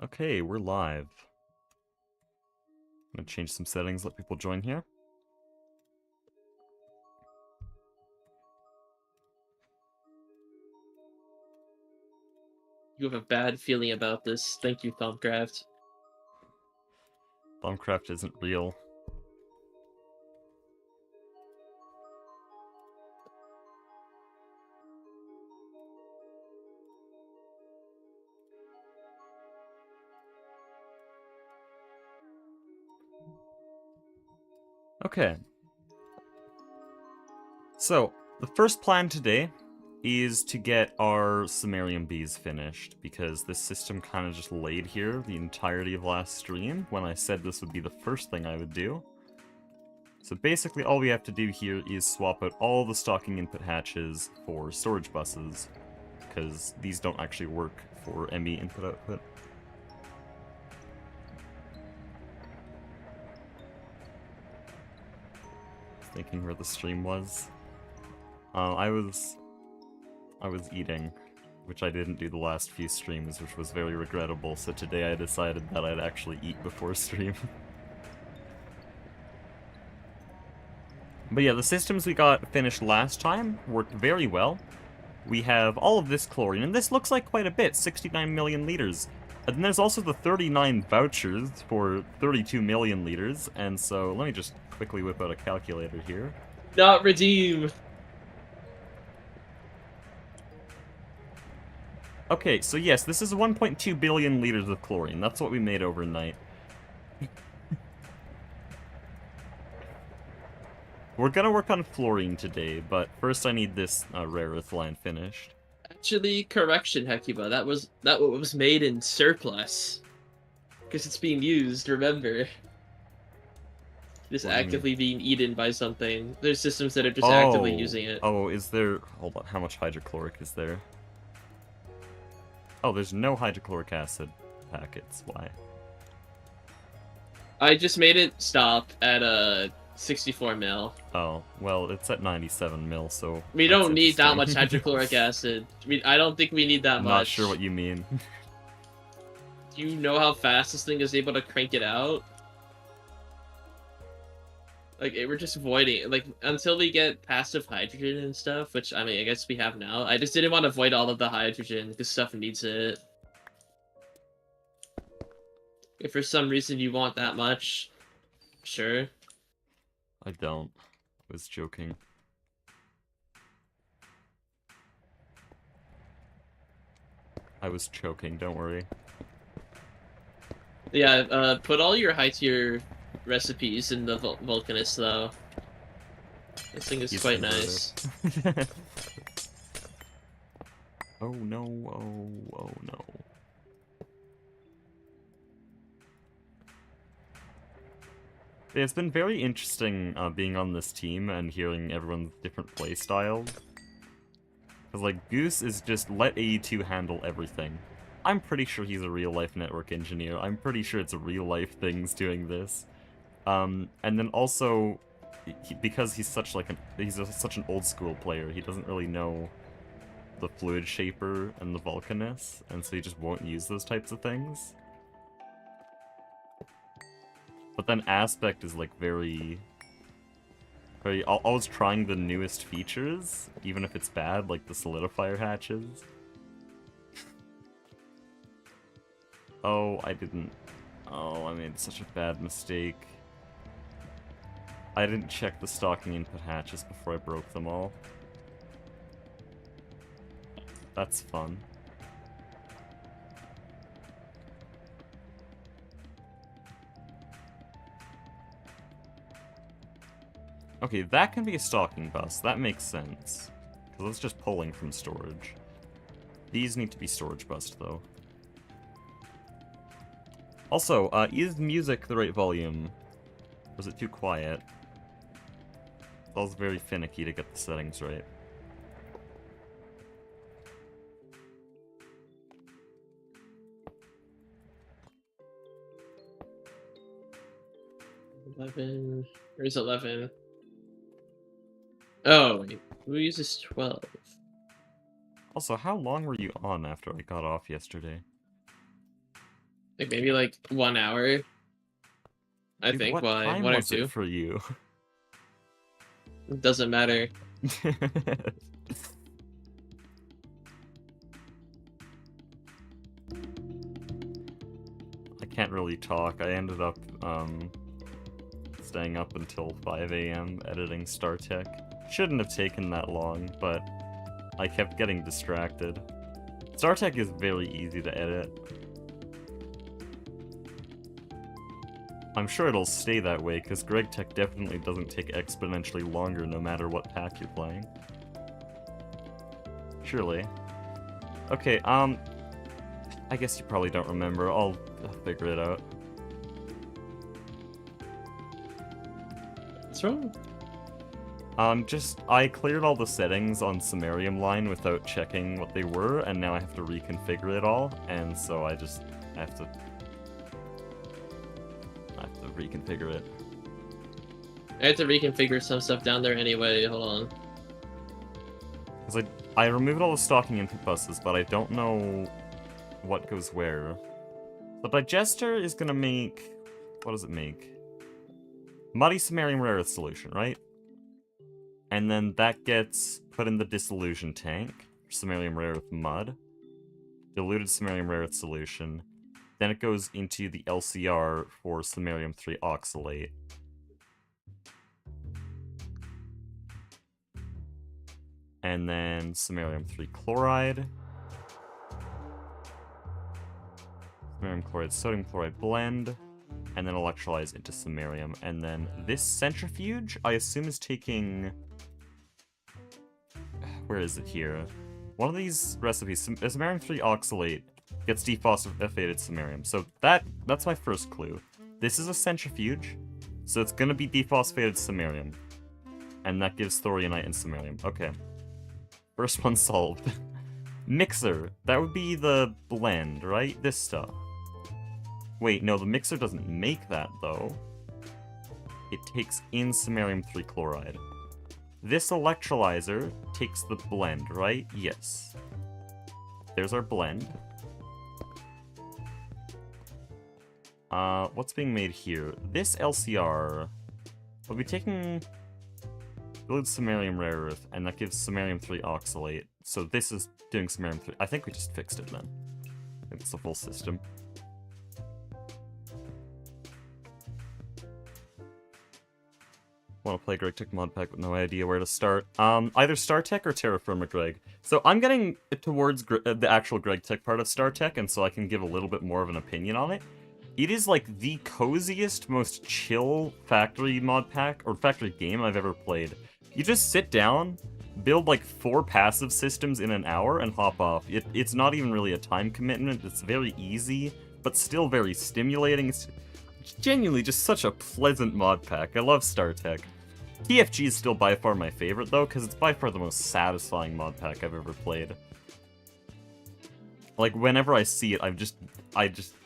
Okay, we're live. I'm gonna change some settings, let people join here. You have a bad feeling about this. Thank you, Thumbcraft. Thumbcraft isn't real. Okay. So, the first plan today is to get our Sumerian bees finished, because this system kind of just laid here the entirety of last stream when I said this would be the first thing I would do. So basically all we have to do here is swap out all the stocking input hatches for storage buses, because these don't actually work for ME input-output. Thinking where the stream was. I was eating, which I didn't do the last few streams, which was very regrettable, so today I decided that I'd actually eat before stream. But yeah, the systems we got finished last time worked very well. We have all of this chlorine, and this looks like quite a bit, 69 million liters. And then there's also the 39 vouchers for 32 million liters, and so let me just quickly whip out a calculator here. Not redeem! Okay, so yes, this is 1.2 billion liters of chlorine. That's what we made overnight. We're gonna work on fluorine today, but first I need this rare earth line finished. Actually, correction, Hekiba. That was made in surplus. Because it's being used, remember. It's actively being eaten by something. There's systems that are just actively using it. Oh, is there... Hold on, how much hydrochloric is there? Oh, there's no hydrochloric acid packets. Why? I just made it stop at 64 mil. Oh, well, it's at 97 mil, so... We don't need that much hydrochloric acid. I don't think we need that much. I'm not sure what you mean. Do you know how fast this thing is able to crank it out? Like, we're just voiding, like, until we get passive hydrogen and stuff, which, I mean, I guess we have now. I just didn't want to void all of the hydrogen, because stuff needs it. If for some reason you want that much, sure. I don't. I was joking. I was choking, don't worry. Yeah, put all your high-tier recipes in the Vulcanist, though. This thing is quite nice. Oh no, oh no. Yeah, it's been very interesting being on this team and hearing everyone's different playstyles. Because, like, Goose is just let AE2 handle everything. I'm pretty sure he's a real-life network engineer. I'm pretty sure it's real-life things doing this. And then also, because he's such like such an old-school player, he doesn't really know the Fluid Shaper and the Vulcanist, and so he just won't use those types of things. But then Aspect is like very always trying the newest features, even if it's bad, like the solidifier hatches. Oh, I made such a bad mistake. I didn't check the stocking input hatches before I broke them all. That's fun. Okay, that can be a stocking bus. That makes sense. Because it's just pulling from storage. These need to be storage bused, though. Also, is music the right volume? Or is it too quiet? It's also very finicky to get the settings right. Where's 11? Oh, wait. Who uses 12? Also, how long were you on after I got off yesterday? Like maybe like 1 hour. I Dude, think what why time 1 or was it 2. for you? It doesn't matter. I can't really talk. I ended up staying up until 5 a.m. editing StarTech. Shouldn't have taken that long, but I kept getting distracted. StarTech is very easy to edit. I'm sure it'll stay that way, because GregTech definitely doesn't take exponentially longer no matter what pack you're playing. Surely. Okay, I guess you probably don't remember. I'll figure it out. What's wrong? I cleared all the settings on Sumerium Line without checking what they were, and now I have to reconfigure it all, and so I have to reconfigure it. I had to reconfigure some stuff down there anyway. Hold on. Because I removed all the stocking input buses, but I don't know what goes where. The digester is gonna make... What does it make? Muddy Sumerium rare earth solution, right? And then that gets put in the dissolution tank, Sumerium rare earth mud. Diluted Sumerium rare earth solution. Then it goes into the LCR for Sumerium 3 oxalate. And then Sumerium 3 chloride. Samarium chloride, sodium chloride blend. And then electrolyze into samarium. And then this centrifuge, I assume, is taking... Where is it here? One of these recipes, samarium 3 oxalate, gets dephosphated samarium. So that's my first clue. This is a centrifuge, so it's gonna be dephosphated samarium. And that gives thorionite and samarium. Okay. First one solved. Mixer. That would be the blend, right? This stuff. Wait, no, the mixer doesn't make that, though. It takes in samarium 3 chloride. This electrolyzer takes the blend, right? Yes. There's our blend. What's being made here? This LCR will be taking diluted samarium rare earth, and that gives samarium 3 oxalate. So this is doing samarium 3. I think we just fixed it then. I think it's the full system. Want to play GregTech mod pack with no idea where to start. Either StarTech or Terra Firma Greg. So I'm getting towards the actual GregTech part of StarTech, and so I can give a little bit more of an opinion on it. It is like the coziest, most chill factory mod pack, or factory game I've ever played. You just sit down, build like 4 passive systems in an hour, and hop off. It's not even really a time commitment, it's very easy, but still very stimulating. It's genuinely just such a pleasant mod pack. I love StarTech. TFG is still by far my favorite, though, because it's by far the most satisfying mod pack I've ever played. Like, whenever I see it, I just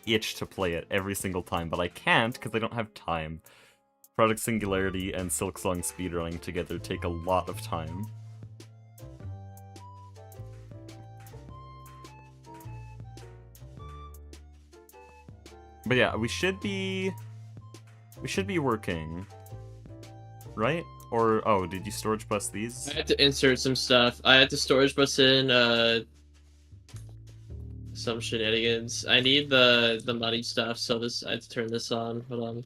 itch to play it every single time, but I can't because I don't have time. Project Singularity and Silksong speedrunning together take a lot of time. But yeah, we should be working, right? Or, oh, did you storage bus these? I had to insert some stuff. I had to storage bus in some shenanigans. I need the muddy stuff, so I had to turn this on. Hold on.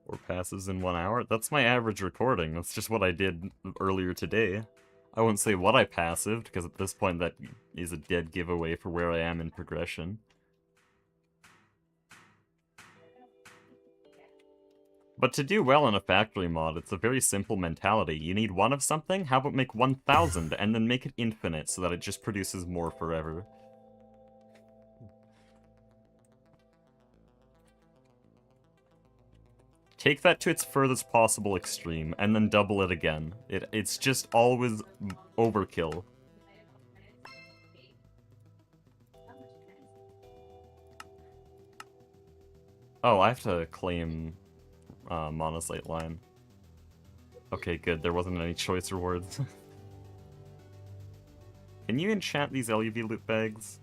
Or passes in 1 hour? That's my average recording. That's just what I did earlier today. I won't say what I passived, because at this point that is a dead giveaway for where I am in progression. But to do well in a factory mod, it's a very simple mentality. You need 1 of something, how about make 1,000, and then make it infinite so that it just produces more forever. Take that to its furthest possible extreme, and then double it again. It's just always overkill. Oh, I have to claim Monocyte line. Okay, good. There wasn't any choice rewards. Can you enchant these LUV loot bags?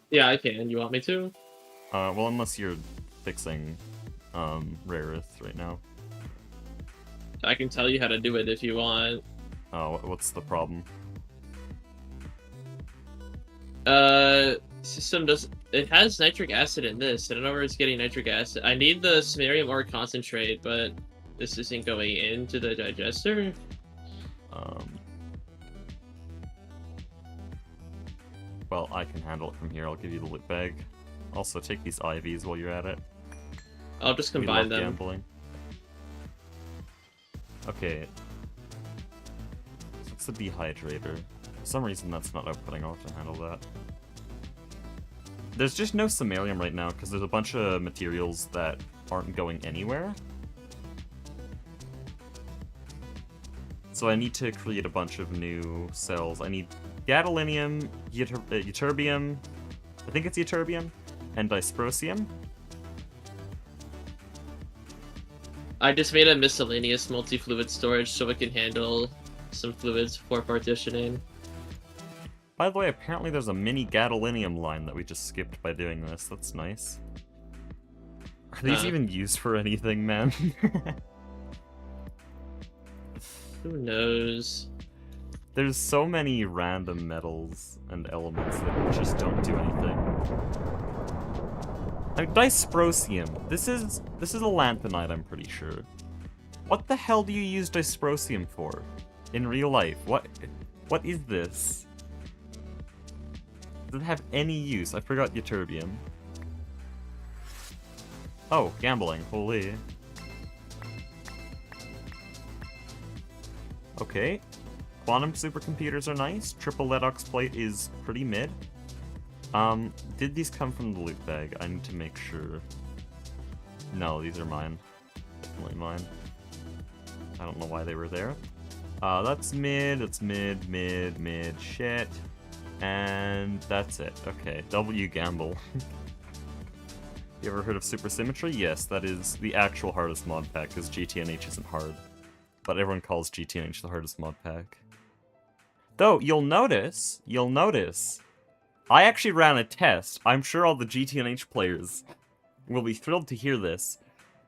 Yeah, I can. You want me to? Well, unless you're fixing Rare Earth right now. I can tell you how to do it if you want. Oh, what's the problem? System does. It has nitric acid in this. I don't know where it's getting nitric acid. I need the samarium ore concentrate, but this isn't going into the digester. Well, I can handle it from here. I'll give you the loot bag. Also, take these IVs while you're at it. I'll just We combine love them. gambling. Okay. What's the dehydrator? For some reason that's not outputting. I'll have to handle that. There's just no samarium right now because there's a bunch of materials that aren't going anywhere. So I need to create a bunch of new cells. I need gadolinium, ytterbium, I think it's ytterbium, and dysprosium. I just made a miscellaneous multi-fluid storage so it can handle some fluids for partitioning. By the way, apparently there's a mini gadolinium line that we just skipped by doing this. That's nice. Are these even used for anything, man? Who knows? There's so many random metals and elements that just don't do anything. Like dysprosium. This is a lanthanide, I'm pretty sure. What the hell do you use dysprosium for in real life? What is this? Does it have any use? I forgot ytterbium. Oh, gambling. Holy. Okay. Quantum supercomputers are nice. Triple Ledox plate is pretty mid. Did these come from the loot bag? I need to make sure. No, these are mine. Definitely mine. I don't know why they were there. That's mid, that's mid, mid, mid, shit. And that's it. Okay, W gamble. You ever heard of Supersymmetry? Yes, that is the actual hardest mod pack, because GTNH isn't hard. But everyone calls GTNH the hardest mod pack. Though, you'll notice, I actually ran a test. I'm sure all the GTNH players will be thrilled to hear this.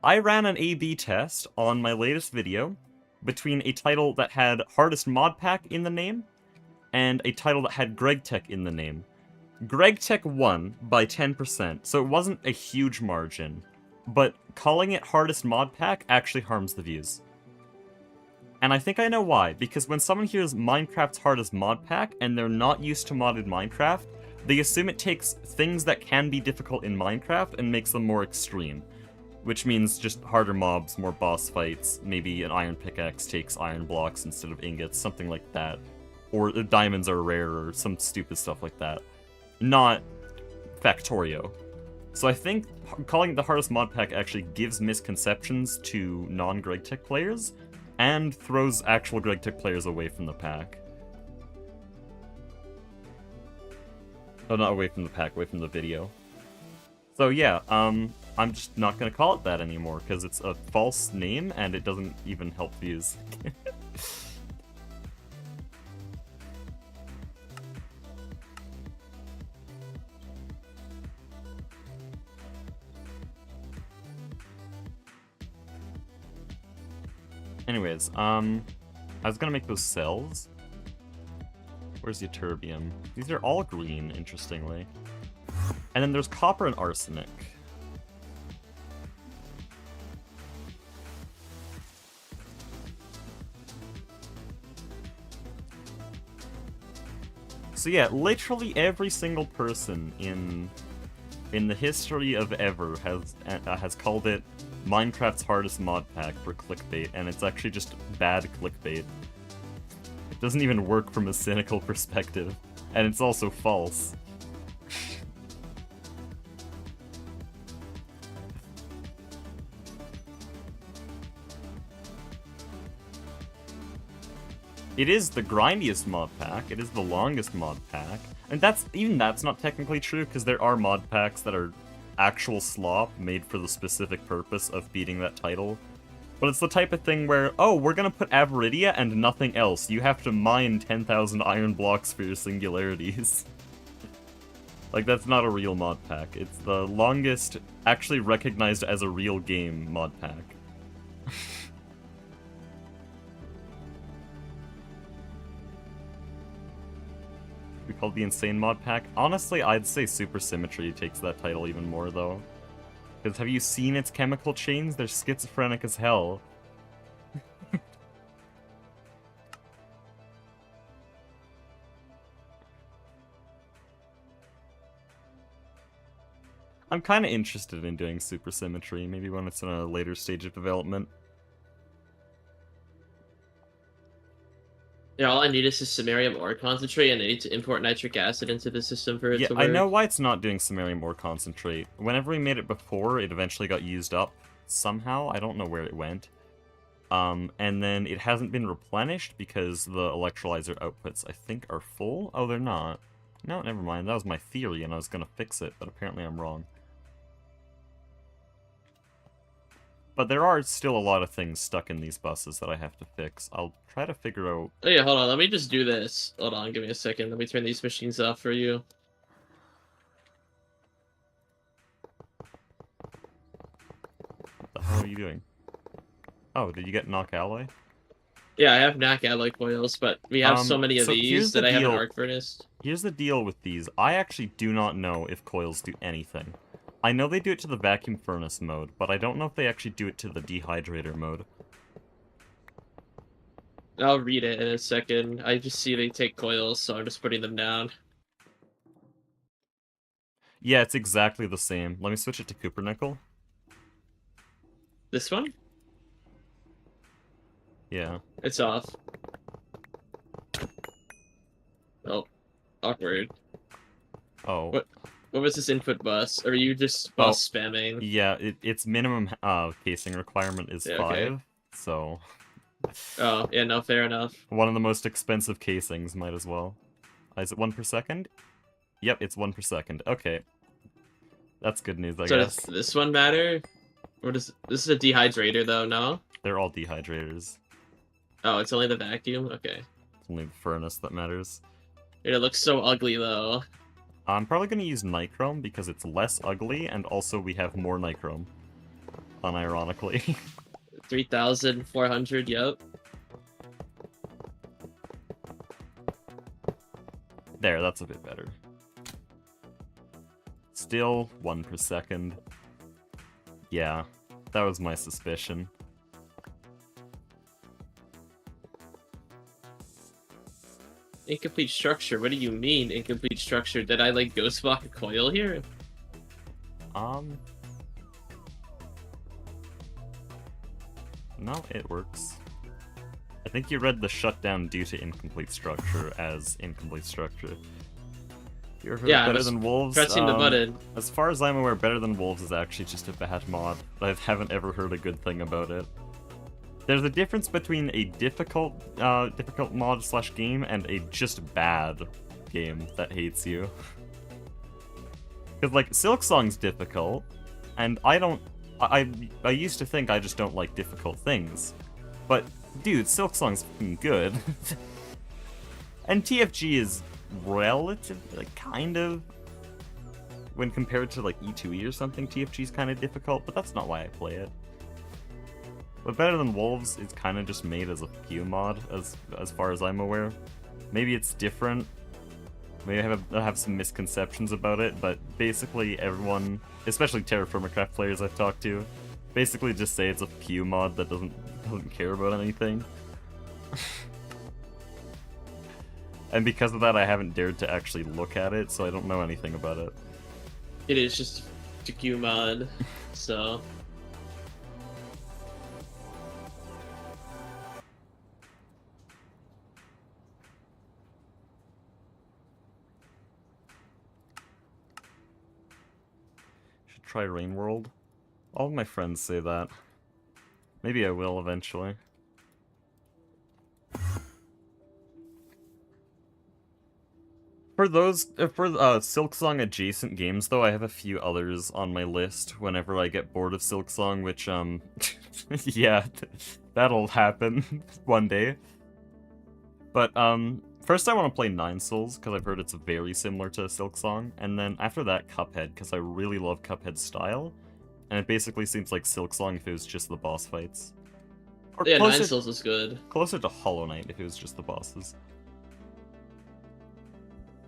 I ran an A/B test on my latest video between a title that had hardest mod pack in the name and a title that had GregTech in the name. GregTech won by 10%, so it wasn't a huge margin, but calling it hardest mod pack actually harms the views. And I think I know why, because when someone hears Minecraft's hardest mod pack and they're not used to modded Minecraft, they assume it takes things that can be difficult in Minecraft and makes them more extreme. Which means just harder mobs, more boss fights, maybe an iron pickaxe takes iron blocks instead of ingots, something like that. Or diamonds are rare, or some stupid stuff like that. Not Factorio. So I think calling it the hardest mod pack actually gives misconceptions to non-GregTech players, and throws actual GregTech players away from the pack. Oh, not away from the pack, away from the video. So yeah, I'm just not gonna call it that anymore, because it's a false name, and it doesn't even help views. Anyways, I was gonna make those cells. Where's the ytterbium? These are all green, interestingly. And then there's copper and arsenic. So yeah, literally every single person in the history of ever has called it Minecraft's hardest mod pack for clickbait, and it's actually just bad clickbait. It doesn't even work from a cynical perspective, and it's also false. It is the grindiest mod pack, it is the longest mod pack, and that's not technically true, because there are mod packs that are actual slop made for the specific purpose of beating that title. But it's the type of thing where, oh, we're gonna put Avaridia and nothing else. You have to mine 10,000 iron blocks for your singularities. Like, that's not a real mod pack. It's the longest actually recognized as a real game mod pack. We called the Insane mod pack. Honestly, I'd say Super Symmetry takes that title even more, though. Because have you seen its chemical chains? They're schizophrenic as hell. I'm kind of interested in doing Super Symmetry, maybe when it's in a later stage of development. Yeah, all I need is a samarium ore concentrate, and I need to import nitric acid into the system for it to work. I know why it's not doing samarium ore concentrate. Whenever we made it before, it eventually got used up somehow. I don't know where it went. And then it hasn't been replenished because the electrolyzer outputs, I think, are full. Oh, they're not. No, never mind. That was my theory, and I was gonna fix it, but apparently I'm wrong. But there are still a lot of things stuck in these buses that I have to fix. I'll try to figure out... Oh yeah, hold on, let me just do this. Hold on, give me a second. Let me turn these machines off for you. What the hell are you doing? Oh, did you get knock alloy? Yeah, I have NAC alloy coils, but we have so many of so these here's the that I haven't deal. arc furnace. Here's the deal with these. I actually do not know if coils do anything. I know they do it to the vacuum furnace mode, but I don't know if they actually do it to the dehydrator mode. I'll read it in a second. I just see they take coils, so I'm just putting them down. Yeah, it's exactly the same. Let me switch it to Cupernickel. This one? Yeah. It's off. Oh, awkward. Oh. What was this input bus? Or are you just bus spamming? Yeah, its minimum casing requirement is 5, okay. so... Oh, yeah, no, fair enough. One of the most expensive casings, might as well. Is it 1 per second? Yep, it's 1 per second. Okay. That's good news, I guess. Does this one matter? Or does this is a dehydrator though, no? They're all dehydrators. Oh, it's only the vacuum? Okay. It's only the furnace that matters. It looks so ugly though. I'm probably going to use nichrome because it's less ugly, and also we have more nichrome. Unironically. 3,400, yep. There, that's a bit better. Still 1 per second. Yeah, that was my suspicion. Incomplete structure. What do you mean, incomplete structure? Did I, like, ghost block a coil here? No, it works. I think you read the shutdown due to incomplete structure as incomplete structure. You ever heard of Better Than Wolves? Pressing the button. As far as I'm aware, Better Than Wolves is actually just a bad mod. I haven't ever heard a good thing about it. There's a difference between a difficult mod slash game and a just bad game that hates you. Because, like, Silksong's difficult, and I used to think I just don't like difficult things. But, dude, Silksong's fucking good. And TFG is relatively, like, kind of... When compared to, like, E2E or something, TFG's kind of difficult, but that's not why I play it. But Better Than Wolves is kind of just made as a Pew mod, as far as I'm aware. Maybe it's different. Maybe I have some misconceptions about it, but basically everyone, especially Terraformacraft players I've talked to, basically just say it's a Pew mod that doesn't care about anything. And because of that, I haven't dared to actually look at it, so I don't know anything about it. It is just a Q mod, so... Should try Rain World. All of my friends say that. Maybe I will eventually. For those, for Silksong adjacent games, though, I have a few others on my list whenever I get bored of Silksong, which, yeah, that'll happen one day. But, first I want to play Nine Souls, because I've heard it's very similar to Silksong, and then after that, Cuphead, because I really love Cuphead's style, and it basically seems like Silksong if it was just the boss fights. Or Yeah, Nine closer, Souls is good. closer to Hollow Knight if it was just the bosses.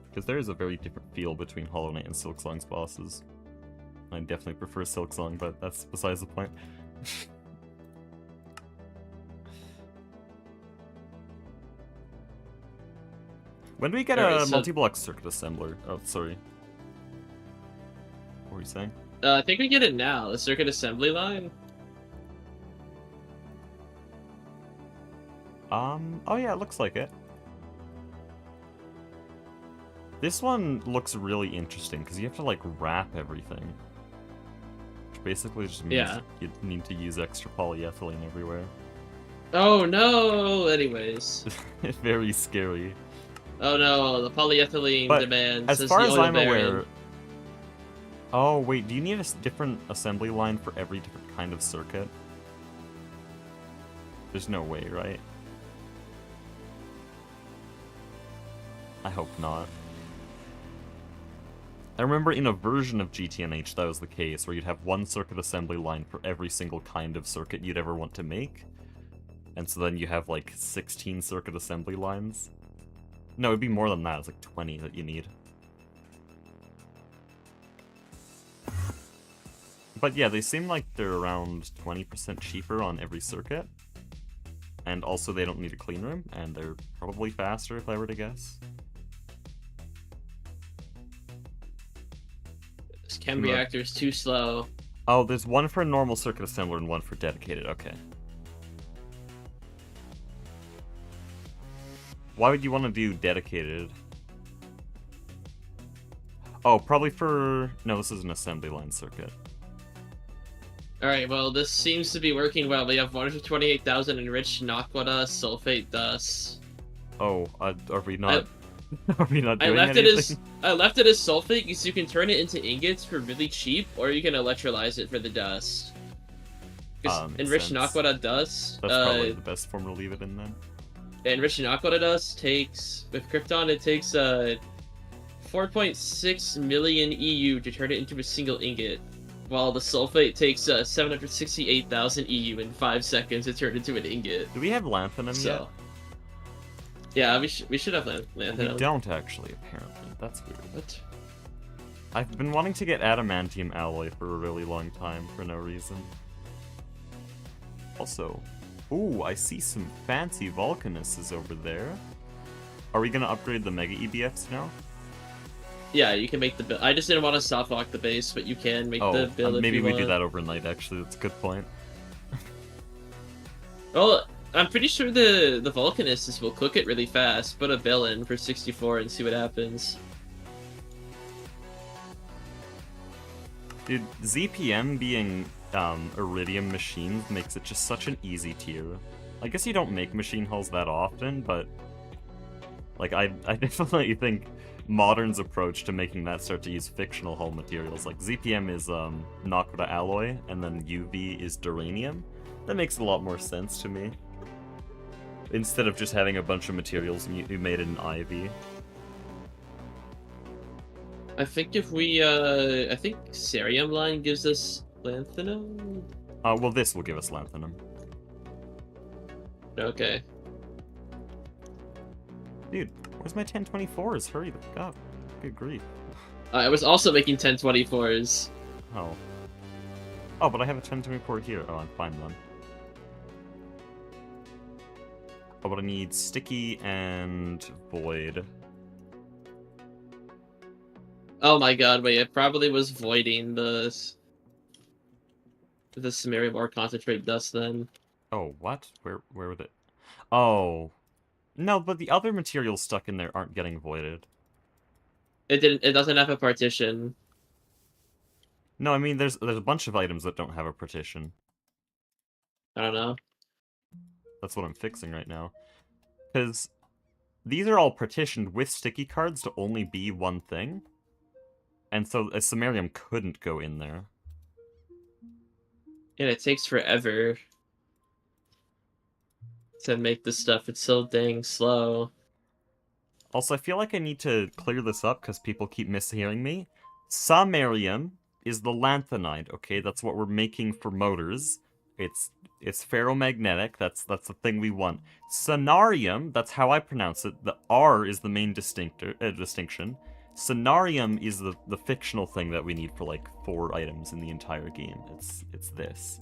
Because there is a very different feel between Hollow Knight and Silksong's bosses. I definitely prefer Silksong, but that's besides the point. When do we get Alright, a so- multi-block circuit assembler? Oh, sorry. What were you saying? I think we get it now. The circuit assembly line. Oh yeah, it looks like it. This one looks really interesting, because you have to, like, wrap everything. Which basically just means Yeah. you need to use extra polyethylene everywhere. Oh no! Anyways. It's very scary. Oh no, the polyethylene But demand as says far the as oil I'm baron. aware... Oh, wait, do you need a different assembly line for every different kind of circuit? There's no way, right? I hope not. I remember in a version of GTNH that was the case, where you'd have one circuit assembly line for every single kind of circuit you'd ever want to make. And so then you have like 16 circuit assembly lines. No, it'd be more than that, it's like 20 that you need. But yeah, they seem like they're around 20% cheaper on every circuit. And also they don't need a clean room, and they're probably faster if I were to guess. This chem reactor is too slow. Oh, there's one for normal circuit assembler and one for dedicated, okay. Why would you want to do dedicated? Oh, probably for... No, this is an assembly line circuit. Alright, well, this seems to be working well. We have 128,000 enriched Naquata sulfate dust. Oh, are we not... are we not doing I left anything? I left it as sulfate because you can turn it into ingots for really cheap, or you can electrolyze it for the dust. Because enriched sense. Naquata dust... That's probably the best form to leave it in then. Enriched Naquata dust takes... With Krypton, it takes 4.6 million EU to turn it into a single ingot. While the sulfate takes 768,000 EU in 5 seconds to turn into an ingot. Do we have lanthanum yet? Yeah, we should have lanthanum. We don't actually, apparently. That's weird. What? I've been wanting to get adamantium alloy for a really long time for no reason. Also, ooh, I see some fancy Vulcanuses over there. Are we gonna upgrade the Mega EBFs now? Yeah, you can make the build. I just didn't want to soft lock the base, but you can make the build if maybe you we want. do that overnight, actually. That's a good point. Well, I'm pretty sure the Vulcanuses will cook it really fast. Put a bill in for 64 and see what happens. Dude, ZPM being Iridium machines makes it just such an easy tier. I guess you don't make machine hulls that often, but like I definitely think Modern's approach to making that start to use fictional hull materials, like ZPM is Naquata alloy, and then UV is duranium. That makes a lot more sense to me. Instead of just having a bunch of materials and you made it in IV. I think if we, I think Cerium line gives us lanthanum? Well, this will give us lanthanum. Okay. Dude, where's my 1024s? Hurry the fuck up. Good grief. I was also making 1024s. Oh. Oh, but I have a 1024 here. Oh, I'm fine then. Oh, but I need Sticky and Void. Oh my god, wait, it probably was voiding the Samaria more concentrate dust then. Oh, what? Where would it... Oh. No, but the other materials stuck in there aren't getting voided. It doesn't have a partition. No, I mean, there's a bunch of items that don't have a partition. I don't know. That's what I'm fixing right now. Because these are all partitioned with sticky cards to only be one thing. And so a samarium couldn't go in there. And it takes forever to make this stuff. It's so dang slow. Also, I feel like I need to clear this up because people keep mishearing me. Samarium is the lanthanide, okay? That's what we're making for motors. It's ferromagnetic. That's the thing we want. Sonarium, that's how I pronounce it. The R is the main distinction. Sonarium is the fictional thing that we need for like 4 items in the entire game. It's this.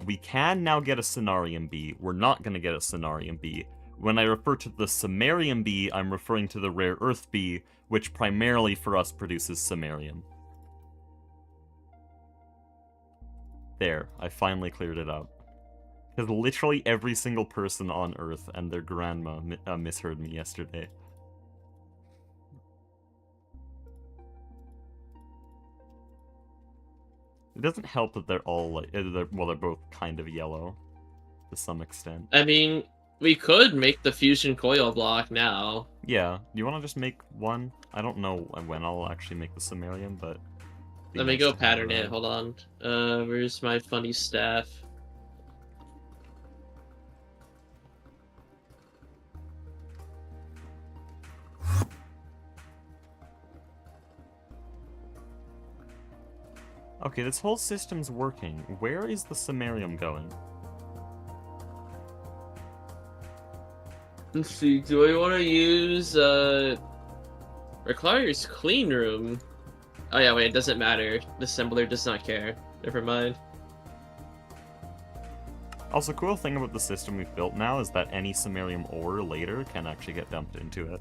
We can now get a Sonarium B. We're not going to get a Sonarium B. When I refer to the Samarium B, I'm referring to the Rare Earth B, which primarily for us produces Samarium. There, I finally cleared it up. Because literally every single person on Earth and their grandma misheard me yesterday. It doesn't help that they're all like, they're both kind of yellow to some extent. I mean, we could make the fusion coil block now. Yeah, you want to just make one? I don't know when I'll actually make the Samarium, but... Let me go pattern it, hold on. Where's my funny staff? Okay, this whole system's working. Where is the Samarium going? Let's see, do I want to use, requires clean room? Oh yeah, wait, it doesn't matter. The assembler does not care. Never mind. Also, cool thing about the system we've built now is that any Samarium ore later can actually get dumped into it.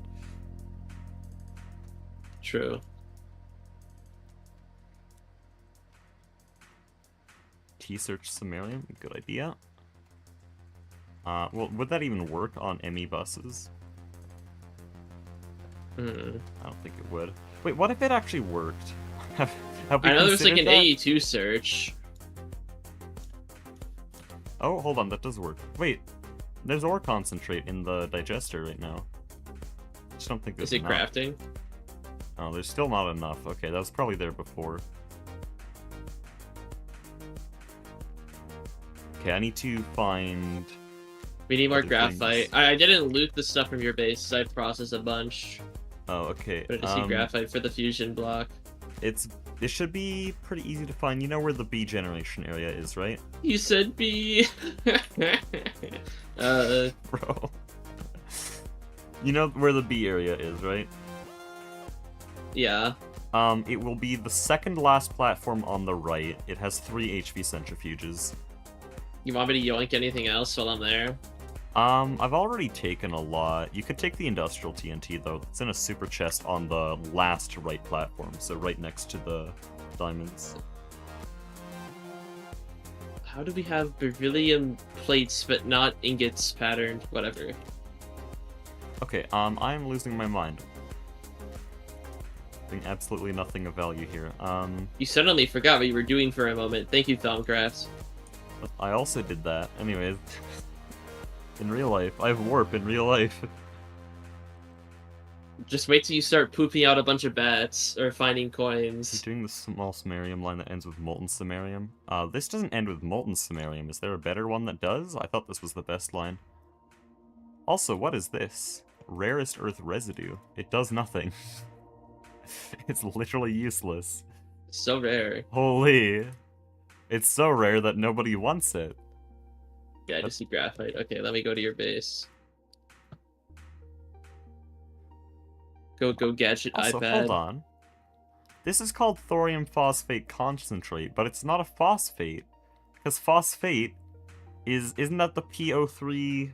True. T-search Samarium, good idea. Well, would that even work on ME buses? I don't think it would. Wait, what if it actually worked? have we I know there's like an that? AE2 search. Oh, hold on, that does work. Wait, there's ore concentrate in the digester right now. I just don't think there's Is it enough. crafting? Oh, there's still not enough. Okay, that was probably there before. Okay, I need to find... We need more other graphite. things. I didn't loot the stuff from your base, so I processed a bunch. Oh, okay. But I see graphite for the fusion block. It should be pretty easy to find. You know where the B generation area is, right? You said B. Bro. You know where the B area is, right? Yeah. It will be the second last platform on the right. It has 3 HV centrifuges. You want me to yoink anything else while I'm there? I've already taken a lot. You could take the industrial TNT, though. It's in a super chest on the last right platform, so right next to the diamonds. How do we have beryllium plates but not ingots patterned? Whatever. Okay, I'm losing my mind. Doing absolutely nothing of value here. You suddenly forgot what you were doing for a moment. Thank you, Thaumcraft. I also did that. Anyways. In real life. I have warp in real life. Just wait till you start pooping out a bunch of bats or finding coins. You're doing the small samarium line that ends with molten samarium. This doesn't end with molten samarium. Is there a better one that does? I thought this was the best line. Also, what is this? Rarest earth residue. It does nothing. It's literally useless. So rare. Holy. It's so rare that nobody wants it. Yeah, I just see graphite. Okay, let me go to your base. Go gadget Also, iPad. hold on. This is called thorium phosphate concentrate, but it's not a phosphate. Because phosphate isn't that the PO3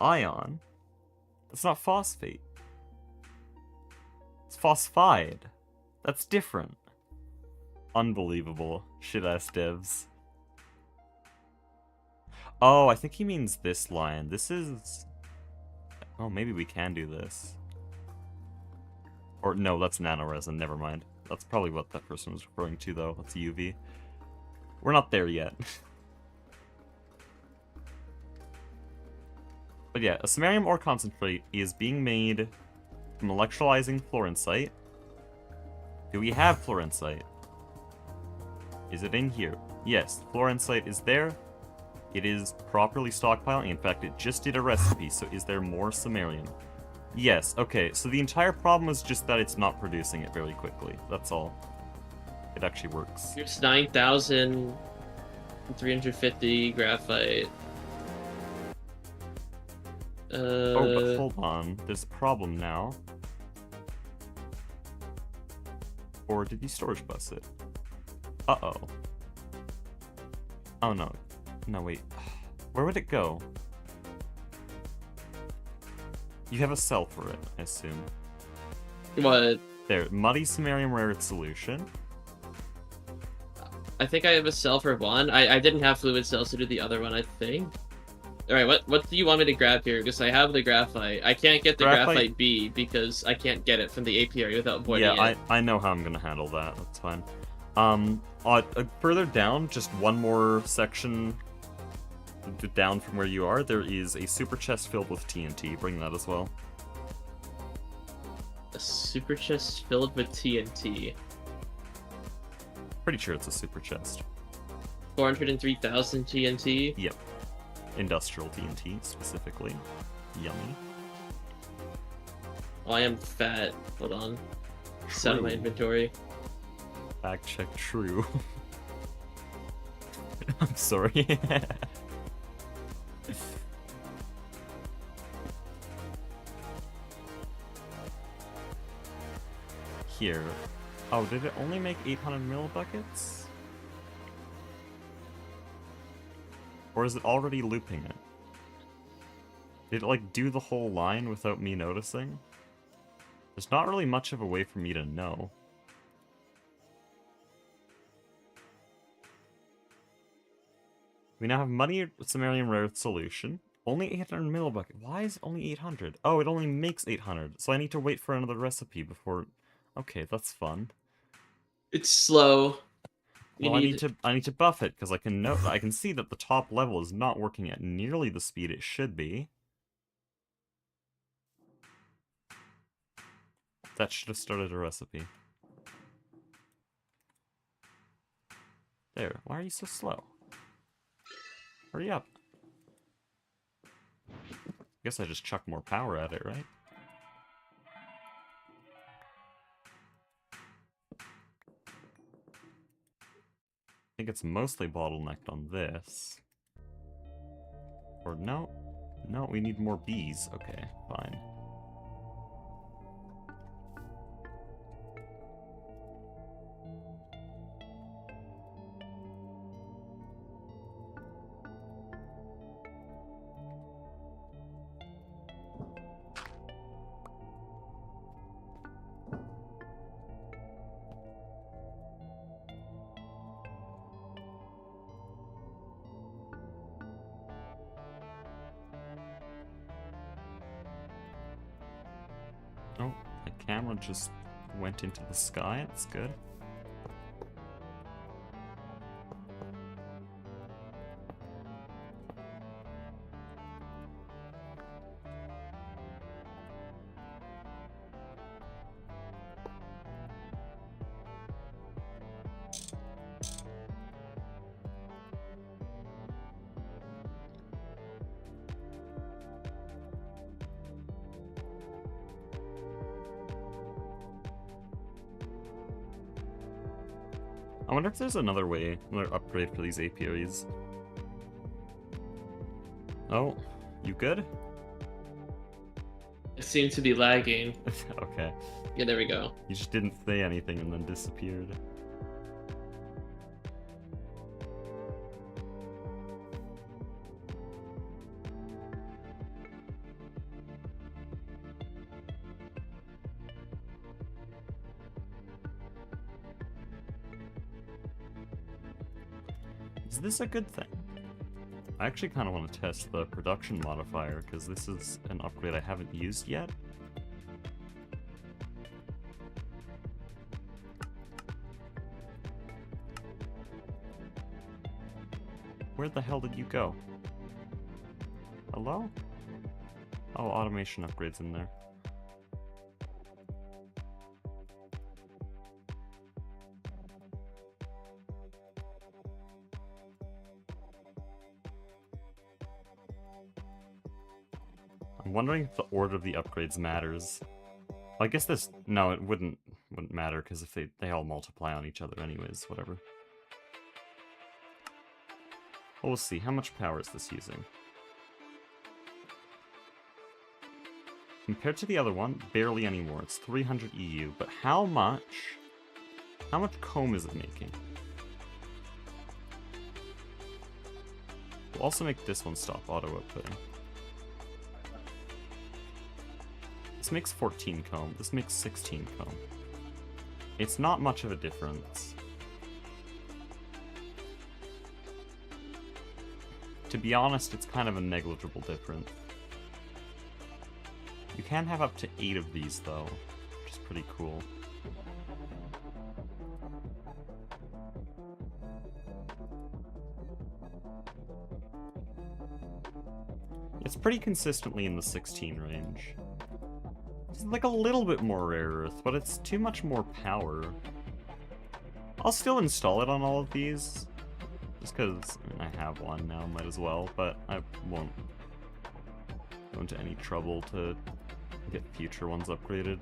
ion? It's not phosphate. It's phosphide. That's different. Unbelievable. Shit-ass devs. Oh, I think he means this line. This is... Oh, maybe we can do this. Or, no, that's nanoresin. Never mind. That's probably what that person was referring to, though. That's UV. We're not there yet. But yeah, a samarium ore concentrate is being made from electrolyzing fluorescite. Do we have fluorescite? Is it in here? Yes, fluorescite is there. It is properly stockpiling. In fact, it just did a recipe, so is there more samarium? Yes, okay, so the entire problem is just that it's not producing it very quickly. That's all. It actually works. Here's 9,350 graphite. Oh, but hold on. There's a problem now. Or did you storage bus it? Uh-oh. Oh, no. No, wait. Where would it go? You have a cell for it, I assume. What? There, muddy samarium rare earth solution. I think I have a cell for one. I didn't have fluid cells to do the other one, I think. Alright, what do you want me to grab here? Because I have the graphite. I can't get the graphite B because I can't get it from the apiary without voiding it. Yeah, I know how I'm gonna handle that. That's fine. Further down, just one more section down from where you are, there is a super chest filled with TNT. Bring that as well. A super chest filled with TNT. Pretty sure it's a super chest. 403,000 TNT? Yep. Industrial TNT, specifically. Yummy. Oh, I am fat. Hold on. Set of my inventory. Fact check true. I'm sorry. Here. Oh, did it only make 800 millibuckets? Or is it already looping it? Did it, like, do the whole line without me noticing? There's not really much of a way for me to know. We now have muddy samarium rare earth solution. Only 800 millibucket. Why is it only 800? Oh, it only makes 800. So I need to wait for another recipe before... Okay, that's fun. It's slow. Well, I need to buff it because I can see that the top level is not working at nearly the speed it should be. That should have started a recipe. There. Why are you so slow? Hurry up. I guess I just chuck more power at it, right? I think it's mostly bottlenecked on this. Or no. No, we need more bees. Okay, fine. Oh, the camera just went into the sky. That's good. I wonder if there's another way, another upgrade for these apiaries. Oh, you good? It seems to be lagging. Okay. Yeah, there we go. You just didn't say anything and then disappeared. Is this a good thing? I actually kind of want to test the production modifier, because this is an upgrade I haven't used yet. Where the hell did you go? Hello? Oh, automation upgrades in there. I'm wondering if the order of the upgrades matters. Well, I guess this... No, it wouldn't matter, because if they all multiply on each other anyways, whatever. Well, we'll see. How much power is this using? Compared to the other one, barely any more. It's 300 EU, but how much comb is it making? We'll also make this one stop auto-outputting. This makes 14 comb, this makes 16 comb. It's not much of a difference. To be honest, it's kind of a negligible difference. You can have up to 8 of these, though, which is pretty cool. It's pretty consistently in the 16 range. It's like a little bit more rare earth, but it's too much more power. I'll still install it on all of these, just because I have one now, might as well, but I won't go into any trouble to get future ones upgraded.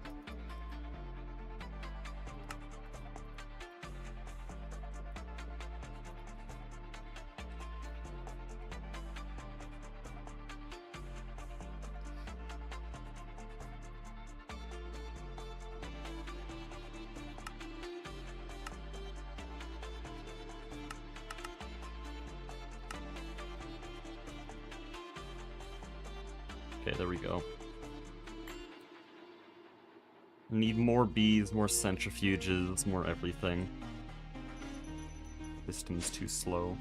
Okay, there we go. Need more bees, more centrifuges, more everything. System's too slow.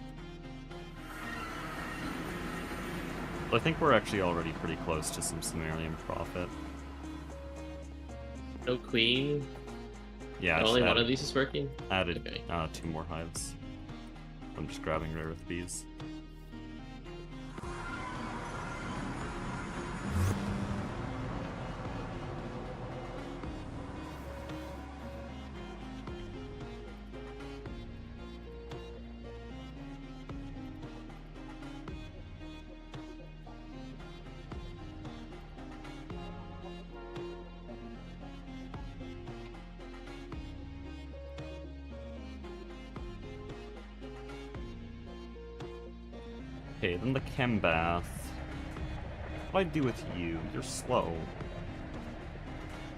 I think we're actually already pretty close to some Sumerian profit. No queen? Yeah, Only one of these is working? Added Okay. 2 more hives. I'm just grabbing rare earth bees. Okay, then the chem bath. What do I do with you? You're slow.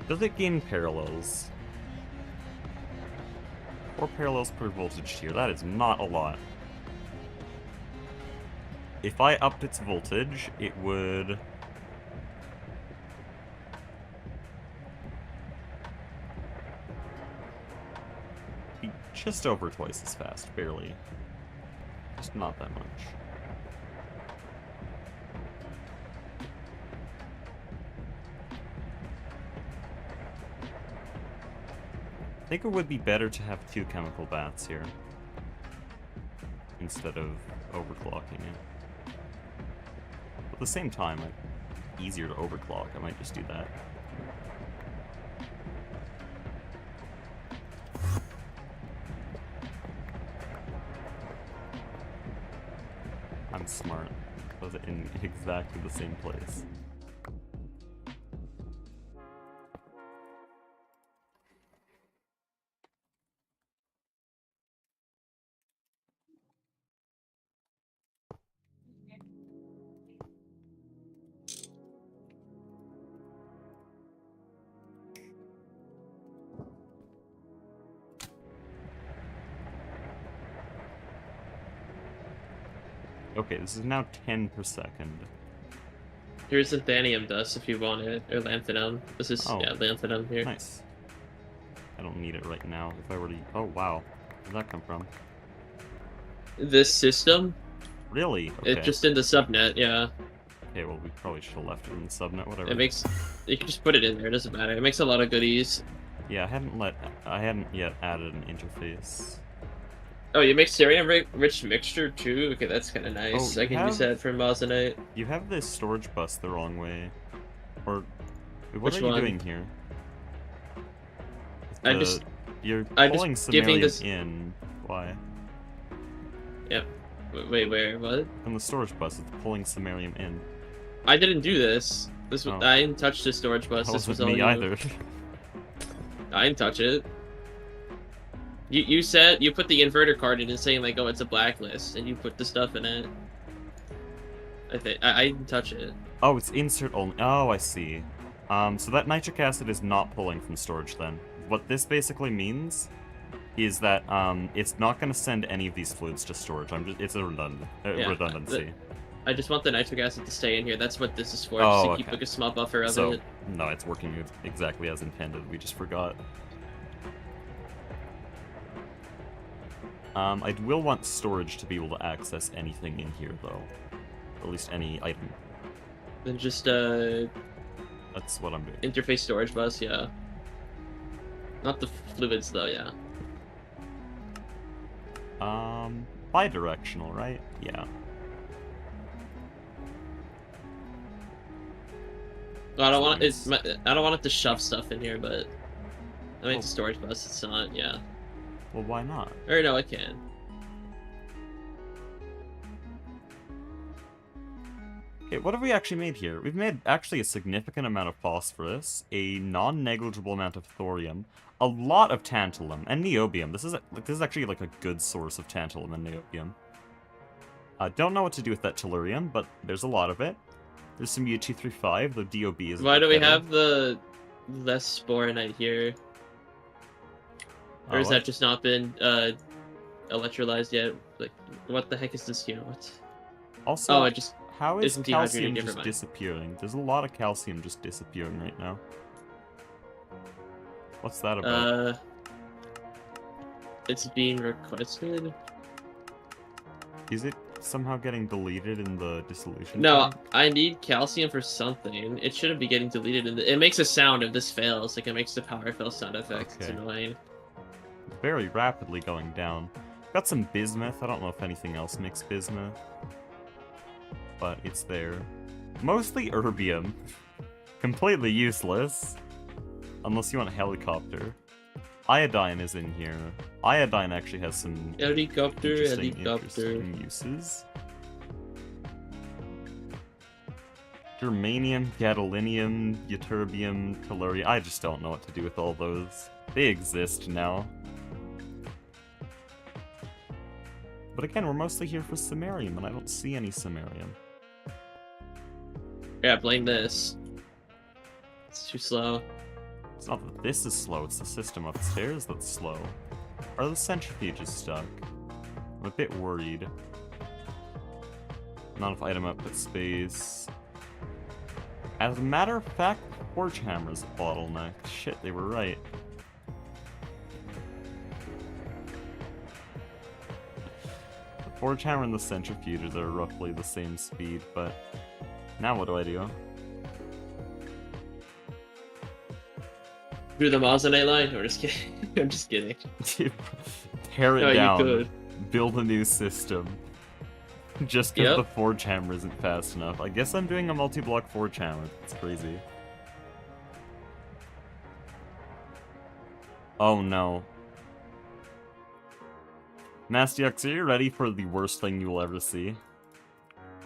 Does it gain parallels? 4 parallels per voltage here. That is not a lot. If I upped its voltage, it would... be just over twice as fast, barely. Just not that much. I think it would be better to have 2 chemical baths here, instead of overclocking it. But at the same time, like, easier to overclock, I might just do that. I'm smart. Put it in exactly the same place. Okay, this is now 10 per second. Here's Xanthanium dust if you want it, or lanthanum. This is, Oh. yeah, lanthanum here. Nice. I don't need it right now. If I were to... Oh, wow. Where'd that come from? This system, Really? Okay. it's just in the subnet, yeah. Okay, well, we probably should have left it in the subnet, whatever. It makes, you can just put it in there, it doesn't matter. It makes a lot of goodies. Yeah, I hadn't yet added an interface. Oh, you make cerium-rich mixture too? Okay, that's kind of nice. Oh, I you can use have- that for Mosinite. You have this storage bus the wrong way. Or what Which are you one? doing here? I'm just You're I'm pulling just giving Sumerium this. in. Why? Yep. Wait, where? What? On the storage bus, it's pulling Sumerium in. I didn't do this. Oh. I didn't touch the storage bus. That This was wasn't all me you. either. I didn't touch it. You said you put the inverter card in and saying like, oh, it's a blacklist, and you put the stuff in it. I think I didn't touch it. Oh, it's insert only. Oh, I see. So that nitric acid is not pulling from storage then. What this basically means is that it's not going to send any of these fluids to storage. It's a redundancy. I just want the nitric acid to stay in here. That's what this is for. Oh, just to keep like a small buffer of it. No, it's working exactly as intended. We just forgot. I will want storage to be able to access anything in here, though. At least any item. Then just That's what I'm doing. interface storage bus, yeah. Not the fluids though, yeah. Bidirectional, right? Yeah. Well, I don't want I don't want it to shove stuff in here, but I mean, it's a storage bus. It's not, yeah. Well, why not? Or no, it can. Okay, what have we actually made here? We've made actually a significant amount of phosphorus, a non-negligible amount of thorium, a lot of tantalum, and niobium. This is actually like a good source of tantalum and niobium. I don't know what to do with that tellurium, but there's a lot of it. There's some U-235, the DOB is. Why do we have the less sporonite here? Or has that just not been electrolyzed yet? Like, what the heck is this here? What? Also, oh, it just how is isn't calcium dehydrated, just disappearing? There's a lot of calcium just disappearing right now. What's that about? It's being requested. Is it somehow getting deleted in the dissolution? No, tank? I need calcium for something. It shouldn't be getting deleted. It makes a sound if this fails. Like, it makes the power fail sound effect. Okay. It's annoying. Very rapidly going down. Got some bismuth. I don't know if anything else makes bismuth, but it's there. Mostly erbium. Completely useless. Unless you want a helicopter. Iodine is in here. Iodine actually has some interesting uses. Germanium, gadolinium, ytterbium, tellurium. I just don't know what to do with all those. They exist now. But again, we're mostly here for samarium, and I don't see any samarium. Yeah, blame this. It's too slow. It's not that this is slow, it's the system upstairs that's slow. Are the centrifuges stuck? I'm a bit worried. Not enough item output space. As a matter of fact, the forge hammer's a bottleneck. Shit, they were right. The forge hammer and the centrifuges are roughly the same speed, but now what do I do? Through the Mosinite line? I'm just kidding. I'm just kidding. Tear it No, down. you could. Build a new system. Just because the forge hammer isn't fast enough. I guess I'm doing a multi-block forge hammer. It's crazy. Oh no. Mastiox, are you ready for the worst thing you will ever see?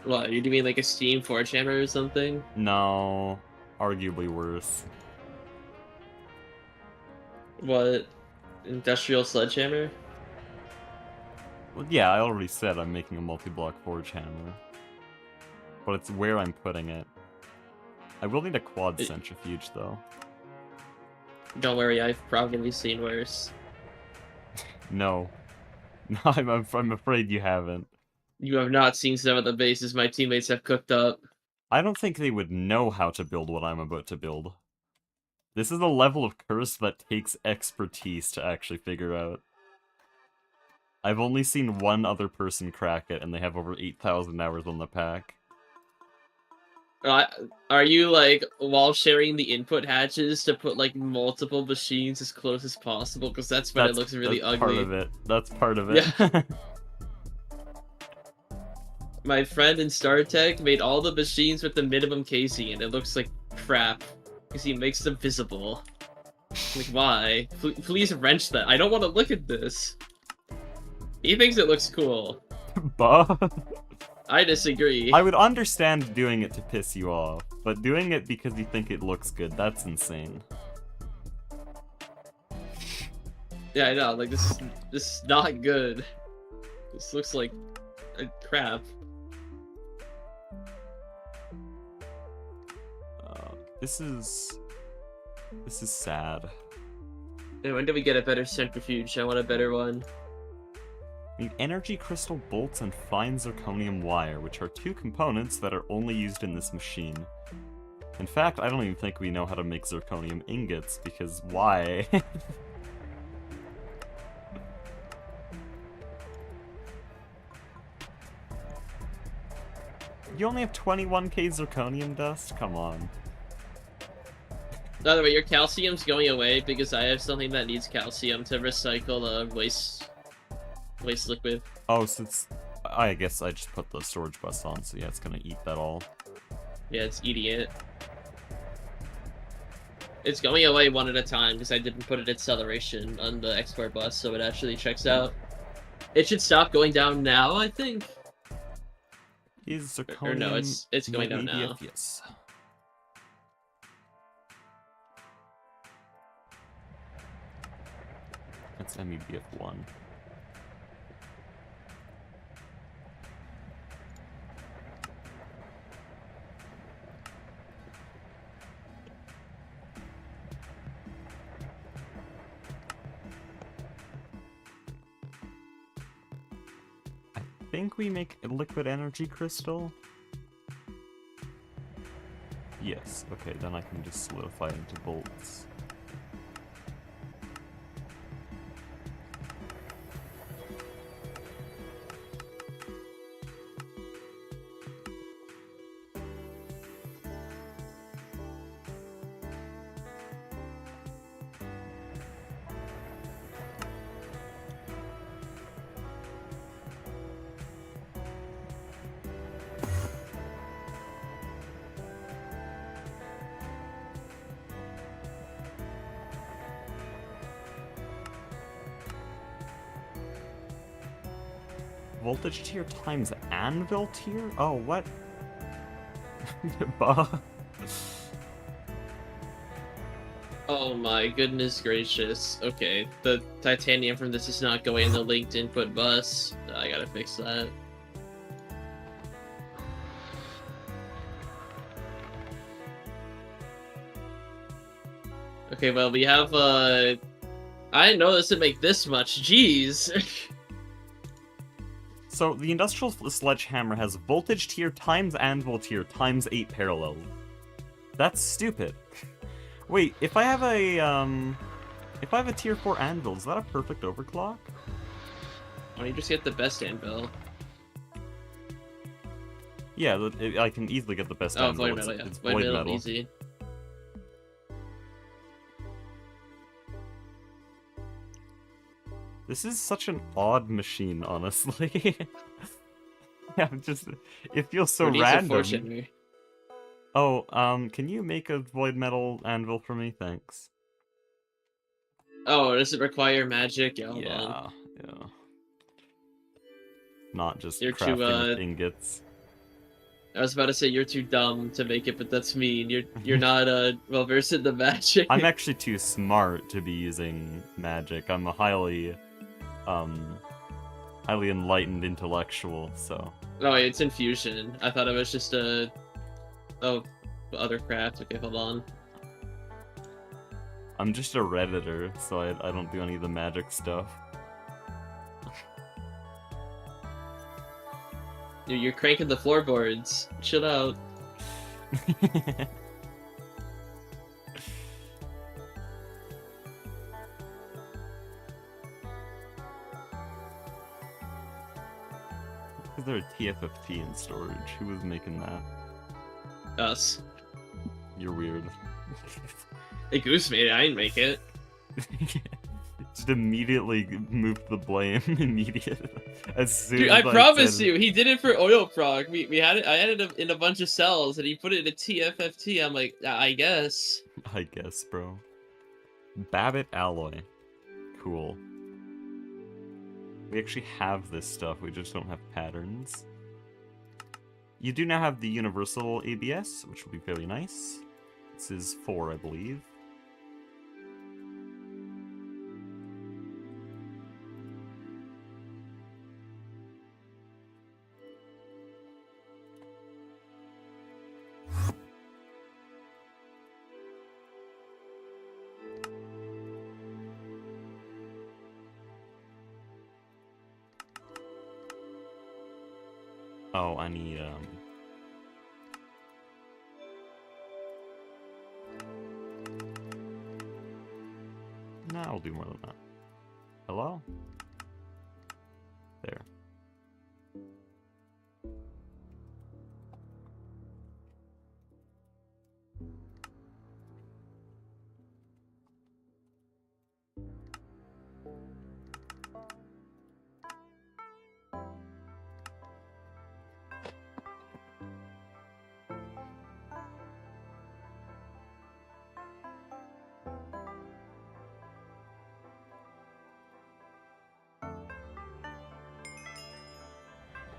What, you mean like a steam forge hammer or something? No. Arguably worse. What? Industrial sledgehammer? Well, yeah, I already said I'm making a multi-block forge hammer. But it's where I'm putting it. I will need a quad centrifuge, though. Don't worry, I've probably seen worse. No. No, I'm afraid you haven't. You have not seen some of the bases my teammates have cooked up. I don't think they would know how to build what I'm about to build. This is a level of curse that takes expertise to actually figure out. I've only seen one other person crack it, and they have over 8,000 hours on the pack. Are you, like, while sharing the input hatches to put, like, multiple machines as close as possible? Because that's when it looks really ugly. That's part of it. That's part of it. Yeah. My friend in StarTech made all the machines with the minimum casing, and it looks like crap because he makes them visible. Like, why? Please wrench that. I don't want to look at this. He thinks it looks cool. But I disagree. I would understand doing it to piss you off, but doing it because you think it looks good, that's insane. Yeah, I know. Like, this is not good. This looks like crap. This is sad. And when do we get a better centrifuge? I want a better one. We need energy crystal bolts and fine zirconium wire, which are two components that are only used in this machine. In fact, I don't even think we know how to make zirconium ingots, because why? You only have 21k zirconium dust? Come on. By the way, your calcium's going away because I have something that needs calcium to recycle the waste liquid. Oh, so it's... I guess I just put the storage bus on, so yeah, it's gonna eat that all. Yeah, it's eating it. It's going away one at a time because I didn't put an acceleration on the export bus, so it actually checks out. It should stop going down now, I think. Is zirconium... Or no, it's going down now. Yes. That's MEBF1. I think we make a liquid energy crystal. Yes, okay, then I can just solidify it into bolts. Voltage tier times anvil tier? Oh, what? Oh my goodness gracious. Okay, the titanium from this is not going in the linked input bus. I gotta fix that. Okay, well, we have, I didn't know this would make this much. Jeez. So, the industrial sledgehammer has voltage tier times anvil tier times 8 parallel. That's stupid. Wait, if I have a tier 4 anvil, is that a perfect overclock? Why don't you just get the best anvil? Yeah, I can easily get the best Oh, anvil. void metal, yeah. It's Void metal, easy. This is such an odd machine, honestly. Yeah, it feels so random. Oh, can you make a void metal anvil for me? Thanks. Oh, does it require magic? Yeah, hold Yeah, on. yeah. Not just You're crafting with ingots. I was about to say you're too dumb to make it, but that's mean. You're not well versed in the magic. I'm actually too smart to be using magic. I'm a highly enlightened intellectual, so. Oh, wait, it's infusion. I thought it was just a... Oh, other craft. Okay, hold on. I'm just a redditor, so I don't do any of the magic stuff. Dude, you're cranking the floorboards. Chill out. Is there a TFFT in storage? Who was making that? Us. You're weird. Hey, Goose made it. I didn't make it. immediately moved the blame immediately. As soon Dude, as I promise said, you, he did it for oil prog. We had it. I had it in a bunch of cells, and he put it in a TFFT. I'm like, I guess. I guess, bro. Babbitt alloy. Cool. We actually have this stuff, we just don't have patterns. You do now have the universal ABS, which will be very nice. This is 4, I believe. Oh, I need, Nah, I'll do more than that. Hello? There.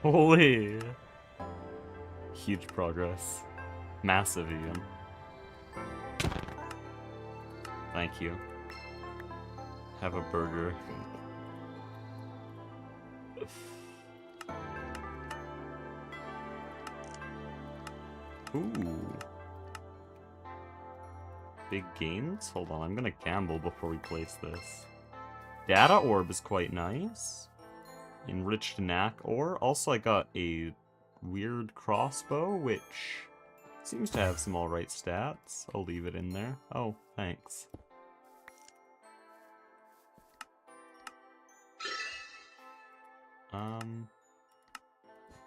Holy! Huge progress. Massive, even. Thank you. Have a burger. Ooh. Big gains? Hold on, I'm gonna gamble before we place this. Data orb is quite nice. Enriched knack ore. Also, I got a weird crossbow, which seems to have some alright stats. I'll leave it in there. Oh, thanks.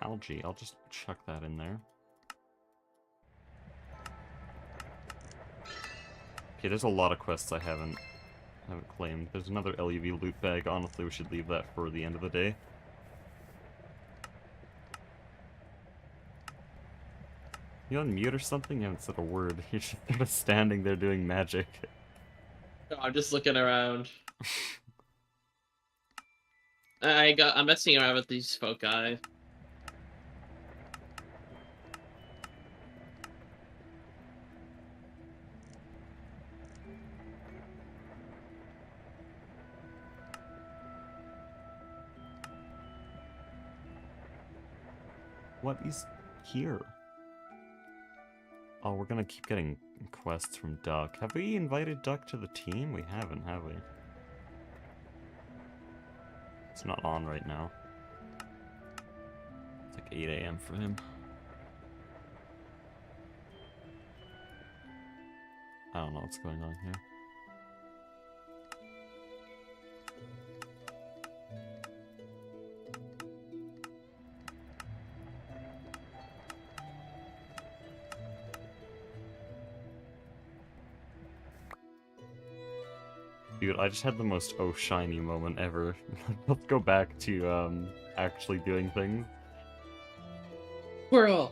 Algae. I'll just chuck that in there. Okay, there's a lot of quests I haven't claimed. There's another LEV loot bag. Honestly, we should leave that for the end of the day. You on mute or something? You haven't said a word. You're just sort of standing there doing magic. No, I'm just looking around. I'm messing around with these foci. What is here? Oh, we're gonna keep getting quests from Duck. Have we invited Duck to the team? We haven't, have we? It's not on right now. It's like 8 AM for him. I don't know what's going on here. Dude, I just had the most oh shiny moment ever. Let's go back to actually doing things. Squirrel!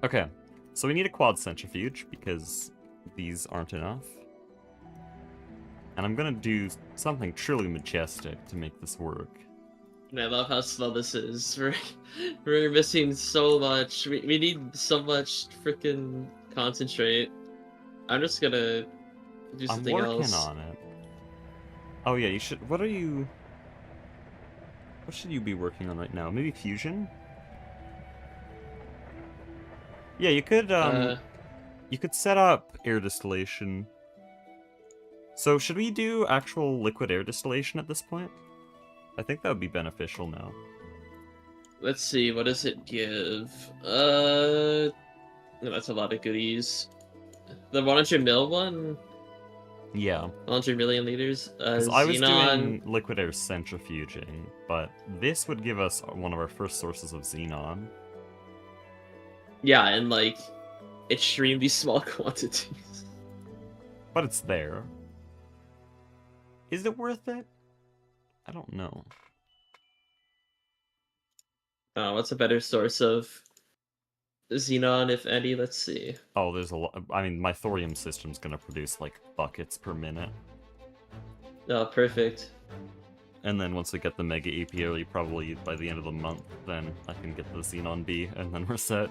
Okay, so we need a quad centrifuge because these aren't enough. And I'm gonna do something truly majestic to make this work. And I love how slow this is. We're missing so much. We need so much freaking concentrate. I'm just gonna do something I'm working else. on it. Oh yeah, you should. What should you be working on right now? Maybe fusion? Yeah, you could set up air distillation. So should we do actual liquid air distillation at this point? I think that would be beneficial now. Let's see, what does it give? No, that's a lot of goodies. The 100 mil one? Yeah. 100 million liters? Because I was Xenon... doing liquid air centrifuging, but this would give us one of our first sources of xenon. Yeah, and like extremely small quantities. But it's there. Is it worth it? I don't know. What's a better source of xenon, if any? Let's see. Oh, there's a lot. I mean, my thorium system's gonna produce like buckets per minute. Oh, perfect. And then once we get the Mega Apiary, probably by the end of the month, then I can get the Xenon B, and then we're set.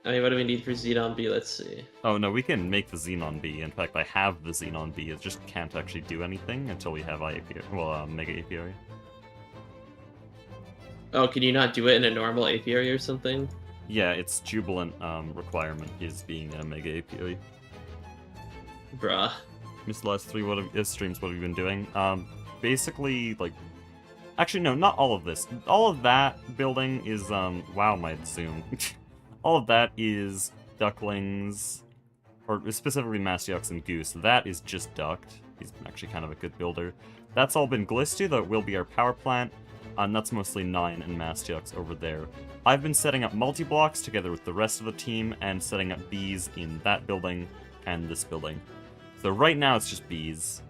I mean, what do we need for xenon B? Let's see. Oh no, we can make the Xenon B. In fact, I have the Xenon B. It just can't actually do anything until we have Mega Apiary. Oh, can you not do it in a normal apiary or something? Yeah, its jubilant requirement is being a Mega Apiary. Bruh. Missed the last three streams, what have you been doing? Basically, like... Actually, no, not all of this. All of that building is, wow, my zoom. All of that is ducklings, or specifically Mastiox and Goose. That is just ducked. He's actually kind of a good builder. That's all been Glistu, though it will be our power plant. And that's mostly 9 and Mastiox over there. I've been setting up multi-blocks together with the rest of the team, and setting up bees in that building and this building. So right now it's just bees.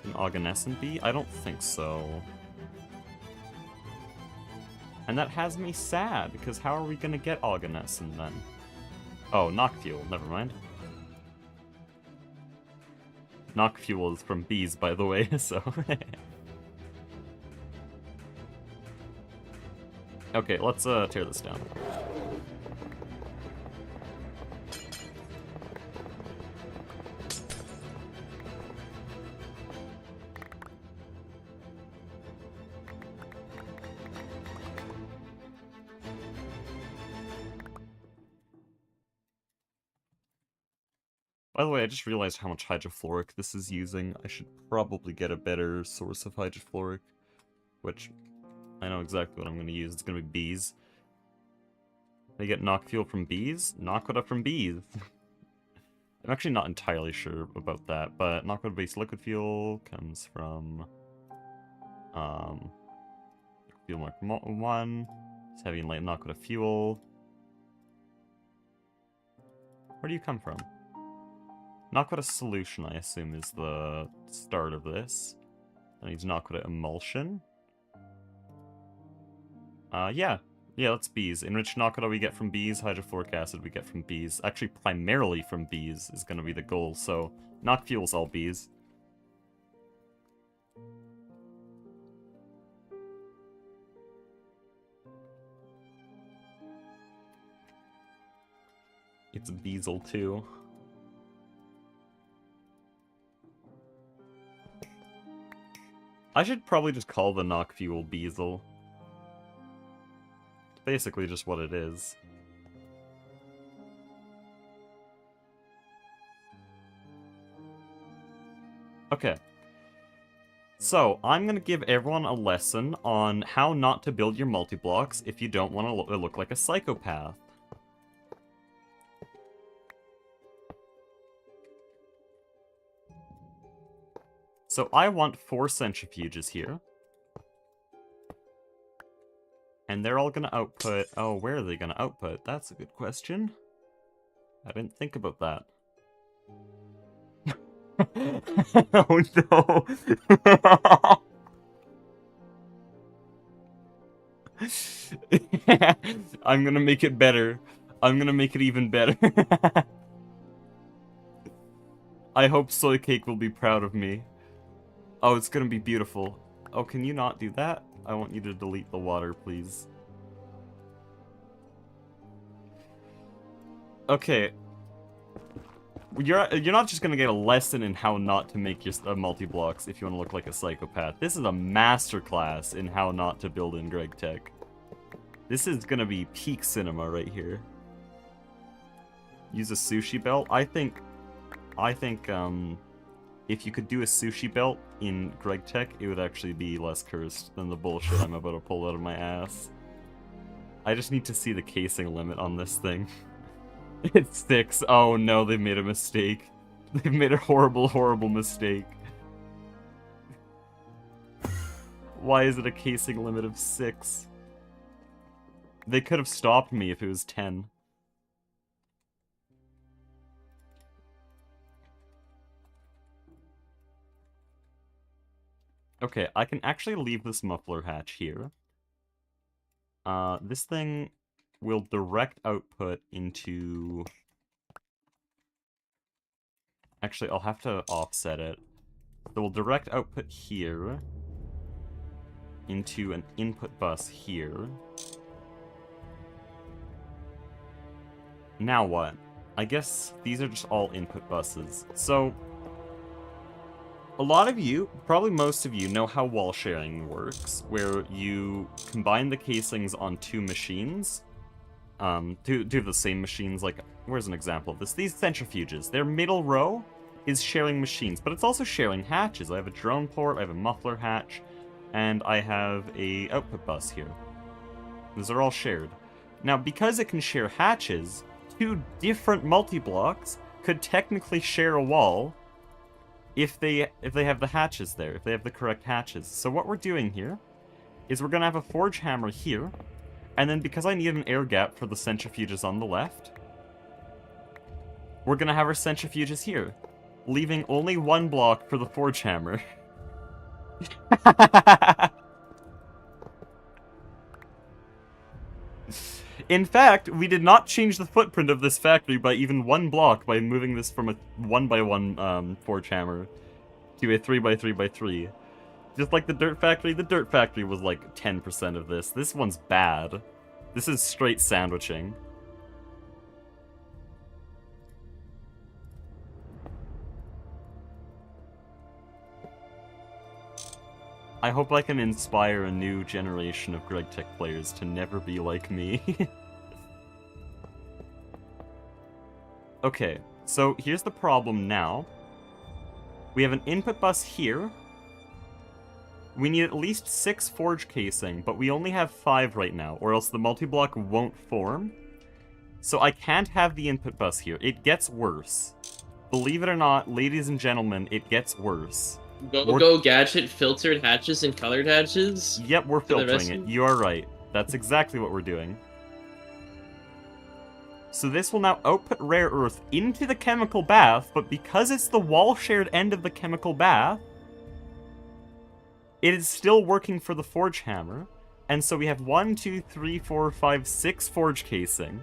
An Ognescent bee? I don't think so. And that has me sad, because how are we gonna get Ognescent then? Oh, Knock Fuel, never mind. Knock Fuel is from bees, by the way, so... Okay, let's tear this down. By the way, I just realized how much hydrofluoric this is using. I should probably get a better source of hydrofluoric, which I know exactly what I'm going to use. It's going to be bees. They get knock fuel from bees? Knockwood from bees. I'm actually not entirely sure about that, but knockwood-based liquid fuel comes from fuel mark 1. It's heavy and light knockwood fuel. Where do you come from? Knockwood solution, I assume, is the start of this. I need knockwood emulsion. Yeah, that's bees. Enriched knockout we get from bees, hydrofluoric acid we get from bees. Actually, primarily from bees is going to be the goal, so knock fuel's all bees. It's Beezle too. I should probably just call the knock fuel Beezle. Basically just what it is. Okay. So, I'm gonna give everyone a lesson on how not to build your multi-blocks if you don't want to look like a psychopath. So I want 4 centrifuges here. And they're all gonna output... Oh, where are they gonna output? That's a good question. I didn't think about that. Oh no! I'm gonna make it better. I'm gonna make it even better. I hope Soy Cake will be proud of me. Oh, it's gonna be beautiful. Oh, can you not do that? I want you to delete the water, please. Okay. You're not just gonna get a lesson in how not to make your multi-blocks if you want to look like a psychopath. This is a masterclass in how not to build in Greg Tech. This is gonna be peak cinema right here. Use a sushi belt. I think if you could do a sushi belt in Greg Tech, it would actually be less cursed than the bullshit I'm about to pull out of my ass. I just need to see the casing limit on this thing. It's 6. Oh no, they've made a mistake. They've made a horrible, horrible mistake. Why is it a casing limit of 6? They could have stopped me if it was 10. Okay, I can actually leave this muffler hatch here. This thing will direct output into... Actually, I'll have to offset it. So we'll direct output here into an input bus here. Now what? I guess these are just all input buses. So, a lot of you, probably most of you, know how wall sharing works, where you combine the casings on two machines. Two of the same machines, like, where's an example of this? These centrifuges, their middle row is sharing machines, but it's also sharing hatches. I have a drone port, I have a muffler hatch, and I have a output bus here. Those are all shared. Now, because it can share hatches, two different multi-blocks could technically share a wall if they have the hatches there, if they have the correct hatches. So what we're doing here is we're going to have a forge hammer here, and then because I need an air gap for the centrifuges on the left, we're going to have our centrifuges here, leaving only one block for the forge hammer. In fact, we did not change the footprint of this factory by even one block by moving this from a 1x1 forge hammer to a 3x3x3. Just like the dirt factory was like 10% of this. This one's bad. This is straight sandwiching. I hope I can inspire a new generation of GregTech players to never be like me. Okay, so here's the problem now. We have an input bus here. We need at least 6 forge casing, but we only have 5 right now, or else the multi-block won't form. So I can't have the input bus here. It gets worse. Believe it or not, ladies and gentlemen, it gets worse. Go gadget, filtered hatches and colored hatches? Yep, we're filtering it. You are right. That's exactly what we're doing. So this will now output rare earth into the chemical bath, but because it's the wall-shared end of the chemical bath, it is still working for the forge hammer. And so we have 1, 2, 3, 4, 5, 6 forge casing.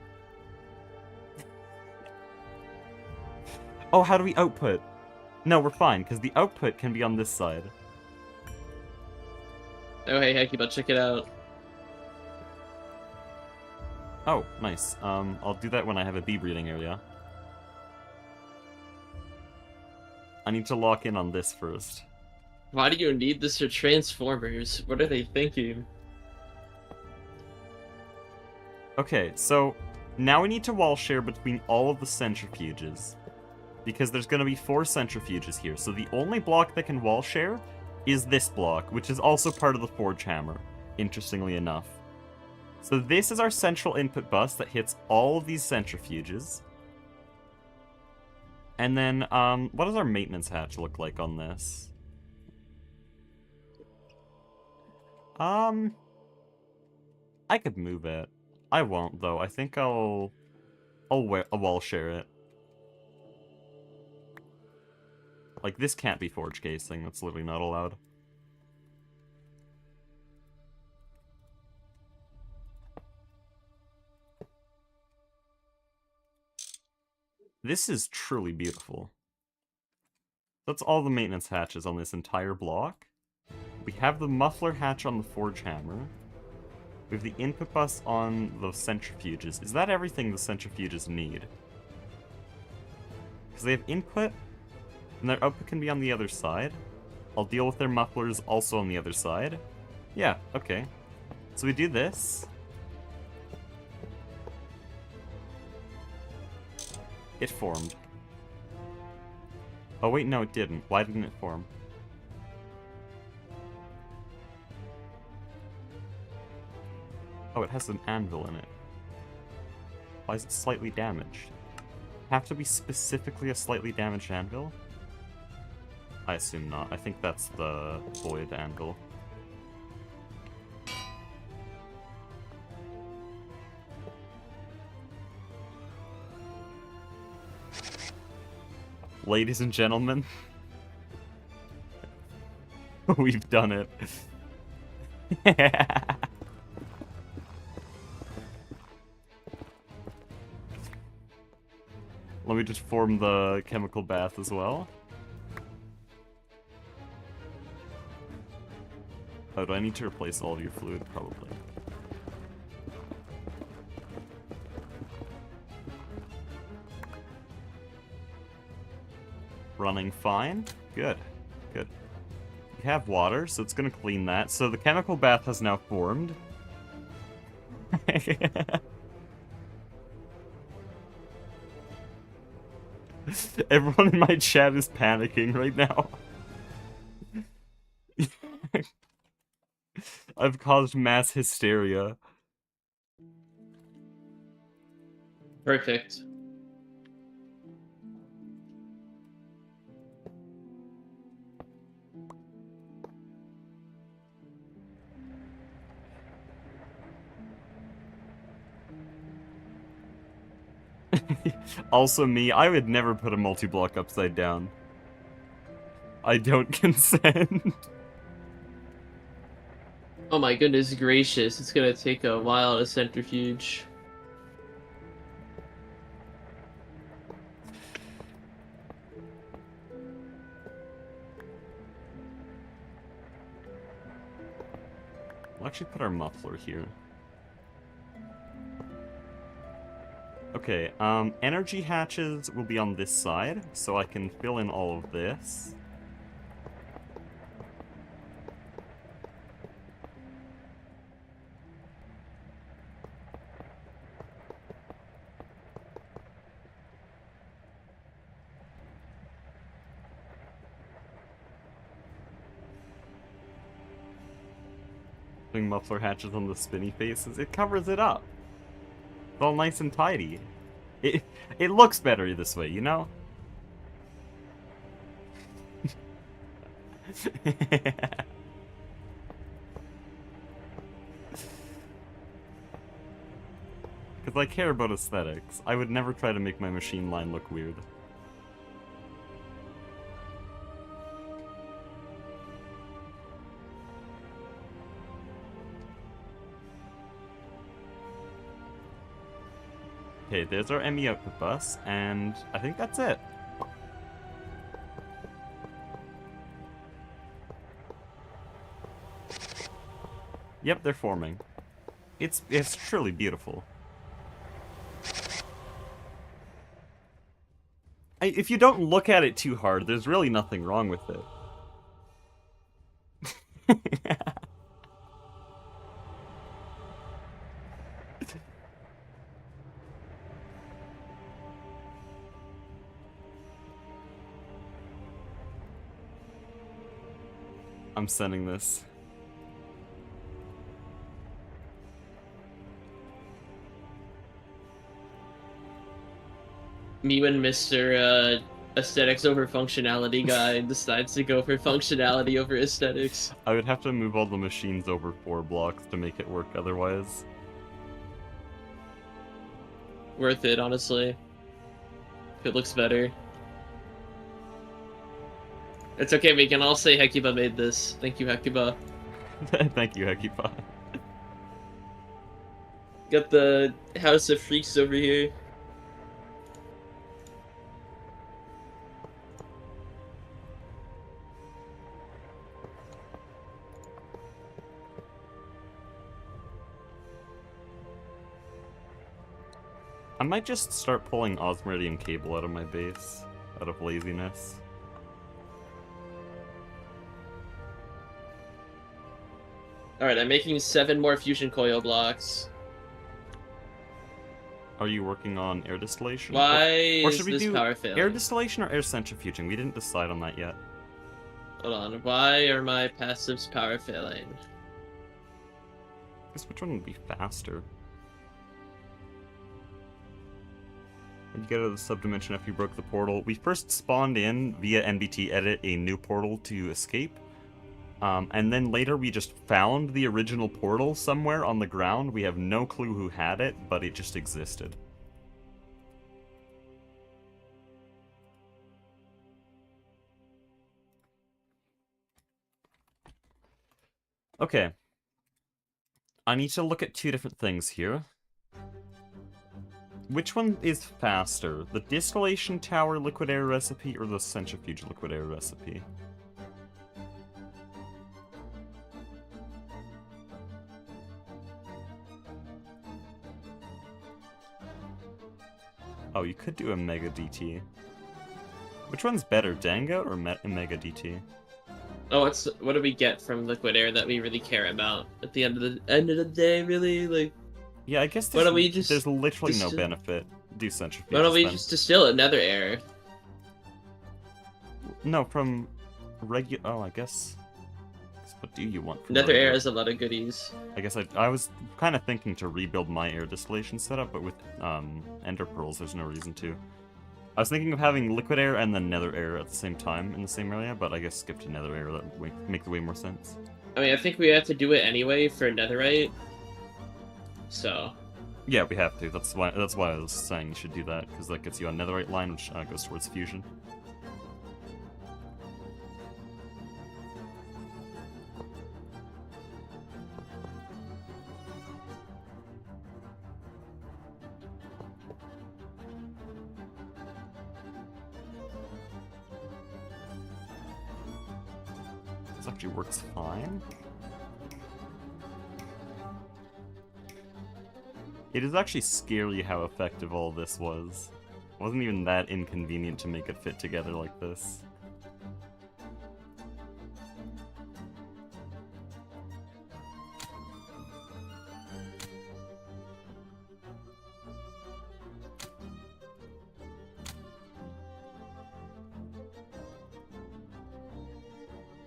Oh, how do we output? No, we're fine, because the output can be on this side. Oh, hey, Hecky, check it out. Oh, nice. I'll do that when I have a bee breeding area. I need to lock in on this first. Why do you need this for Transformers? What are they thinking? Okay, so now we need to wall share between all of the centrifuges. Because there's going to be 4 centrifuges here. So the only block that can wall share is this block, which is also part of the forge hammer, interestingly enough. So this is our central input bus that hits all of these centrifuges. And then, what does our maintenance hatch look like on this? I could move it. I won't, though. I think I'll wall share it. Like, this can't be forge casing. That's literally not allowed. This is truly beautiful. That's all the maintenance hatches on this entire block. We have the muffler hatch on the forge hammer. We have the input bus on the centrifuges. Is that everything the centrifuges need? Because they have input, and their output can be on the other side. I'll deal with their mufflers also on the other side. Yeah, okay. So we do this. It formed. Oh wait, no it didn't. Why didn't it form? Oh, it has an anvil in it. Why is it slightly damaged? Have to be specifically a slightly damaged anvil? I assume not. I think that's the void anvil. Ladies and gentlemen. We've done it. Let me just form the chemical bath as well. Oh, do I need to replace all of your fluid? Probably. Running fine. Good. Good. You have water, so it's gonna clean that. So the chemical bath has now formed. Everyone in my chat is panicking right now. I've caused mass hysteria. Perfect. Also me, I would never put a multi-block upside down. I don't consent. Oh my goodness gracious, it's gonna take a while to centrifuge. We'll actually put our muffler here. Okay, energy hatches will be on this side, so I can fill in all of this. Putting muffler hatches on the spinny faces, it covers it up. It's all nice and tidy. It looks better this way, you know? Because I care about aesthetics. I would never try to make my machine line look weird. Okay, there's our ME output bus, and I think that's it. Yep, they're forming. It's truly beautiful. If you don't look at it too hard, there's really nothing wrong with it. I'm sending this. Me when Mr. Aesthetics over functionality guy decides to go for functionality over aesthetics. I would have to move all the machines over 4 blocks to make it work otherwise. Worth it, honestly. If it looks better. It's okay, we can all say Hekiba made this. Thank you, Hekiba. Thank you, Hekipa. Got the House of Freaks over here. I might just start pulling Osmeridian cable out of my base, out of laziness. Alright, I'm making 7 more fusion coil blocks. Are you working on air distillation? Why or is should we this do power failing? air distillation or air centrifuging? We didn't decide on that yet. Hold on, why are my passives power failing? I guess which one would be faster? When you get out of the subdimension after you broke the portal, we first spawned in via NBT edit a new portal to escape. And then later we just found the original portal somewhere on the ground. We have no clue who had it, but it just existed. Okay. I need to look at two different things here. Which one is faster? The distillation tower liquid air recipe or the centrifuge liquid air recipe? Oh, you could do a Mega DT. Which one's better, Dango or Mega DT? Oh, what do we get from liquid air that we really care about at the end of the day? Really, like, Yeah, I guess why don't we just there's literally no distill? benefit. Do Why centrifuges don't we then. just distill another air? No, from regular. Oh, I guess. What do you want from Nether regular? air has a lot of goodies. I guess I was kind of thinking to rebuild my air distillation setup, but with ender pearls, there's no reason to. I was thinking of having liquid air and then nether air at the same time in the same area, but I guess skip to nether air. That would make way more sense. I mean, I think we have to do it anyway for netherite. So. Yeah, we have to. That's why I was saying you should do that, because that gets you a netherite line, which goes towards fusion. This actually works fine. It is actually scary how effective all this was. It wasn't even that inconvenient to make it fit together like this.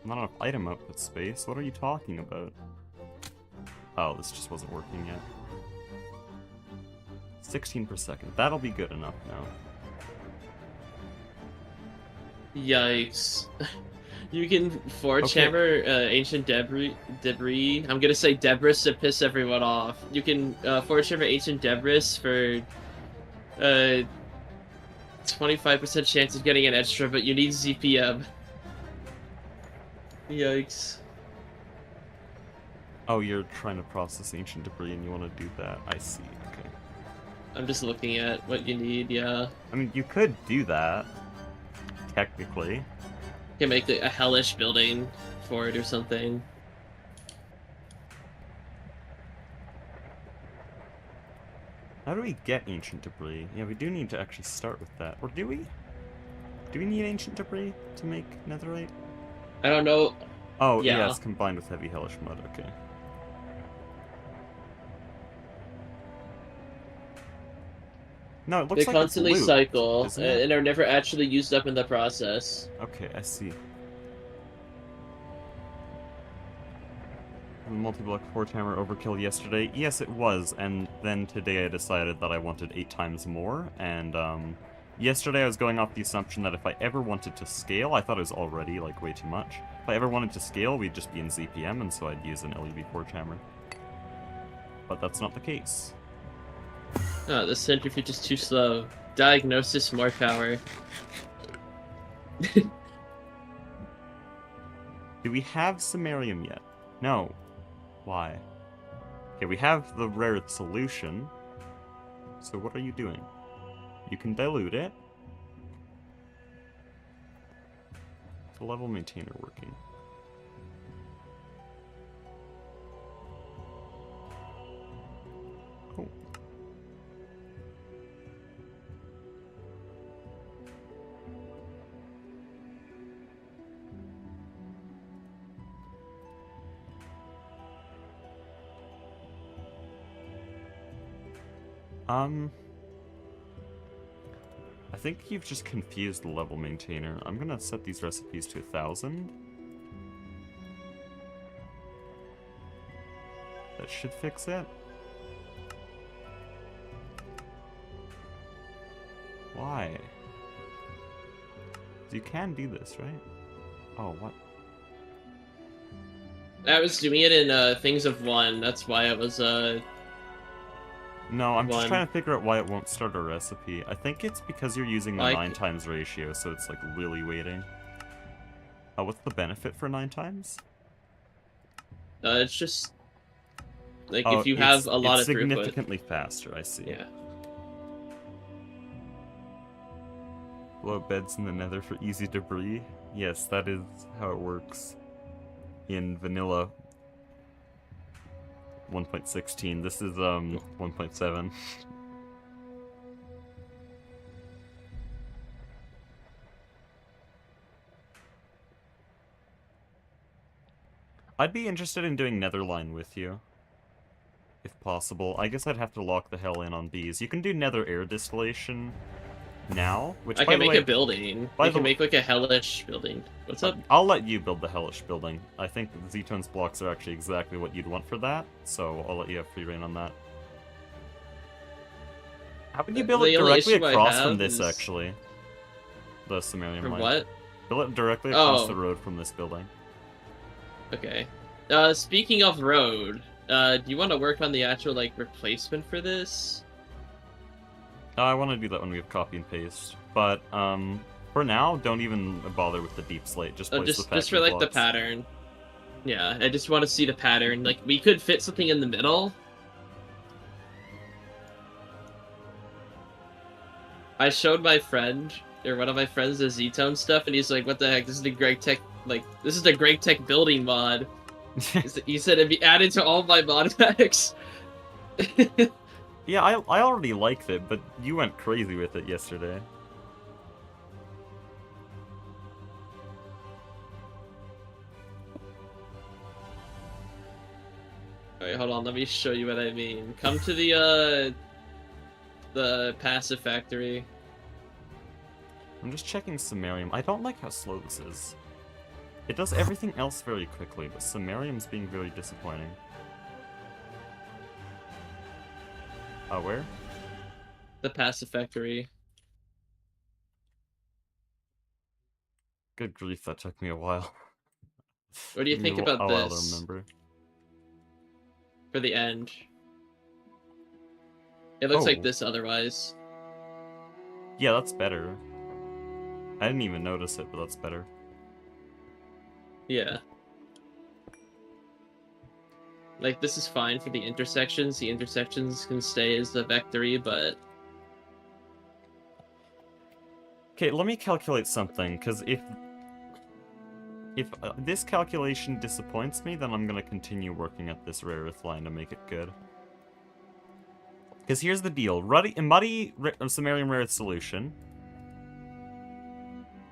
Not enough item output space? What are you talking about? Oh, this just wasn't working yet. 16 per second. That'll be good enough now. Yikes. You can forge Okay. hammer ancient debris. I'm gonna say debris to piss everyone off. You can forge hammer ancient debris for 25% chance of getting an extra, but you need ZPM. Yikes. Oh, you're trying to process ancient debris and you want to do that. I see. Okay. I'm just looking at what you need, yeah. I mean, you could do that. Technically. You can make a hellish building for it or something. How do we get ancient debris? Yeah, we do need to actually start with that. Or do we? Do we need ancient debris to make netherite? I don't know. Oh, Yeah. it's combined with heavy hellish mud. Okay. No, it looks They like constantly it's looped, cycle isn't it? and are never actually used up in the process. Okay, I see. Multi-block forge hammer overkill yesterday. Yes, it was, and then today I decided that I wanted 8 times more, and yesterday I was going off the assumption that if I ever wanted to scale, I thought it was already, like, way too much. If I ever wanted to scale, we'd just be in ZPM, and so I'd use an LEV forge hammer. But that's not the case. Oh, the centrifuge is too slow. Diagnosis, more power. Do we have samarium yet? No. Why? Okay, we have the rare solution. So what are you doing? You can dilute it. Is the level maintainer working? Oh. I think you've just confused the level maintainer. I'm gonna set these recipes to 1,000. That should fix it. Why? You can do this, right? Oh, what? I was doing it in things of one. That's why I was No, I'm just one. trying to figure out why it won't start a recipe. I think it's because you're using the 9 times ratio, so it's like really waiting. Oh, what's the benefit for 9 times? It's just like Oh, if you have a lot it's of throughput. significantly faster, I see. Yeah. Blow beds in the nether for easy debris. Yes, that is how it works in vanilla 1.16. This is 1.7. I'd be interested in doing Netherline with you, if possible. I guess I'd have to lock the hell in on bees. You can do Nether air distillation now, which, I by can the make way, a building. We can make like a hellish building. What's up? I'll let you build the hellish building. I think Z-Tone's blocks are actually exactly what you'd want for that, so I'll let you have free reign on that. How would you build it The only directly issue I across from have this, is... actually? The Sumerian For line. what? Build it directly across the Oh, road from this building. okay. Speaking of road, do you want to work on the actual, like, replacement for this? I want to do that when we have copy and paste. But, for now, don't even bother with the deep slate. Just place the Just for, packing like, the blocks. pattern. Yeah, I just want to see the pattern. Like, we could fit something in the middle. I showed my friend, or one of my friends, the Z-Tone stuff, and he's like, what the heck, this is the Greg Tech, like, this is the Greg Tech building mod. He said it'd be added to all my mod packs. Yeah, I already liked it, but you went crazy with it yesterday. Alright, hold on, let me show you what I mean. Come to the passive factory. I'm just checking Sumerium. I don't like how slow this is. It does everything else very quickly, but Sumerium's being very disappointing. Where? The passive factory. Good grief, that took me a while. What do you Took me think about a while to this remember. for the end? It looks like Oh. this otherwise. Yeah, that's better. I didn't even notice it, but that's better. Yeah. Like, this is fine for the intersections. The intersections can stay as the vectory, but... Okay, let me calculate something, because if this calculation disappoints me, then I'm going to continue working at this rare earth line to make it good. Because here's the deal. Muddy Sumerian rare earth solution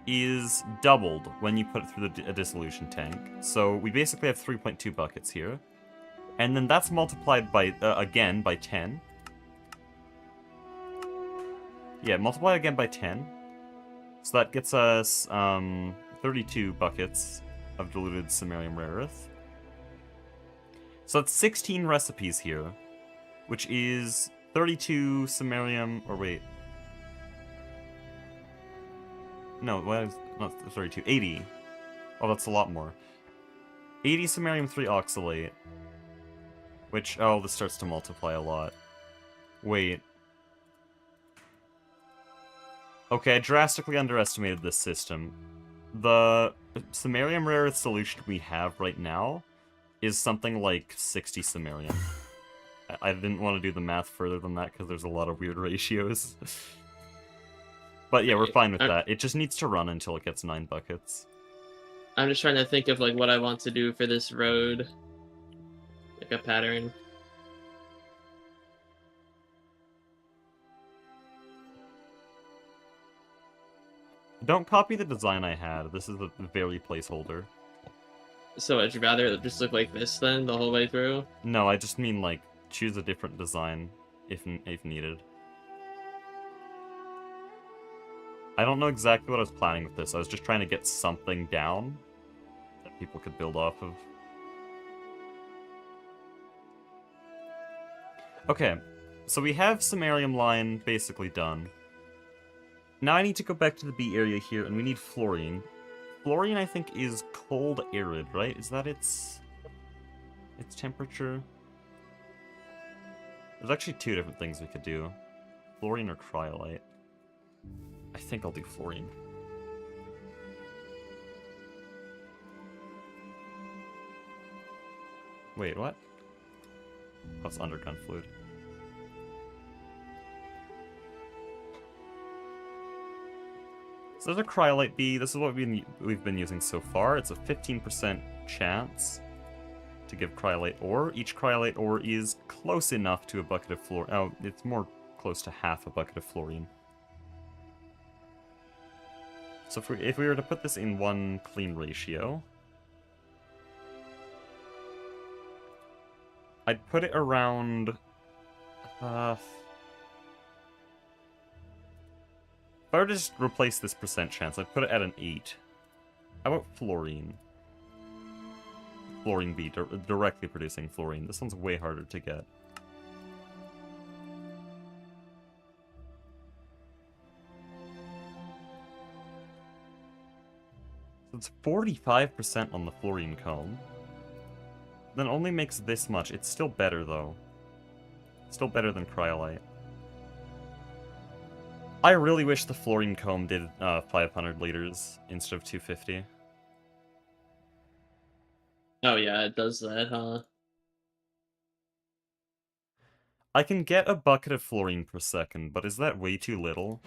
is doubled when you put it through a dissolution tank. So we basically have 3.2 buckets here. And then that's multiplied by, again, by 10. Yeah, multiply again by 10. So that gets us 32 buckets of diluted Sumerian rare earth. So that's 16 recipes here, which is 32 Sumerium, or wait. No, what is, not 32, 80. Oh, that's a lot more. 80 Sumerium 3 oxalate, which, oh, this starts to multiply a lot. Wait. Okay, I drastically underestimated this system. The Sumerium rare earth solution we have right now is something like 60 Sumerium. I didn't want to do the math further than that because there's a lot of weird ratios. But yeah, we're fine with that. It just needs to run until it gets 9 buckets. I'm just trying to think of, like, what I want to do for this road. Like a pattern. Don't copy the design I had. This is a very placeholder. So would you rather it just look like this then, the whole way through? No, I just mean, like, choose a different design if needed. I don't know exactly what I was planning with this. I was just trying to get something down that people could build off of. Okay, so we have Sumerium line basically done. Now I need to go back to the B area here, and we need fluorine. Fluorine, I think, is cold arid, right? Is that its temperature? There's actually 2 different things we could do. Fluorine or cryolite. I think I'll do fluorine. Wait, what? That's undergun fluid. So there's a cryolite bee. This is what we've been using so far. It's a 15% chance to give cryolite ore. Each cryolite ore is close enough to a bucket of fluorine. Oh, it's more close to half a bucket of fluorine. So if we were to put this in one clean ratio, I'd put it around... if I were to just replace this percent chance, I'd put it at an 8. How about fluorine? Fluorine B, directly producing fluorine. This one's way harder to get. So it's 45% on the fluorine comb. Then only makes this much. It's still better, though. Still better than cryolite. I really wish the fluorine comb did 500 liters instead of 250. Oh yeah, it does that, huh? I can get a bucket of fluorine per second, but is that way too little?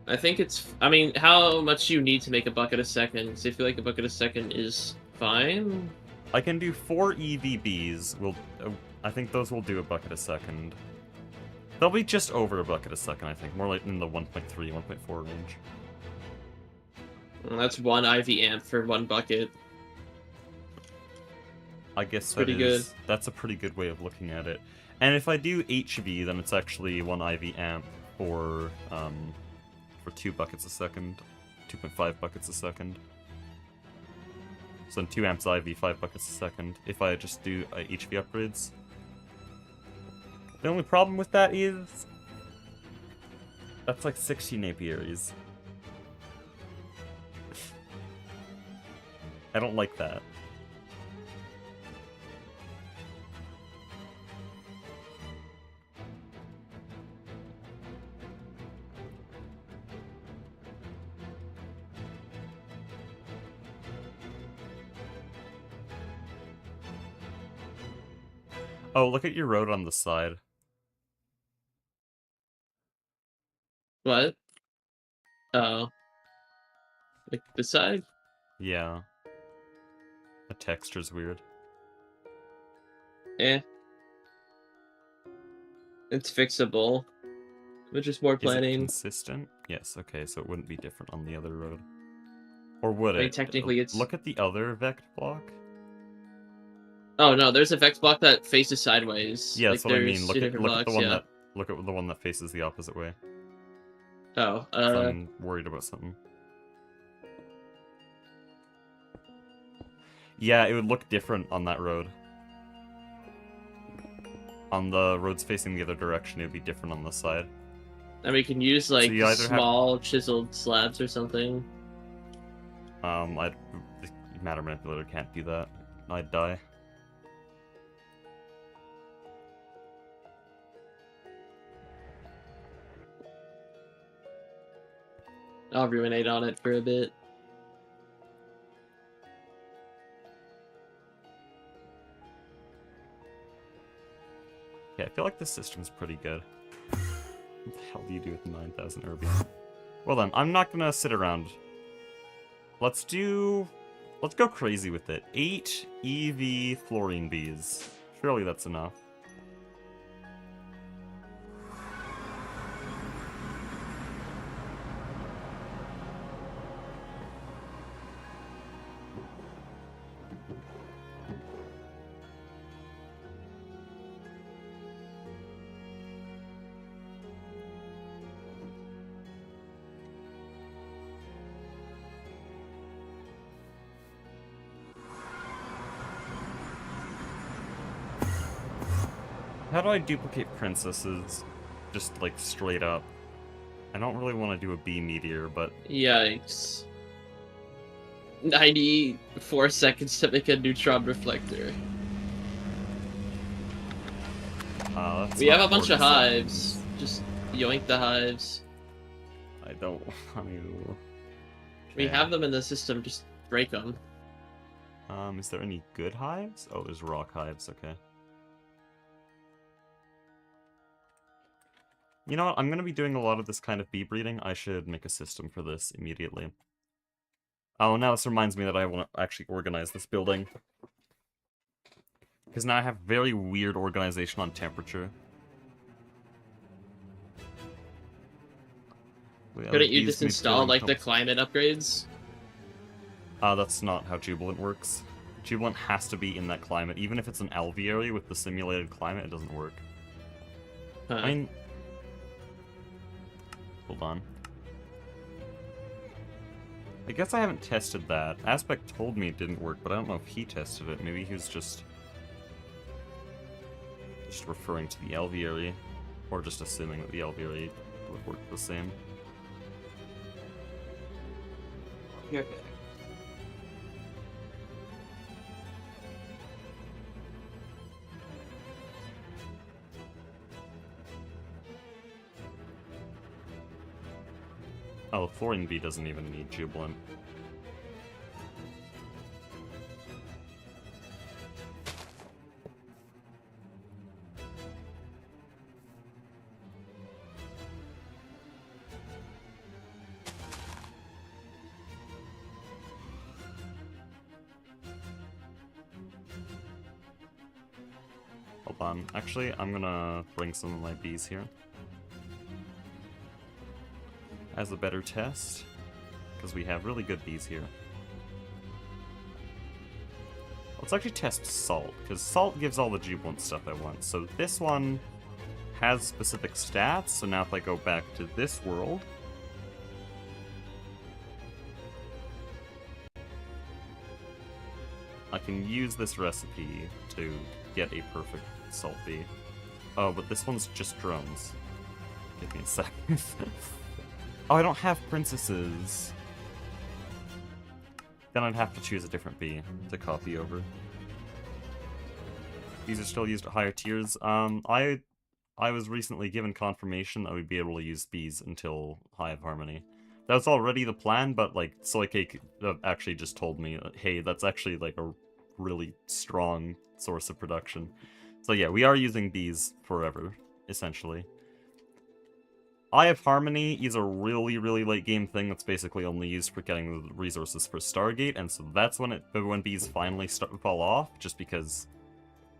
I think it's... I mean, how much you need to make a bucket a second? So I feel like a bucket a second is fine. I can do 4 EVBs. I think those will do a bucket a second. They'll be just over a bucket a second, I think. More like in the 1.3, 1.4 range. Well, that's 1 IV amp for 1 bucket. I guess pretty good. That's a pretty good way of looking at it. And if I do HV, then it's actually 1 IV amp for 2 buckets a second. 2.5 buckets a second. So in 2 amps IV, 5 buckets a second, if I just do HV upgrades. The only problem with that is... that's like 16 apiaries. I don't like that. Oh, look at your road on the side. What? Oh. Like beside? Yeah. The texture's weird. Eh. It's fixable. But just more Is it planning. consistent? Yes, okay, so it wouldn't be different on the other road. Or would I mean, it? technically it's... Look at the other vect block. Oh no, there's a vex block that faces sideways. Yeah, like, that's what I there's mean. two different blocks, Look at the one that faces the opposite way. Oh, I'm worried about something. Yeah, it would look different on that road. On the roads facing the other direction, it would be different on this side. and we can use like So you either small chiseled slabs or something. The matter manipulator can't do that. I'd die. I'll ruminate on it for a bit. Yeah, I feel like this system's pretty good. What the hell do you do with 9,000 erbium? Well then, I'm not gonna sit around. Let's go crazy with it. 8 EV fluorine bees. Surely that's enough. How do I duplicate princesses? Just, like, straight up. I don't really want to do a bee meteor, but... Yikes. 94 seconds to make a neutron reflector. That's We have not a bunch of 40 hives. seconds. Just yoink the hives. I don't want to. We Okay. have them in the system, just break them. Is there any good hives? Oh, there's rock hives, okay. You know what, I'm gonna be doing a lot of this kind of bee breeding. I should make a system for this immediately. Oh, now this reminds me that I want to actually organize this building. Because now I have very weird organization on temperature. Couldn't you These just need install, filling like, the pumps. climate upgrades? That's not how Jubilant works. Jubilant has to be in that climate. Even if it's an alveary with the simulated climate, it doesn't work. Huh. I mean... Hold on. I guess I haven't tested that. Aspect told me it didn't work, but I don't know if he tested it. Maybe he was just referring to the alveary, or just assuming that the alveary would work the same. Okay. Oh, Thorian V doesn't even need Jubilant. Hold on. Actually, I'm gonna bring some of my bees here. As a better test, because we have really good bees here. Let's actually test Salt, because Salt gives all the Jubilant stuff I want. So this one has specific stats, so now if I go back to this world... I can use this recipe to get a perfect Salt bee. Oh, but this one's just drones. Give me a second. Oh, I don't have princesses. Then I'd have to choose a different bee to copy over. These are still used at higher tiers. I was recently given confirmation that we'd be able to use bees until Hive Harmony. That was already the plan, but like Soycake actually just told me, hey, that's actually like a really strong source of production. So yeah, we are using bees forever, essentially. Eye of Harmony is a really, really late game thing that's basically only used for getting the resources for Stargate, and so that's when bees finally fall off, just because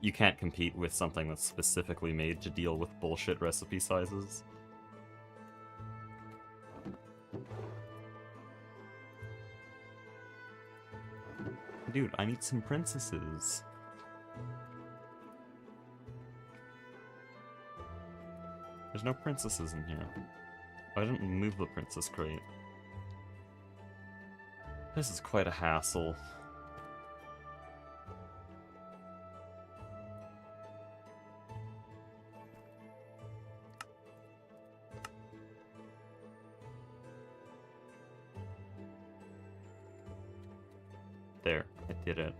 you can't compete with something that's specifically made to deal with bullshit recipe sizes. Dude, I need some princesses. There's no princesses in here. I didn't move the princess crate. This is quite a hassle. There, I did it.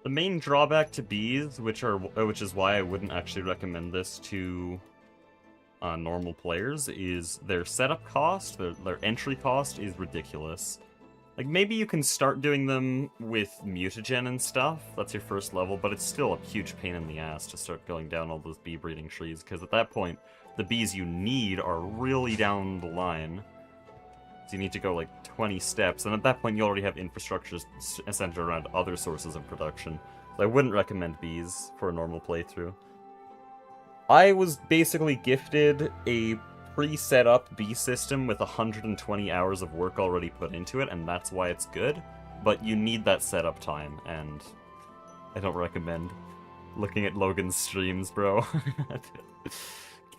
The main drawback to bees, which is why I wouldn't actually recommend this to normal players, is their setup cost, their entry cost is ridiculous. Like, maybe you can start doing them with mutagen and stuff, that's your first level, but it's still a huge pain in the ass to start going down all those bee breeding trees, because at that point, the bees you need are really down the line. So you need to go like 20 steps, and at that point you already have infrastructures centered around other sources of production. So I wouldn't recommend bees for a normal playthrough. I was basically gifted a pre-set up bee system with 120 hours of work already put into it, and that's why it's good. But you need that setup time, and I don't recommend looking at Logan's streams, bro.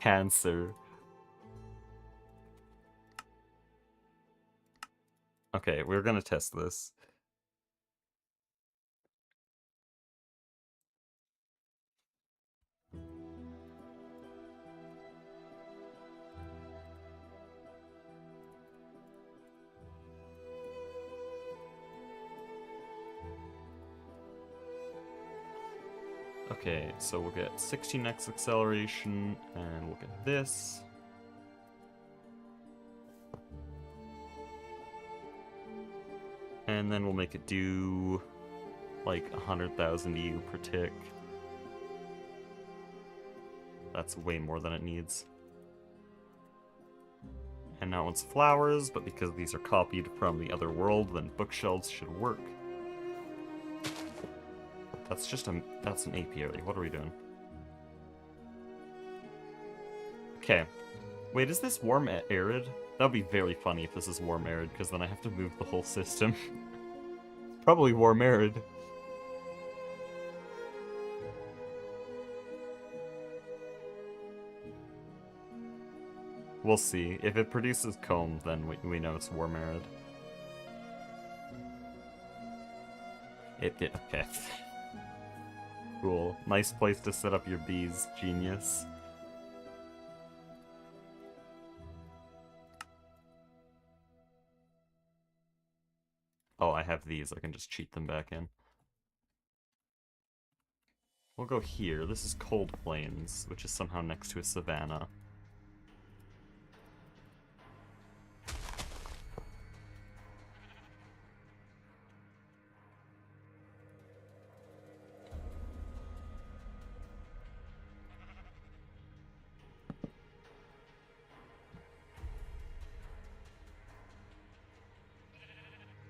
Cancer. Okay, we're gonna test this. Okay, so we'll get 16x acceleration, and we'll get this. And then we'll make it do like 100,000 EU per tick. That's way more than it needs. And now it's flowers, but because these are copied from the other world, then bookshelves should work. That's an apiary. What are we doing? Okay. Wait, is this warm arid? That would be very funny if this is warm arid, because then I have to move the whole system. Probably warm arid. We'll see. If it produces comb, then we know it's warm arid. It did. Okay. Cool. Nice place to set up your bees. Genius. Oh, I have these. I can just cheat them back in. We'll go here. This is Cold Plains, which is somehow next to a savanna.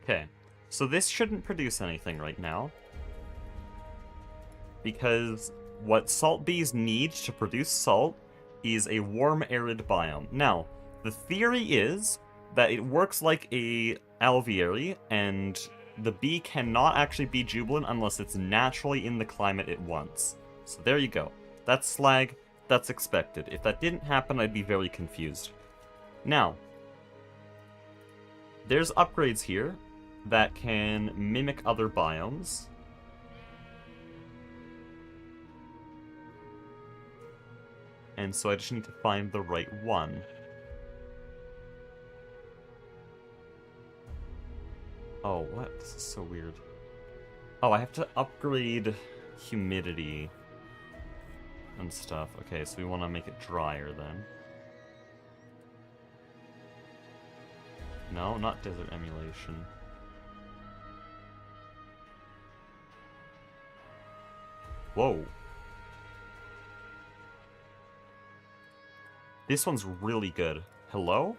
Okay, so this shouldn't produce anything right now. Because what salt bees need to produce salt is a warm, arid biome. Now, the theory is that it works like a alveary, and the bee cannot actually be jubilant unless it's naturally in the climate it wants. So there you go. That's slag, that's expected. If that didn't happen, I'd be very confused. Now, there's upgrades here that can mimic other biomes. And so I just need to find the right one. Oh, what? This is so weird. Oh, I have to upgrade humidity and stuff. Okay, so we want to make it drier then. No, not desert emulation. Whoa. This one's really good. Hello?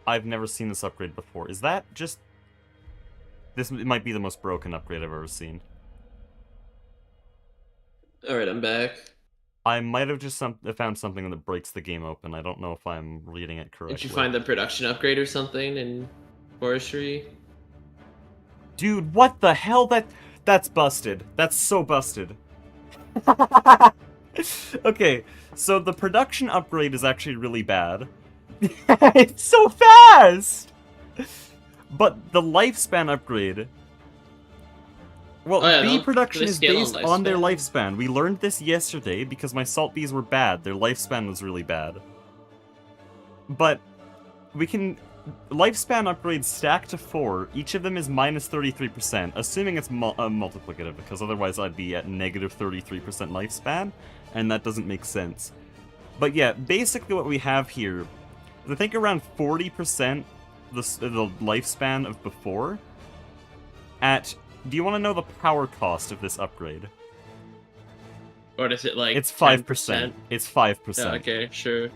I've never seen this upgrade before. Is that just... This might be the most broken upgrade I've ever seen. Alright, I'm back. I might have just found something that breaks the game open. I don't know if I'm reading it correctly. Did you find the production upgrade or something in forestry? Dude, what the hell? That's busted. That's so busted. Okay, so the production upgrade is actually really bad. It's so fast! But the lifespan upgrade... Well, Oh, yeah, bee no, production they is scale based on on their lifespan. lifespan. We learned this yesterday because my salt bees were bad. Their lifespan was really bad. But we can... Lifespan upgrades stack to 4. Each of them is minus 33%, assuming it's multiplicative, because otherwise I'd be at negative 33% lifespan, and that doesn't make sense. But yeah, basically what we have here is I think around 40% the lifespan of before. Do you want to know the power cost of this upgrade? Or is it like It's 5%? 5%. It's 5%. Yeah, okay, sure.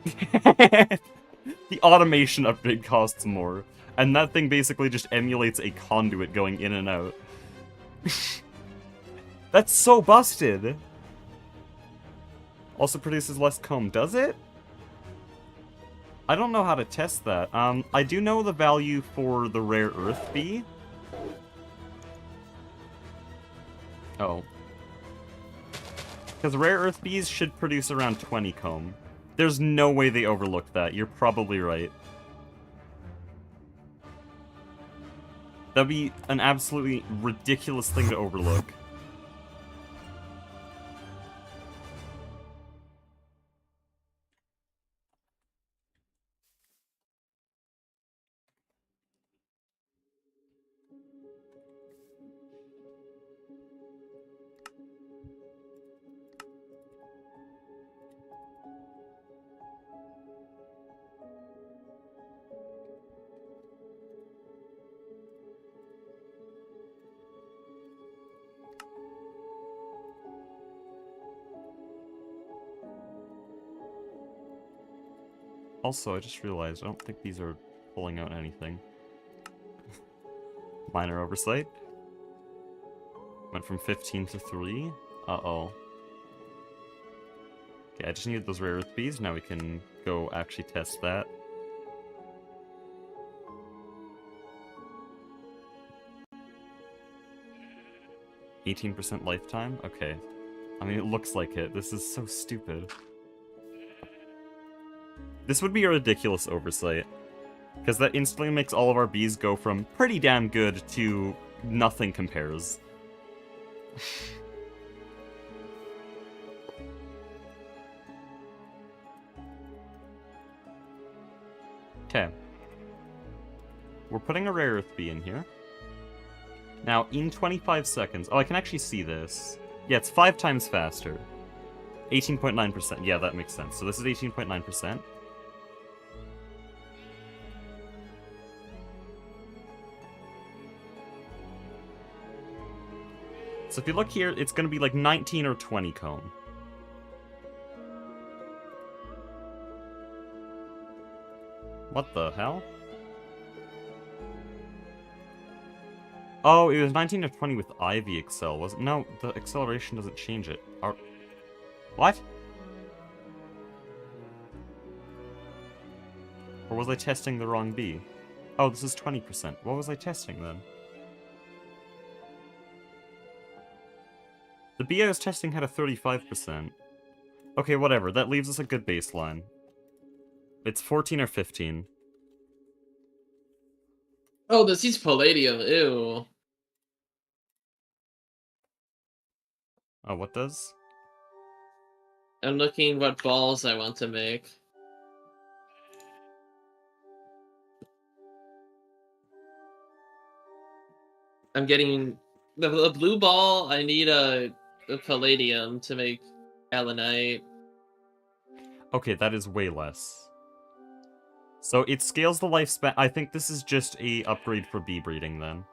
The automation upgrade costs more, and that thing basically just emulates a conduit going in and out. That's so busted! Also produces less comb, does it? I don't know how to test that. I do know the value for the rare earth bee. Oh. Because rare earth bees should produce around 20 comb. There's no way they overlooked that. You're probably right. That'd be an absolutely ridiculous thing to overlook. Also, I just realized I don't think these are pulling out anything. Minor oversight. Went from 15 to 3. Uh-oh. Okay, I just needed those rare earth bees. Now we can go actually test that. %lifetime? Okay. I mean, it looks like it. This is so stupid. This would be a ridiculous oversight. Because that instantly makes all of our bees go from pretty damn good to nothing compares. Okay. We're putting a rare earth bee in here. Now, in 25 seconds... Oh, I can actually see this. Yeah, it's 5 times faster. 18.9%. Yeah, that makes sense. So this is 18.9%. So if you look here, it's going to be like 19 or 20 comb. What the hell? Oh, it was 19 or 20 with Ivy Excel, was it? No, the acceleration doesn't change it. What? Or was I testing the wrong bee? Oh, this is 20%. What was I testing then? The bee I was testing had a 35%. Okay, whatever. That leaves us a good baseline. It's 14 or 15. Oh, this is palladium. Ew. Oh, what does? I'm looking what balls I want to make. I'm getting the blue ball. I need a palladium to make allanite. Okay, that is way less. So it scales the lifespan. I think this is just a upgrade for bee breeding then.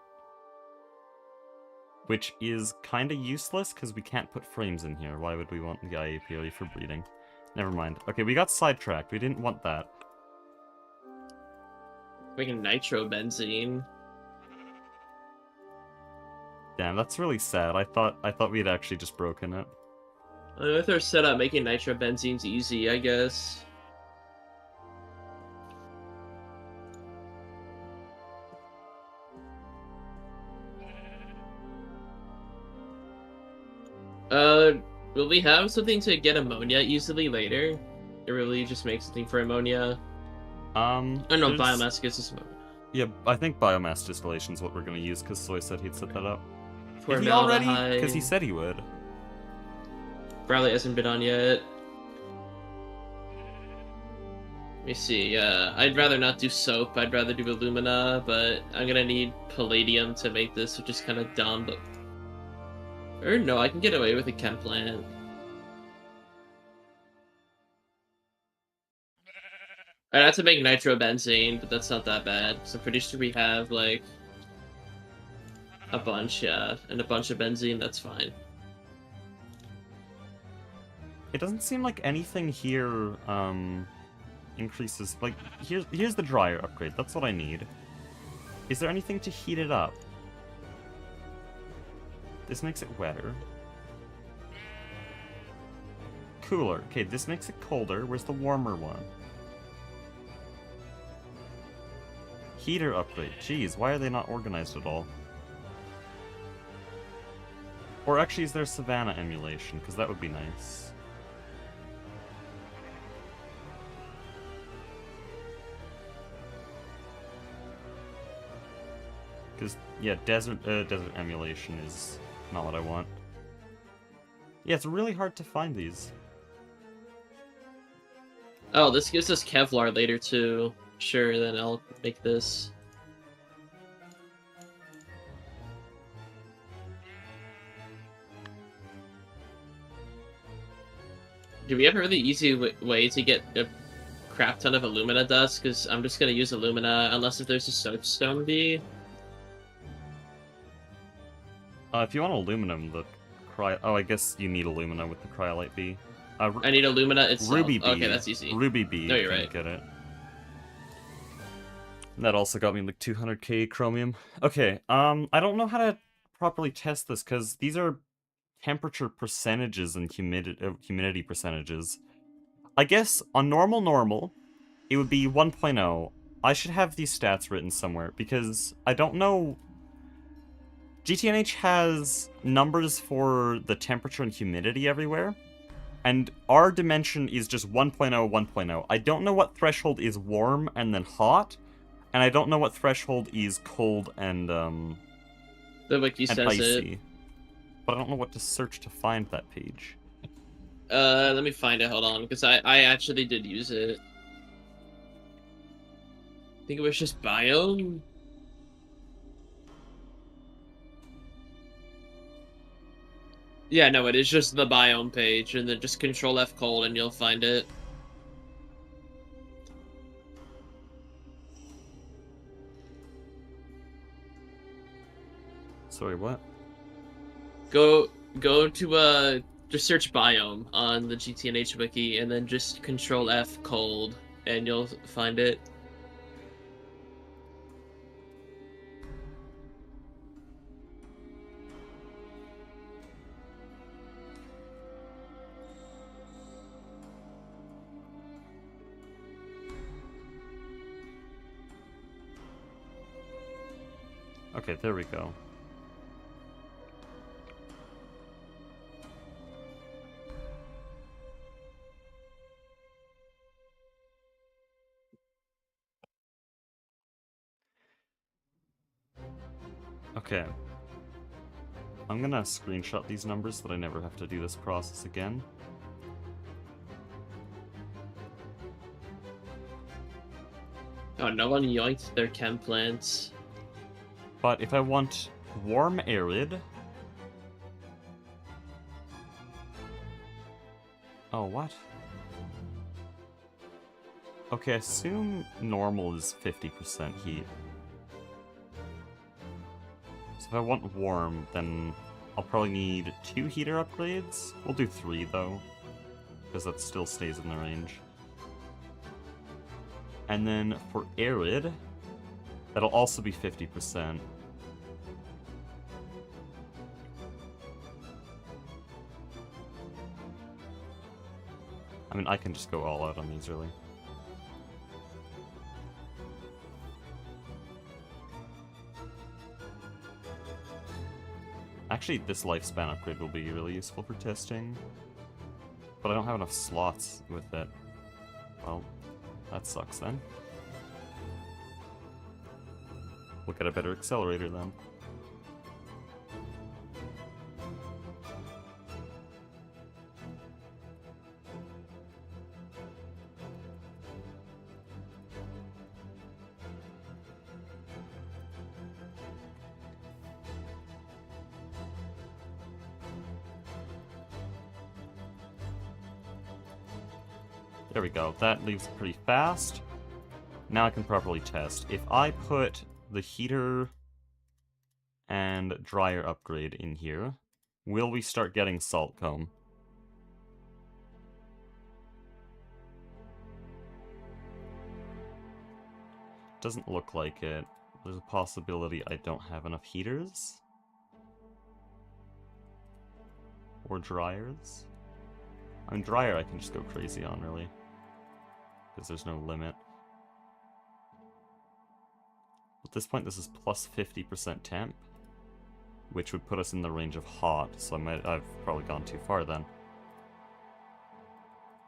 Which is kind of useless because we can't put frames in here. Why would we want the IAPOE for breeding? Never mind. Okay, we got sidetracked. We didn't want that. Making nitrobenzene. Damn, that's really sad. I thought we had actually just broken it. With our setup, making nitrobenzene's easy, I guess. Will we have something to get ammonia easily later? Or will you just make something for ammonia? Oh no, biomass gives us ammonia. Yeah, I think biomass distillation is what we're going to use, because Soy said he'd set that up. For Is he already? Because he said he would. Probably hasn't been on yet. Let me see, I'd rather not do soap, I'd rather do alumina, but I'm gonna need palladium to make this, which is kind of dumb, but... Or no, I can get away with a chem plant. I'd have to make nitrobenzene, but that's not that bad, so I'm pretty sure we have, like... a bunch, yeah, and a bunch of benzene, that's fine. It doesn't seem like anything here, increases... Like, here's the dryer upgrade, that's what I need. Is there anything to heat it up? This makes it wetter. Cooler. Okay, this makes it colder. Where's the warmer one? Heater upgrade. Jeez, why are they not organized at all? Or actually, is there Savannah emulation? Because that would be nice. Because, yeah, desert emulation is not what I want. Yeah, it's really hard to find these. Oh, this gives us Kevlar later, too. Sure, then I'll make this. Do we have a really easy way to get a crap ton of alumina dust? Because I'm just going to use alumina, unless if there's a soapstone bee. If you want aluminum, the oh, I guess you need alumina with the cryolite bee. I need alumina itself. Ruby bee. Okay, that's easy. Ruby bee. No, you're right. Get it. That also got me like 200k chromium. Okay, I don't know how to properly test this because these are temperature percentages and humidity percentages. I guess on normal, it would be 1.0. I should have these stats written somewhere because I don't know. GTNH has numbers for the temperature and humidity everywhere, and our dimension is just 1.0, 1.0. I don't know what threshold is warm and then hot, and I don't know what threshold is cold and The wiki says it. icy. But I don't know what to search to find that page. Let me find it. Hold on, because I actually did use it. I think it was just biome. Yeah, no, it is just the biome page, and then just Control F cold, and you'll find it. Sorry, what? Go to just search biome on the GTNH wiki, and then just Control F cold, and you'll find it. Okay, there we go. Okay. I'm gonna screenshot these numbers so that I never have to do this process again. Oh, no one yoinked their chem plants. But if I want warm arid... Oh, what? Okay, assume normal is 50% heat. So if I want warm, then I'll probably need 2 heater upgrades. We'll do 3 though, because that still stays in the range. And then for arid, that'll also be 50%. I mean, I can just go all out on these, really. Actually, this lifespan upgrade will be really useful for testing. But I don't have enough slots with it. Well, that sucks then. We'll get a better accelerator then. There we go. That leaves it pretty fast. Now I can properly test. If I put the heater and dryer upgrade in here, will we start getting salt comb? Doesn't look like it. There's a possibility I don't have enough heaters. Or dryers. I mean, dryer I can just go crazy on, really. Because there's no limit. At this point, this is plus 50% temp, which would put us in the range of hot, so I've probably gone too far then.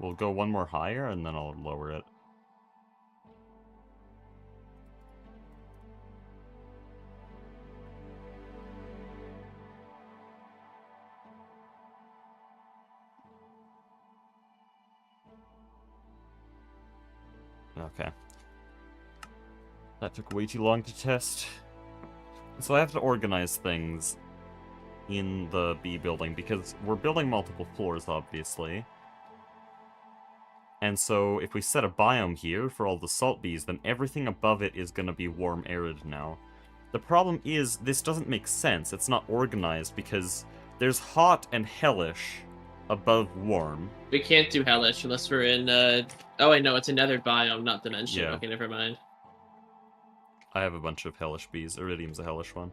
We'll go one more higher, and then I'll lower it. Okay. That took way too long to test. So I have to organize things in the B building, because we're building multiple floors, obviously. And so if we set a biome here for all the salt bees, then everything above it is going to be warm arid now. The problem is, this doesn't make sense. It's not organized, because there's hot and hellish above warm. We can't do hellish unless we're in, oh wait, no, it's another biome, not dimension. Yeah. Okay, never mind. I have a bunch of hellish bees. Iridium's a hellish one.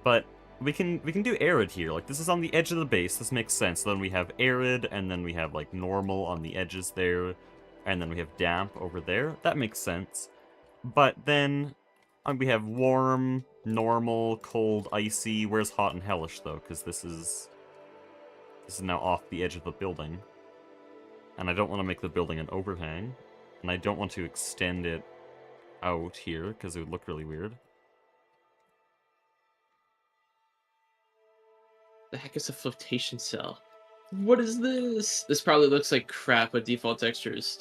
But we can do arid here. Like, this is on the edge of the base. This makes sense. Then we have arid, and then we have, like, normal on the edges there. And then we have damp over there. That makes sense. But then we have warm, normal, cold, icy. Where's hot and hellish, though? Because this is now off the edge of the building. And I don't want to make the building an overhang. And I don't want to extend it out here, because it would look really weird. The heck is a flotation cell? What is this? This probably looks like crap with default textures.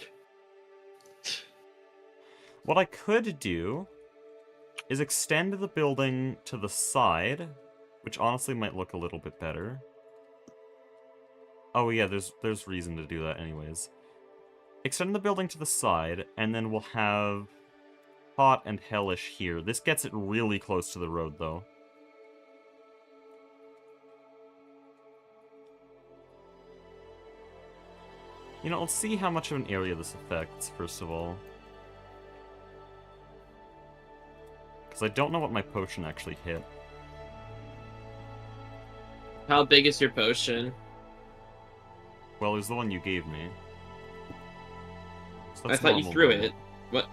What I could do is extend the building to the side, which honestly might look a little bit better. Oh yeah, there's reason to do that anyways. Extend the building to the side, and then we'll have hot and hellish here. This gets it really close to the road, though. You know, let's see how much of an area this affects, first of all. Because I don't know what my potion actually hit. How big is your potion? Well, it was the one you gave me. So I that's thought you normal threw normal. it. What?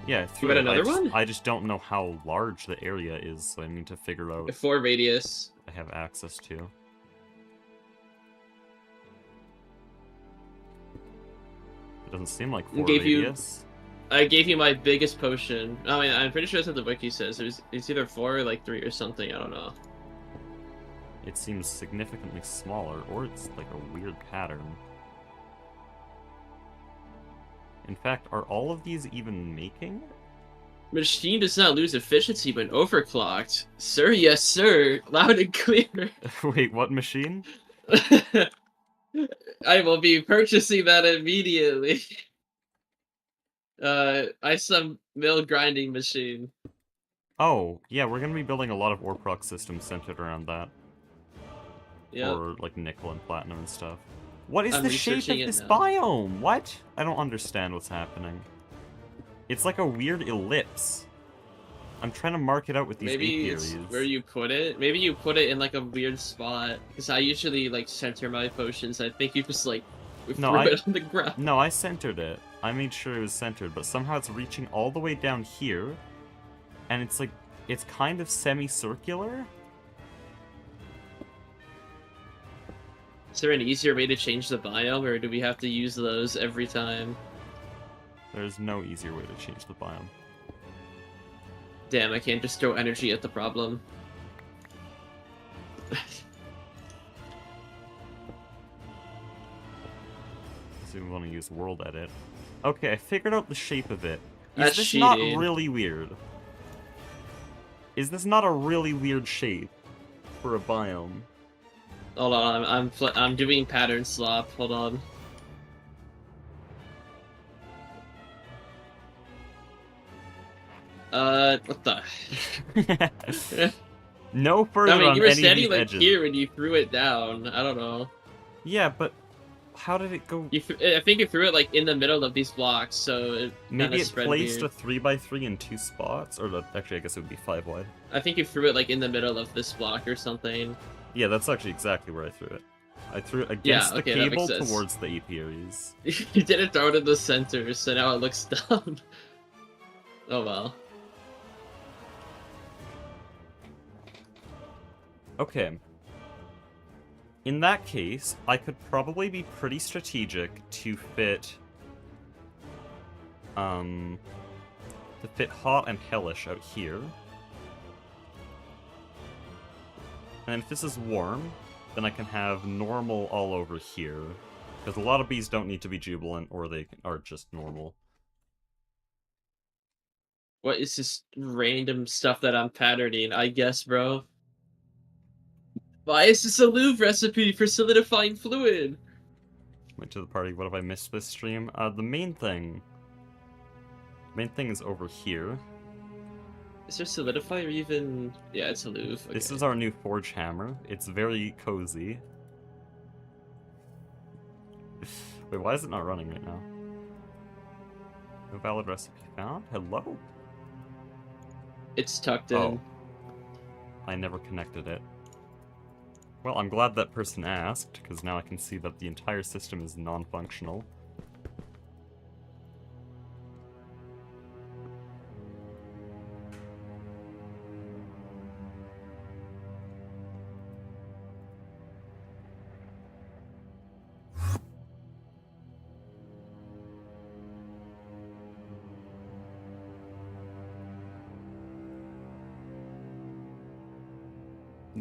Yeah, I threw got it. another one? I just don't know how large the area is, so I need to figure out 4 radius. I have access to. It doesn't seem like 4 radius. I gave you my biggest potion. I mean, I'm pretty sure that's what the wiki says. It's either 4 or like 3 or something. I don't know. It seems significantly smaller, or it's like a weird pattern. In fact, are all of these even making it? Machine does not lose efficiency when overclocked. Sir, yes, sir. Loud and clear. Wait, what machine? I will be purchasing that immediately. Some mill grinding machine. Oh, yeah, we're gonna be building a lot of ore proc systems centered around that. Yeah. Or, like, nickel and platinum and stuff. What is I'm the shape of researching it this now. biome? What? I don't understand what's happening. It's like a weird ellipse. I'm trying to mark it out with these Maybe it's apiaries. where you put it. Maybe you put it in like a weird spot. Because I usually like center my potions. I think you just like threw it on the ground. No, I centered it. I made sure it was centered, but somehow it's reaching all the way down here. And it's like, it's kind of semicircular. Is there an easier way to change the biome, or do we have to use those every time? There's no easier way to change the biome. Damn, I can't just throw energy at the problem. So we want to use world edit. Okay, I figured out the shape of it. Is That's this not cheating. really weird? Is this not a really weird shape for a biome? Hold on, I'm doing pattern slop. Hold on. What the? No further I mean, on you were any of standing these like edges. here and you threw it down. I don't know. Yeah, but how did it go? I think you threw it like in the middle of these blocks, so it Maybe it spread placed weird. a 3x3 in 2 spots? Or actually, I guess it would be 5 wide. I think you threw it like in the middle of this block or something. Yeah, that's actually exactly where I threw it. I threw it against okay, the that makes cable sense. towards the apiaries. You didn't throw it in the center, so now it looks dumb. Oh well. Okay. In that case, I could probably be pretty strategic to fit hot and hellish out here. And if this is warm, then I can have normal all over here. Because a lot of bees don't need to be jubilant, or they are just normal. What is this random stuff that I'm patterning? I guess, bro. Why is this a Louvre recipe for solidifying fluid? Went to the party, what have I missed this stream? The main thing is over here. Is there solidify or even... Yeah, it's a Louvre. Okay. This is our new forge hammer. It's very cozy. Wait, why is it not running right now? No valid recipe found? Hello? It's tucked in. Oh. I never connected it. Well, I'm glad that person asked, because now I can see that the entire system is non-functional.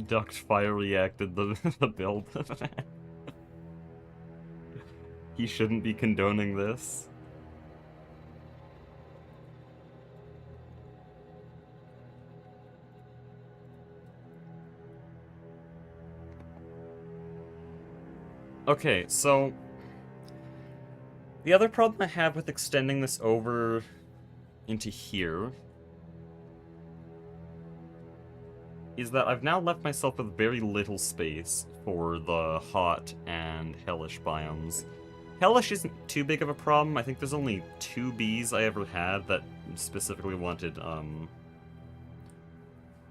Duct fire reacted the build. He shouldn't be condoning this. Okay, so the other problem I have with extending this over into here is that I've now left myself with very little space for the hot and hellish biomes. Hellish isn't too big of a problem. I think there's only 2 bees I ever had that specifically wanted,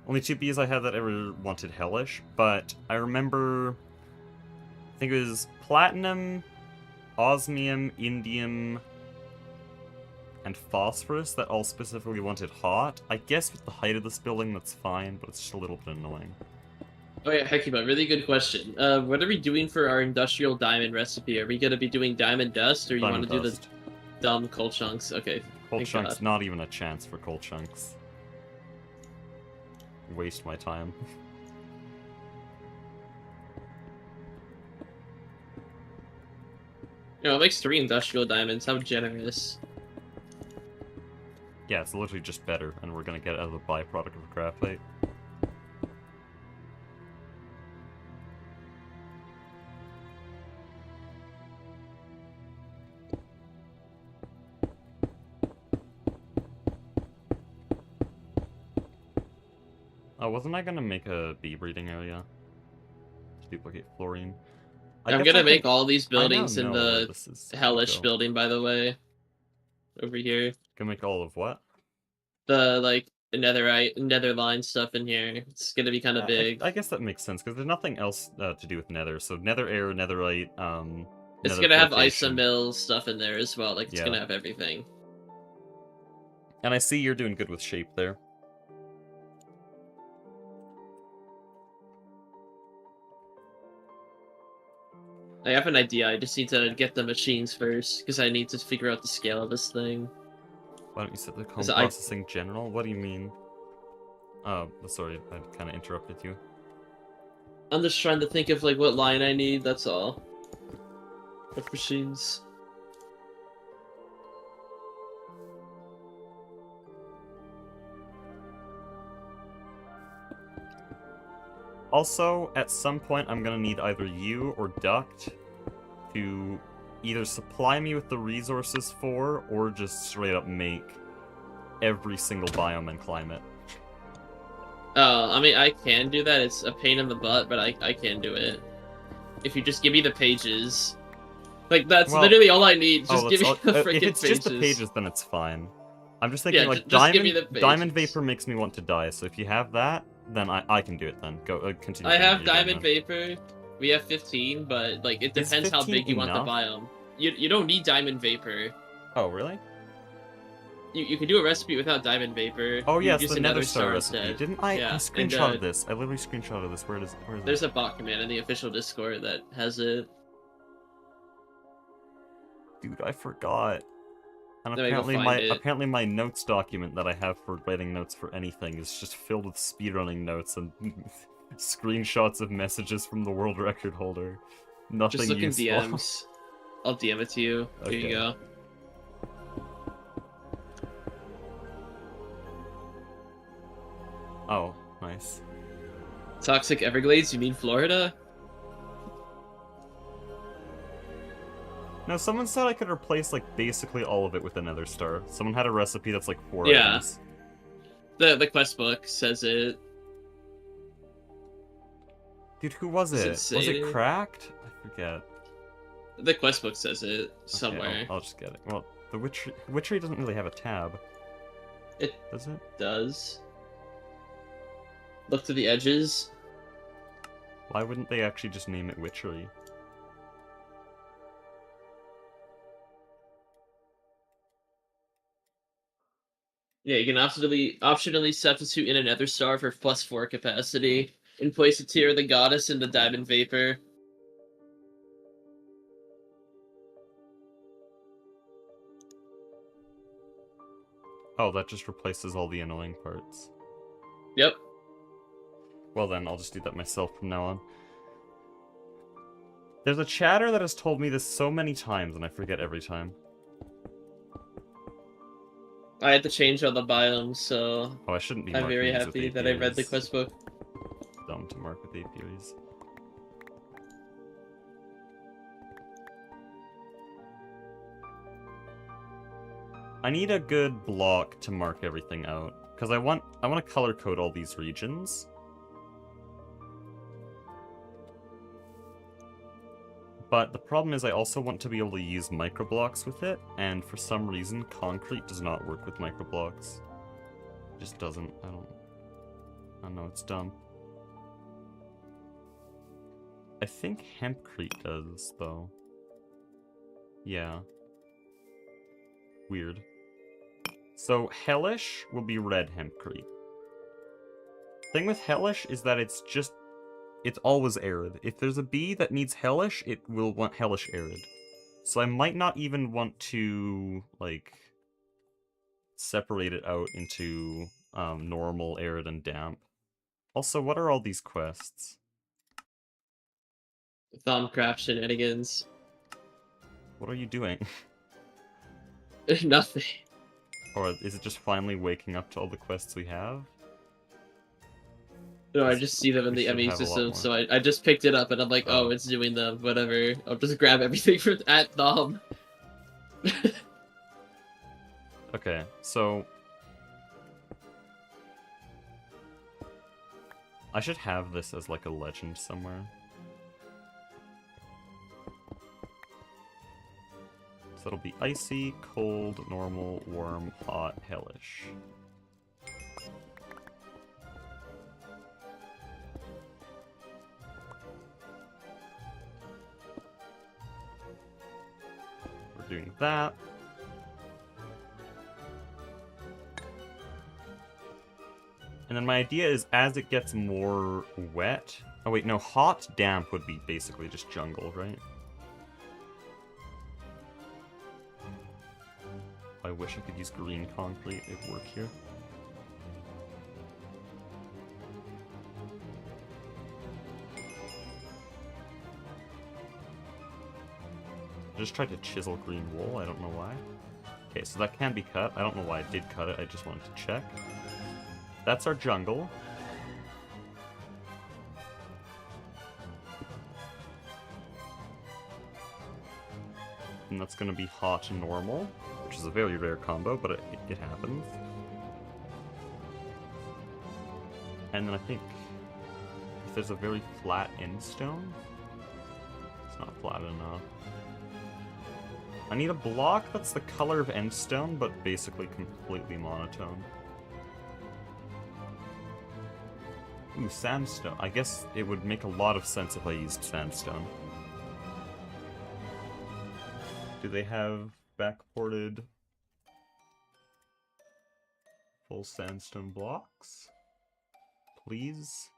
only 2 bees I had that ever wanted hellish, but I remember, I think it was platinum, osmium, indium, and phosphorus that all specifically wanted hot. I guess with the height of this building that's fine, but it's just a little bit annoying. Oh yeah, Hekiba, really good question. What are we doing for our industrial diamond recipe? Are we gonna be doing diamond dust, or you want to do the dumb coal chunks? Okay. Coal chunks, not even a chance for coal chunks. Waste my time. You know, it makes 3 industrial diamonds. How generous. Yeah, it's literally just better, and we're gonna get it out of the byproduct of graphite. Oh, wasn't I gonna make a bee breeding area to duplicate fluorine? I'm gonna make all these buildings in the this hellish building, by the way. Over here. Gonna make all of what? The, like, netherite, netherline stuff in here. It's gonna be kind of big. I guess that makes sense, because there's nothing else to do with nether. So nether air, netherite, it's gonna have isomill stuff in there as well. Like, it's gonna have everything. And I see you're doing good with shape there. I have an idea, I just need to get the machines first, because I need to figure out the scale of this thing. Why don't you set the home processing general? What do you mean? Oh, sorry, I kind of interrupted you. I'm just trying to think of, like, what line I need, that's all. Of machines. Also, at some point, I'm gonna need either you or Duct to either supply me with the resources for, or just straight up make every single biome and climate. I mean, I can do that. It's a pain in the butt, but I can do it. If you just give me the pages. Like, that's literally all I need. Just give me the freaking pages. If it's just the pages, then it's fine. I'm just thinking, like, diamond vapor makes me want to die, so if you have that, then I can do it then. Go, continue. I have diamond vapor. We have 15, but, like, it depends how big you want the biome. You don't need diamond vapor. Oh, really? You can do a recipe without diamond vapor. Oh, yes, the nether star recipe. Instead. Didn't I? I screenshotted this. I literally screenshotted this. Where is it? There's a bot command in the official Discord that has it. Dude, I forgot. And apparently my notes document that I have for writing notes for anything is just filled with speedrunning notes and screenshots of messages from the world record holder. Nothing just look useful. in DMs. I'll DM it to you. Okay. Here you go. Oh, nice. Toxic Everglades? You mean Florida? No, someone said I could replace, like, basically all of it with a nether star. Someone had a recipe that's, like, 4 items. The quest book says it. Dude, who was it? Was it cracked? I forget. The quest book says it somewhere. Okay, I'll just get it. Well, The Witchery doesn't really have a tab. It Does it? does. Look to the edges. Why wouldn't they actually just name it Witchery? Yeah, you can optionally substitute in another star for +4 capacity. In place of Tear the Goddess and the Diamond Vapor. Oh, that just replaces all the annoying parts. Yep. Well then, I'll just do that myself from now on. There's a chatter that has told me this so many times, and I forget every time. I had to change all the biomes, so Oh, I shouldn't be I'm marking very these happy with that I read the apiaries. quest book. Dumb to mark with apiaries. I need a good block to mark everything out, because I want to color code all these regions. But the problem is I also want to be able to use microblocks with it, and for some reason concrete does not work with microblocks. It just doesn't. I don't know, it's dumb. I think hempcrete does, though. Yeah. Weird. So Hellish will be red hempcrete. Thing with Hellish is that it's always arid. If there's a bee that needs Hellish, it will want Hellish arid. So I might not even want to, like, separate it out into normal, arid, and damp. Also, what are all these quests? Thumbcraft shenanigans. What are you doing? Nothing. Or is it just finally waking up to all the quests we have? No, I just see them in We the should ME have a lot system, more. so I just picked it up and I'm like, oh, Oh. it's doing them, whatever. I'll just grab everything from at Thumb. Okay, so I should have this as like a legend somewhere. So it'll be icy, cold, normal, warm, hot, hellish. We're doing that. And then my idea is as it gets more wet... Oh wait, no, hot, damp would be basically just jungle, right? I wish I could use green concrete, it'd work here. I just tried to chisel green wool, I don't know why. Okay, so that can be cut. I don't know why I did cut it, I just wanted to check. That's our jungle. And that's gonna be hot and normal, which is a very rare combo, but it happens. And then I think if there's a very flat end stone, it's not flat enough. I need a block that's the color of end stone, but basically completely monotone. Ooh, sandstone. I guess it would make a lot of sense if I used sandstone. Do they have backported full sandstone blocks? Please?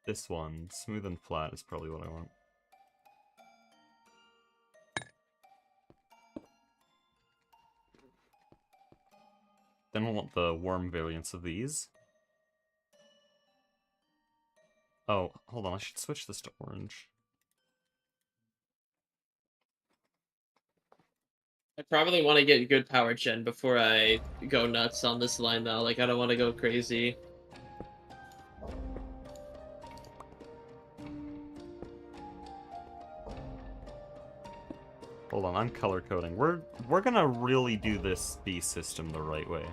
This one, smooth and flat, is probably what I want. Then we'll want the warm variants of these. Oh, hold on, I should switch this to orange. I probably want to get good power gen before I go nuts on this line, though. Like, I don't want to go crazy. Hold on, I'm color coding. We're gonna really do this bee system the right way.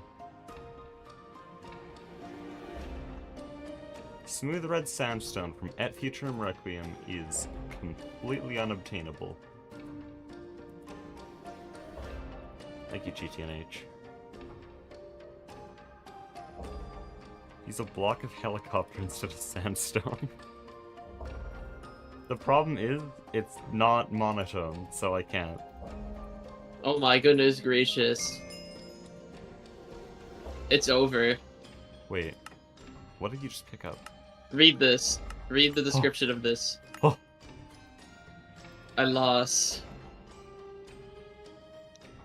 Smooth red sandstone from Et Futurum Requiem is completely unobtainable. Thank you, GTNH. Use a block of helicopter instead of sandstone. The problem is, it's not monotone, so I can't. Oh my goodness gracious. It's over. Wait, what did you just pick up? Read this. Read the description of this. Oh. I lost.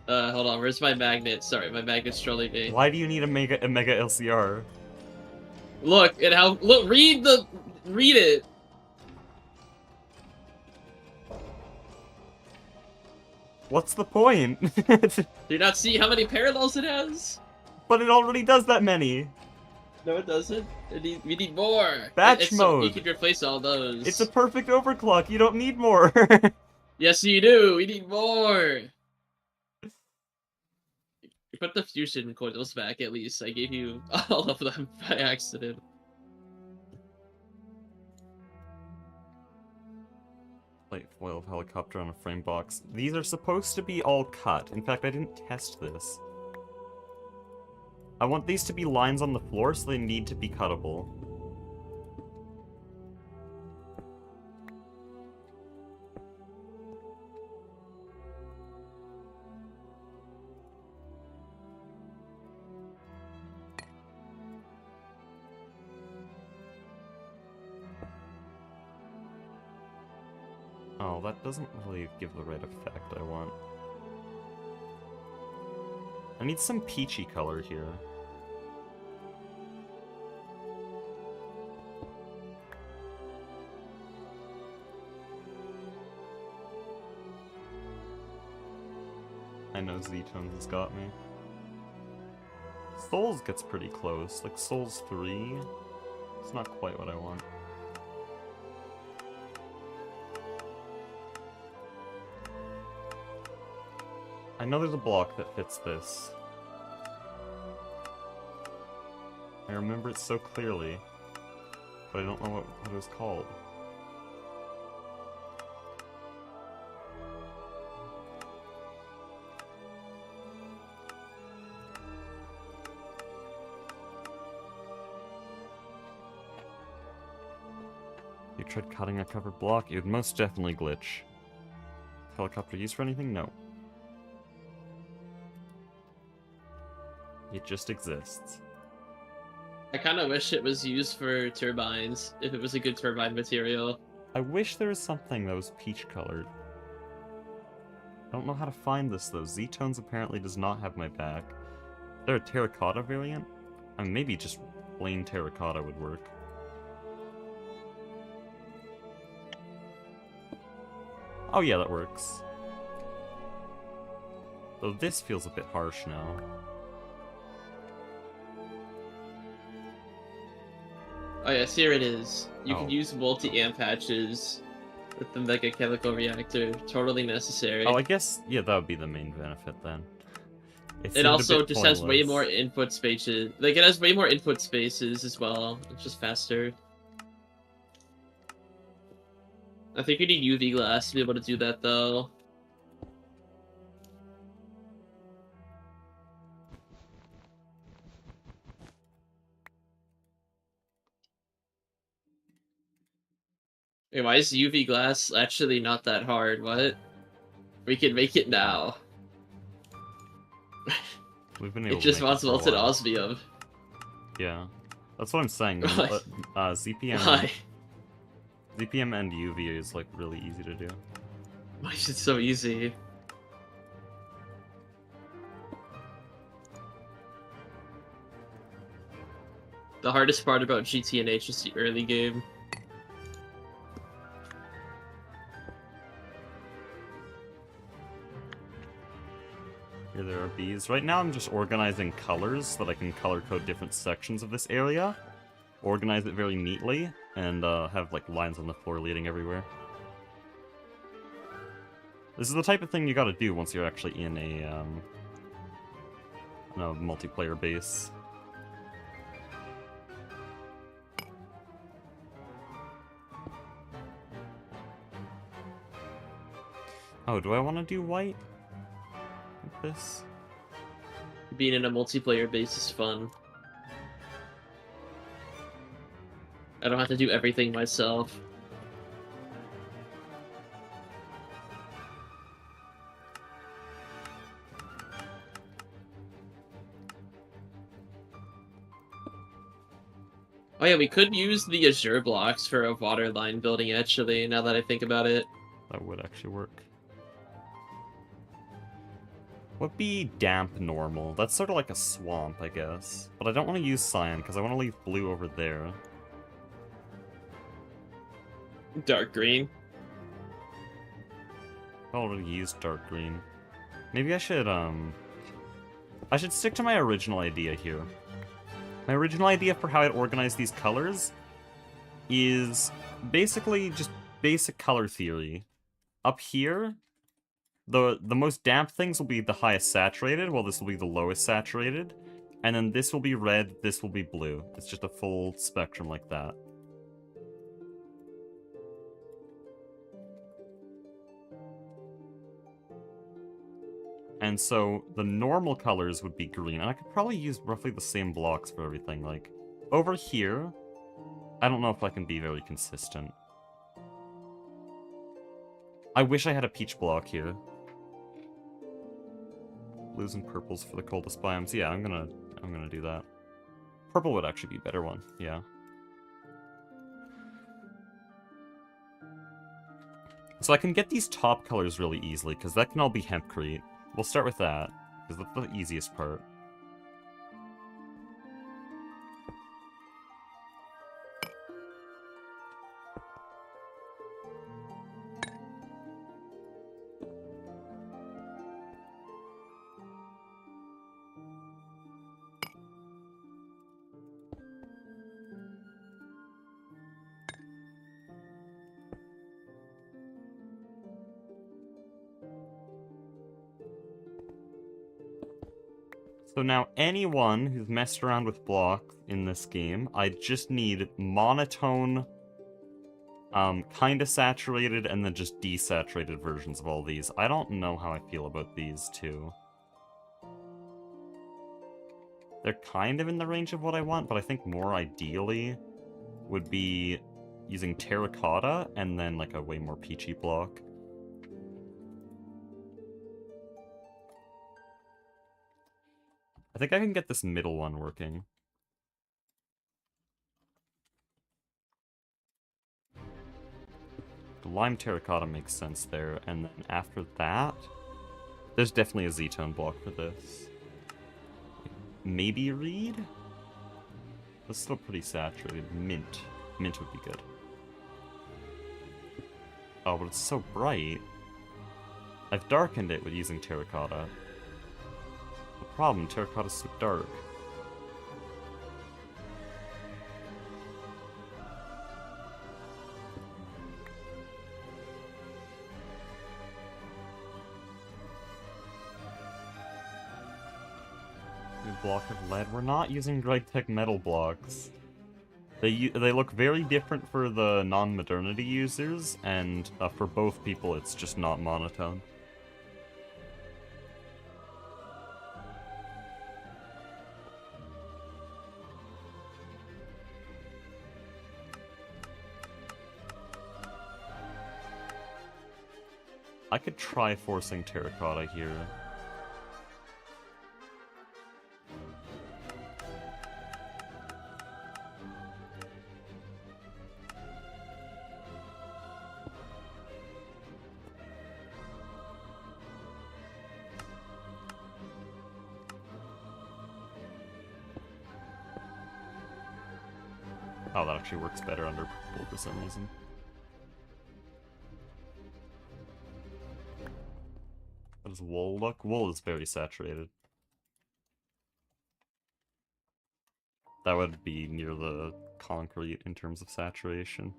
Hold on, where's my magnet? Sorry, my magnet's trolling me. Why do you need a mega LCR? Look at how read it. What's the point? Do you not see how many parallels it has? But it already does that many. No, it doesn't. We need more. Batch You mode. can replace all those. It's a perfect overclock. You don't need more. Yes, you do. We need more. You put the fusion coils back at least. I gave you all of them by accident. Plate foil of helicopter on a frame box. These are supposed to be all cut. In fact, I didn't test this. I want these to be lines on the floor, so they need to be cuttable. Oh, that doesn't really give the right effect I want. I need some peachy color here. I know Z-Tones has got me. Souls gets pretty close, like Souls 3. It's not quite what I want. I know there's a block that fits this. I remember it so clearly, but I don't know what it was called. You tried cutting a covered block, it would most definitely glitch. Helicopter used for anything? No. It just exists. I kind of wish it was used for turbines, if it was a good turbine material. I wish there was something that was peach colored. I don't know how to find this though. Z-Tones apparently does not have my back. Is there a terracotta variant? I mean, maybe just plain terracotta would work. Oh yeah, that works. Though this feels a bit harsh now. Oh yes, here it is. You can Oh. use multi-amp patches with the Mega Chemical Reactor. Totally necessary. Oh, I guess, yeah, that would be the main benefit then. It also just has way more input spaces. Like, it has way more input spaces as well. It's just faster. I think you need UV glass to be able to do that, though. Wait, why is UV glass actually not that hard? What? We can make it now. We've been able It to just make wants it for a melted while. osmium. Yeah. That's what I'm saying. Why? ZPM, Why? ZPM and UV is like really easy to do. Why is it so easy? The hardest part about GTNH is the early game. Here there are bees. Right now I'm just organizing colors so that I can color code different sections of this area. Organize it very neatly, and have like lines on the floor leading everywhere. This is the type of thing you gotta do once you're actually in a multiplayer base. Oh, do I want to do white? Like this? Being in a multiplayer base is fun. I don't have to do everything myself. Oh yeah, we could use the Azure blocks for a water line building, actually, now that I think about it. That would actually work. Would be damp normal. That's sort of like a swamp, I guess. But I don't want to use cyan, because I want to leave blue over there. Dark green. I already used dark green. Maybe I should stick to my original idea here. My original idea for how I'd organize these colors is basically just basic color theory. Up here, the most damp things will be the highest saturated, while this will be the lowest saturated. And then this will be red, this will be blue. It's just a full spectrum like that. And so the normal colors would be green, and I could probably use roughly the same blocks for everything. Like, over here, I don't know if I can be very consistent. I wish I had a peach block here. Blues and purples for the coldest biomes. Yeah, I'm gonna do that. Purple would actually be a better one, yeah. So I can get these top colors really easily, because that can all be hempcrete. We'll start with that, because that's the easiest part. So now anyone who's messed around with blocks in this game, I just need monotone, kinda saturated, and then just desaturated versions of all these. I don't know how I feel about these two. They're kind of in the range of what I want, but I think more ideally would be using terracotta and then like a way more peachy block. I think I can get this middle one working. The lime terracotta makes sense there, and then after that, there's definitely a Z-tone block for this. Maybe reed? That's still pretty saturated. Mint. Mint would be good. Oh, but it's so bright. I've darkened it with using terracotta. The problem, terracotta's so dark. New block of lead. We're not using Greg-Tech metal blocks. They look very different for the non-modernity users, and for both people it's just not monotone. I could try forcing terracotta here. Oh, that actually works better under purple for some reason. How does wool look? Wool is very saturated. That would be near the concrete in terms of saturation.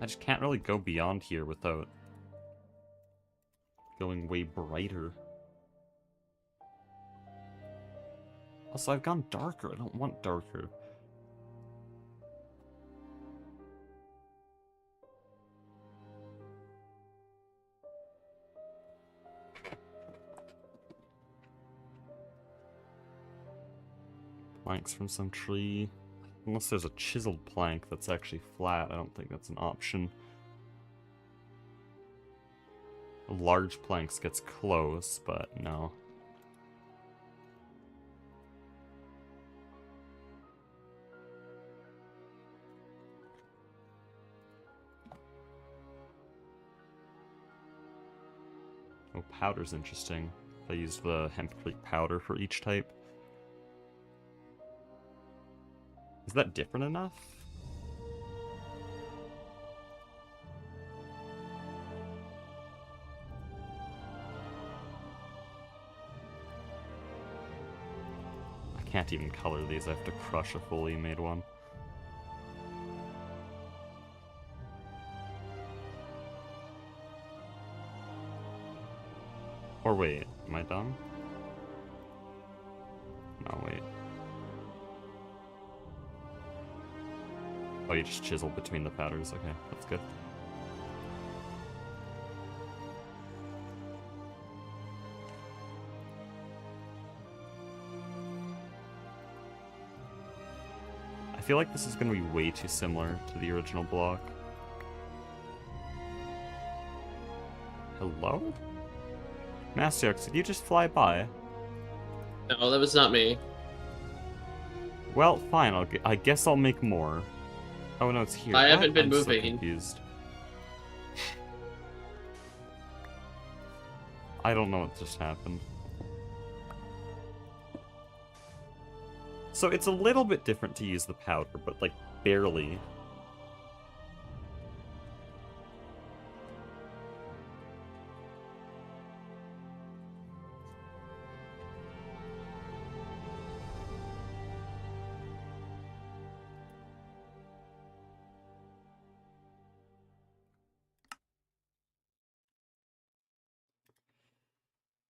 I just can't really go beyond here without going way brighter. Also, I've gone darker. I don't want darker. Planks from some tree. Unless there's a chiseled plank that's actually flat, I don't think that's an option. Large planks gets close, but no. Oh, powder's interesting. I used the hempcrete powder for each type. Is that different enough? I can't even color these, I have to crush a fully made one. Or wait, am I done? No, wait. Oh, you just chisel between the powders. Okay, that's good. I feel like this is going to be way too similar to the original block. Hello? Masterx, did you just fly by? No, that was not me. Well, fine, I guess I'll make more. Oh no, it's here. I haven't been I'm so moving. confused. I don't know what just happened. So it's a little bit different to use the powder, but like barely.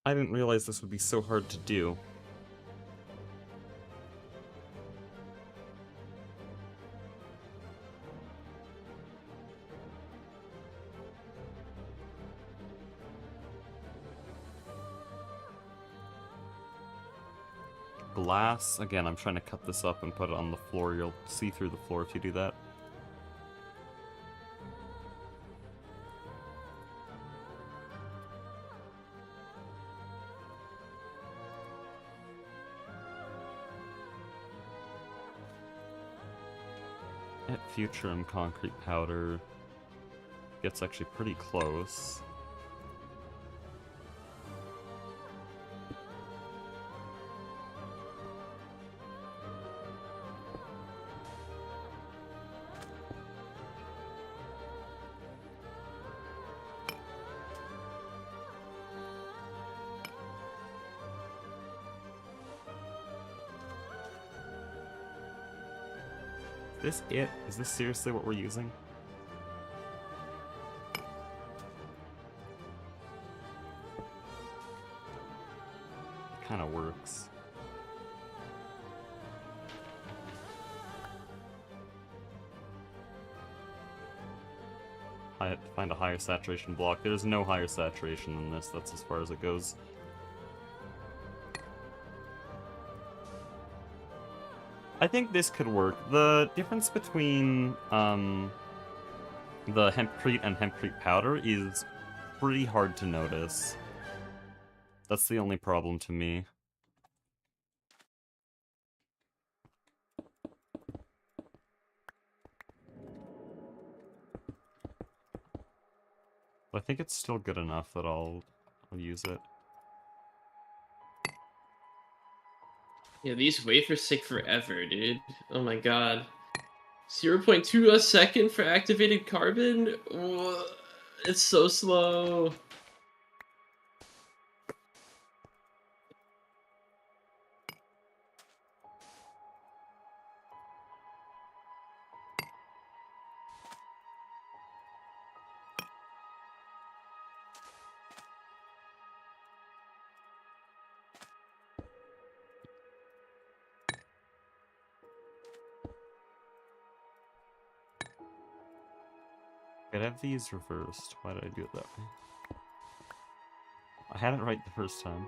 I didn't realize this would be so hard to do. Glass. Again, I'm trying to cut this up and put it on the floor. You'll see through the floor if you do that. At Futurum, concrete powder gets actually pretty close. Is this it? Is this seriously what we're using? Kind of works. I had to find a higher saturation block. There's no higher saturation than this. That's as far as it goes. I think this could work. The difference between the hempcrete and hempcrete powder is pretty hard to notice. That's the only problem to me. But I think it's still good enough that I'll use it. Yeah, these wafers take forever, dude. Oh my god. 0.2 a second for activated carbon? It's so slow. I'd have these reversed. Why did I do it that way? I had it right the first time.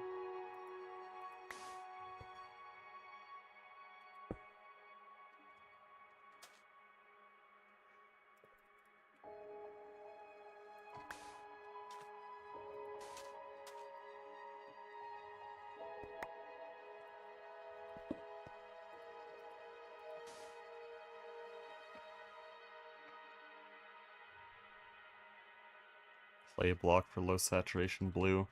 clay block for low saturation blue.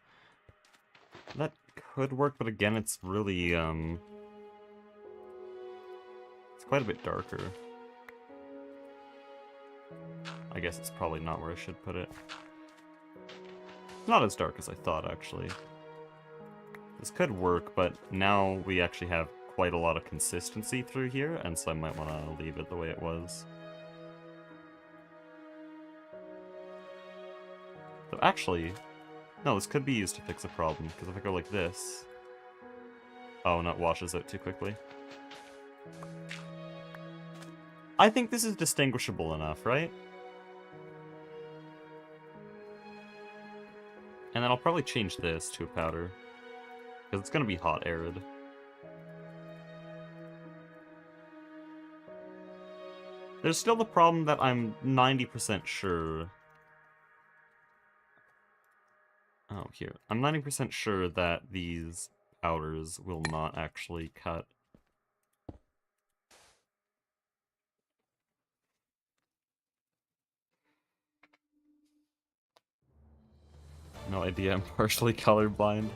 That could work, but again, it's really, it's quite a bit darker. I guess it's probably not where I should put it. Not as dark as I thought, actually. This could work, but now we actually have quite a lot of consistency through here, and so I might want to leave it the way it was. So actually, no, this could be used to fix a problem, because if I go like this... Oh, no, it washes out too quickly. I think this is distinguishable enough, right? And then I'll probably change this to a powder, because it's going to be hot arid. There's still the problem that I'm 90% sure... Oh, here. I'm 90% sure that these powders will not actually cut. No idea, I'm partially colorblind.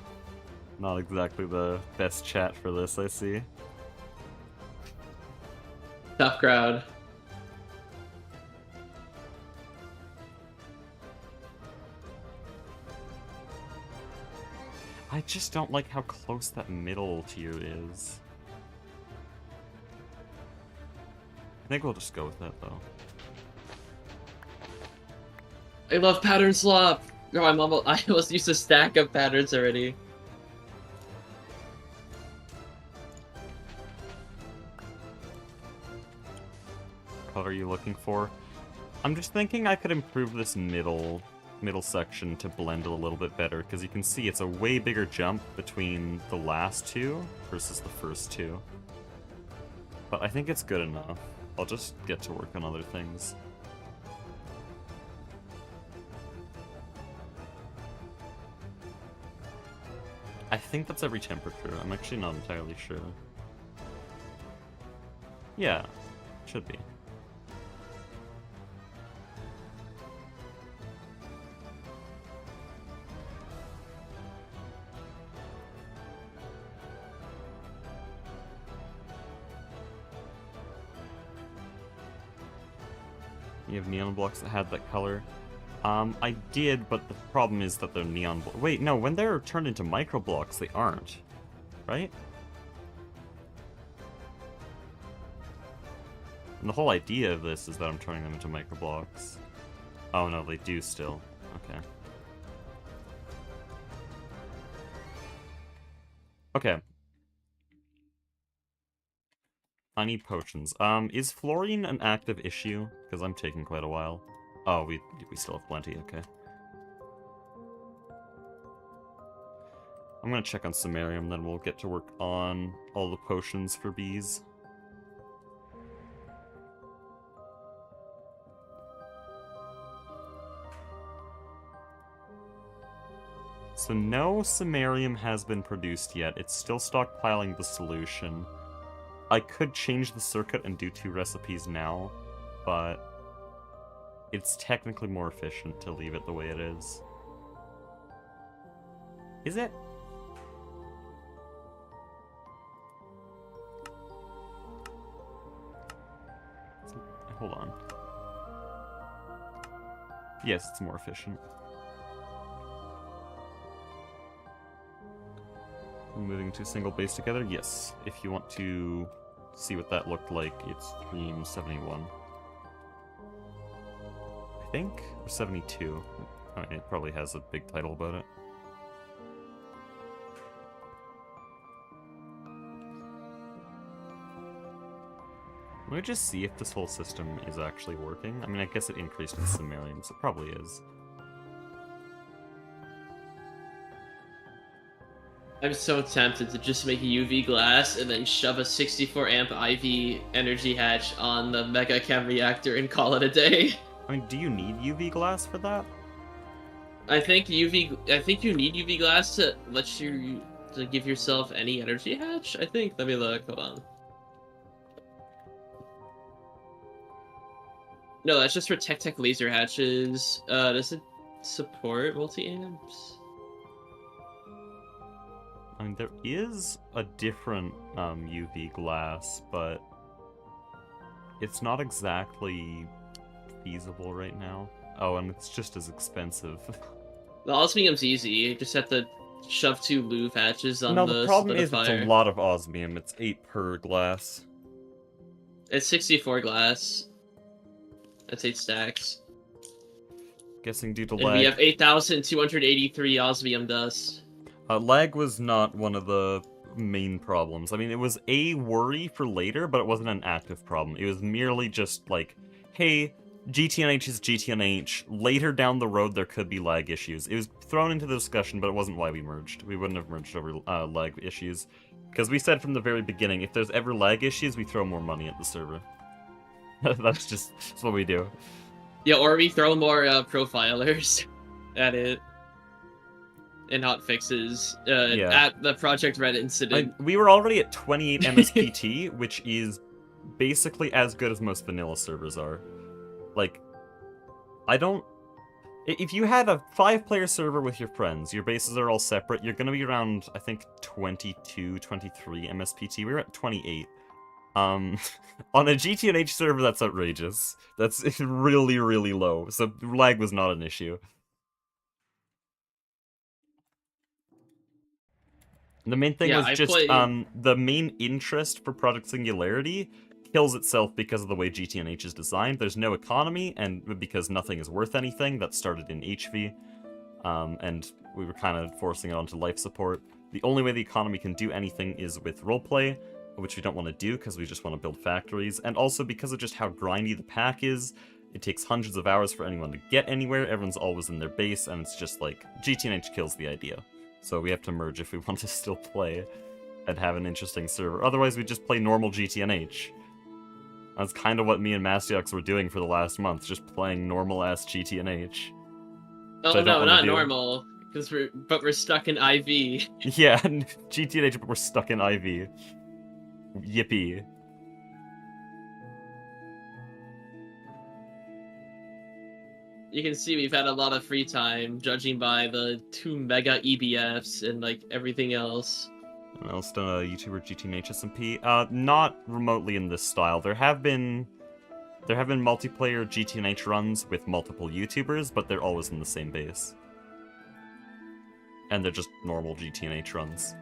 Not exactly the best chat for this, I see. Tough crowd. I just don't like how close that middle tier is. I think we'll just go with that, though. I love pattern swap! No, I almost used a stack of patterns already. What color are you looking for? I'm just thinking I could improve this middle section to blend a little bit better, because you can see it's a way bigger jump between the last two versus the first two. But I think it's good enough. I'll just get to work on other things. I think that's every temperature. I'm actually not entirely sure. Yeah, should be. You have neon blocks that had that color. I did, but the problem is that they're neon blocks. Wait, no, when they're turned into micro blocks, they aren't. Right? And the whole idea of this is that I'm turning them into micro blocks. Oh no, they do still. Okay. Okay. I need potions. Is fluorine an active issue? Because I'm taking quite a while. Oh, we still have plenty, okay. I'm gonna check on samarium, then we'll get to work on all the potions for bees. So no samarium has been produced yet. It's still stockpiling the solution. I could change the circuit and do 2 recipes now, but it's technically more efficient to leave it the way it is. Is it? Hold on. Yes, it's more efficient. Moving to single base together? Yes. If you want to see what that looked like, it's stream 71. I think? Or 72. I mean, it probably has a big title about it. Let me just see if this whole system is actually working. I mean, I guess it increased in samarium, so it probably is. I'm so tempted to just make a UV glass and then shove a 64 amp IV energy hatch on the Mega Chem reactor and call it a day. I mean, do you need UV glass for that? I think you need UV glass to let you to give yourself any energy hatch. I think. Let me look. Hold on. No, that's just for Tech laser hatches. Does it support multi-amps? I mean, there is a different UV glass, but it's not exactly feasible right now. Oh, and it's just as expensive. The osmium's easy. You just have to shove 2 Louvre hatches on No, the the problem is it's a solidifier. lot of osmium. It's 8 per glass. It's 64 glass. That's 8 stacks. Guessing due to And we lag. have 8,283 osmium dust. Lag was not one of the main problems. I mean, it was a worry for later, but it wasn't an active problem. It was merely just like, hey, GTNH is GTNH. Later down the road, there could be lag issues. It was thrown into the discussion, but it wasn't why we merged. We wouldn't have merged over lag issues. Because we said from the very beginning, if there's ever lag issues, we throw more money at the server. that's what we do. Yeah, or we throw more profilers at it. And hotfixes at the Project Red incident. We were already at 28 MSPT, which is basically as good as most vanilla servers are. Like, I don't... If you had a 5-player server with your friends, your bases are all separate, you're gonna be around, I think, 22, 23 MSPT. We were at 28. On a GTNH server, that's outrageous. That's really, really low. So lag was not an issue. The main thing was just, the main interest for Project Singularity kills itself because of the way GTNH is designed. There's no economy, and because nothing is worth anything, that started in HV, and we were kind of forcing it onto life support. The only way the economy can do anything is with roleplay, which we don't want to do because we just want to build factories, and also because of just how grindy the pack is. It takes hundreds of hours for anyone to get anywhere, everyone's always in their base, and it's just like, GTNH kills the idea. So we have to merge if we want to still play and have an interesting server. Otherwise, we just play normal GTNH. That's kind of what me and Mastiox were doing for the last month, just playing normal-ass GTNH. Oh no, not normal, because we're stuck in IV. Yeah, GTNH, but we're stuck in IV. Yippee. You can see we've had a lot of free time, judging by the 2 mega EBFs and like everything else. And else done a YouTuber GTNH SMP. Not remotely in this style. There have been multiplayer GTNH runs with multiple YouTubers, but they're always in the same base. And they're just normal GTNH runs.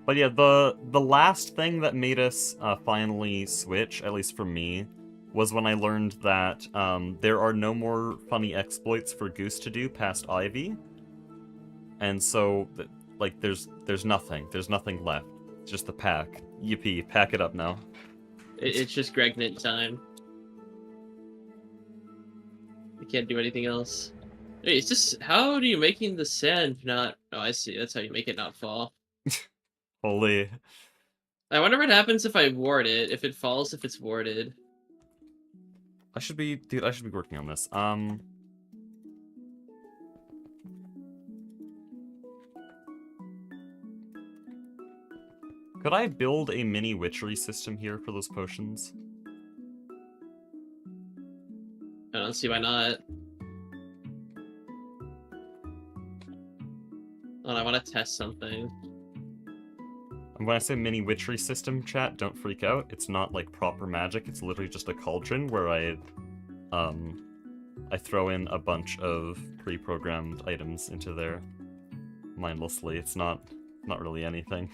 But yeah, the last thing that made us finally switch, at least for me, was when I learned that there are no more funny exploits for Goose to do past Ivy. And so, like, there's nothing. There's nothing left. It's just the pack. Yippee, pack it up now. It's just Gregnant time. You can't do anything else. Wait, it's just, how are you making the sand not... Oh, I see. That's how you make it not fall. Holy. I wonder what happens if I ward it, if it falls, if it's warded. I should be working on this. Could I build a mini witchery system here for those potions? I don't see why not. Oh, I want to test something. And when I say mini witchery system, chat, don't freak out. It's not like proper magic. It's literally just a cauldron where I throw in a bunch of pre-programmed items into there mindlessly. It's not really anything.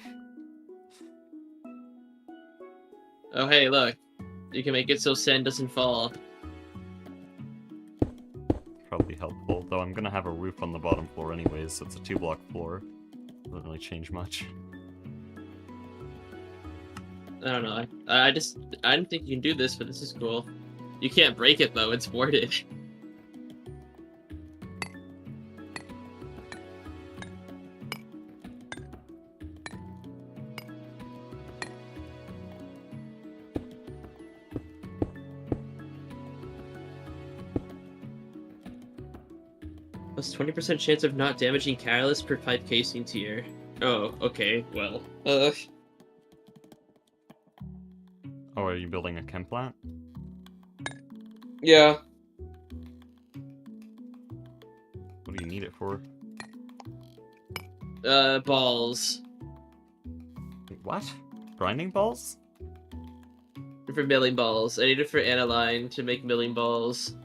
Oh, hey, look. You can make it so sand doesn't fall. Probably helpful, though I'm gonna have a roof on the bottom floor anyways, so it's a 2-block floor. Doesn't really change much. I don't know. I didn't think you can do this, but this is cool. You can't break it, though. It's warded. Plus 20% chance of not damaging catalyst per pipe casing tier. Oh, okay, well. Oh, are you building a chem plant? Yeah. What do you need it for? Balls. Wait, what? Grinding balls? For milling balls. I need it for aniline to make milling balls.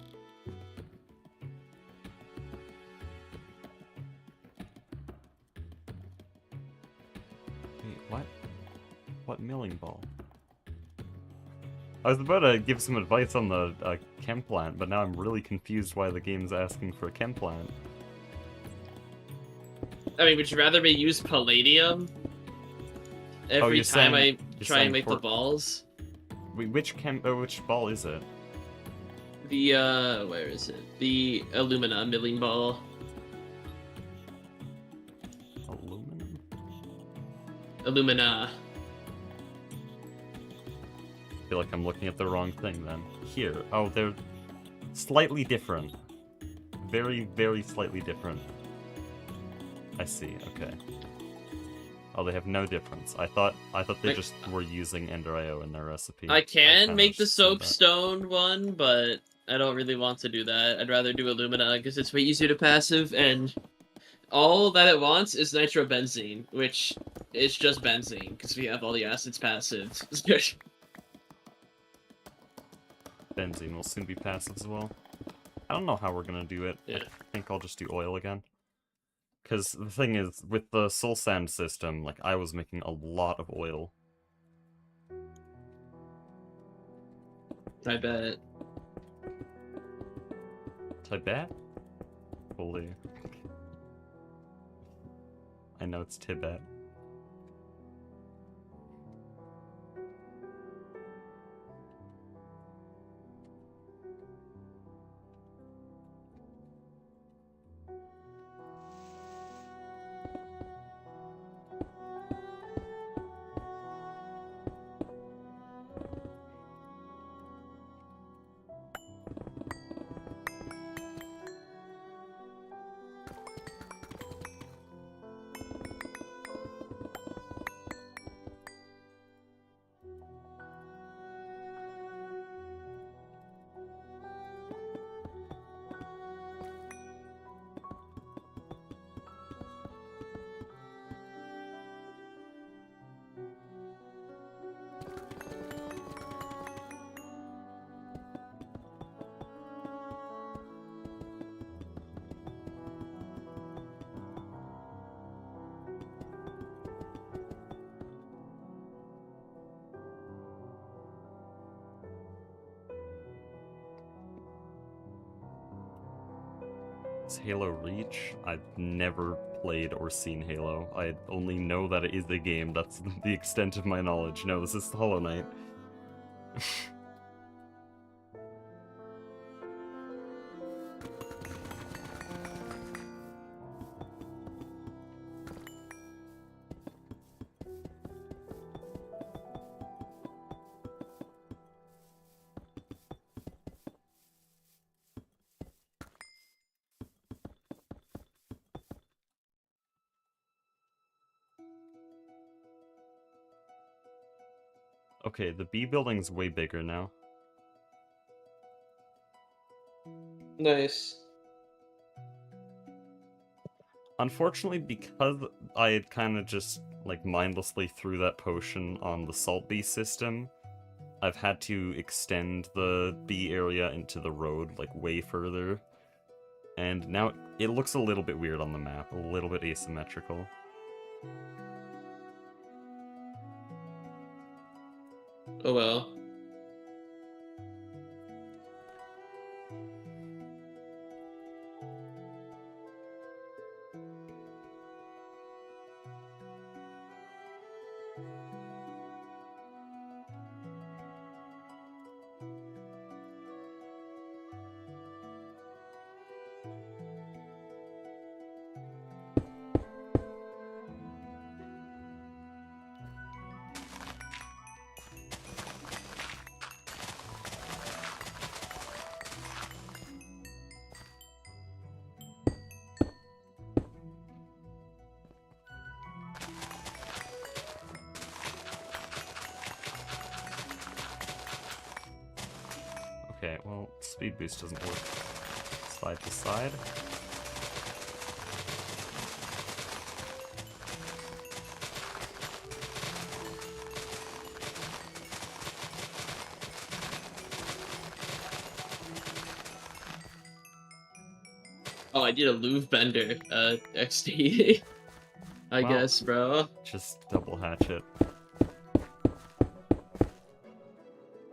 Wait, what? What milling ball? I was about to give some advice on the chem plant, but now I'm really confused why the game's asking for a chem plant. I mean, would you rather me use palladium every you're time saying- I you're try and saying make the for- balls? Wait, which ball is it? The, where is it? The alumina milling ball. Aluminum? Alumina. I feel like I'm looking at the wrong thing then. Here. Oh, they're slightly different. Very, very slightly different. I see, okay. Oh, they have no difference. I thought they just were using Ender IO in their recipe. I can kinda make the just said that. soapstone one, but I don't really want to do that. I'd rather do alumina because it's way easier to passive, and all that it wants is nitrobenzene, which is just benzene because we have all the acids passive. Benzene will soon be passive as well. I don't know how we're gonna do it. Yeah. I think I'll just do oil again. Because the thing is, with the soul sand system, like, I was making a lot of oil. I bet. Tibet? Holy. I know it's Tibet. Is Halo Reach? I've never played or seen Halo. I only know that it is a game. That's the extent of my knowledge. No, this is Hollow Knight. Okay, the B building's way bigger now. Nice. Unfortunately, because I had kind of just, like, mindlessly threw that potion on the Salt Bee system, I've had to extend the B area into the road, like, way further. And now it looks a little bit weird on the map, a little bit asymmetrical. Oh well. Okay, well, speed boost doesn't work side to side. Oh, I need a Louvre bender, XD. I Well, guess, bro. just double hatch it.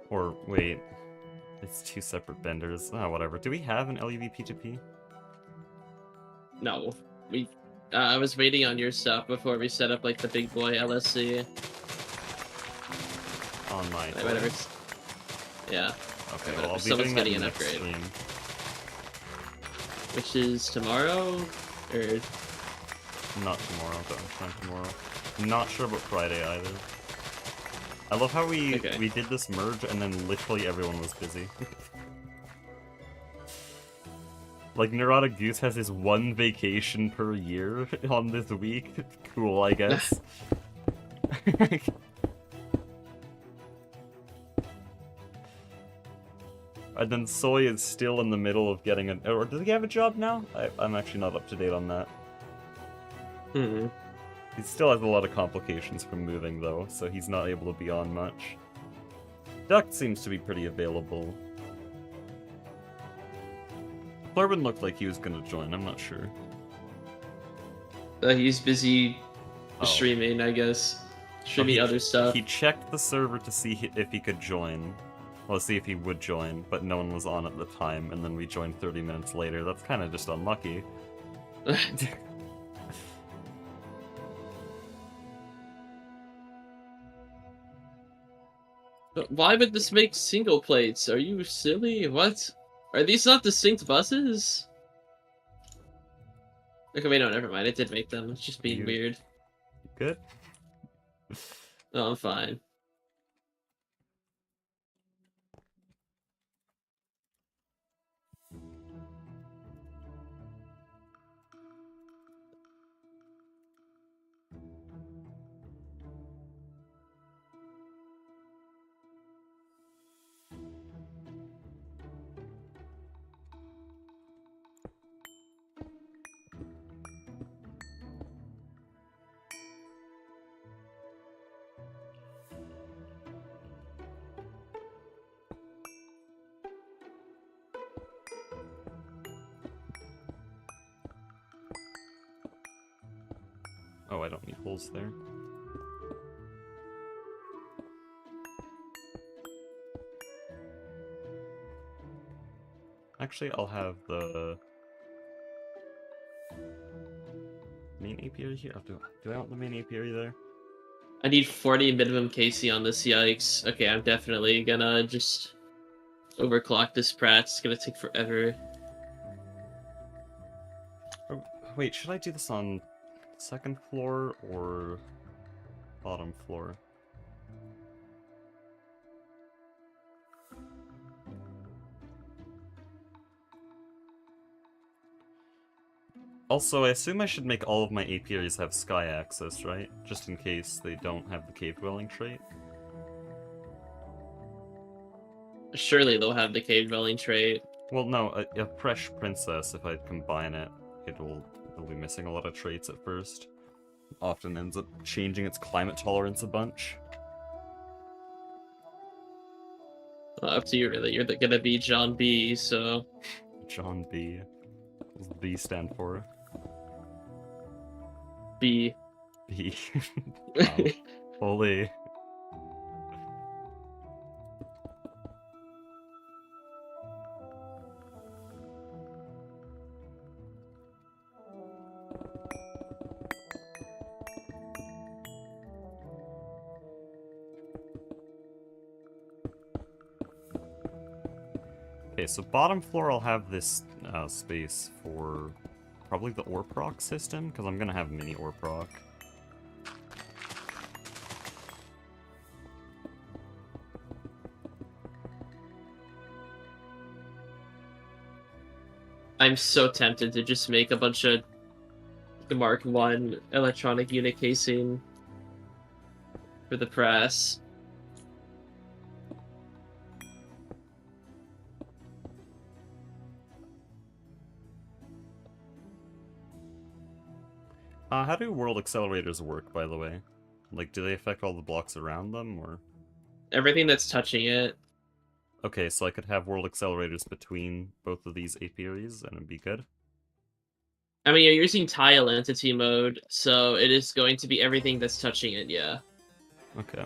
Or, wait. It's two separate benders. Ah, whatever. Do we have an LUV P2P? No, we. I was waiting on your stuff before we set up like the big boy LSC. On my Whatever. phone? Yeah. Okay, Whatever. well, I'll be Someone's doing that getting in an next upgrade. stream. Which is tomorrow, or Not tomorrow, but I'm trying tomorrow. I'm not sure about Friday either. I love how we did this merge and then literally everyone was busy. Like, Neurotic Goose has his one vacation per year on this week. Cool, I guess. And then Soy is still in the middle of getting an... Or does he have a job now? I'm actually not up to date on that. Hmm. He still has a lot of complications from moving, though, so he's not able to be on much. Duck seems to be pretty available. Corbin looked like he was gonna join, I'm not sure. He's busy Oh. streaming, I guess. Streaming other stuff. He checked the server to see if he could join. Well, see if he would join, but no one was on at the time, and then we joined 30 minutes later. That's kind of just unlucky. But why would this make single plates? Are you silly? What? Are these not distinct buses? Okay, wait, no, never mind. It did make them. It's just being weird. Good? No, I'm fine. Oh, I don't need holes there. Actually, I'll have the main apiary here. Do I want the main apiary there? I need 40 minimum KC on this, yikes. Okay, I'm definitely gonna just overclock this Pratt. It's gonna take forever. Oh, wait, should I do this on second floor or bottom floor? Also, I assume I should make all of my apiaries have sky access, right? Just in case they don't have the cave dwelling trait. Surely they'll have the cave dwelling trait. Well, no, a fresh princess, if I combine it, it'll be missing a lot of traits at first. Often ends up changing its climate tolerance a bunch. Up to you, really. You're gonna be John B, so... John B. What does B stand for? B. B. Wow. Holy. Okay, so bottom floor I'll have this space for probably the ore proc system, because I'm gonna have mini ore proc. I'm so tempted to just make a bunch of the Mark 1 electronic unit casing for the press. How do world accelerators work, by the way? Like, do they affect all the blocks around them, or...? Everything that's touching it. Okay, so I could have world accelerators between both of these apiaries, and it'd be good? I mean, you're using tile entity mode, so it is going to be everything that's touching it, yeah. Okay.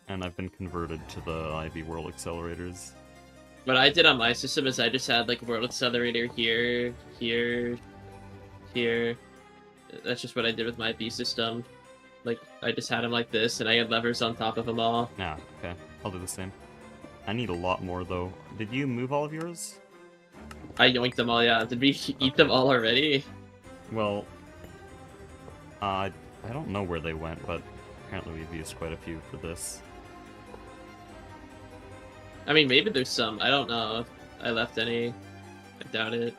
And I've been converted to the Ivy world accelerators. What I did on my system is I just had, like, world accelerator here, here, here. That's just what I did with my B system. Like, I just had them like this, and I had levers on top of them all. Ah, okay. I'll do the same. I need a lot more, though. Did you move all of yours? I yoinked them all, yeah. Did we eat them all already? Well, I don't know where they went, but apparently we've used quite a few for this. I mean, maybe there's some. I don't know if I left any. I doubt it.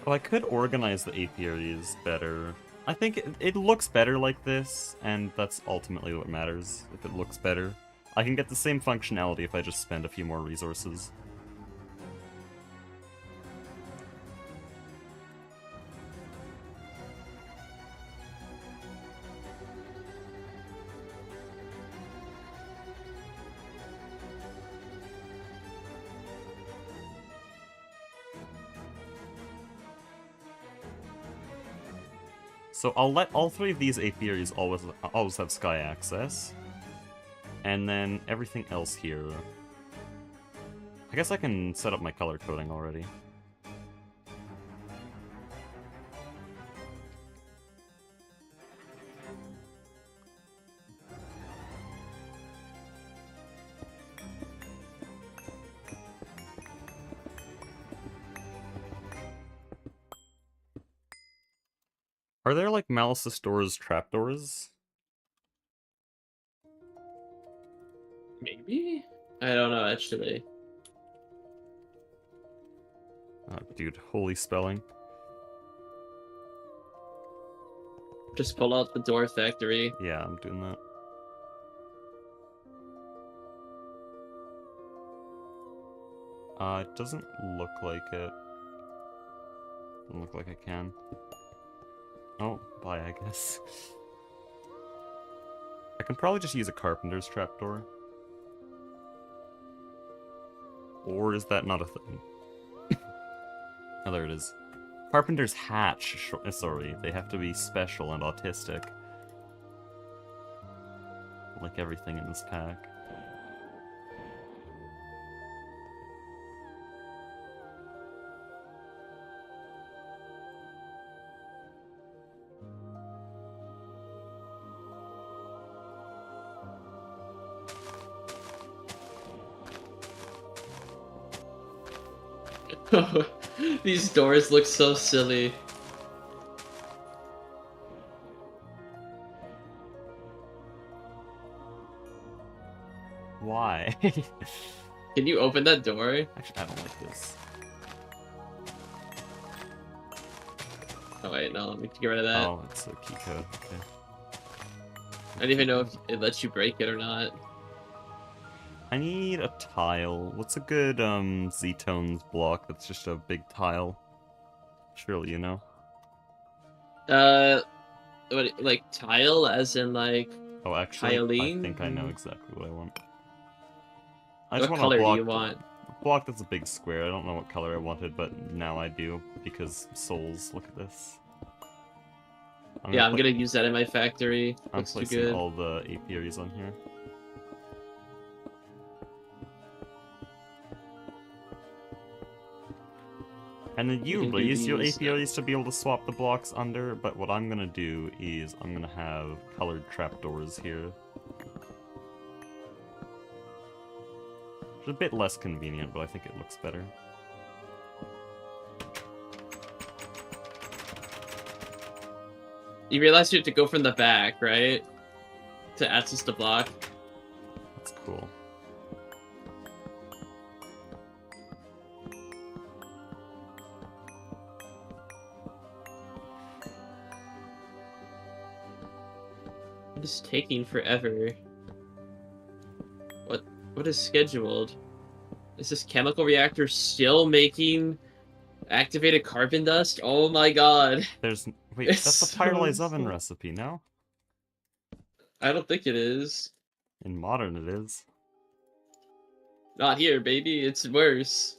Oh, I could organize the apiaries better. I think it looks better like this, and that's ultimately what matters, if it looks better. I can get the same functionality if I just spend a few more resources. So I'll let all three of these apiaries always have sky access. And then everything else here... I guess I can set up my color coding already. Are there, like, Malice's doors trapdoors? Maybe? I don't know, actually. Oh, dude, holy spelling. Just pull out the door factory. Yeah, I'm doing that. It doesn't look like it. Doesn't look like I can. Oh, bye, I guess. I can probably just use a carpenter's trapdoor. Or is that not a thing? Oh, there it is. Carpenter's hatch. Sorry, they have to be special and autistic. Like everything in this pack. These doors look so silly. Why? Can you open that door? Actually, I don't like this. Oh wait, no, let me get rid of that. Oh, it's a key code. Okay. I don't even know if it lets you break it or not. I need a tile. What's a good Z-tones block that's just a big tile? Surely you know. What, like tile, as in like Oh, actually, I tiling? think I know exactly what I want. I just What want color a block, do you want? a block that's a big square. I don't know what color I wanted, but now I do, because souls, look at this. Yeah, I'm gonna use that in my factory. I'm Looks too placing good. all the apiaries on here. And then you can do raise your these, apiaries to be able to swap the blocks under, but what I'm gonna do is I'm gonna have colored trapdoors here. It's a bit less convenient, but I think it looks better. You realize you have to go from the back, right? To access the block. That's cool. It is taking forever. What is scheduled? Is this chemical reactor still making activated carbon dust? Oh my god. Wait, It's that's a so pyrolyzed oven slow. recipe, no? I don't think it is. In modern it is. Not here, baby. It's worse.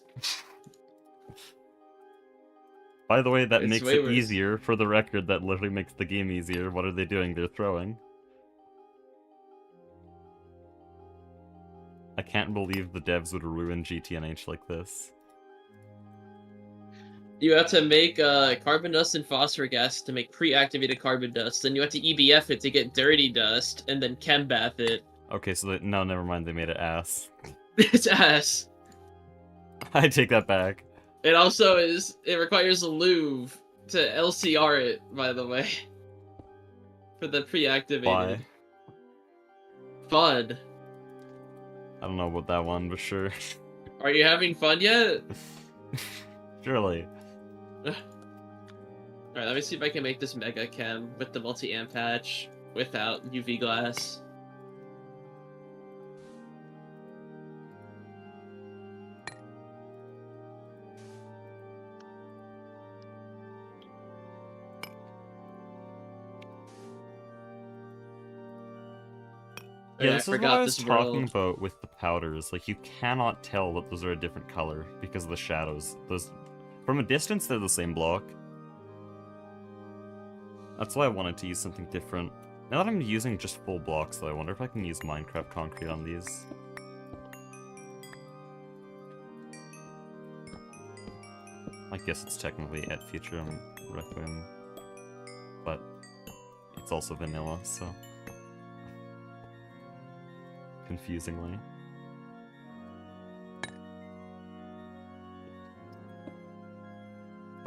By the way, that It's makes way it worse. easier. For the record, that literally makes the game easier. What are they doing? They're throwing. I can't believe the devs would ruin GTNH like this. You have to make carbon dust and phosphoric acid to make pre-activated carbon dust. Then you have to EBF it to get dirty dust, and then chem bath it. Okay, so no, never mind, they made it ass. It's ass. I take that back. It also is. It requires a Louvre to LCR it, by the way, for the pre-activated. Why? Fun. I don't know about that one, but sure. Are you having fun yet? Surely. Alright, let me see if I can make this Mega Chem with the multi-amp patch without UV glass. Yeah, I this is what I forgot was this talking world. about with the powders. Like, you cannot tell that those are a different color because of the shadows. Those, from a distance, they're the same block. That's why I wanted to use something different. Now that I'm using just full blocks, though, I wonder if I can use Minecraft concrete on these. I guess it's technically at Future Requiem, but it's also vanilla, so... confusingly.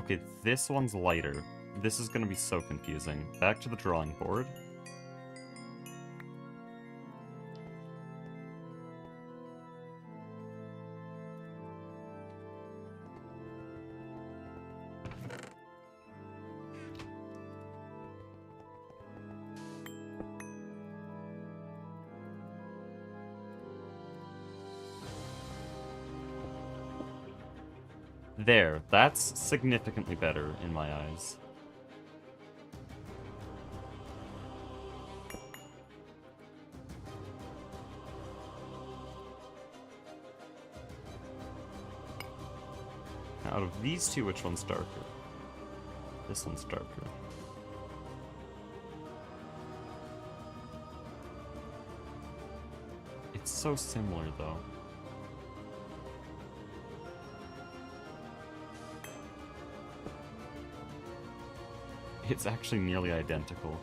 Okay, this one's lighter. This is gonna be so confusing. Back to the drawing board. There, that's significantly better in my eyes. Out of these two, which one's darker? This one's darker. It's so similar, though. It's actually nearly identical.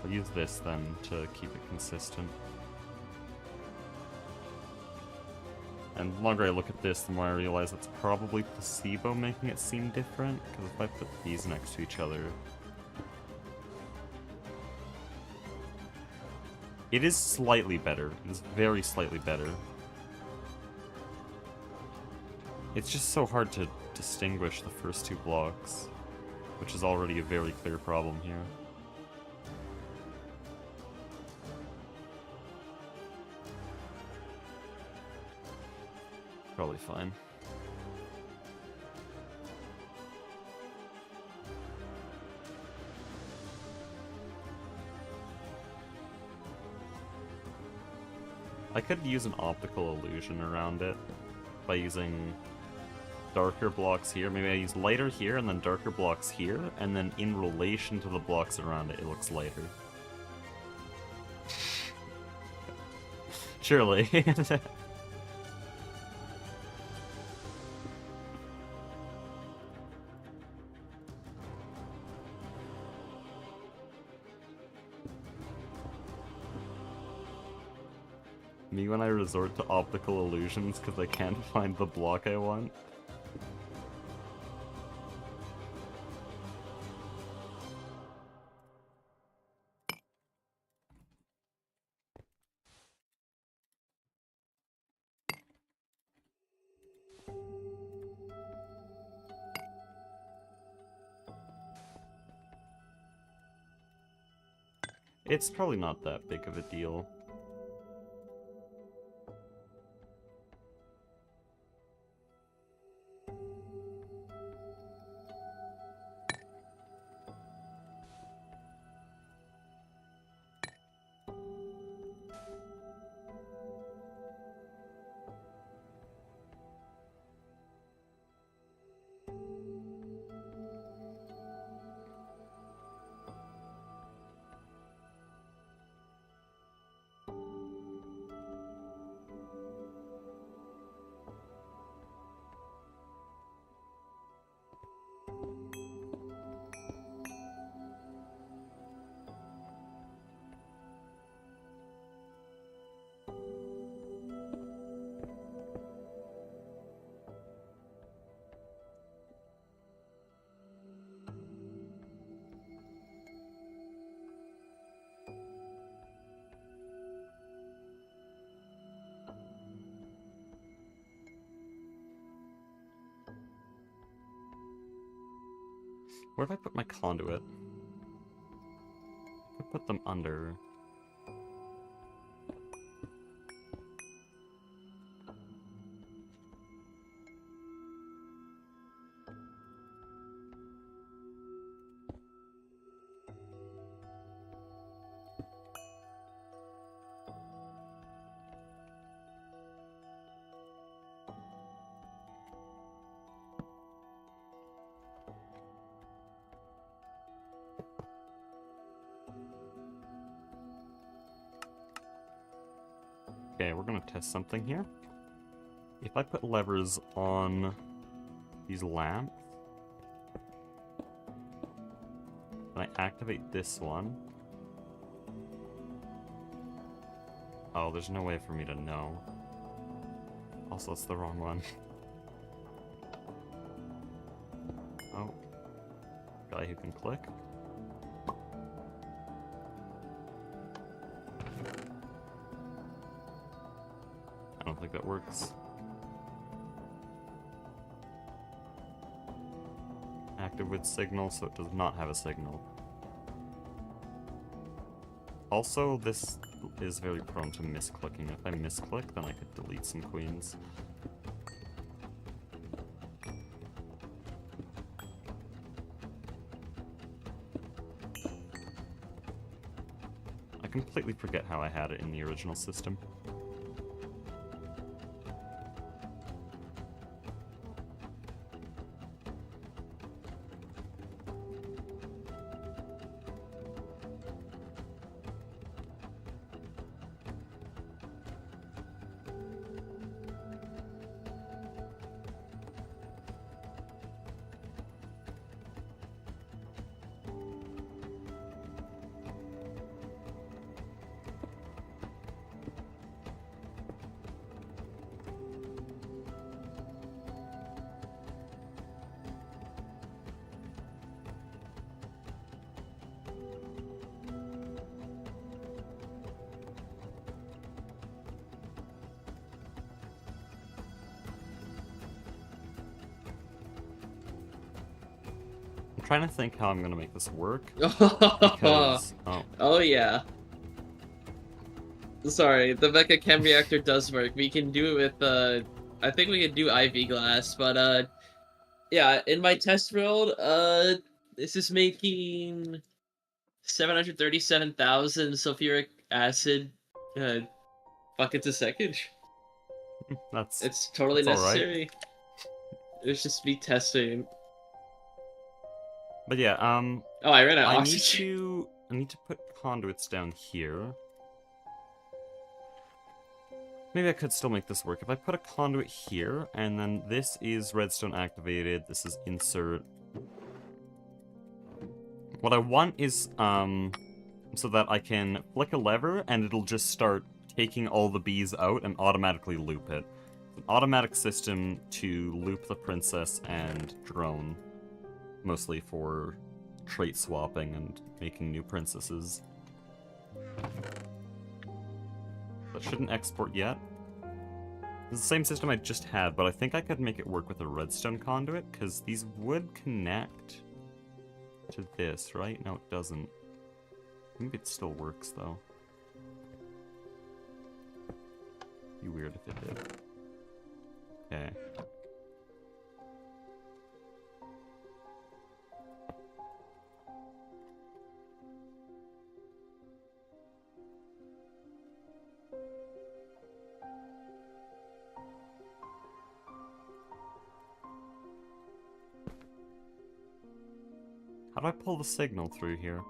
I'll use this, then, to keep it consistent. And the longer I look at this, the more I realize it's probably placebo making it seem different, because if I put these next to each other... It is slightly better. It is very slightly better. It's just so hard to distinguish the first two blocks, which is already a very clear problem here. Probably fine. I could use an optical illusion around it by using darker blocks here. Maybe I use lighter here and then darker blocks here, and then in relation to the blocks around it, it looks lighter. Surely. Me when I resort to optical illusions because I can't find the block I want. It's probably not that big of a deal. Where do I put my conduit? I put them under. Okay, we're gonna test something here. If I put levers on these lamps, and I activate this one. Oh, there's no way for me to know. Also, it's the wrong one. Oh. Guy who can click. I don't think that works. Active with signal, so it does not have a signal. Also, this is very prone to misclicking. If I misclick, then I could delete some queens. I completely forget how I had it in the original system. I'm trying to think how I'm gonna make this work. Because... oh. Oh yeah. Sorry, the mecha chem reactor does work. We can do it with, I think we can do IV glass, but, yeah, in my test world, this is making 737,000 sulfuric acid, buckets a second. It's totally that's alright. necessary. It's just me testing. But yeah, Oh, I ran out of oxygen. I need to put conduits down here. Maybe I could still make this work. If I put a conduit here, and then this is redstone activated, this is insert. What I want is, so that I can flick a lever, and it'll just start taking all the bees out and automatically loop it. An automatic system to loop the princess and drone. Mostly for trait swapping and making new princesses. That shouldn't export yet. It's the same system I just had, but I think I could make it work with a redstone conduit, because these would connect to this, right? No, it doesn't. Maybe it still works, though. Be weird if it did. Okay. How do I pull the signal through here?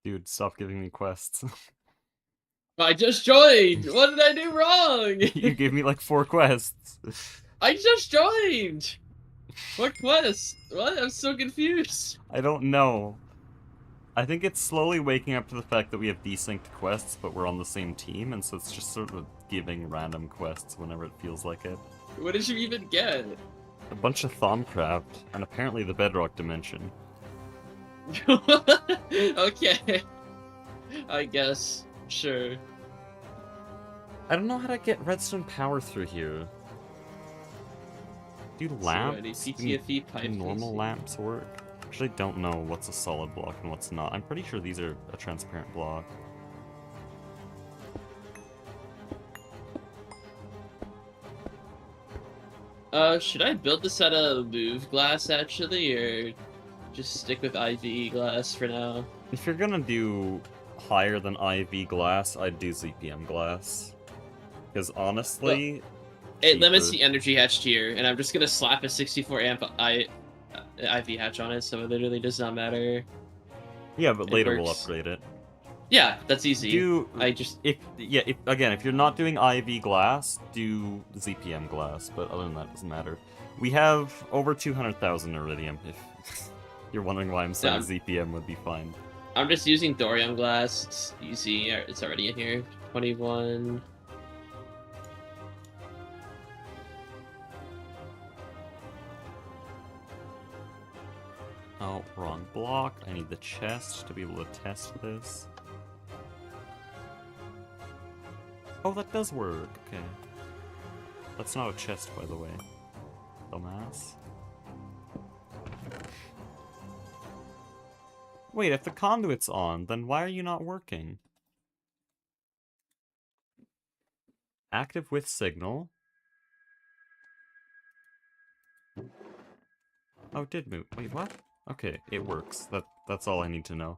Dude, stop giving me quests. I just joined! What did I do wrong? You gave me like 4 quests. I just joined! What quest? What? I'm so confused. I don't know. I think it's slowly waking up to the fact that we have desynced quests, but we're on the same team, and so it's just sort of giving random quests whenever it feels like it. What did you even get? A bunch of Thaumcraft, and apparently the Bedrock Dimension. Okay. I guess. Sure. I don't know how to get redstone power through here. Do lamps? PTFE pipe. Do normal lamps work? Actually, I don't know what's a solid block and what's not. I'm pretty sure these are a transparent block. Should I build this out of move glass actually, or just stick with IV glass for now? If you're gonna do higher than IV glass, I'd do ZPM glass. Because honestly, it limits the energy hatch tier, and I'm just gonna slap a 64 amp IV hatch on it, so it literally does not matter. Yeah, but later we'll upgrade it. Yeah, that's easy. If you're not doing IV glass, do ZPM glass. But other than that, it doesn't matter. We have over 200,000 iridium. If you're wondering why I'm saying ZPM would be fine. I'm just using thorium glass. It's easy. It's already in here. 21. Oh, wrong block. I need the chest to be able to test this. Oh, that does work. Okay. That's not a chest, by the way. Dumbass. Wait, if the conduit's on, then why are you not working? Active with signal. Oh, it did move. Wait, what? Okay, it works. That's all I need to know.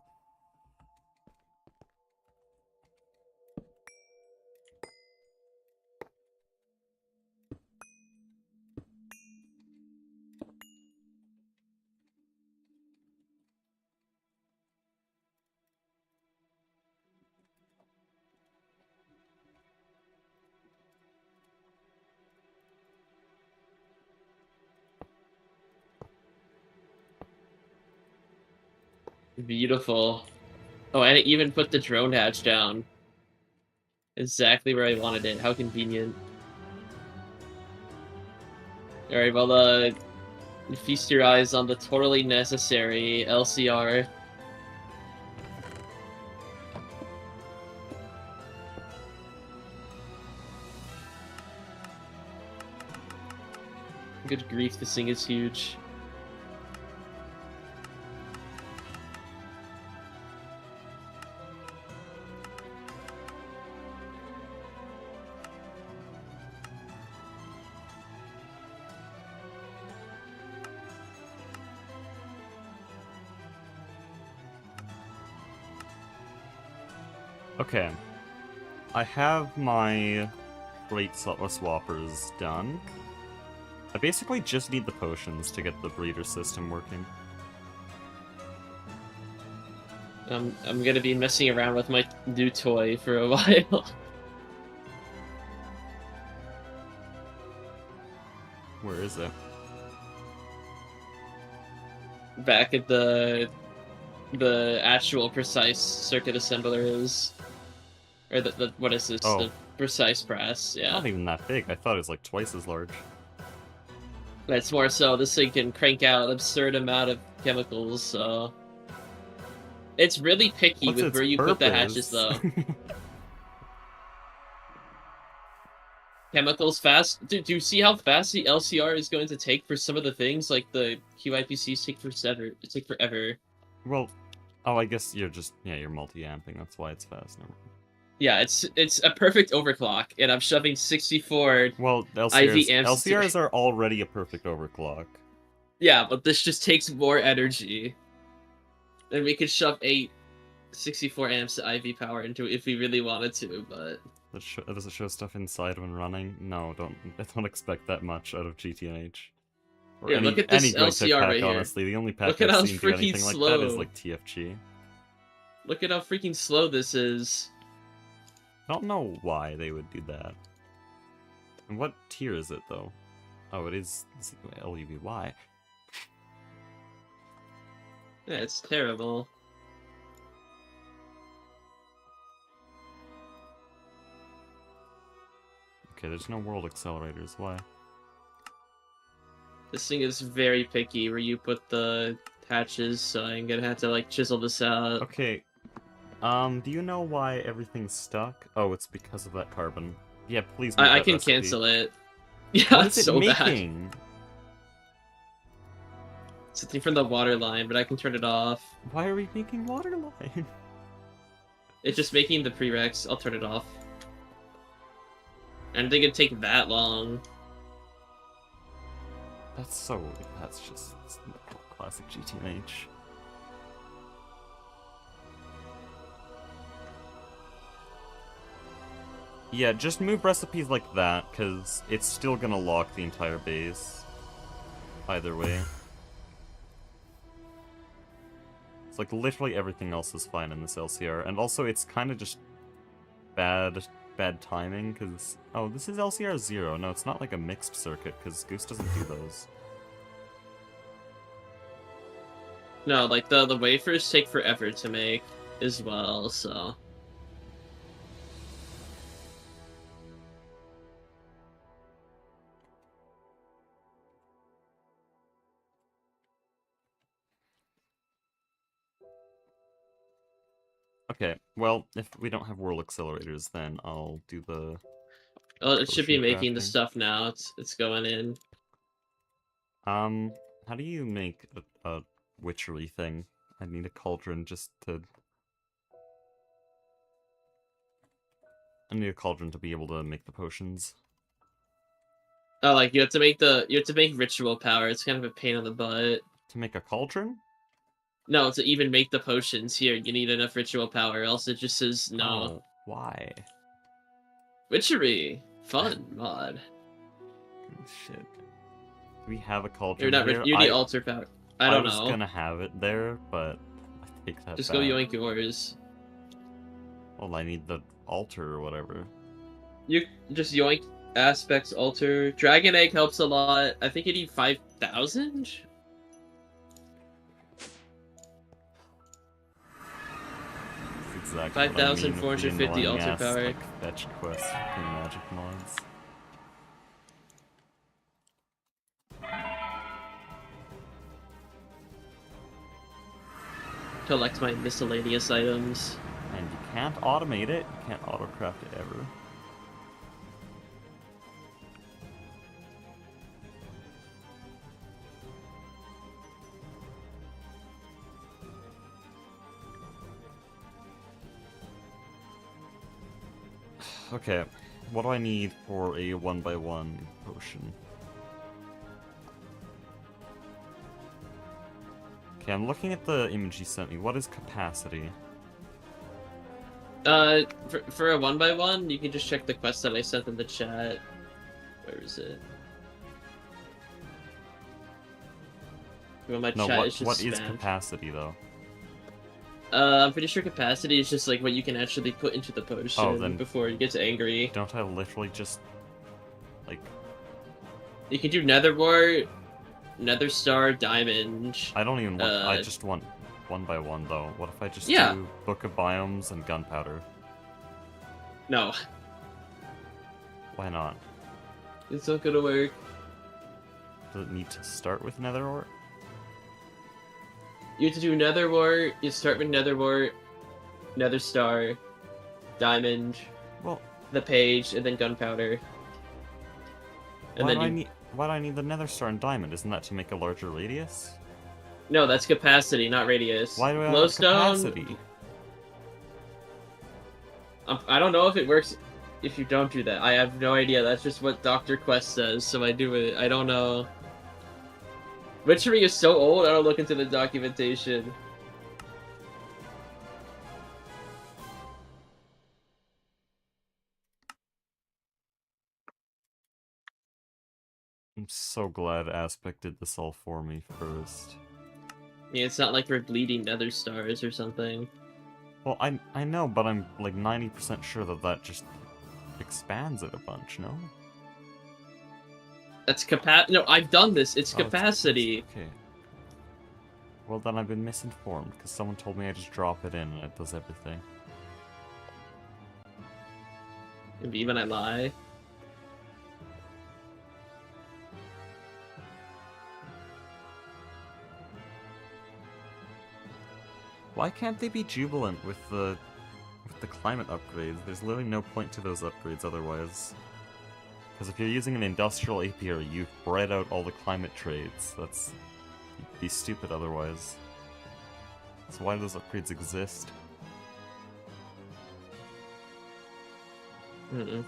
Beautiful. Oh, and it even put the drone hatch down. Exactly where I wanted it. How convenient. Alright, well, feast your eyes on the totally necessary LCR. Good grief, this thing is huge. Okay. I have my freight swappers done. I basically just need the potions to get the breeder system working. I'm gonna be messing around with my new toy for a while. Where is it? Back at the actual precise circuit assembler is, or the what is this? Oh. The precise press. Yeah. Not even that big. I thought it was like twice as large. It's more so this thing can crank out an absurd amount of chemicals. So it's really picky with where you put the hatches, though. Chemicals fast. Do you see how fast the LCR is going to take for some of the things? Like the QIPCs take forever. Well, oh, I guess you're just you're multi-amping. That's why it's fast. Never mind. Yeah, it's a perfect overclock, and I'm shoving 64 well, IV amps. LCRs are already a perfect overclock. Yeah, but this just takes more energy. And we could shove 64 amps of IV power into it if we really wanted to, but... Does it show stuff inside when running? No, don't expect that much out of GTNH. Or yeah, look at this LCR pack, right here. Honestly, the only pack look at I've how seen do anything freaking like slow. that is like TFG. Look at how freaking slow this is. I don't know why they would do that. And what tier is it, though? Oh, it is LUBY. Yeah, it's terrible. Okay, there's no world accelerators. Why? This thing is very picky where you put the hatches, so I'm gonna have to like chisel this out. Okay. Do you know why everything's stuck? Oh, it's because of that carbon. Yeah, please make I that can recipe. cancel it. Yeah, What it's is it so bad. making? Something from the water line, but I can turn it off. Why are we making water line? It's just making the prereqs. I'll turn it off. I didn't think it'd take that long. That's just classic GTMH. Yeah, just move recipes like that, because it's still gonna lock the entire base. Either way. It's like literally everything else is fine in this LCR, and also it's kind of just bad timing, because... Oh, this is LCR 0. No, it's not like a mixed circuit, because Goose doesn't do those. No, like the wafers take forever to make as well, so... Okay, well, if we don't have world accelerators, then I'll do the... Oh, it should be potion making the crafting. stuff now. It's going in. How do you make a witchery thing? I need a cauldron just to... I need a cauldron to be able to make the potions. Oh, like you have to make ritual power. It's kind of a pain in the butt. To make a cauldron? No, to even make the potions here, you need enough ritual power, else it just says no. Oh, why? Witchery! Fun mod. Shit. Do we have a cauldron You're not here? you need altar power. I don't was know. gonna have it there, but I take that Just back. go yoink yours. Well, I need the altar or whatever. You just yoink aspects altar. Dragon egg helps a lot. I think you need 5,000? Exactly 5,450 altar power. Like, fetch quests fucking magic mods. Collect my miscellaneous items. And you can't automate it. You can't auto-craft it ever. Okay, what do I need for a 1x1 potion? Okay, I'm looking at the image you sent me. What is capacity? For a 1x1, you can just check the quest that I sent in the chat. Where is it? Well, my No, chat is just what is spammed. capacity, though? I'm pretty sure capacity is just like what you can actually put into the potion then before it gets angry. Don't I literally just, like... You can do nether wart, nether star, diamond. I don't even want... I just want 1x1, though. What if I just Yeah. do Book of Biomes and Gunpowder? No, Why not? it's not gonna work. Does it need to start with Nether Ore? You have to do nether wart, you start with nether wart, nether star, diamond, Well, the page, and then gunpowder. And why then do I need the Nether Star and Diamond? Isn't that to make a larger radius? No, that's capacity, not radius. Why do I have Glowstone, capacity? I don't know if it works if you don't do that. I have no idea. That's just what Dr. Quest says, so I do it. I don't know. Witchery is so old, I don't look into the documentation. I'm so glad Aspect did this all for me first. I mean, it's not like we're bleeding nether stars or something. Well, I know, but I'm like 90% sure that that just expands it a bunch, no? That's No, I've done this. It's Oh, capacity. okay. Well, then I've been misinformed, because someone told me I just drop it in and it does everything. Maybe even I lie. Why can't they be jubilant with the climate upgrades? There's literally no point to those upgrades otherwise. Because if you're using an industrial apiary, you've bred out all the climate trades. You'd be stupid otherwise. So why do those upgrades exist? Mm-mm.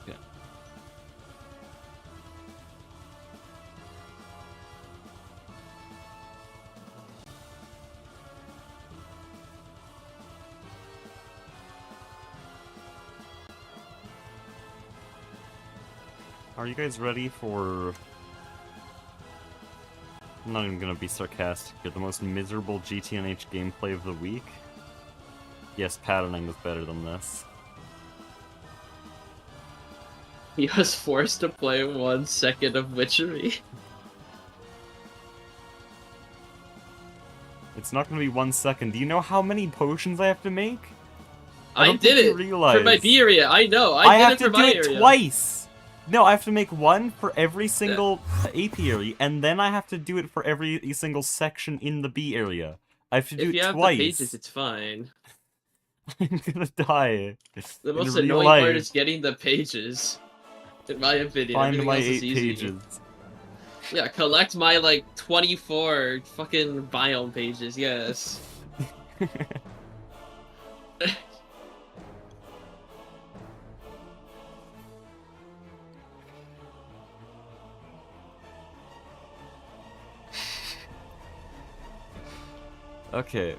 Yeah. Are you guys ready for... I'm not even gonna be sarcastic here. The most miserable GTNH gameplay of the week? Yes, patterning was better than this. He was forced to play 1 second of Witchery. It's not gonna be 1 second. Do you know how many potions I have to make? I don't did think you it realize. for my B area. I know. I did have it to for do my it area. twice! No, I have to make one for every single apiary, and then I have to do it for every single section in the B area. I have to do If it you have twice. the pages, it's fine. I'm gonna die. The in most real annoying life. part is getting the pages. In my opinion, Find everything my else is 8 easy. pages. Yeah, collect my, like, 24 fucking biome pages, yes. Okay.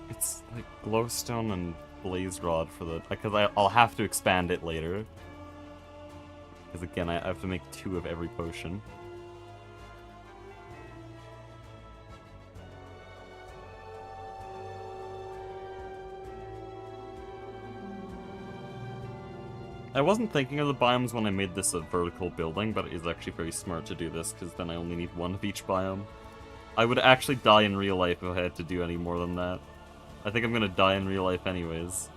It's like glowstone and blaze rod for the... Because I'll have to expand it later. Because again, I have to make 2 of every potion. I wasn't thinking of the biomes when I made this a vertical building, but it is actually very smart to do this, because then I only need 1 of each biome. I would actually die in real life if I had to do any more than that. I think I'm gonna die in real life anyways.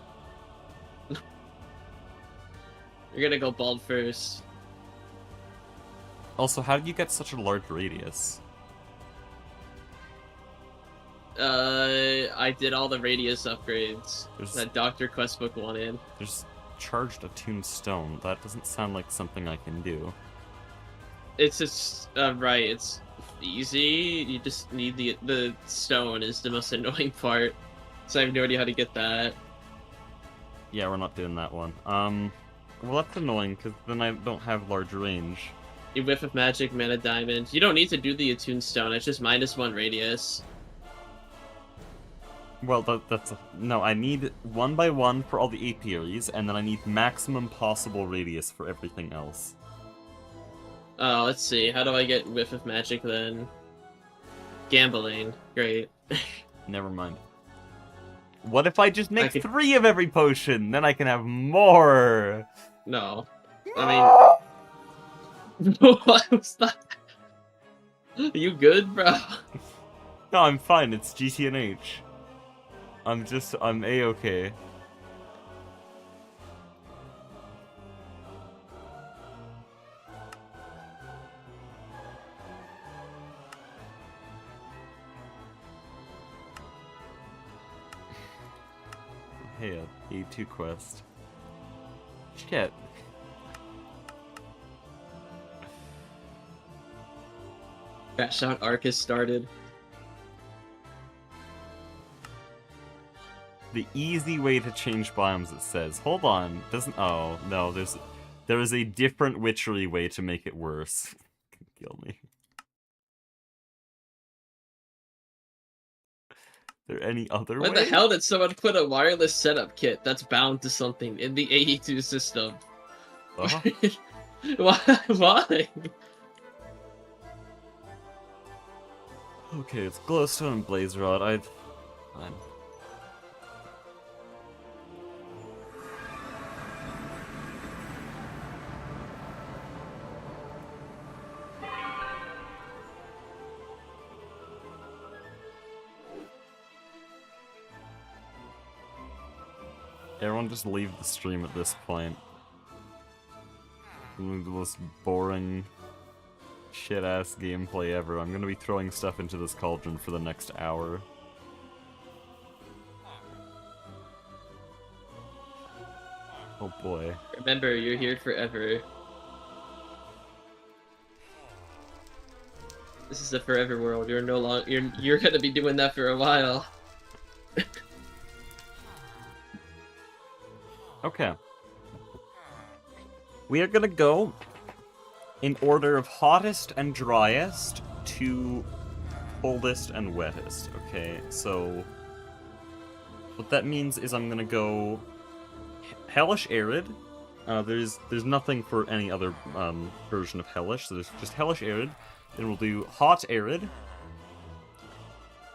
You're gonna go bald first. Also, how did you get such a large radius? I did all the radius upgrades that Dr. Questbook wanted. There's charged attuned stone. That doesn't sound like something I can do. It's just, right, it's easy. You just need the stone is the most annoying part. So I have no idea how to get that. Yeah, we're not doing that one. Well, that's annoying, because then I don't have large range. You whiff of magic, mana diamond. You don't need to do the attuned stone, it's just -1 radius. Well, no, I need 1 by 1 for all the apiaries, and then I need maximum possible radius for everything else. Oh, let's see. How do I get whiff of magic then? Gambling. Great. Never mind. What if I just make could... 3 of every potion? Then I can have more! No. I mean... What was that? You good, bro? No, I'm fine. It's GTNH. I'm A-okay. Hey, A2 quest. Shit. Crash Out Arc has started. The easy way to change biomes, it says. Hold on. Doesn't... Oh, no, there is a different witchery way to make it worse. Kill me. There any other way? Why the hell did someone put a wireless setup kit that's bound to something in the AE2 system? Why? Okay, it's glowstone and blaze rod. Fine. Everyone just leave the stream at this point. The most boring, shit-ass gameplay ever. I'm gonna be throwing stuff into this cauldron for the next hour. Oh boy. Remember, you're here forever. This is a forever world. You're no longer. You're gonna be doing that for a while. Okay. We are gonna go in order of hottest and driest to coldest and wettest. Okay, so what that means is I'm gonna go Hellish Arid. There's nothing for any other version of Hellish, so there's just Hellish Arid. Then we'll do Hot Arid,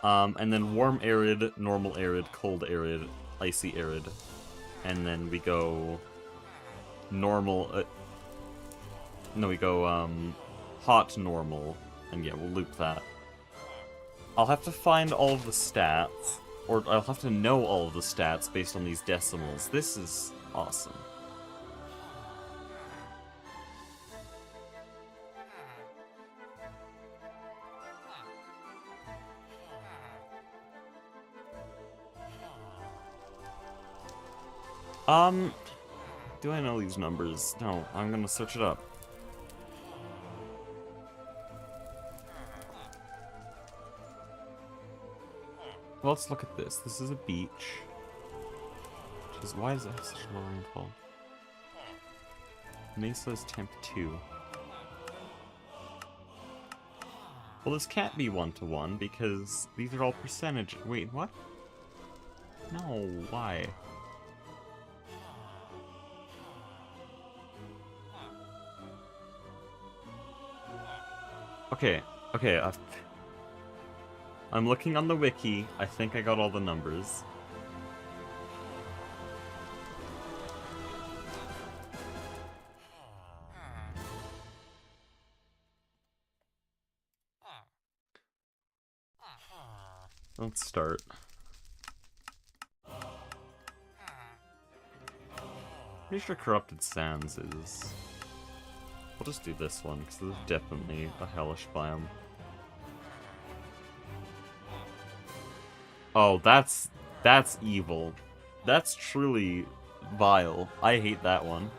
and then Warm Arid, Normal Arid, Cold Arid, Icy Arid. And then we go normal, no, we go, hot, normal, and yeah, we'll loop that. I'll have to find all of the stats, or I'll have to know all of the stats based on these decimals. This is awesome. Do I know these numbers? No, I'm gonna search it up. Well, let's look at this. This is a beach. Why does it have such low rainfall? Mesa is temp 2. Well, this can't be 1-to-1 because these are all percentage. Wait, what? No, why? Okay, I'm looking on the wiki. I think I got all the numbers. Let's start. Pretty sure Corrupted Sands is... We'll just do this one, because this is definitely a hellish biome. Oh, that's evil. That's truly vile. I hate that one.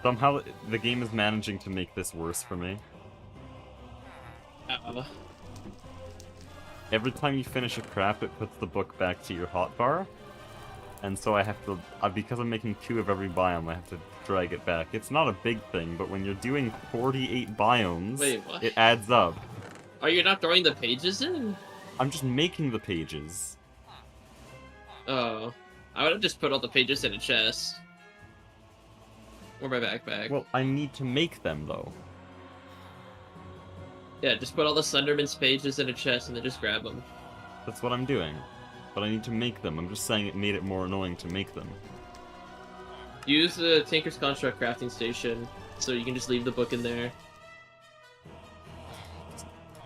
Somehow, the game is managing to make this worse for me. Every time you finish a craft, it puts the book back to your hotbar. And so I have to, because I'm making 2 of every biome, I have to drag it back. It's not a big thing, but when you're doing 48 biomes, wait, what? It adds up. Are you not throwing the pages in? I'm just making the pages. Oh. I would have just put all the pages in a chest. Or my backpack. Well, I need to make them, though. Yeah, just put all the Slenderman's pages in a chest and then just grab them. That's what I'm doing. But I need to make them. I'm just saying it made it more annoying to make them. Use the Tinker's Construct crafting station, so you can just leave the book in there.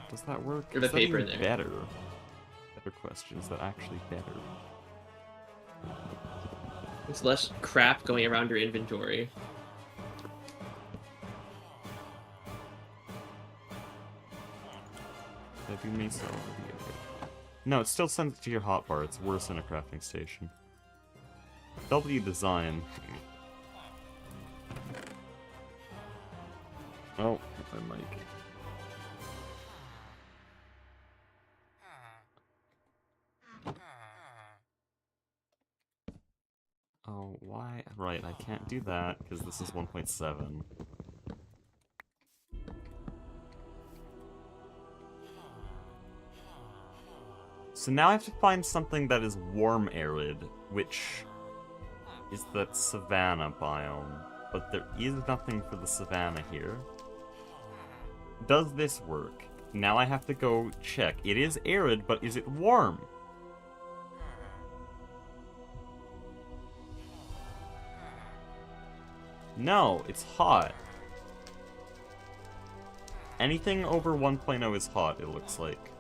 Does that work? Or the Is that paper even in there. better? Better question. Is that actually better? It's less crap going around your inventory. Did I do Mesa already? Okay. No, it still sends it to your hotbar. It's worse than a crafting station. W design. Oh, my mic. Oh, why? Right, I can't do that, because this is 1.7. So now I have to find something that is warm arid, which is that savanna biome. But there is nothing for the savanna here. Does this work? Now I have to go check. It is arid, but is it warm? No, it's hot. Anything over 1.0 is hot, it looks like.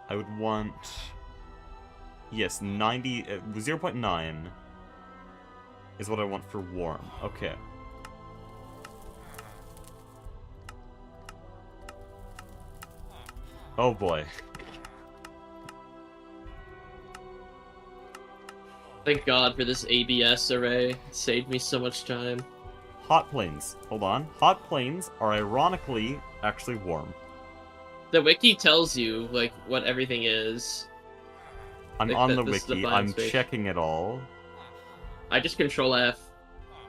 I would want... Yes, 0.9 is what I want for warm. Okay. Oh boy. Thank God for this ABS array. It saved me so much time. Hot plains. Hold on. Hot plains are ironically actually warm. The wiki tells you, like, what everything is. I'm Like, on the this is the wiki. biome I'm space. checking it all. I just control F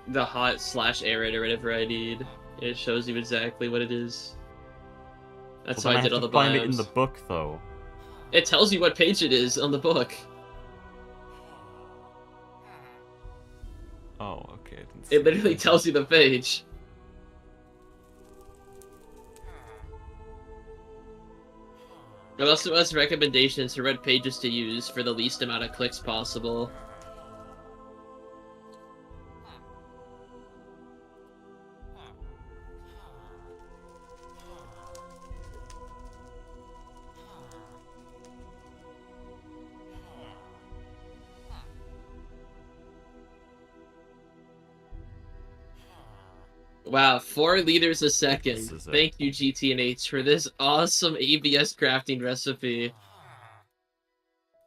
the hot/arid or whatever I need. It shows you exactly what it is. That's Well, how then I did all the have to find it in biomes. the book, though. It tells you what page it is on the book. Oh, okay. It literally tells you the page. It also has recommendations for what pages to use for the least amount of clicks possible. Wow, 4 liters a second. This is it. Thank you, GTNH, for this awesome ABS crafting recipe.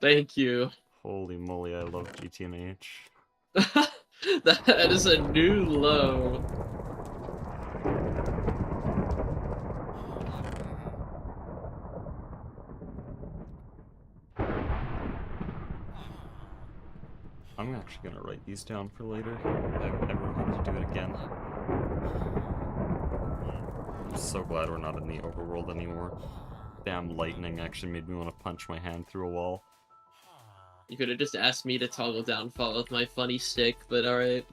Thank you. Holy moly, I love GTNH. That is a new low. I'm actually gonna write these down for later. I've never had to do it again. I'm so glad we're not in the overworld anymore. Damn lightning actually made me want to punch my hand through a wall. You could have just asked me to toggle downfall with my funny stick, but alright.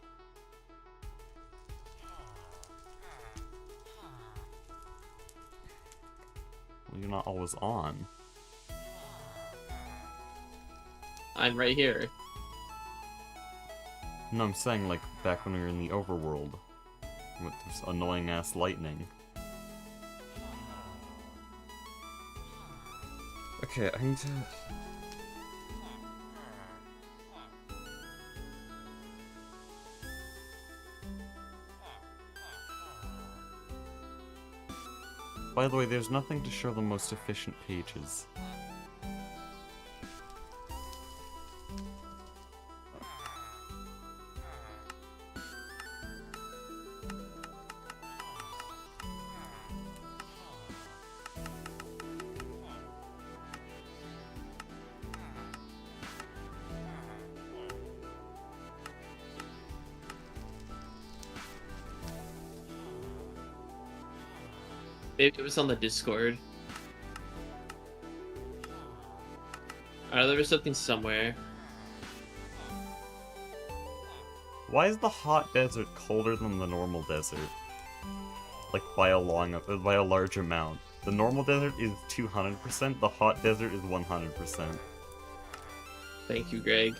Well, you're not always on. I'm right here. No, I'm saying, like, back when we were in the overworld. With this annoying-ass lightning. Okay, I need to... By the way, there's nothing to show the most efficient pages. Maybe it was on the Discord. There was something somewhere. Why is the hot desert colder than the normal desert? Like, by a large amount. The normal desert is 200%, the hot desert is 100%. Thank you, Greg.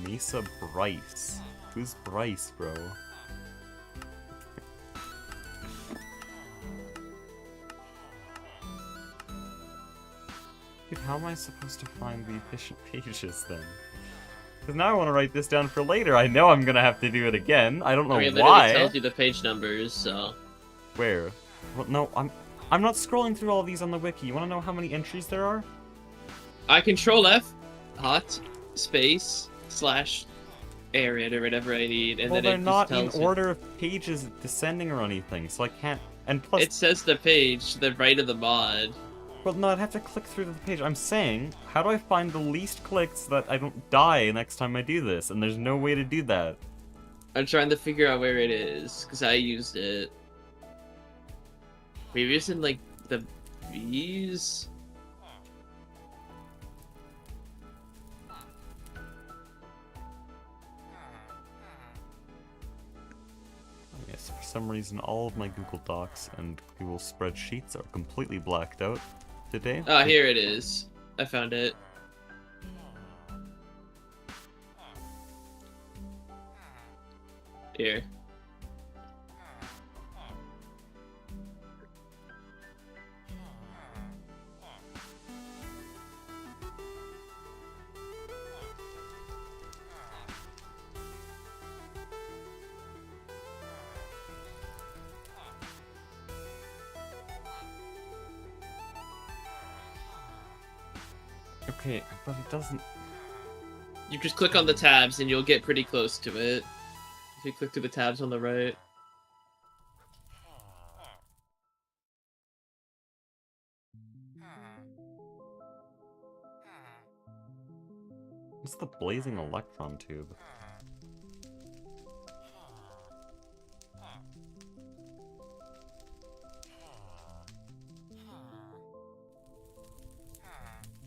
Mesa Bryce. Who's Bryce, bro? Dude, how am I supposed to find the efficient pages then? Because now I want to write this down for later. I know I'm gonna have to do it again. I don't know It literally why. tells you the page numbers, so... Where? Well, no, I'm not scrolling through all these on the wiki. You want to know how many entries there are? I control F, hot, space, /arid or whatever I need, and Well, then they're it just not in tells me. order of pages descending or anything, so I can't And plus, It says the page to the right of the mod. well, no, I'd have to click through the page. I'm saying, how do I find the least clicks so that I don't die next time I do this? And there's no way to do that. I'm trying to figure out where it is, because I used it. Maybe it's in, like, the V's? Yes, for some reason, all of my Google Docs and Google Spreadsheets are completely blacked out today. Oh, here it is. I found it. Here. Okay, but it doesn't... You just click on the tabs and you'll get pretty close to it. If you click to the tabs on the right. What's the blazing electron tube?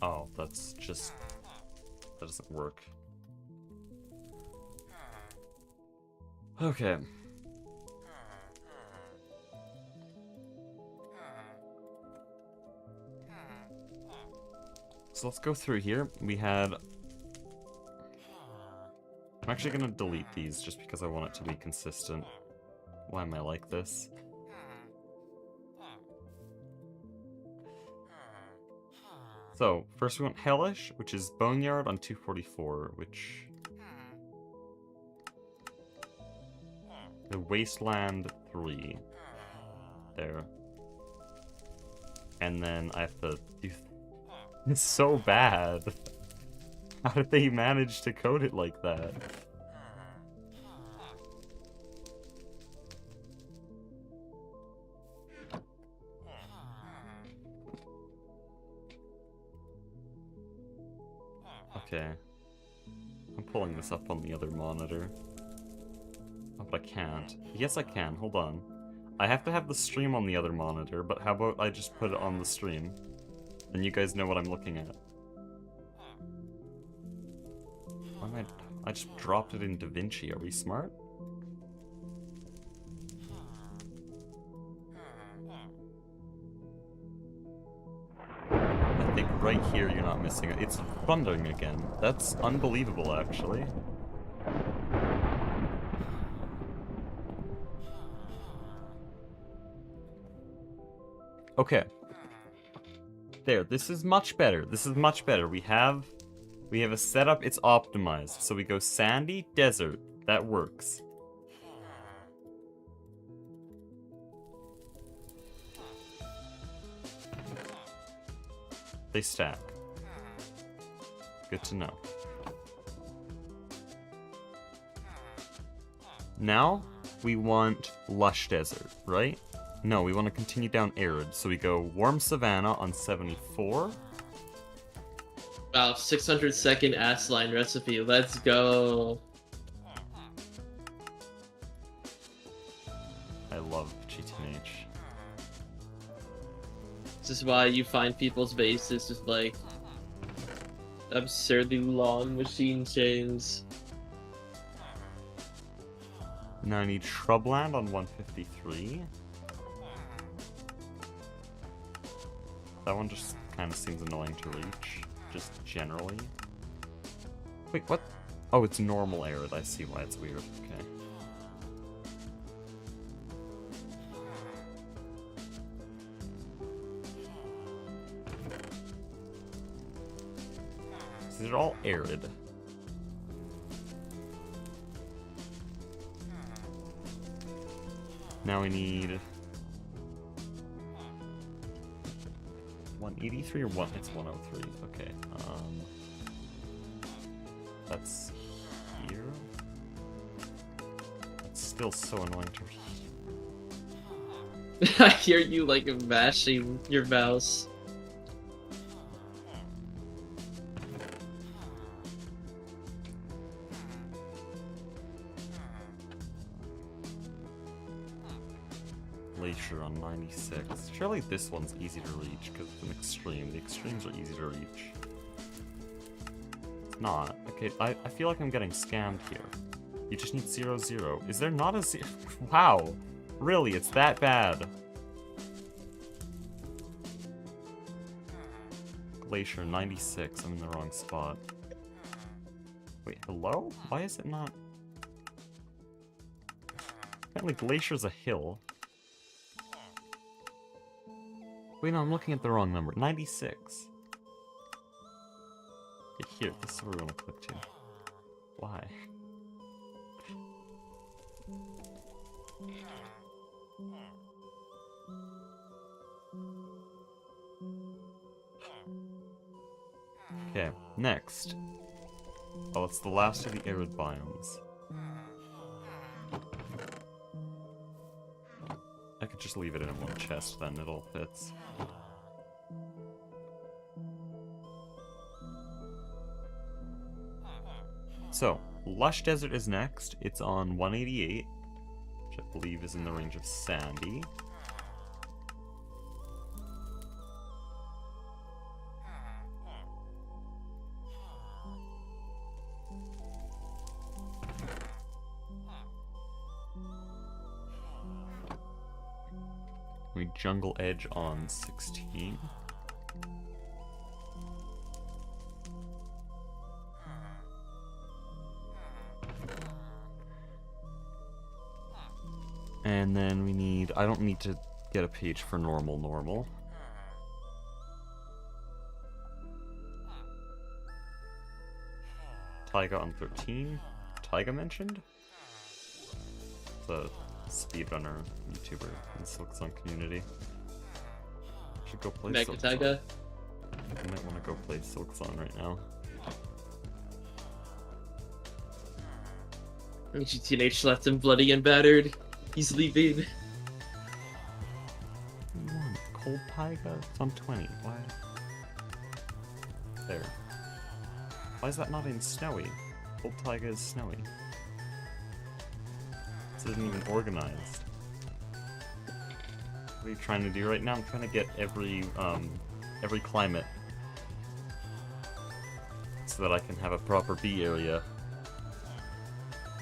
Oh, that's just... that doesn't work. Okay. So let's go through here. We had... I'm actually gonna delete these just because I want it to be consistent. Why am I like this? So, first we want Hellish, which is Boneyard on 244, which... The Wasteland 3. There. And then I have to do... It's so bad. How did they manage to code it like that? Okay. I'm pulling this up on the other monitor. Oh, but I can't. Yes, I can. Hold on. I have to have the stream on the other monitor, but how about I just put it on the stream? And you guys know what I'm looking at. Why am I just dropped it in DaVinci. Are we smart? I think right here you're not missing it. It's thundering again. That's unbelievable, actually. Okay. There, this is much better. This is much better. We have a setup, it's optimized. So we go sandy, desert. That works. They stack. Good to know. Now, we want lush desert, right? No, we want to continue down arid, so we go warm savanna on 74. Wow, 600-second ass line recipe. Let's go. I love GTH. This is why you find people's bases with, like, absurdly long machine chains. Now I need shrubland on 153. That one just kind of seems annoying to reach, just generally. Wait, what? Oh, it's normal arid. I see why it's weird. Okay. So they're all arid. Now we need 183 or what? It's 103. Okay. That's here. It's still so annoying to read. I hear you like mashing your mouse. Glacier on 96. Surely this one's easy to reach because it's an extreme. The extremes are easy to reach. It's not. Okay, I feel like I'm getting scammed here. You just need 0, 0. Is there not a 0? Wow. Really, it's that bad. Glacier 96. I'm in the wrong spot. Wait, hello? Why is it not? Apparently Glacier's a hill. Wait, no, I'm looking at the wrong number. 96. Okay, here, this is where we want to click to. Why? Okay, next. Oh, it's the last of the arid biomes. I could just leave it in one chest then, it all fits. So, Lush Desert is next. It's on 188, which I believe is in the range of Sandy. We Jungle Edge on 16. And then we need, I don't need to get a page for normal. Taiga on 13. Taiga mentioned? The speedrunner YouTuber in the Silk Song community. Should go play Silk Song. Taiga. I might want to go play Silk Song right now. Teenage left him bloody and battered. He's leaving. Cold Taiga? It's on 20. Why? There. Why is that not in Snowy? Cold Taiga is Snowy. This isn't even organized. What are you trying to do right now? I'm trying to get every climate so that I can have a proper bee area.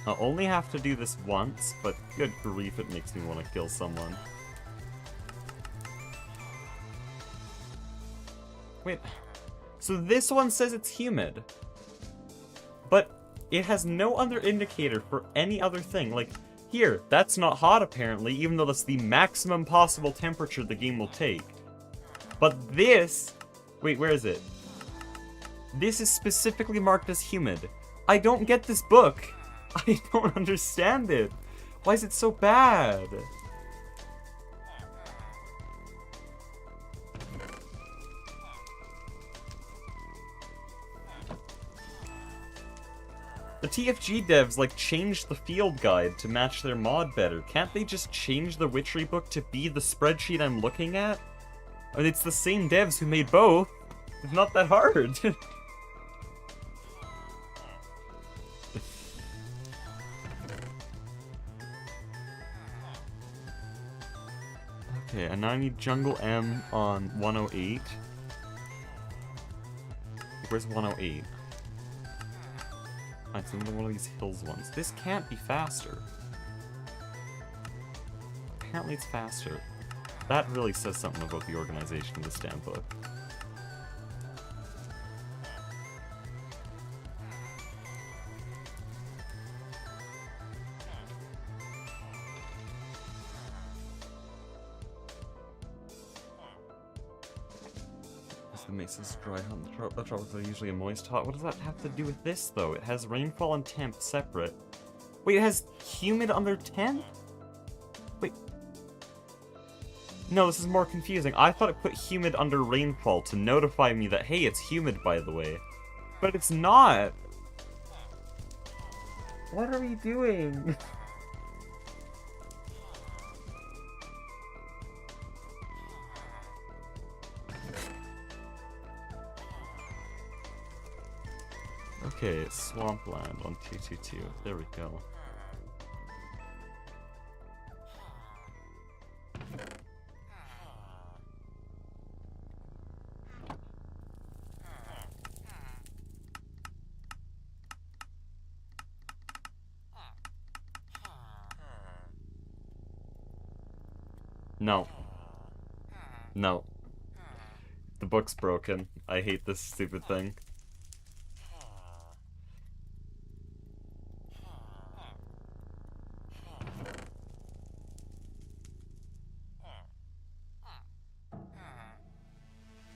I'll only have to do this once, but good grief, it makes me want to kill someone. Wait, so this one says it's humid, but it has no other indicator for any other thing. Like, here, that's not hot apparently, even though that's the maximum possible temperature the game will take. But this... Wait, where is it? This is specifically marked as humid. I don't get this book. I don't understand it. Why is it so bad? The TFG devs, like, changed the field guide to match their mod better. Can't they just change the Witchery book to be the spreadsheet I'm looking at? I mean, it's the same devs who made both. It's not that hard. Okay, and now I need Jungle M on 108. Where's 108? It's another one of these hills ones. This can't be faster. Apparently it's faster. That really says something about the organization of this damn book. The Mesa's dry hot. The tropics are usually a moist hot. What does that have to do with this, though? It has rainfall and temp separate. Wait, it has humid under temp? Wait. No, this is more confusing. I thought it put humid under rainfall to notify me that, hey, it's humid, by the way. But it's not! What are we doing? Okay, swampland on 222. There we go. No. No. The book's broken. I hate this stupid thing.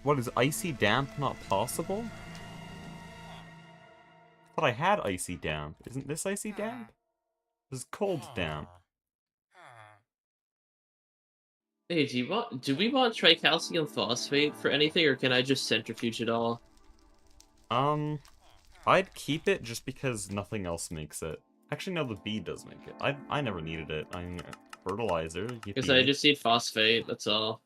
What, is icy damp not possible? I thought I had icy damp. Isn't this icy damp? This is cold damp. Hey, do we want tricalcium phosphate for anything, or can I just centrifuge it all? I'd keep it just because nothing else makes it. Actually, no, the bee does make it. I never needed it. I mean, fertilizer, Because I yippee. just need phosphate, that's all.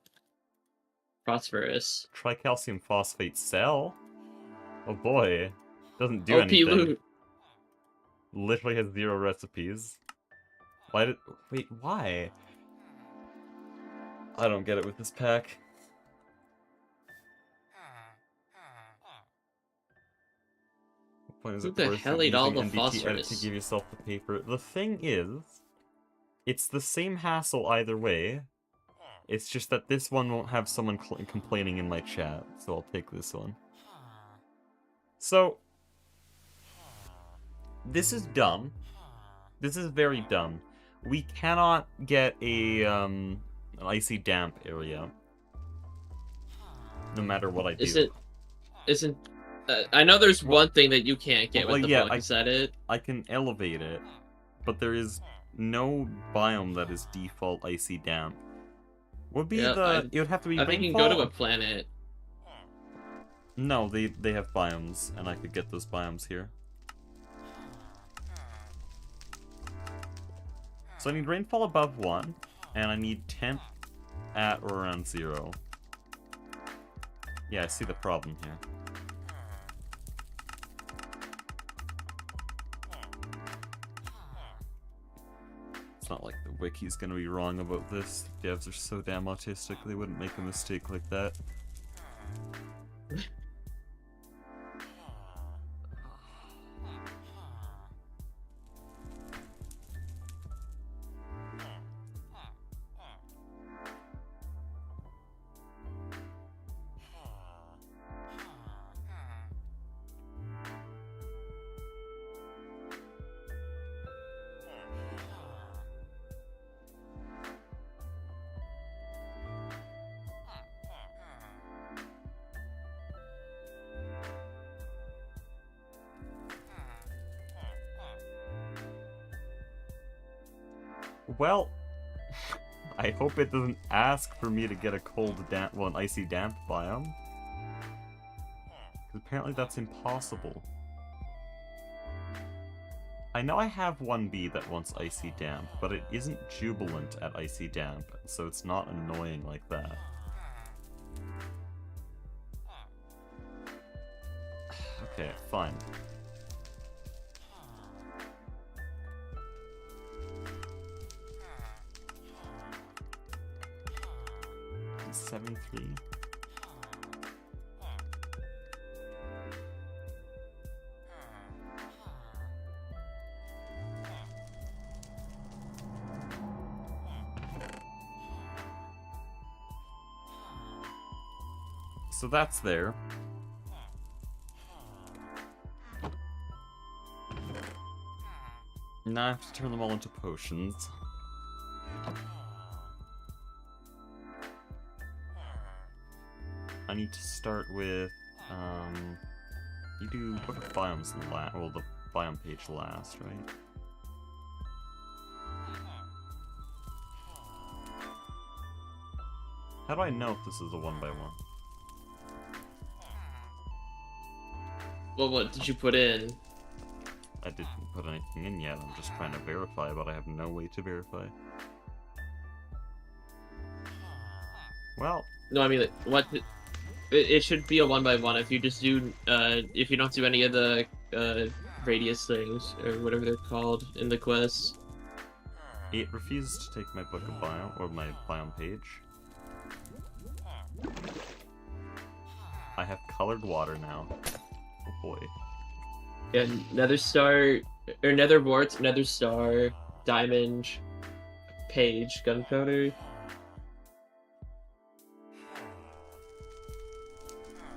Phosphorus. Tricalcium phosphate cell? Oh boy. Doesn't do OP anything. loot. Literally has 0 recipes. Why did... Wait, why? I don't get it with this pack. What point is Who it the worth hell ate all the using NDT edit to phosphorus? give yourself the paper? The thing is, it's the same hassle either way. It's just that this one won't have someone complaining in my chat, so I'll take this one. So, this is dumb. This is very dumb. We cannot get a an icy damp area, no matter what I do. Isn't I know there's one thing that you can't get with the yeah, book. Is that it? I can elevate it, but there is no biome that is default icy damp. Would be it would have to be I think you can go to a planet. No, they have biomes, and I could get those biomes here. So I need rainfall above 1, and I need temp at or around 0. Yeah, I see the problem here. It's not like the wiki's gonna be wrong about this. Devs are so damn autistic, they wouldn't make a mistake like that. Well, I hope it doesn't ask for me to get a cold damp, well, an icy damp biome. Because apparently that's impossible. I know I have one bee that wants icy damp, but it isn't jubilant at icy damp, so it's not annoying like that. Okay, fine. 73. So that's there. Now I have to turn them all into potions. I need to start with, you do book of biomes last, well, the biome page last, right? How do I know if this is a 1x1? Well, what did you put in? I didn't put anything in yet, I'm just trying to verify, but I have no way to verify. Well... No, I mean, like, what... It should be a 1x1 if you just do, if you don't do any of the radius things, or whatever they're called in the quest. It refuses to take my book of bio, or my biome page. I have colored water now. Oh boy. Yeah, Nether Star, or Nether Wart, Nether Star, Diamond, Page, Gunpowder.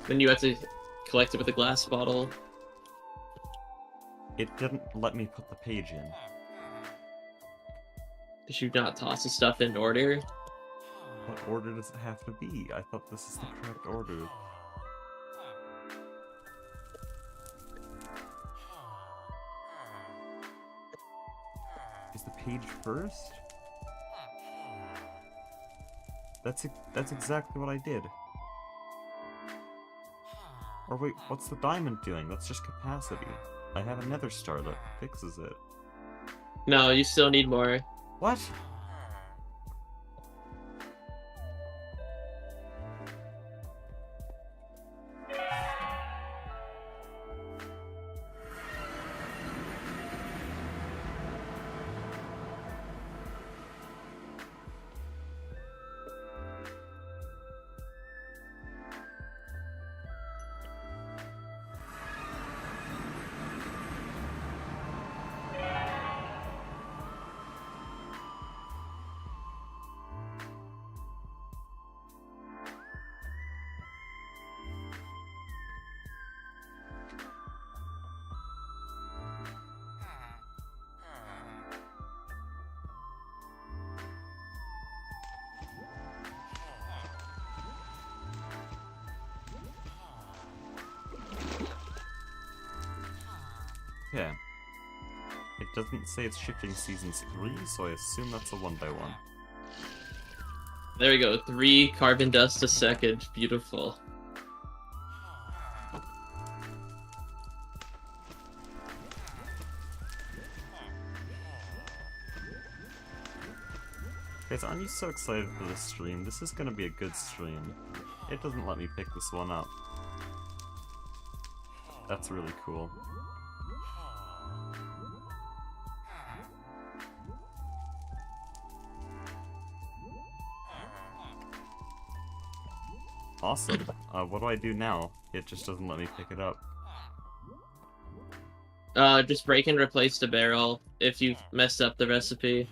Then you have to collect it with a glass bottle. It didn't let me put the page in. Did you not toss the stuff in order? What order does it have to be? I thought this is the correct order. Is the page first? That's exactly what I did. Or wait, what's the diamond doing? That's just capacity. I have a nether star that fixes it. No, you still need more. What? Okay. It doesn't say it's shipping seasons 3, so I assume that's a 1x1. There we go, 3 carbon dust a second. Beautiful. Guys, aren't you so excited for this stream? This is gonna be a good stream. It doesn't let me pick this one up. That's really cool. Awesome. What do I do now? It just doesn't let me pick it up. Just break and replace the barrel if you've messed up the recipe.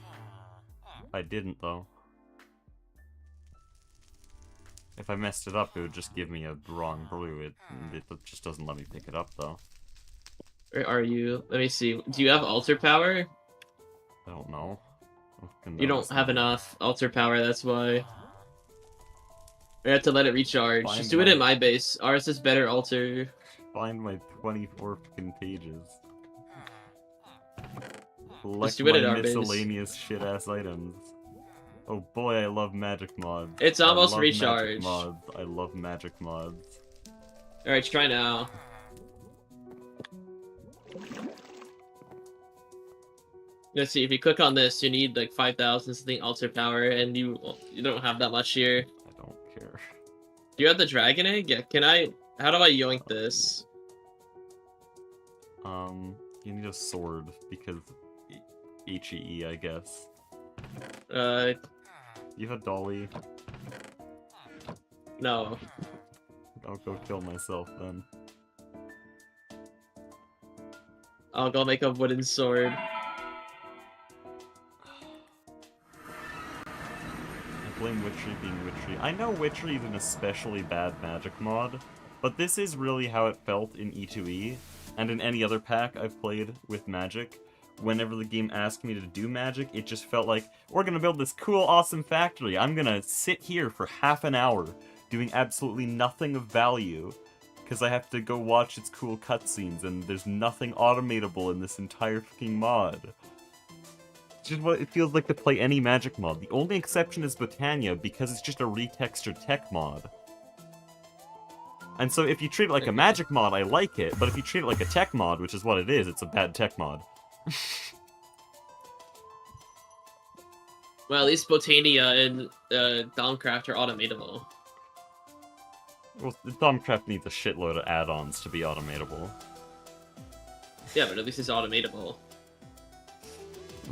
I didn't, though. If I messed it up, it would just give me a wrong brew. It just doesn't let me pick it up, though. Where are you? Let me see. Do you have altar power? I don't know. You don't have enough altar power, that's why. We have to let it recharge. Find Just do it at my base. Ours is better altar. Find my 24 fucking pages. Just Collect do it at my our base. miscellaneous shit-ass items. Oh boy, I love magic mods. It's almost I love recharged. Magic mods. I love magic mods. Alright, try now. Let's see, if you click on this, you need like 5,000 something altar power, and you don't have that much here. I don't care. Do you have the dragon egg? Yeah, can I... How do I yoink this? You need a sword, because HEE, I guess. You have a dolly? No. I'll go kill myself then. I'll go make a wooden sword. I blame Witchery being Witchery. I know Witchery is an especially bad magic mod, but this is really how it felt in E2E, and in any other pack I've played with magic. Whenever the game asked me to do magic, it just felt like, we're gonna build this cool, awesome factory. I'm gonna sit here for half an hour doing absolutely nothing of value, because I have to go watch its cool cutscenes, and there's nothing automatable in this entire fucking mod. It's just what it feels like to play any magic mod. The only exception is Botania, because it's just a retextured tech mod. And so if you treat it like a magic mod, I like it, but if you treat it like a tech mod, which is what it is, it's a bad tech mod. Well, at least Botania and Domcraft are automatable. Well, Domcraft needs a shitload of add-ons to be automatable. Yeah, but at least it's automatable.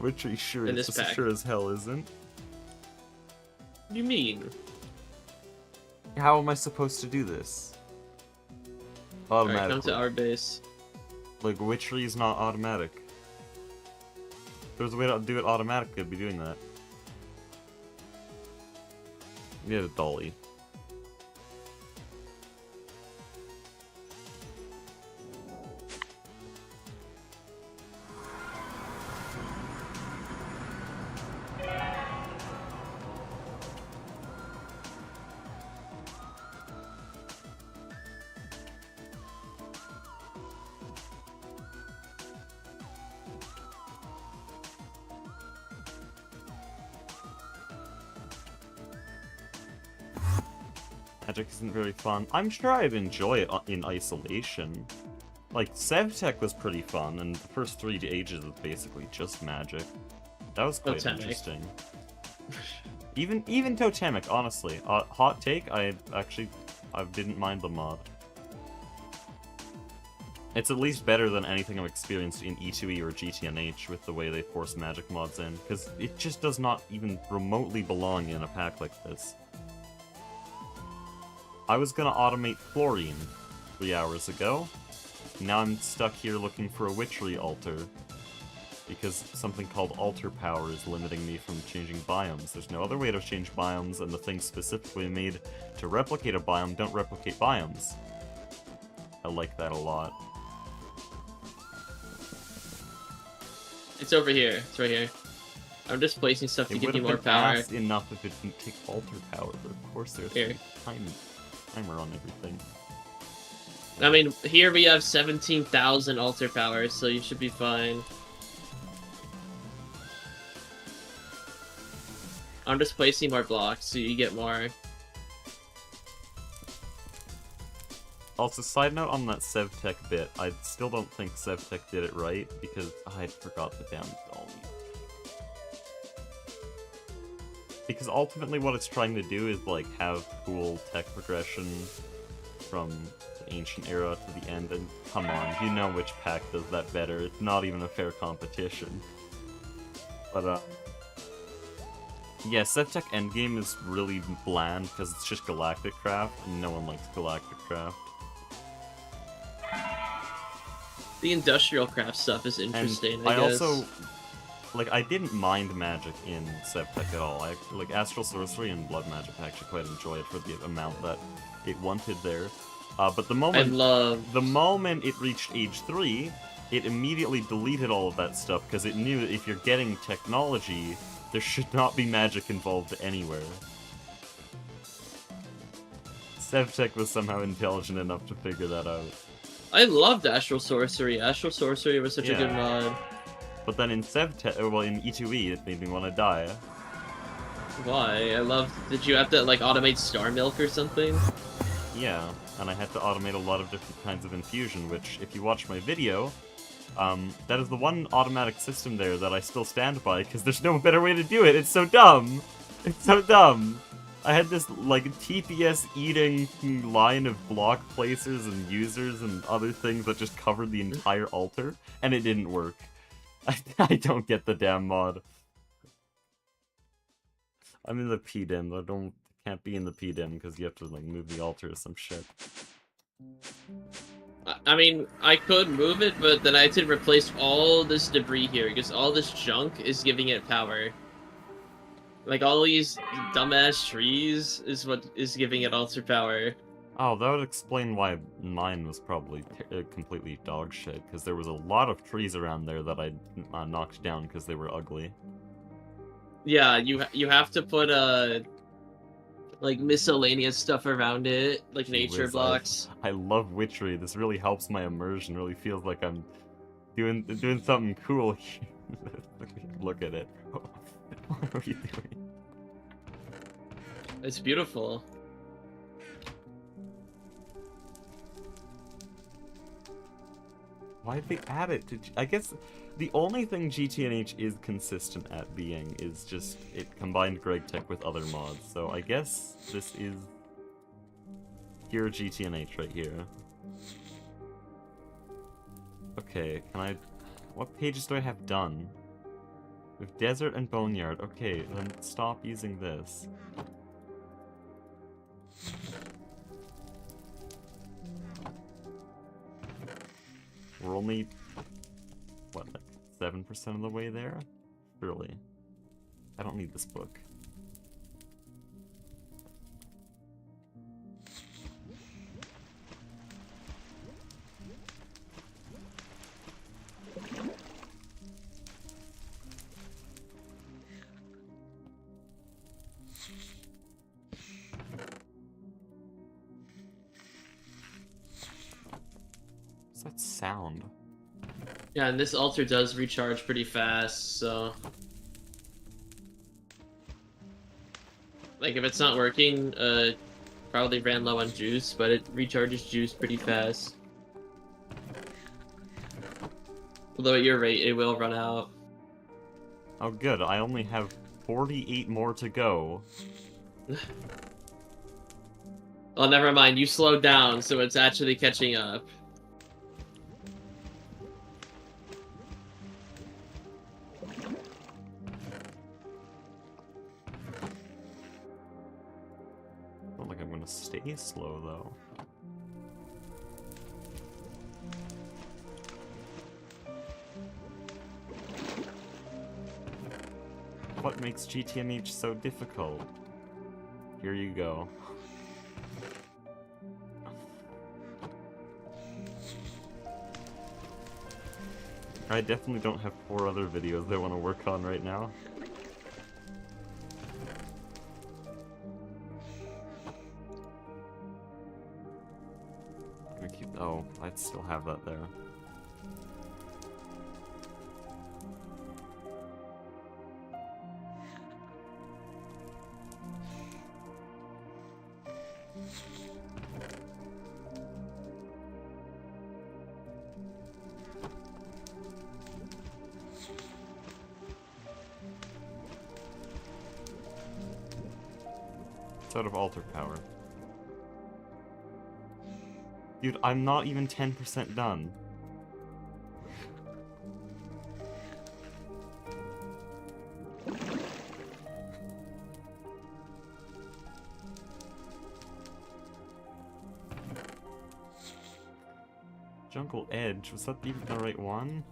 Witchery sure In is, this just pack. sure as hell isn't. What do you mean? How am I supposed to do this? Alright, Automatically. come to our base. Like, witchery is not automatic. If there's a way to do it automatically, I'd be doing that. We had a dolly. Magic isn't very fun. I'm sure I'd enjoy it in isolation. Like, Sevtech was pretty fun, and the first 3 ages was basically just magic. That was quite Totemic. interesting. Even Totemic, honestly. Hot take, I didn't mind the mod. It's at least better than anything I've experienced in E2E or GTNH with the way they force magic mods in, because it just does not even remotely belong in a pack like this. I was gonna automate Fluorine 3 hours ago. Now I'm stuck here looking for a witchery altar. Because something called altar power is limiting me from changing biomes. There's no other way to change biomes, and the things specifically made to replicate a biome don't replicate biomes. I like that a lot. It's over here. It's right here. I'm just placing stuff to It give would you have more been power. ass enough if it didn't take altar power, but of course there's Here. a timer on everything. I mean, here we have 17,000 altar power, so you should be fine. I'm just placing more blocks so you get more. Also, side note on that Sevtech bit, I still don't think Sevtech did it right, because I forgot the damn dolly. Because ultimately what it's trying to do is, like, have cool tech progression from the ancient era to the end, and come on, you know which pack does that better. It's not even a fair competition. But, yeah, Sevtech Endgame is really bland, because it's just Galactic Craft, and no one likes Galactic Craft. The industrial craft stuff is interesting, And I guess. also, like, I didn't mind magic in Sevtech at all. Like, Astral Sorcery and Blood Magic, I actually quite enjoy it for the amount that it wanted there. But the moment it reached age 3, it immediately deleted all of that stuff, because it knew that if you're getting technology, there should not be magic involved anywhere. Sevtech was somehow intelligent enough to figure that out. I loved Astral Sorcery. Astral Sorcery was such a good mod. But then in Sevtech, well, in E2E, it made me want to die. Why? I loved... Did you have to, like, automate Star Milk or something? Yeah, and I had to automate a lot of different kinds of infusion, which, if you watch my video, that is the one automatic system there that I still stand by, because there's no better way to do it. It's so dumb! It's so dumb! I had this, like, TPS-eating line of block placers and users and other things that just covered the entire altar, and it didn't work. I don't get the damn mod. I'm in the PDIM, I can't be in the PDIM because you have to, like, move the altar or some shit. I mean, I could move it, but then I had to replace all this debris here, because all this junk is giving it power. Like, all these dumbass trees is what is giving it altar power. Oh, that would explain why mine was probably completely dog shit, because there was a lot of trees around there that I knocked down because they were ugly. Yeah, you have to put, like, miscellaneous stuff around it, like Gee nature whiz, blocks. I love witchery. This really helps my immersion, really feels like I'm doing something cool here. Look at it. What are you doing? It's beautiful. Why did they add it to... I guess the only thing GTNH is consistent at being is just it combined GregTech with other mods. So I guess this is pure GTNH right here. Okay, can I... What pages do I have done? We have desert and boneyard. Okay, then stop using this. We're only... What, like 7% of the way there? Really? I don't need this book. What's that sound? Yeah, and this altar does recharge pretty fast, so... Like, if it's not working, probably ran low on juice, but it recharges juice pretty fast. Although at your rate, it will run out. Oh good, I only have 48 more to go. Oh, never mind, you slowed down, so it's actually catching up. Not like I'm gonna stay slow, though. What makes GTMH so difficult? Here you go. I definitely don't have 4 other videos I want to work on right now. I'm gonna keep... Oh, I'd still have that there. It's out of altar power. Dude, I'm not even 10% done. Jungle Edge, was that even the right one?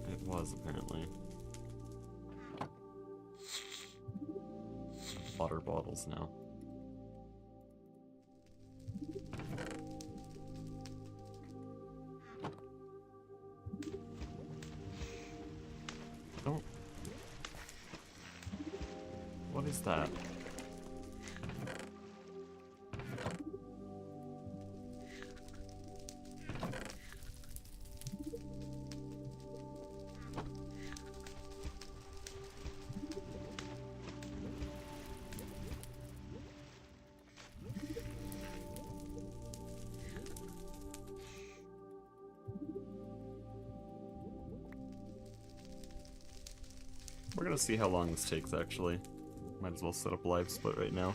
It was, apparently. Water bottles now. Don't... What is that? We're gonna see how long this takes, actually. Might as well set up live split right now.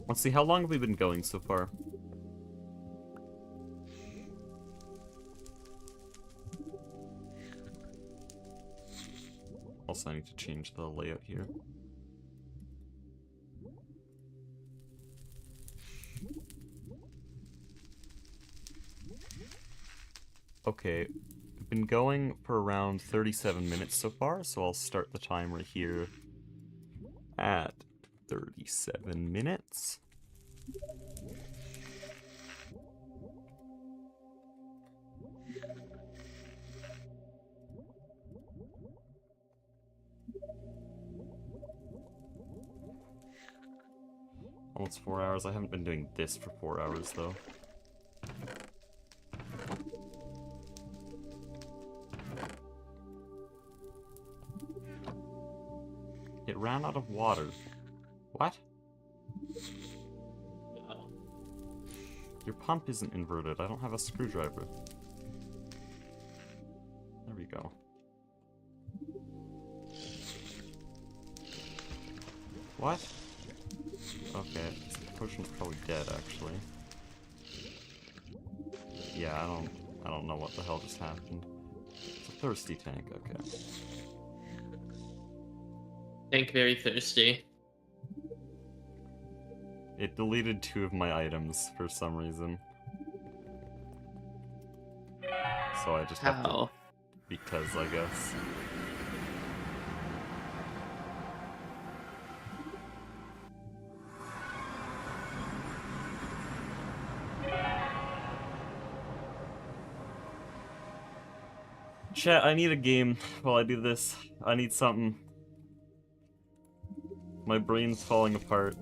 Let's see, how long have we been going so far? Also, I need to change the layout here. Okay, we've been going for around 37 minutes so far, so I'll start the timer here at 37 minutes. Almost 4 hours. I haven't been doing this for 4 hours, though. It ran out of water. What? Your pump isn't inverted. I don't have a screwdriver. go. What? Okay, this potion's probably dead, actually. Yeah, I don't know what the hell just happened. It's a thirsty tank, okay. Tank very thirsty. It deleted 2 of my items for some reason. So I just have to... How? Because, I guess. Chat, I need a game while I do this. I need something. My brain's falling apart.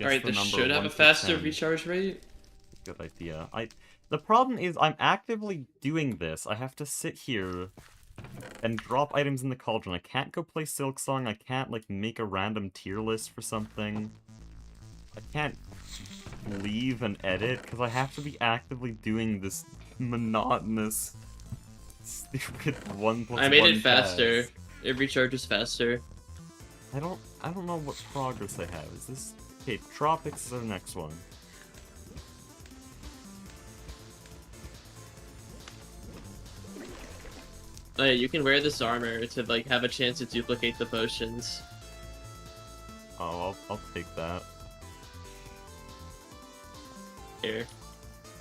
Alright, this should have a faster recharge rate. Good idea. The problem is I'm actively doing this. I have to sit here and drop items in the cauldron. I can't go play Silksong. I can't, like, make a random tier list for something. I can't leave and edit, because I have to be actively doing this monotonous, stupid 1+1 I made it task. faster. It recharges faster. I don't know what progress I have. Is this... Okay, Tropics is our next one. Oh yeah, you can wear this armor to like have a chance to duplicate the potions. Oh, I'll take that. Here. It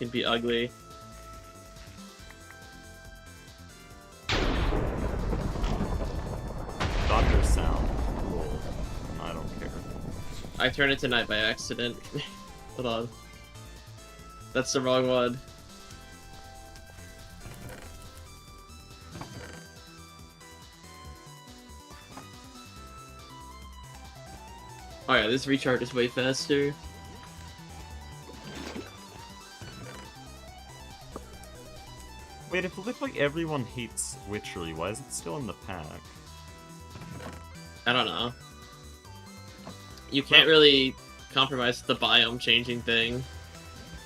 can be ugly. Doctor sound. Cool. I don't care. I turned it to night by accident. Hold on. That's the wrong one. Oh yeah, this recharge is way faster. Wait, if it looks like everyone hates Witchery, why is it still in the pack? I don't know. You can't really compromise the biome changing thing.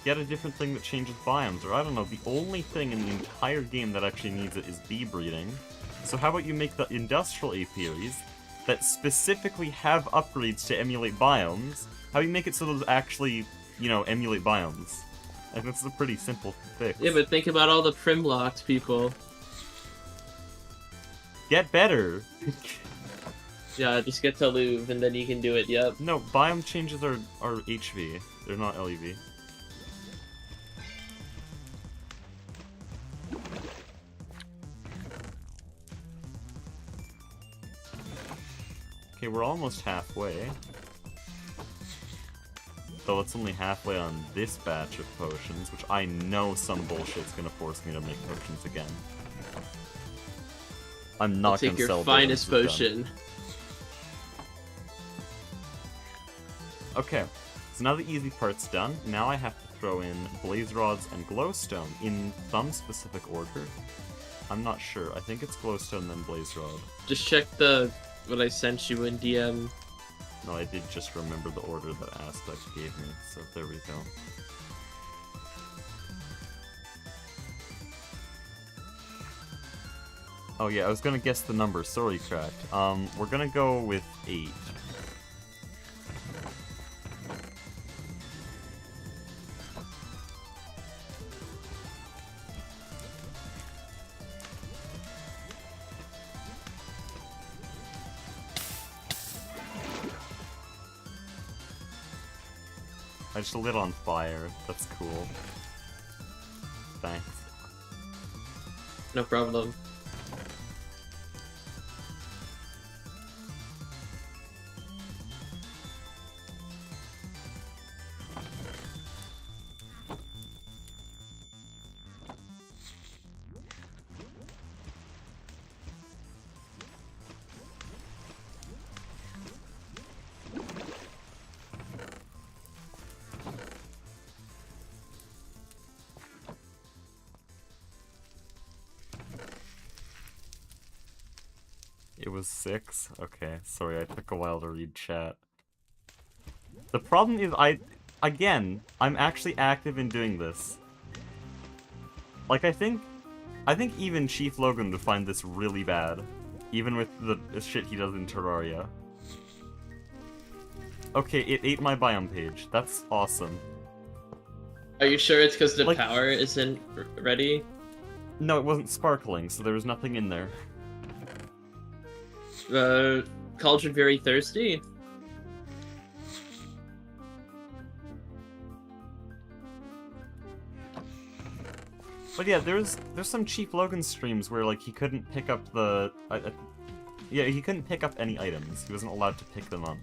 Get a different thing that changes biomes, or I don't know, the only thing in the entire game that actually needs it is bee breeding. So how about you make the industrial apiaries that specifically have upgrades to emulate biomes? How do you make it so those actually, you know, emulate biomes? I think it's a pretty simple fix. Yeah, but think about all the Primlocked people. Get better! Yeah, just get to Louvre and then you can do it, yep. No, biome changes are HV. They're not LEV. Okay, we're almost halfway. Though it's only halfway on this batch of potions, which I know some bullshit's gonna force me to make potions again. I'm not gonna sell your finest buildings potion. Okay, so now the easy part's done. Now I have to throw in blaze rods and glowstone in some specific order. I'm not sure. I think it's glowstone then blaze rod. Just check what I sent you in DM. No, I did just remember the order that Aspect gave me, so there we go. Oh yeah, I was gonna guess the number. Sorry, Cracked. We're gonna go with 8. I just lit on fire. That's cool. Thanks. No problem. It was 6? Okay, sorry, I took a while to read chat. The problem is again, I'm actually active in doing this. Like, I think even Chief Logan would find this really bad. Even with the shit he does in Terraria. Okay, it ate my biome page. That's awesome. Are you sure it's because the Like, power isn't ready? No, it wasn't sparkling, so there was nothing in there. Cauldron very thirsty? But yeah, there's some Chief Logan streams where like he couldn't pick up the yeah, he couldn't pick up any items. He wasn't allowed to pick them up.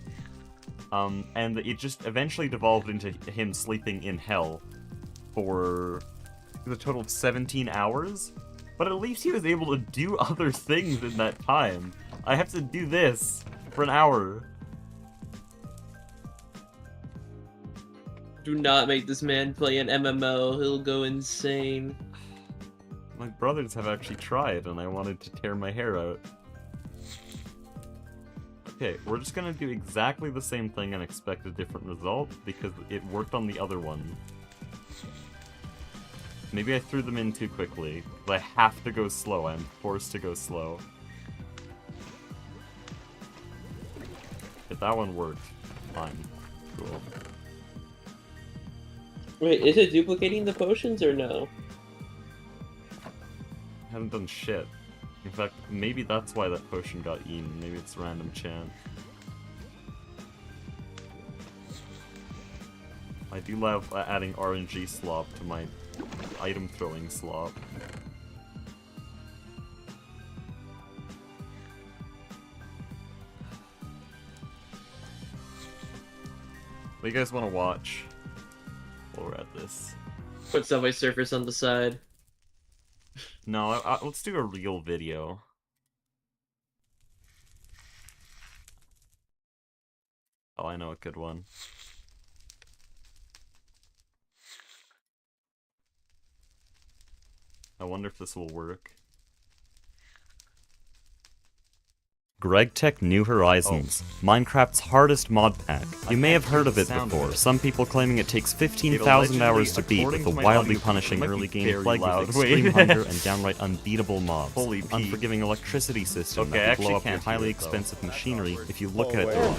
And it just eventually devolved into him sleeping in hell for a total of 17 hours. But at least he was able to do other things in that time. I have to do this for an hour. Do not make this man play an MMO. He'll go insane. My brothers have actually tried, and I wanted to tear my hair out. Okay, we're just gonna do exactly the same thing and expect a different result, because it worked on the other one. Maybe I threw them in too quickly, but I have to go slow. I'm forced to go slow. If that one worked, fine. Cool. Wait, is it duplicating the potions or no? I haven't done shit. In fact, maybe that's why that potion got eaten. Maybe it's random chance. I do love adding RNG slop to my item throwing slop. What do you guys want to watch while we're at this? Put Subway Surfers on the side. No, let's do a real video. Oh, I know a good one. I wonder if this will work. GregTech New Horizons, Minecraft's hardest mod pack. You may have heard of it before, some people claiming it takes 15,000 hours to beat with a wildly punishing early game plagued with extreme hunger and downright unbeatable mobs. An unforgiving electricity system that will blow up your highly expensive machinery if you look at it wrong.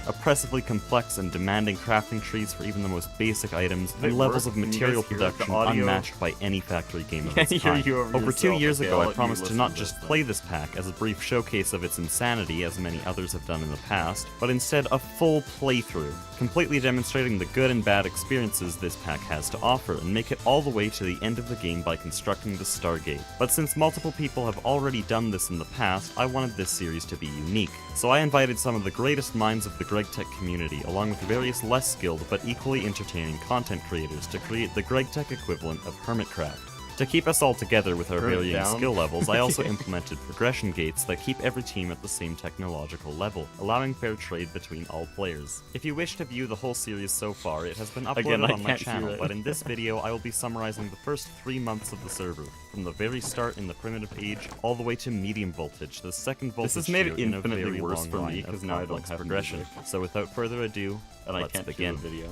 Oppressively complex and demanding crafting trees for even the most basic items, and levels of material production unmatched by any factory game of its kind. Over 2 years ago, I promised to not just play this pack as a brief showcase of its insanity, as many others have done in the past, but instead a full playthrough, completely demonstrating the good and bad experiences this pack has to offer, and make it all the way to the end of the game by constructing the Stargate. But since multiple people have already done this in the past, I wanted this series to be unique. So I invited some of the greatest minds of the GregTech community, along with various less skilled but equally entertaining content creators, to create the GregTech equivalent of Hermitcraft. To keep us all together with our varying skill levels, I also implemented progression gates that keep every team at the same technological level, allowing fair trade between all players. If you wish to view the whole series so far, it has been uploaded on my channel, but in this video I will be summarizing the first 3 months of the server, from the very start in the primitive age, all the way to medium voltage, the second voltage. This has made it infinitely worse for me, because now I don't have progression. So without further ado, let's begin. Video.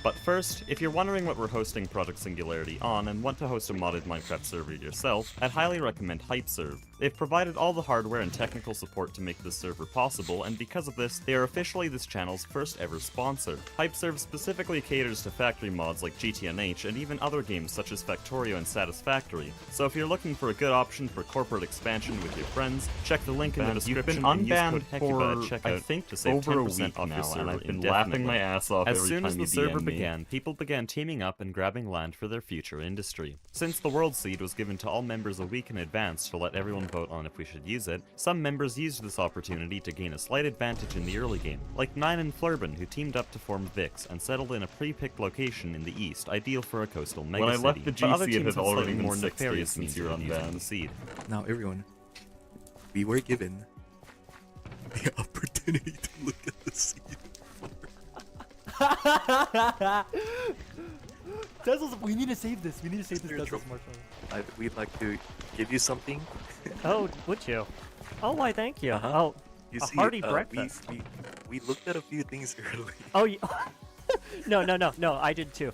But first, if you're wondering what we're hosting Project Singularity on and want to host a modded Minecraft server yourself, I'd highly recommend HypeServe. They've provided all the hardware and technical support to make this server possible, and because of this, they are officially this channel's first ever sponsor. HypeServe specifically caters to factory mods like GTNH and even other games such as Factorio and Satisfactory. So if you're looking for a good option for corporate expansion with your friends, check the link in the description and use code HECUBA at checkout to save 10% off your server. And I've been laughing my ass off every time you DM me. As soon as the server began, people began teaming up and grabbing land for their future industry. Since the World Seed was given to all members a week in advance to let everyone vote on if we should use it, some members used this opportunity to gain a slight advantage in the early game, like Nine and Flurban, who teamed up to form Vix and settled in a pre-picked location in the east, ideal for a coastal megacity. When I left the GC, it had already been more nefarious means you're unbanned. The seed. Now everyone, we were given the opportunity to look at the seed. Dezel's, we need to save this. We need to save this You're in Dezel's trouble. marshmallow. We'd like to give you something. Oh, would you? Oh, why, thank you. Uh-huh. Oh, You a see, hearty breakfast. We looked at a few things earlier. Oh, no, I did too.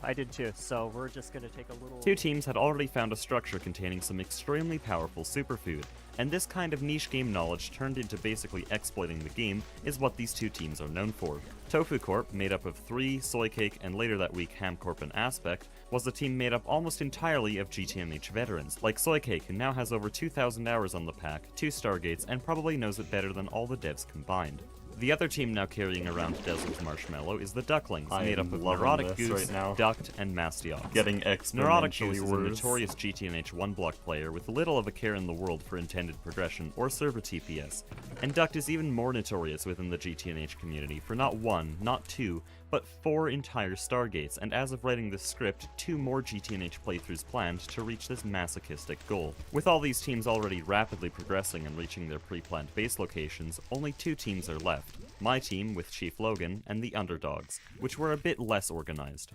So we're just gonna take a little. Two teams had already found a structure containing some extremely powerful superfood, and this kind of niche game knowledge turned into basically exploiting the game is what these two teams are known for. Tofu Corp, made up of 3, Soy Cake, and later that week Ham Corp and Aspect, was a team made up almost entirely of GTMH veterans, like Soy Cake, who now has over 2,000 hours on the pack, 2 Stargates, and probably knows it better than all the devs combined. The other team now carrying around Dezel's marshmallow is the Ducklings, made up of Neurotic Goose, Duct, and Mastiox. Getting Neurotic exponentially Goose is a worse. notorious GTNH 1-block player with little of a care in the world for intended progression or server TPS, and Duct is even more notorious within the GTNH community for not 1, not 2, but 4 entire Stargates, and as of writing this script, 2 more GTNH playthroughs planned to reach this masochistic goal. With all these teams already rapidly progressing and reaching their pre-planned base locations, only 2 teams are left. My team with Chief Logan, and the Underdogs, which were a bit less organized.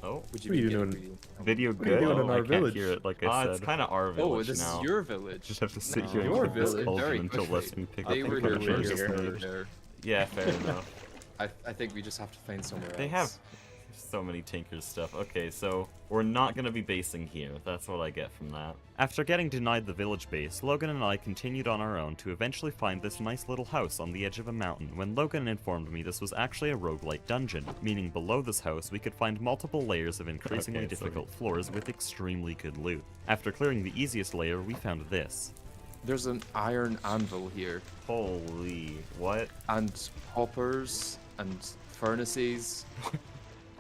Oh, Would What are you doing? video What are you good. doing in Oh, our I can't village? hear it like I said. It's kind of our village Oh, this now. is your village. Just have to sit No. here and Your keep this village. cauldron Very until quickly. lets me pick They up were the here pictures. just here. there. Yeah, fair enough. I think we just have to find somewhere else. They have so many Tinker's stuff. Okay, so we're not going to be basing here. That's what I get from that. After getting denied the village base, Logan and I continued on our own to eventually find this nice little house on the edge of a mountain when Logan informed me this was actually a roguelite dungeon, meaning below this house we could find multiple layers of increasingly Okay, difficult floors with extremely good loot. After clearing the easiest layer, we found this. There's an iron anvil here, Holy, what? and hoppers, and furnaces.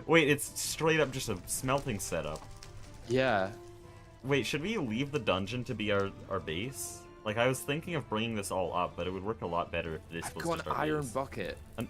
Wait, it's straight up just a smelting setup. Yeah. Wait, should we leave the dungeon to be our base? Like, I was thinking of bringing this all up, but it would work a lot better if this I've was got just an our iron base. bucket. An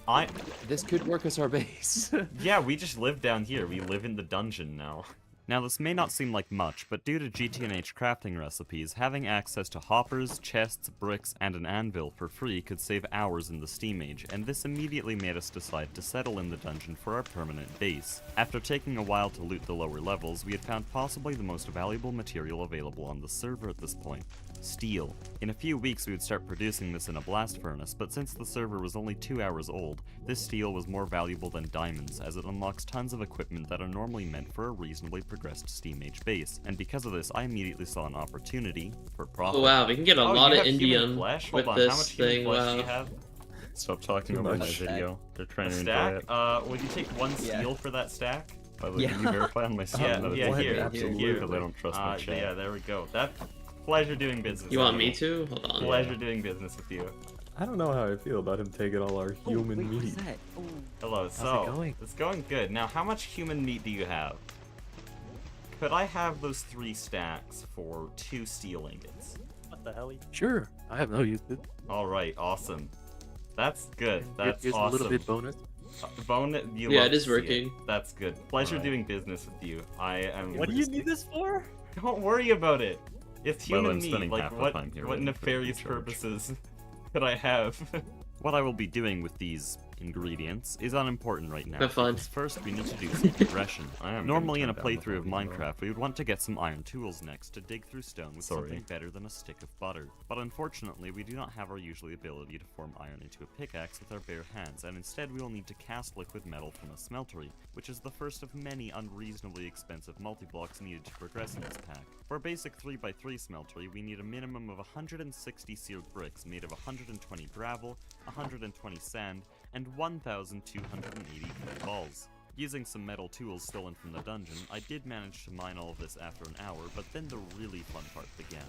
This could work as our base. Yeah, we just live down here. We live in the dungeon now. Now, this may not seem like much, but due to GTNH crafting recipes, having access to hoppers, chests, bricks, and an anvil for free could save hours in the Steam Age, and this immediately made us decide to settle in the dungeon for our permanent base. After taking a while to loot the lower levels, we had found possibly the most valuable material available on the server at this point. Steel. In a few weeks we would start producing this in a blast furnace, but since the server was only 2 hours old, this steel was more valuable than diamonds, as it unlocks tons of equipment that are normally meant for a reasonably progressed Steam Age base, and because of this I immediately saw an opportunity for profit. Oh wow, we can get a lot you of have human indium flesh? with Hold on, how this much human thing. flesh do Wow. you have? Stop talking Too over my much. video. They're trying A to stack? enjoy it. Would you take 1 steel for that stack? By the way, can you verify on my screen Yeah, that it's yeah, like here, absolutely here. because I don't trust my chat. Yeah, there we go. That's pleasure doing business. You want with me to? Hold on. Pleasure doing business with you. I don't know how I feel about him taking all our human meat. Hello, so it's going good. Now, how much human meat do you have? Could I have those 3 stacks for 2 steel ingots? What the hell? Sure, I have no use. Alright, awesome. That's good. That's Here's awesome. a little bit bonus. You Yeah, love it is to see working. That's good. Pleasure Alright. doing business with you. I am. What do you need this for? Don't worry about it. It's Well, human I'm meat. spending Like, half the what time here what waiting for nefarious the charge. purposes could I have? What I will be doing with these ingredients is unimportant right now. Have fun. because First, we need to do some progression. I am Normally, in gonna a turn down the playthrough of volume, though. Minecraft, we would want to get some iron tools next to dig through stone with Sorry. something better than a stick of butter. But unfortunately, we do not have our usual ability to form iron into a pickaxe with our bare hands, and instead we will need to cast liquid metal from a smeltery, which is the first of many unreasonably expensive multi-blocks needed to progress in this pack. For a basic 3x3 smeltery, we need a minimum of 160 seared bricks made of 120 gravel, 120 sand, and 1,280 clay balls. Using some metal tools stolen from the dungeon, I did manage to mine all of this after an hour, but then the really fun part began.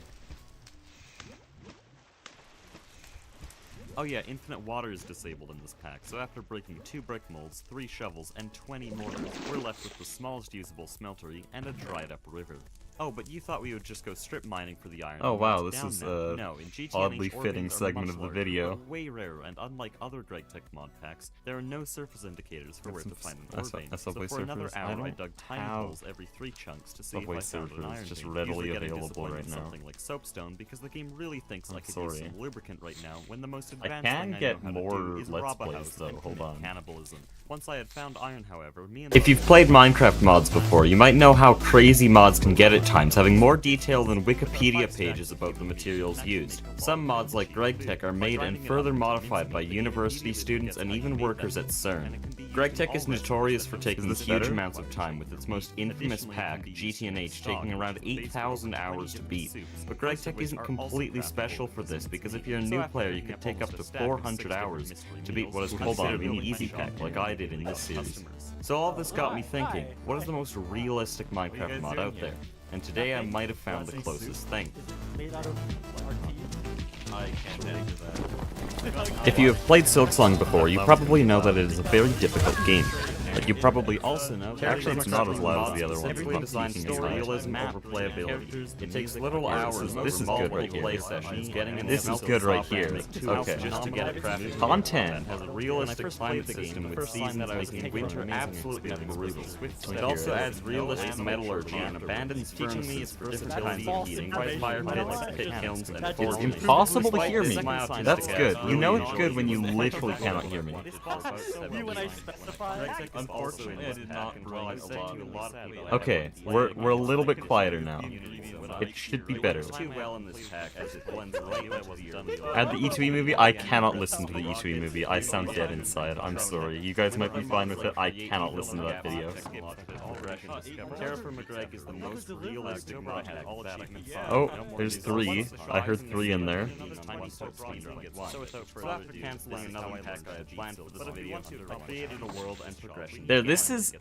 Oh yeah, infinite water is disabled in this pack, so after breaking 2 brick molds, 3 shovels, and 20 mortars, we're left with the smallest usable smeltery and a dried up river. Oh, but you thought we would just go strip mining for the iron. Oh, and wow, melt it this down is, now. No, in GTNH, oddly ore fitting veins are segment much of the larger, video. are way rarer, and unlike other GregTech mod packs, there are no surface indicators for where to find an ore vein. So subway for another surfers, hour, I don't dug tiny have holes every 3 chunks to see if subway I found an surfers iron just vein. readily Usually getting available disappointed right in now. something like soapstone, because the game really thinks I I'm could use sorry. some lubricant right now, when the most I advanced can thing I get know how to more do is Let's rob a Plays, house though, and hold commit on. cannibalism. Once I had found iron, however, me and If you've played Minecraft mods before, you might know how crazy mods can get at times, having more detail than Wikipedia pages about the materials used. Some mods like GregTech are made and further modified by university students and even workers at CERN. GregTech is notorious for taking huge amounts of time, with its most infamous pack, GTNH, taking around 8,000 hours to beat. But GregTech isn't completely special for this, because if you're a new player, you could take up to 400 hours to beat what is considered an easy pack, like I did in this series. So all of this got me thinking, what is the most realistic Minecraft mod out there? And today I might have found the closest thing. Made out of RT. I can't answer that. If you have played Silksong before, you probably know that it is a very difficult game. But you probably Also know, Actually, it's not as loud as the other ones. Specifically Not designed speaking for as loud. realism over playability. It takes little hours. This is good right here. play sessions getting in This the is good right software here. to make Okay. just to get it crafted. Content. Has a realistic climate system with seasons making winter absolutely brutal. It also adds realistic metallurgy and abandons furnaces for different kinds of heating, fire pits, pit kilns, and It's forges. impossible to hear me. Despite this, That's my good. autistic You know ass it's really good when you is literally cannot hear me. You when I specify. Unfortunately, I did not realize a lot of people. Okay, we're a little bit quieter now. It should be better. Too well in this pack as it blends right into the done. Add the E2E movie? I cannot listen to the E2E movie. I sound dead inside. I'm sorry. You guys might be fine with it. I cannot listen to that video. Terra for McGreg is the most realistic mod pack. Oh, there's 3. I heard 3 in there. So after canceling another pack I had planned for this video, I created a world and progression. There, this is...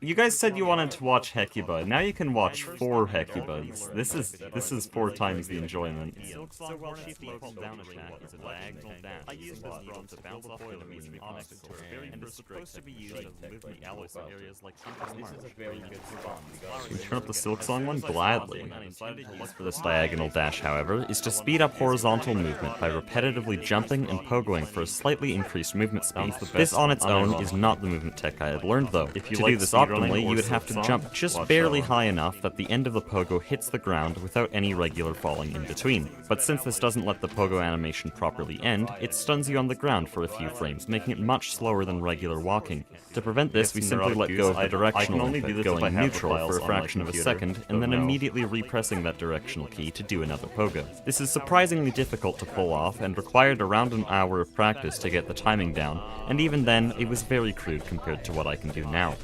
You guys said you wanted to watch Hecuba. Now you can watch 4 Hecubas. This is 4 times the enjoyment. So while shifty pulled down attack is a diagonal dash, I used this bronze to bounce off enemies and obstacles, and it's supposed to be used as movement alloys in areas like This is a very good Can we turn up the Silksong one? Gladly. For this diagonal dash, however, is to speed up horizontal movement by repetitively jumping and pogoing for a slightly increased movement speed. This on its own is not the movement tech I had learned though. If you to do this optimally, you would have to jump just barely high enough that the end of the pogo hits the ground without any regular falling in between. But since this doesn't let the pogo animation properly end, it stuns you on the ground for a few frames, making it much slower than regular walking. To prevent this, we simply let go of the directional input, going neutral for a fraction of a second, and then immediately repressing that directional key to do another pogo. This is surprisingly difficult to pull off, and required around an hour of practice to get the timing down, and even then, it was very crude compared to what I can do now.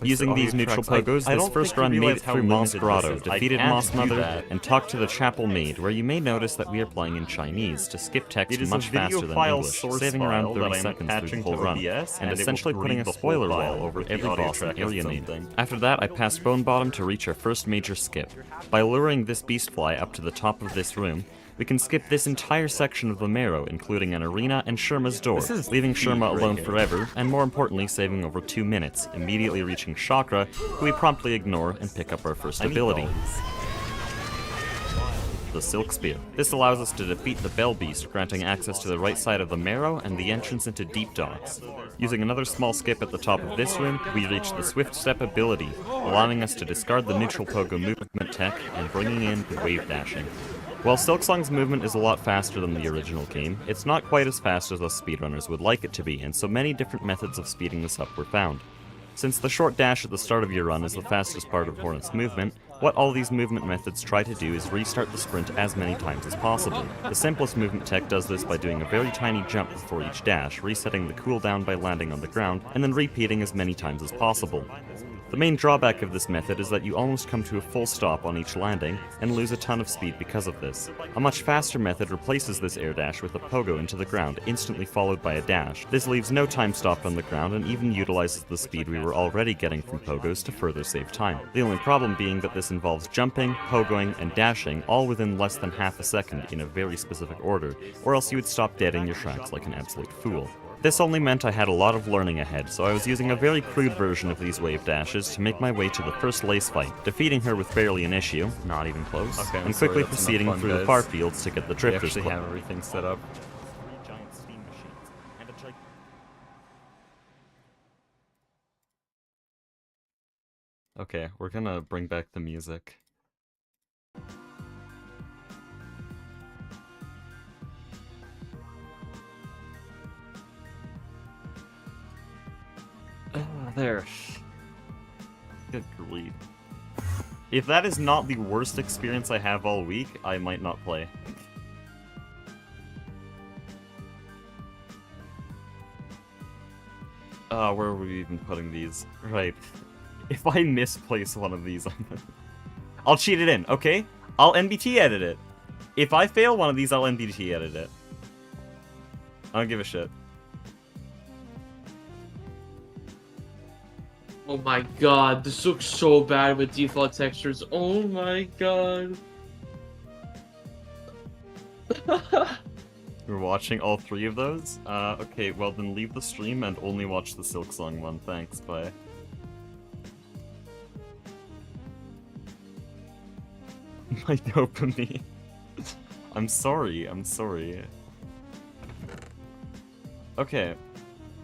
Using these neutral pogos, this first run made it through Moss Grotto, defeated Moss Mother, and talked to the Chapel Maid, where you may notice that we are playing in Chinese, to skip text much faster than English, saving around 30 seconds through the whole run, and essentially putting a spoiler wall over every boss and area name. After that, I passed Bone Bottom to reach our first major skip. By luring this beastfly up to the top of this room, we can skip this entire section of the Marrow, including an arena and Sherma's door, leaving Sherma alone forever, and more importantly saving over 2 minutes, immediately reaching Chakra, who we promptly ignore and pick up our first ability. The Silk Spear. This allows us to defeat the Bell Beast, granting access to the right side of the Marrow and the entrance into Deep Docks. Using another small skip at the top of this room, we reach the Swift Step ability, allowing us to discard the neutral pogo movement tech and bringing in the wave dashing. While Silksong's movement is a lot faster than the original game, it's not quite as fast as us speedrunners would like it to be, and so many different methods of speeding this up were found. Since the short dash at the start of your run is the fastest part of Hornet's movement, what all these movement methods try to do is restart the sprint as many times as possible. The simplest movement tech does this by doing a very tiny jump before each dash, resetting the cooldown by landing on the ground, and then repeating as many times as possible. The main drawback of this method is that you almost come to a full stop on each landing, and lose a ton of speed because of this. A much faster method replaces this air dash with a pogo into the ground, instantly followed by a dash. This leaves no time stopped on the ground and even utilizes the speed we were already getting from pogos to further save time. The only problem being that this involves jumping, pogoing, and dashing all within less than half a second in a very specific order, or else you would stop dead in your tracks like an absolute fool. This only meant I had a lot of learning ahead, so I was using a very crude version of these wave dashes to make my way to the first lace fight, defeating her with barely an issue, not even close, Okay, I'm and sorry, quickly that's enough proceeding fun, through the guys. far fields to get the We drifters actually club. have everything set up. Okay, we're gonna bring back the music. There. Good grief. If that is not the worst experience I have all week, I might not play. Where are we even putting these? Right. If I misplace one of these, I'll cheat it in, okay? I'll NBT edit it. If I fail one of these, I'll NBT edit it. I don't give a shit. Oh my god, this looks so bad with default textures. Oh my god. We're watching all three of those? Okay, well then leave the stream and only watch the Silksong one. Thanks, bye. My dopamine. I'm sorry, I'm sorry. Okay,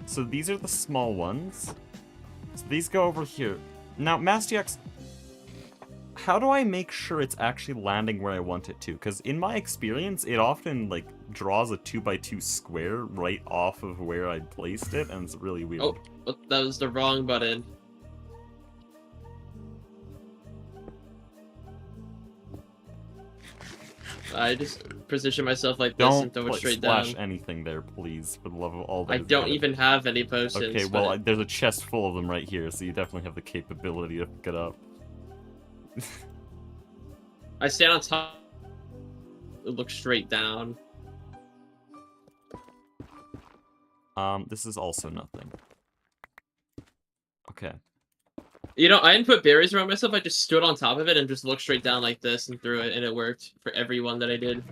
so these are the small ones. So these go over here. Now, MassDX, how do I make sure it's actually landing where I want it to? Because in my experience, it often, like, draws a 2x2 square right off of where I placed it, and it's really weird. Oh, that was the wrong button. I just position myself like this and Don't throw it straight splash down. anything there, please, for the love of all that I is don't good. even have any potions. Okay, but well, there's a chest full of them right here, so you definitely have the capability to pick it up. I stand on top. Look straight down. This is also nothing. Okay. You know, I didn't put barriers around myself. I just stood on top of it and just looked straight down like this and threw it, and it worked for every one that I did.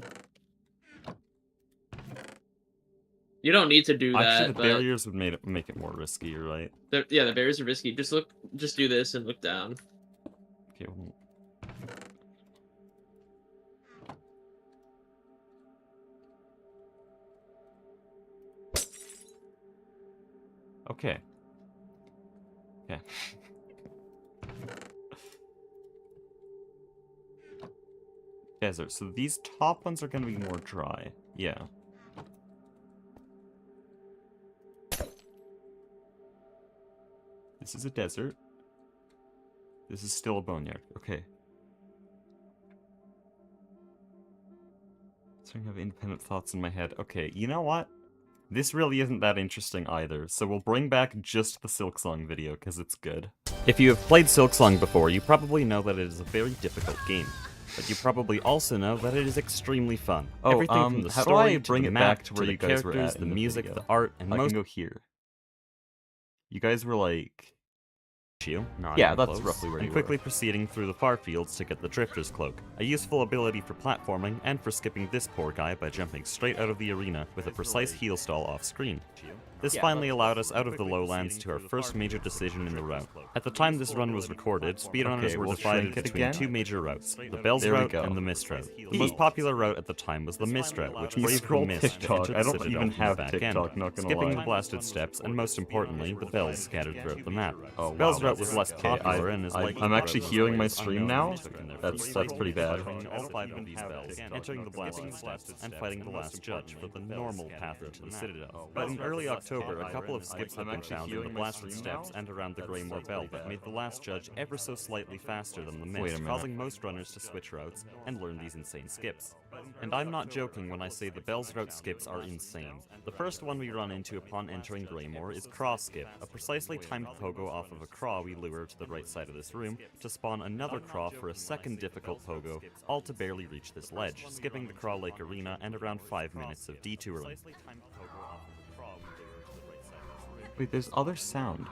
You don't need to do that. Actually, the but barriers would make it more risky, you're right? yeah, the barriers are risky. Just do this and look down. Okay, well, okay. Okay. Desert. So these top ones are gonna be more dry. Yeah. This is a desert. This is still a boneyard. Okay. Starting to have independent thoughts in my head. Okay, you know what? This really isn't that interesting either, so we'll bring back just the Silksong video, because it's good. If you have played Silksong before, you probably know that it is a very difficult game. But you probably also know that it is extremely fun. Oh, Everything from the how do story I to bring the it map back to to where the you guys were characters, at the in the music, video? the art, and I most can go here. You guys were like... Not Yeah, even that's close, roughly where and you quickly were. proceeding through the far fields to get the Drifter's Cloak, a useful ability for platforming and for skipping this poor guy by jumping straight out of the arena with a precise heal stall off screen. This finally allowed us out of the lowlands to our first major decision in the route. At the time this run was recorded, speedrunners were we'll divided shrink it between again. two major routes, the Bells There we route go. and the Mist route. The most popular route at the time was the Mist route, which braved the scroll mist TikTok. to enter I the don't Citadel even from the have back TikTok, end, not gonna skipping lie. the blasted steps, and most importantly, the bells scattered throughout the map. Oh, Bells wow, route was less popular and is likely I'm the actually route hearing my most stream unknown now. in their That's first pretty bad. all 5 of these bells, entering the blasted steps, and fighting the last judge for the normal path to the Citadel. But in early October, a couple of skips have been found in the blasted steps and around the Greymore Bell that made the last judge ever so slightly faster than the mist, causing most runners to switch routes and learn these insane skips. And I'm not joking when I say the Bells route skips are insane. The first one we run into upon entering Greymore is Craw Skip, a precisely timed pogo off of a craw we lure to the right side of this room to spawn another craw for a second difficult pogo, all to barely reach this ledge, skipping the Craw Lake Arena and around 5 minutes of detouring. Wait, there's other sound.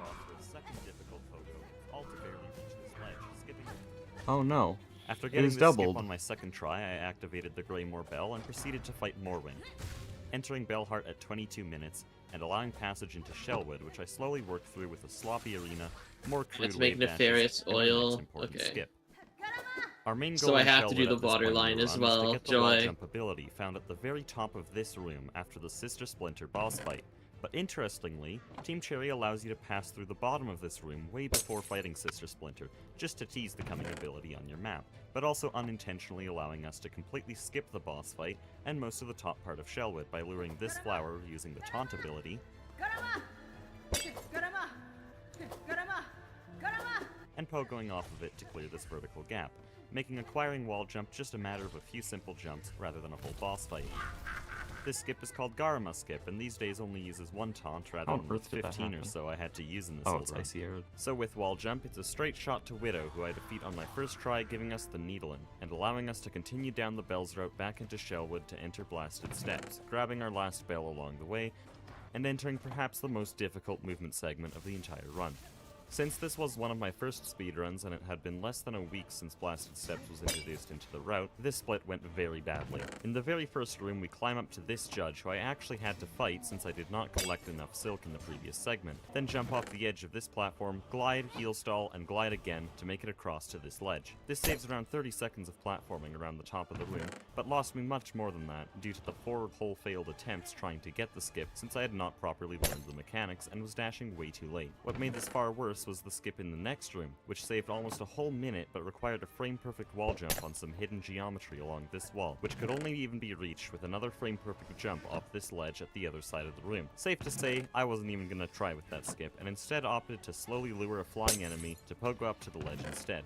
Oh no. After getting is this doubled. skip on my second try, I activated the Greymore Bell and proceeded to fight Morwen. Entering Bellheart at 22 minutes, and allowing passage into Shellwood, which I slowly worked through with a sloppy arena, more crude Let's make wave dashes, nefarious and the next oil. important Okay. skip. Our main goal So I in have to do Shellwood the at this water point in the line as run is well, to get the wall Joy. jump ability found at the very top of this room after the Sister Splinter boss fight. But interestingly, Team Cherry allows you to pass through the bottom of this room way before fighting Sister Splinter, just to tease the coming ability on your map, but also unintentionally allowing us to completely skip the boss fight and most of the top part of Shellwood by luring this flower using the taunt ability and pogoing off of it to clear this vertical gap, making acquiring wall jump just a matter of a few simple jumps rather than a whole boss fight. This skip is called Garma skip, and these days only uses one taunt rather How than on the earth did that 15 or happen? so I had to use in this Oh, old it's run. Icy Arid. So with wall jump, it's a straight shot to Widow, who I defeat on my first try, giving us the Needling, and allowing us to continue down the Bells route back into Shellwood to enter Blasted Steps, grabbing our last bell along the way, and entering perhaps the most difficult movement segment of the entire run. Since this was one of my first speedruns and it had been less than a week since Blasted Steps was introduced into the route, this split went very badly. In the very first room, we climb up to this judge, who I actually had to fight since I did not collect enough silk in the previous segment, then jump off the edge of this platform, glide, heel stall, and glide again to make it across to this ledge. This saves around 30 seconds of platforming around the top of the room, but lost me much more than that due to the 4 whole failed attempts trying to get the skip since I had not properly learned the mechanics and was dashing way too late. What made this far worse was the skip in the next room, which saved almost a whole minute but required a frame-perfect wall jump on some hidden geometry along this wall, which could only even be reached with another frame-perfect jump off this ledge at the other side of the room. Safe to say, I wasn't even gonna try with that skip, and instead opted to slowly lure a flying enemy to pogo up to the ledge instead.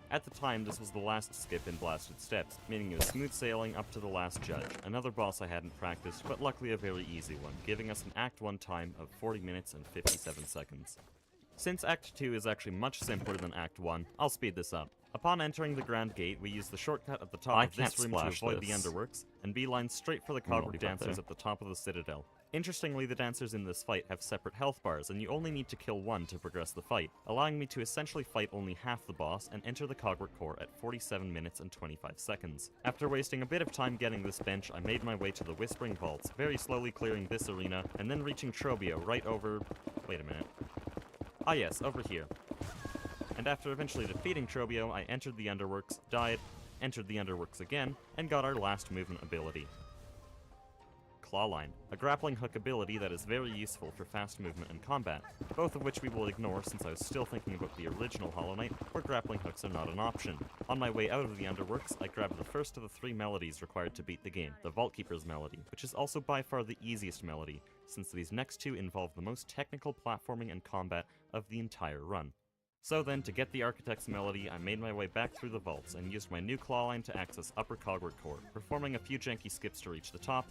At the time, this was the last skip in Blasted Steps, meaning it was smooth sailing up to the last judge, another boss I hadn't practiced, but luckily a very easy one, giving us an Act 1 time of 40 minutes and 57 seconds. Since Act 2 is actually much simpler than Act 1, I'll speed this up. Upon entering the Grand Gate, we use the shortcut at the top I of this can't room to splash avoid the this. underworks, and beeline straight for the I'll Cogwork leave that dancers there. at the top of the Citadel. Interestingly, the dancers in this fight have separate health bars, and you only need to kill one to progress the fight, allowing me to essentially fight only half the boss and enter the Cogwork core at 47 minutes and 25 seconds. After wasting a bit of time getting this bench, I made my way to the Whispering Vaults, very slowly clearing this arena, and then reaching Trobio right over... wait a minute. Ah yes, over here. And after eventually defeating Trobio, I entered the Underworks, died, entered the Underworks again, and got our last movement ability. Clawline, a grappling hook ability that is very useful for fast movement and combat, both of which we will ignore since I was still thinking about the original Hollow Knight, where grappling hooks are not an option. On my way out of the Underworks, I grabbed the first of the 3 melodies required to beat the game, the Vault Keeper's Melody, which is also by far the easiest melody, since these next 2 involve the most technical platforming and combat of the entire run. So then, to get the Architect's Melody, I made my way back through the vaults and used my new clawline to access Upper Cogwork Core, performing a few janky skips to reach the top,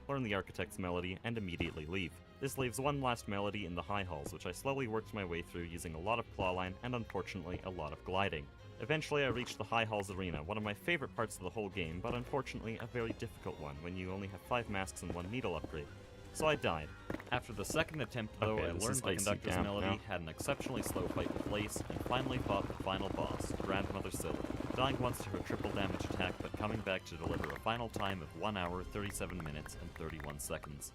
learn the Architect's Melody, and immediately leave. This leaves one last melody in the High Halls, which I slowly worked my way through using a lot of clawline and unfortunately a lot of gliding. Eventually I reached the High Halls Arena, one of my favorite parts of the whole game, but unfortunately a very difficult one when you only have 5 masks and 1 needle upgrade. So I died. After the second attempt though, Okay, I this learned is the Icy Conductor's Camp Melody, now. had an exceptionally slow fight with Lace, and finally fought the final boss, Grandmother Syl, dying once to her triple damage attack but coming back to deliver a final time of 1 hour, 37 minutes, and 31 seconds.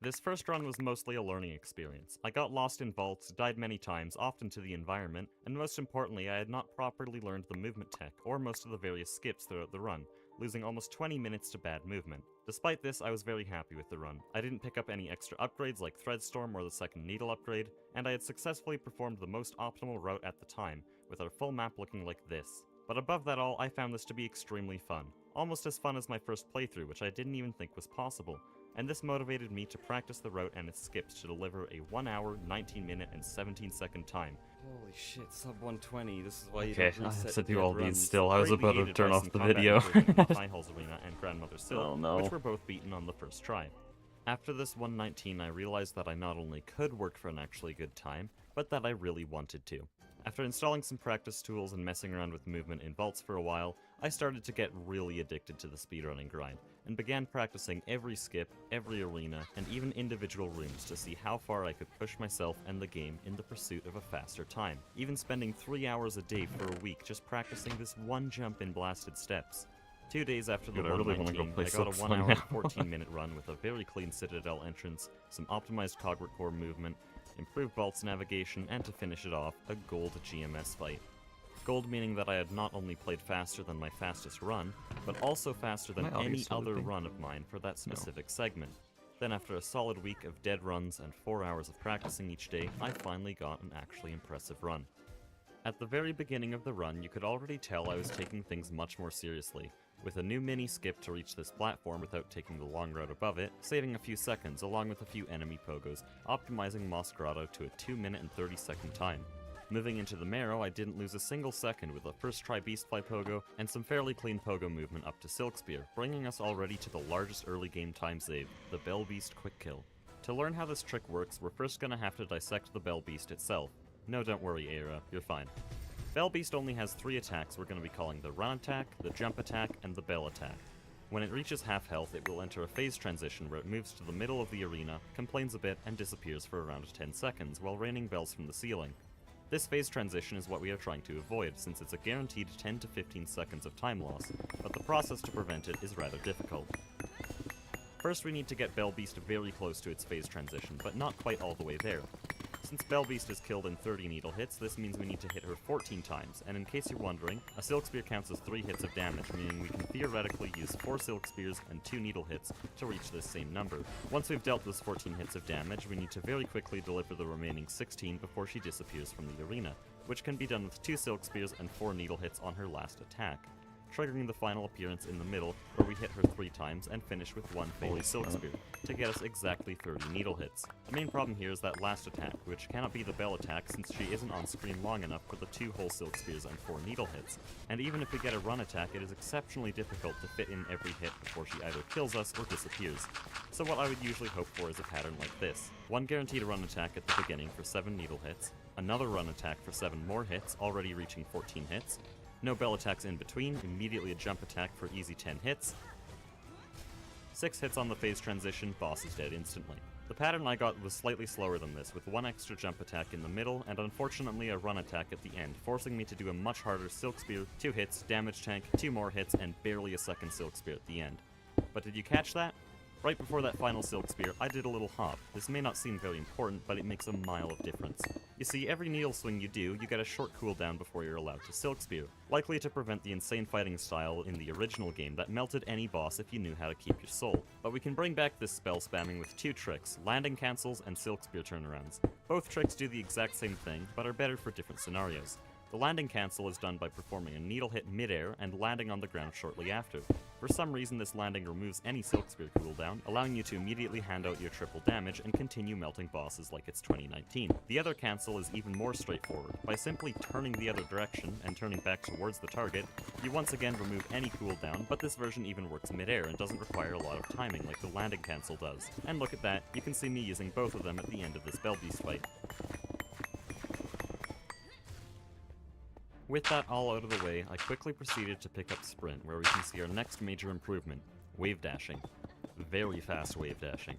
This first run was mostly a learning experience. I got lost in vaults, died many times, often to the environment, and most importantly I had not properly learned the movement tech, or most of the various skips throughout the run, losing almost 20 minutes to bad movement. Despite this, I was very happy with the run. I didn't pick up any extra upgrades like Threadstorm or the second needle upgrade, and I had successfully performed the most optimal route at the time, with our full map looking like this. But above that all, I found this to be extremely fun. Almost as fun as my first playthrough, which I didn't even think was possible. And this motivated me to practice the route and its skips to deliver a 1 hour, 19 minute, and 17 second time. Holy shit, sub 120. This is why you Okay, don't I reset have to do dead all these runs. still. I was Greatly about to aided turn by off some the combat video. improvement in the High Halls Arena and Grandmother Syl, Oh, no. which were both beaten on the first try. After this 119, I realized that I not only could work for an actually good time, but that I really wanted to. After installing some practice tools and messing around with movement in vaults for a while, I started to get really addicted to the speedrunning grind, and began practicing every skip, every arena, and even individual rooms to see how far I could push myself and the game in the pursuit of a faster time, even spending 3 hours a day for a week just practicing this one jump in Blasted Steps. 2 days after the Dude, I really wanna 119, go play I got a Silksong 1 hour now. and 14-minute run with a very clean Citadel entrance, some optimized Cogwork core movement, improved Vaults navigation, and to finish it off, a gold GMS fight. Gold meaning that I had not only played faster than my fastest run, but also faster than Am I any obviously other looping? run of mine for that specific segment. Then after a solid week of dead runs and 4 hours of practicing each day, I finally got an actually impressive run. At the very beginning of the run, you could already tell I was taking things much more seriously, with a new mini skip to reach this platform without taking the long route above it, saving a few seconds along with a few enemy pogos, optimizing Moss Grotto to a 2 minute and 30 second time. Moving into the Marrow, I didn't lose a single second with a first try Beastfly pogo and some fairly clean pogo movement up to Silk Spear, bringing us already to the largest early game time save, the Bell Beast Quick Kill. To learn how this trick works, we're first gonna have to dissect the Bell Beast itself. No, don't worry, Aira, you're fine. Bell Beast only has 3 attacks we're going to be calling the Run Attack, the Jump Attack, and the Bell Attack. When it reaches half health, it will enter a phase transition where it moves to the middle of the arena, complains a bit, and disappears for around 10 seconds while raining bells from the ceiling. This phase transition is what we are trying to avoid, since it's a guaranteed 10 to 15 seconds of time loss, but the process to prevent it is rather difficult. First, we need to get Bell Beast very close to its phase transition, but not quite all the way there. Since Bell Beast is killed in 30 needle hits, this means we need to hit her 14 times, and in case you're wondering, a Silk Spear counts as 3 hits of damage, meaning we can theoretically use 4 Silk Spears and 2 needle hits to reach this same number. Once we've dealt those 14 hits of damage, we need to very quickly deliver the remaining 16 before she disappears from the arena, which can be done with 2 Silk Spears and 4 needle hits on her last attack, triggering the final appearance in the middle, where we hit her 3 times and finish with 1 Phase Silk Spear, to get us exactly 30 needle hits. The main problem here is that last attack, which cannot be the Bell attack since she isn't on screen long enough for the 2 whole Silk Spears and 4 needle hits. And even if we get a run attack, it is exceptionally difficult to fit in every hit before she either kills us or disappears. So what I would usually hope for is a pattern like this. 1 guaranteed run attack at the beginning for 7 needle hits, another run attack for 7 more hits, already reaching 14 hits, no Bell attacks in between, immediately a jump attack for easy 10 hits. 6 hits on the phase transition, boss is dead instantly. The pattern I got was slightly slower than this, with 1 extra jump attack in the middle, and unfortunately a run attack at the end, forcing me to do a much harder Silk Spear, 2 hits, damage tank, 2 more hits, and barely a second Silk Spear at the end. But did you catch that? Right before that final Silk Spear, I did a little hop. This may not seem very important, but it makes a mile of difference. You see, every needle swing you do, you get a short cooldown before you're allowed to Silk Spear, likely to prevent the insane fighting style in the original game that melted any boss if you knew how to keep your soul. But we can bring back this spell spamming with 2 tricks, landing cancels and Silk Spear turnarounds. Both tricks do the exact same thing, but are better for different scenarios. The landing cancel is done by performing a needle hit mid-air and landing on the ground shortly after. For some reason, this landing removes any Silk Spear cooldown, allowing you to immediately hand out your triple damage and continue melting bosses like it's 2019. The other cancel is even more straightforward. By simply turning the other direction and turning back towards the target, you once again remove any cooldown, but this version even works mid-air and doesn't require a lot of timing like the landing cancel does. And look at that, you can see me using both of them at the end of this Bell Beast fight. With that all out of the way, I quickly proceeded to pick up Sprint, where we can see our next major improvement, wave dashing. Very fast wave dashing.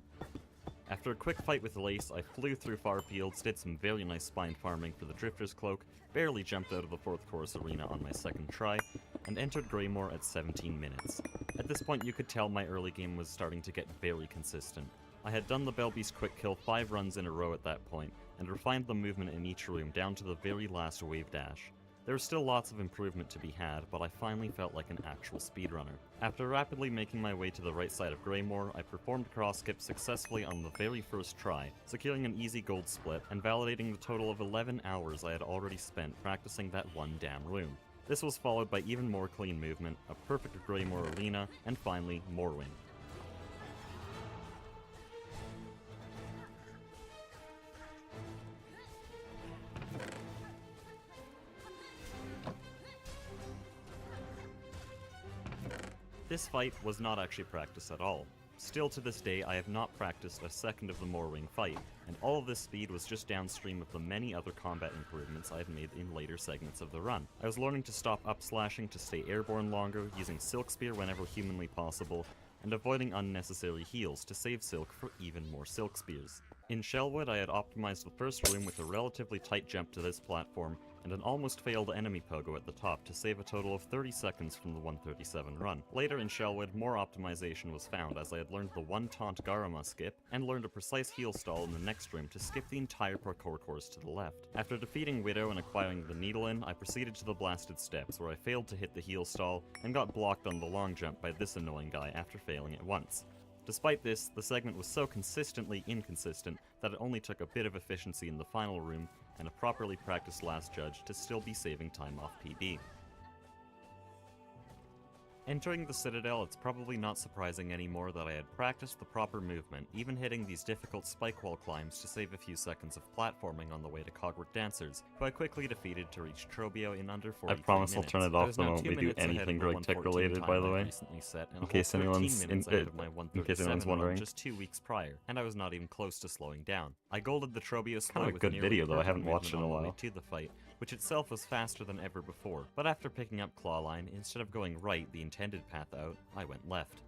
After a quick fight with Lace, I flew through far fields, did some very nice spine farming for the Drifter's Cloak, barely jumped out of the 4th Chorus Arena on my second try, and entered Greymore at 17 minutes. At this point you could tell my early game was starting to get very consistent. I had done the Bell Beast quick kill 5 runs in a row at that point, and refined the movement in each room down to the very last wave dash. There was still lots of improvement to be had, but I finally felt like an actual speedrunner. After rapidly making my way to the right side of Greymore, I performed cross skip successfully on the very first try, securing an easy gold split and validating the total of 11 hours I had already spent practicing that one damn room. This was followed by even more clean movement, a perfect Greymore arena, and finally, Morwing. This fight was not actually practice at all. Still to this day, I have not practiced a second of the Morwing fight, and all of this speed was just downstream of the many other combat improvements I had made in later segments of the run. I was learning to stop upslashing to stay airborne longer, using Silk Spear whenever humanly possible, and avoiding unnecessary heals to save Silk for even more Silk Spears. In Shellwood, I had optimized the first room with a relatively tight jump to this platform, and an almost failed enemy pogo at the top to save a total of 30 seconds from the 137 run. Later in Shellwood, more optimization was found as I had learned the one taunt Garama skip, and learned a precise heal stall in the next room to skip the entire parkour course to the left. After defeating Widow and acquiring the Needle-In, I proceeded to the Blasted Steps, where I failed to hit the heal stall, and got blocked on the long jump by this annoying guy after failing it once. Despite this, the segment was so consistently inconsistent that it only took a bit of efficiency in the final room and a properly practiced last judge to still be saving time off PB. Entering the Citadel, it's probably not surprising anymore that I had practiced the proper movement, even hitting these difficult spike wall climbs to save a few seconds of platforming on the way to Cogwork Dancers, who I quickly defeated to reach Trobio in under 43 minutes. I promise I'll turn it off the moment we do anything Greg Tech related, by the way. In case anyone's wondering. Just 2 weeks prior, and I was not even close to slowing down. I golded the Trobio Kind slow of a with good nearly video though, I haven't perfect watched it in a movement on the while. way to the fight, which itself was faster than ever before. But after picking up Clawline, instead of going right, the intended path out, I went left.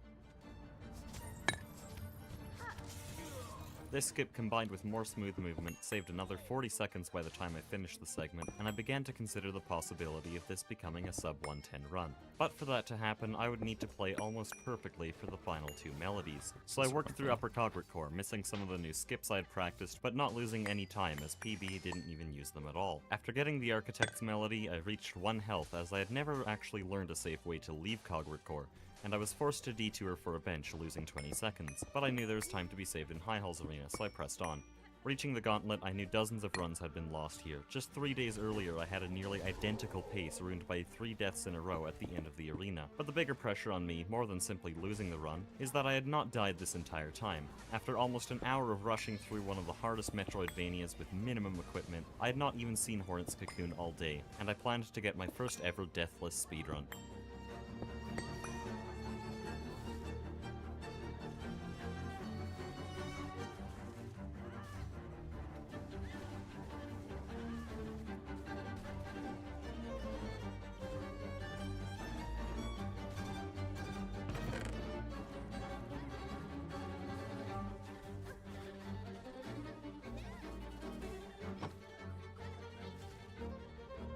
This skip combined with more smooth movement saved another 40 seconds by the time I finished the segment, and I began to consider the possibility of this becoming a sub-110 run. But for that to happen, I would need to play almost perfectly for the final 2 melodies. So I worked through Upper Cogwork Core, missing some of the new skips I'd practiced, but not losing any time as PB didn't even use them at all. After getting the Architect's melody, I reached 1 health as I had never actually learned a safe way to leave Cogwork Core, and I was forced to detour for a bench, losing 20 seconds. But I knew there was time to be saved in High Halls Arena, so I pressed on. Reaching the gauntlet, I knew dozens of runs had been lost here. Just 3 days earlier, I had a nearly identical pace ruined by 3 deaths in a row at the end of the arena. But the bigger pressure on me, more than simply losing the run, is that I had not died this entire time. After almost an hour of rushing through one of the hardest Metroidvanias with minimum equipment, I had not even seen Hornet's Cocoon all day, and I planned to get my first ever deathless speedrun.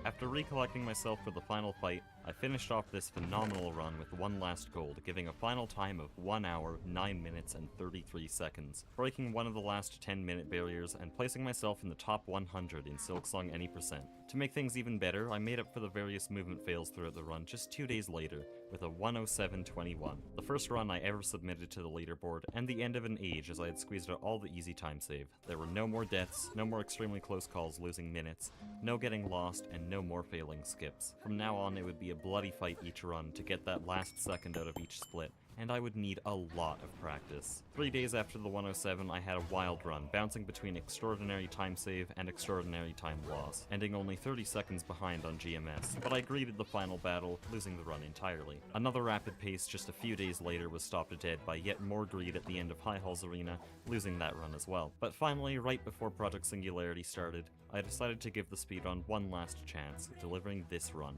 After recollecting myself for the final fight, I finished off this phenomenal run with 1 last gold, giving a final time of 1 hour, 9 minutes, and 33 seconds, breaking one of the last 10-minute barriers and placing myself in the top 100 in Silksong Any %. To make things even better, I made up for the various movement fails throughout the run just 2 days later, with a 107.21, the first run I ever submitted to the leaderboard, and the end of an age as I had squeezed out all the easy time save. There were no more deaths, no more extremely close calls losing minutes, no getting lost, and no more failing skips. From now on, it would be a bloody fight each run to get that last second out of each split, and I would need a lot of practice. 3 days after the 107, I had a wild run, bouncing between extraordinary time save and extraordinary time loss, ending only 30 seconds behind on GMS, but I greeted the final battle, losing the run entirely. Another rapid pace just a few days later was stopped dead by yet more greed at the end of High Halls Arena, losing that run as well. But finally, right before Project Singularity started, I decided to give the speedrun one last chance, delivering this run.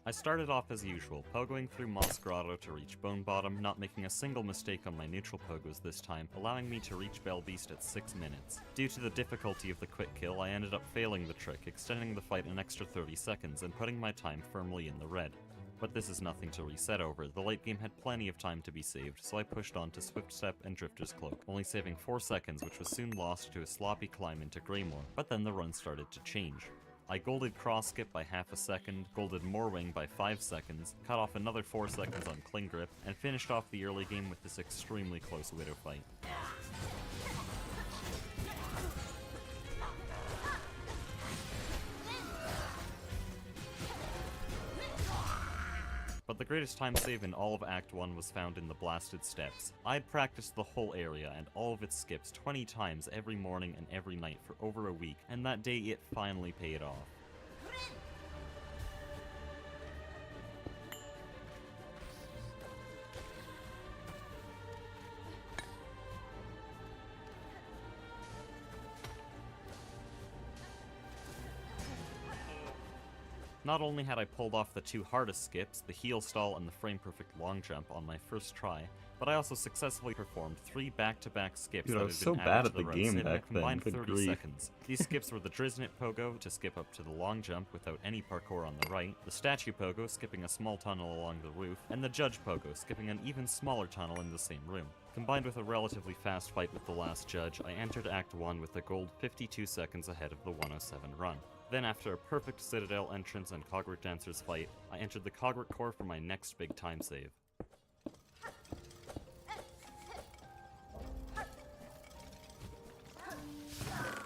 I started off as usual, pogoing through Moss Grotto to reach Bone Bottom, not making a single mistake on my neutral pogos this time, allowing me to reach Bell Beast at 6 minutes. Due to the difficulty of the quick kill, I ended up failing the trick, extending the fight an extra 30 seconds and putting my time firmly in the red. But this is nothing to reset over, the late game had plenty of time to be saved, so I pushed on to Swift Step and Drifter's Cloak, only saving 4 seconds, which was soon lost to a sloppy climb into Greymore, but then the run started to change. I golded cross skip by half a second, golded Moorwing by 5 seconds, cut off another 4 seconds on Cling Grip, and finished off the early game with this extremely close Widow fight. But the greatest time save in all of Act 1 was found in the Blasted Steps. I'd practiced the whole area and all of its skips 20 times every morning and every night for over a week, and that day it finally paid off. Not only had I pulled off the 2 hardest skips, the heel stall and the frame-perfect long jump on my first try, but I also successfully performed 3 back-to-back skips Dude, I that was had so been bad added at to the the runs game in a back then, combined good 30 grief. seconds. These skips were the Drisnet Pogo to skip up to the long jump without any parkour on the right, the Statue Pogo skipping a small tunnel along the roof, and the Judge Pogo skipping an even smaller tunnel in the same room. Combined with a relatively fast fight with the last judge, I entered Act 1 with the gold 52 seconds ahead of the 107 run. Then after a perfect Citadel entrance and Cogwork Dancers fight, I entered the Cogwork Core for my next big time save.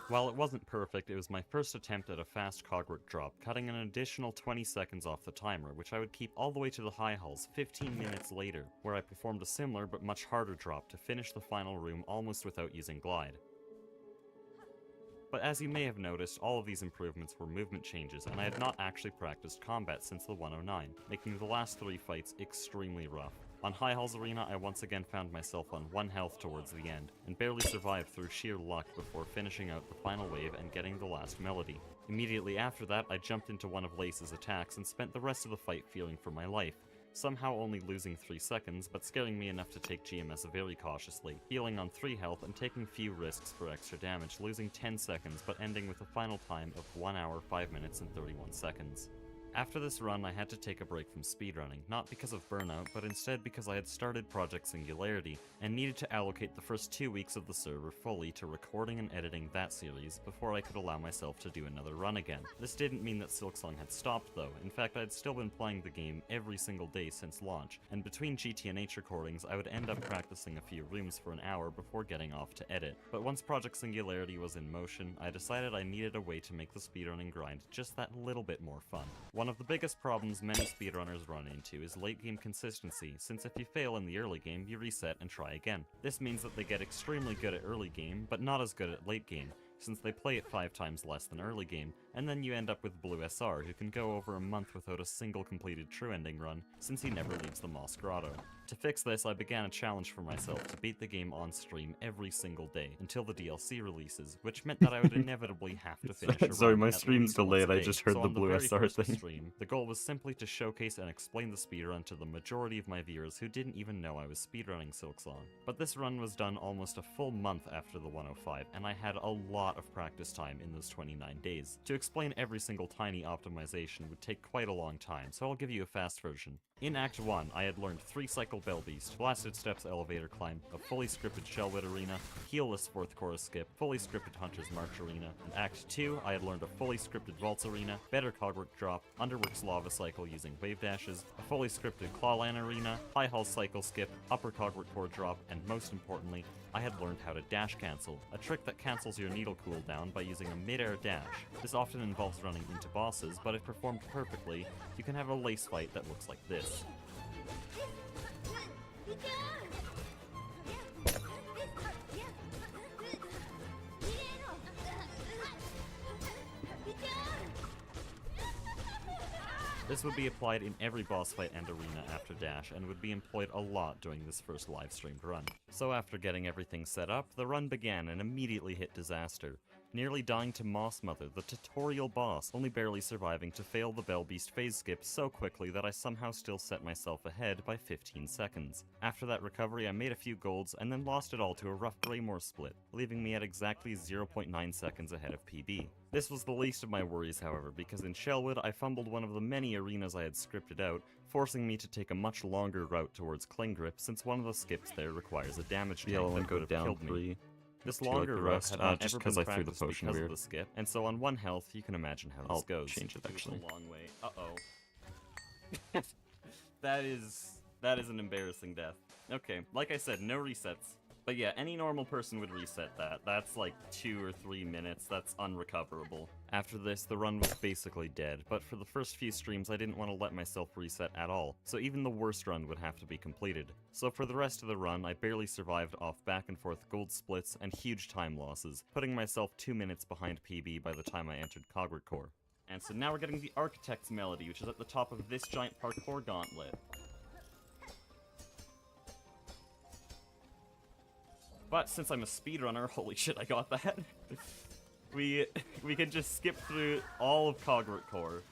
While it wasn't perfect, it was my first attempt at a fast Cogwork drop, cutting an additional 20 seconds off the timer, which I would keep all the way to the high halls 15 minutes later, where I performed a similar but much harder drop to finish the final room almost without using glide. But as you may have noticed, all of these improvements were movement changes, and I had not actually practiced combat since the 109, making the last 3 fights extremely rough. On High Halls Arena, I once again found myself on 1 health towards the end, and barely survived through sheer luck before finishing out the final wave and getting the last melody. Immediately after that, I jumped into one of Lace's attacks and spent the rest of the fight fearing for my life, somehow only losing 3 seconds, but scaring me enough to take GMS very cautiously, healing on 3 health and taking few risks for extra damage, losing 10 seconds but ending with a final time of 1 hour, 5 minutes and 31 seconds. After this run, I had to take a break from speedrunning, not because of burnout, but instead because I had started Project Singularity, and needed to allocate the first 2 weeks of the server fully to recording and editing that series before I could allow myself to do another run again. This didn't mean that Silksong had stopped though, in fact I had still been playing the game every single day since launch, and between GTNH recordings I would end up practicing a few rooms for an hour before getting off to edit. But once Project Singularity was in motion, I decided I needed a way to make the speedrunning grind just that little bit more fun. One of the biggest problems many speedrunners run into is late game consistency, since if you fail in the early game, you reset and try again. This means that they get extremely good at early game, but not as good at late game, since they play it 5 times less than early game, and then you end up with Blue SR, who can go over a month without a single completed true ending run, since he never leaves the Moss Grotto. To fix this, I began a challenge for myself to beat the game on stream every single day, until the DLC releases, which meant that I would inevitably have to finish a Sorry, run my at stream's least once delayed, a I day. just heard So the on Blue very SR first thing. stream, the goal was simply to showcase and explain the speedrun to the majority of my viewers who didn't even know I was speedrunning Silksong. But this run was done almost a full month after the 105, and I had a lot of practice time in those 29 days. To explain every single tiny optimization would take quite a long time, so I'll give you a fast version. In Act 1, I had learned 3-cycle Bell Beast, Blasted Steps elevator climb, a fully scripted Shellwit arena, heelless 4th chorus skip, fully scripted Hunter's March arena. In Act 2, I had learned a fully scripted Vaults arena, better Cogwork drop, Underworks lava cycle using wave dashes, a fully scripted Clawland arena, High Hall cycle skip, upper Cogwork core drop, and most importantly, I had learned how to dash cancel, a trick that cancels your needle cooldown by using a mid-air dash. This often involves running into bosses, but if performed perfectly, you can have a lace fight that looks like this. This would be applied in every boss fight and arena after dash, and would be employed a lot during this first live-streamed run. So after getting everything set up, the run began and immediately hit disaster. Nearly dying to Moss Mother, the tutorial boss, only barely surviving to fail the Bell Beast phase skip so quickly that I somehow still set myself ahead by 15 seconds. After that recovery, I made a few golds, and then lost it all to a rough Greymore split, leaving me at exactly 0.9 seconds ahead of PB. This was the least of my worries, however, because in Shellwood, I fumbled one of the many arenas I had scripted out, forcing me to take a much longer route towards Cling Grip, since one of the skips there requires a damage tank Yellow that and could go have down killed me. 3. This Do you like longer the route rest? had not Just ever 'cause been I threw the practiced potion because weird. of the skip, and so on 1 health, you can imagine how I'll this goes. change it, actually. It's a long way. Uh-oh. That is an embarrassing death. Okay, like I said, no resets. But yeah, any normal person would reset that. That's like 2 or 3 minutes. That's unrecoverable. After this, the run was basically dead, but for the first few streams I didn't want to let myself reset at all, so even the worst run would have to be completed. So for the rest of the run, I barely survived off back and forth gold splits and huge time losses, putting myself 2 minutes behind PB by the time I entered Cogwork Core. And so now we're getting the Architect's Melody, which is at the top of this giant parkour gauntlet. But since I'm a speedrunner, holy shit, I got that. we can just skip through all of Cogwork Core.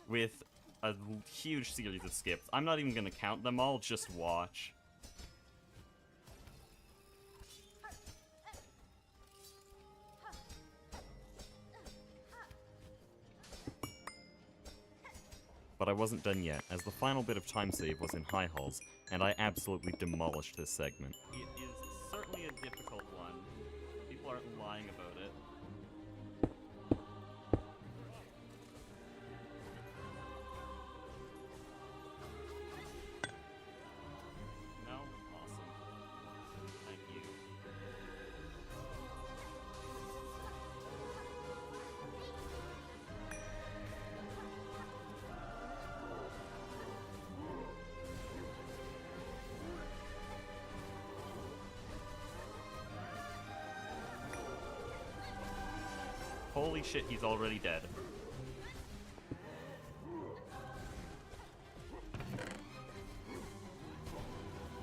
with a huge series of skips. I'm not even gonna count them all, just watch. But I wasn't done yet, as the final bit of time save was in high halls, and I absolutely demolished this segment. It is certainly a difficult one. People aren't lying about it. No? Awesome. Thank you. Holy shit, he's already dead.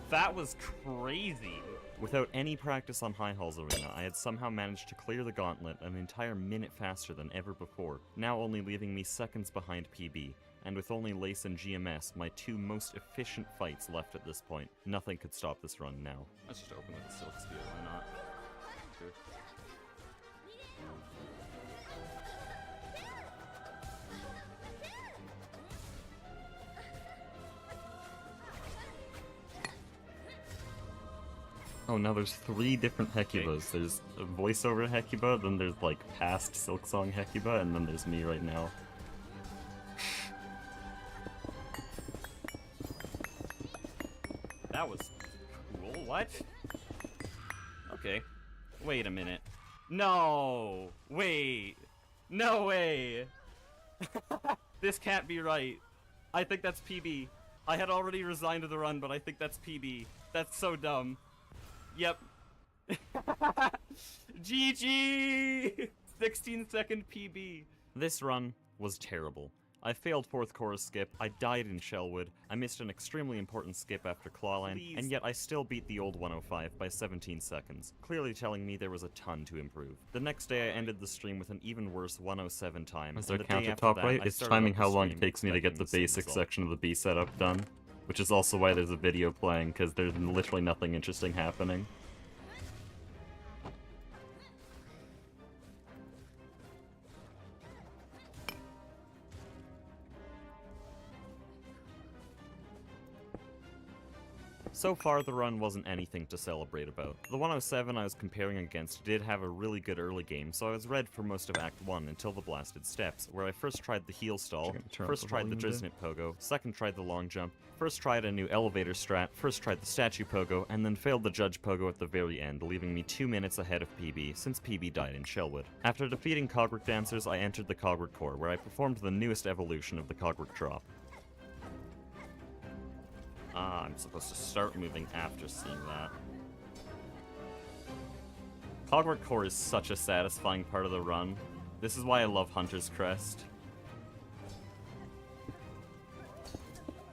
That was crazy! Without any practice on High Halls Arena, I had somehow managed to clear the gauntlet an entire minute faster than ever before, now only leaving me seconds behind PB, and with only Lace and GMS, my two most efficient fights left at this point. Nothing could stop this run now. Let's just open with the Silk Spear, why not? Sure. Oh, now there's 3 different Hekubas. There's a voiceover Hecuba, then there's like past Silksong Hecuba, and then there's me right now. That was cool. What? Okay. Wait a minute. No! Wait! No way! This can't be right. I think that's PB. I had already resigned to the run, but I think that's PB. That's so dumb. Yep. GG! 16-second PB. This run was terrible. I failed 4th chorus skip, I died in Shellwood, I missed an extremely important skip after Clawline, and yet I still beat the old 105 by 17 seconds, clearly telling me there was a ton to improve. The next day I ended the stream with an even worse 107 time. As their counter top right, it's timing how long it takes me to get the basic section of the B setup done. Which is also why there's a video playing, because there's literally nothing interesting happening. So far, the run wasn't anything to celebrate about. The 107 I was comparing against did have a really good early game, so I was red for most of Act 1 until the Blasted Steps, where I first tried the heel stall, first tried the Drisnit pogo, second tried the long jump, first tried a new elevator strat, first tried the statue pogo, and then failed the judge pogo at the very end, leaving me 2 minutes ahead of PB, since PB died in Shellwood. After defeating Cogwork Dancers, I entered the Cogwork Core, where I performed the newest evolution of the Cogwork Drop. Ah, I'm supposed to start moving after seeing that. Cogwork Core is such a satisfying part of the run. This is why I love Hunter's Crest.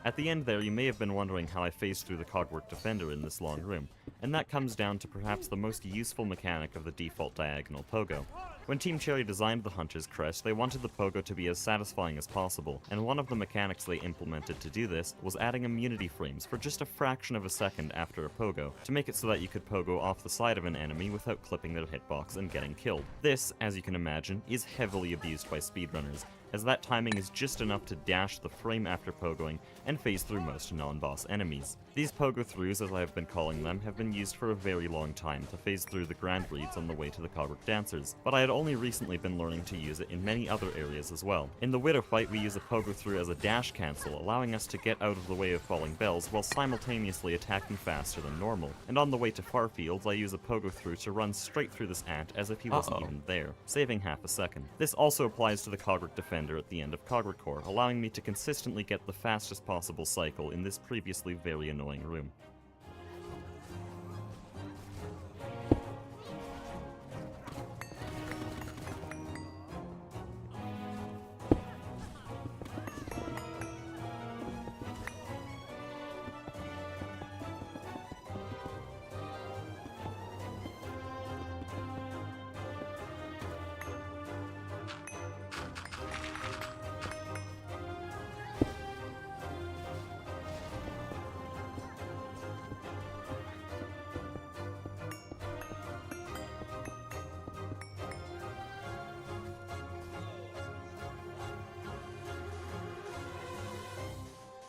At the end there, you may have been wondering how I phased through the Cogwork Defender in this long room, and that comes down to perhaps the most useful mechanic of the default diagonal pogo. When Team Cherry designed the Hunter's Crest, they wanted the pogo to be as satisfying as possible, and one of the mechanics they implemented to do this was adding immunity frames for just a fraction of a second after a pogo, to make it so that you could pogo off the side of an enemy without clipping their hitbox and getting killed. This, as you can imagine, is heavily abused by speedrunners, as that timing is just enough to dash the frame after pogoing and phase through most non-boss enemies. These pogo-throughs, as I have been calling them, have been used for a very long time to phase through the Grand Reeds on the way to the Cogwork Dancers, but I had only recently been learning to use it in many other areas as well. In the Widow fight, we use a pogo-through as a dash cancel, allowing us to get out of the way of falling bells while simultaneously attacking faster than normal. And on the way to Farfields, I use a pogo-through to run straight through this ant as if he wasn't even there, saving half a second. This also applies to the Cogwork Defender at the end of Cogwork Core, allowing me to consistently get the fastest possible cycle in this previously very annoying room.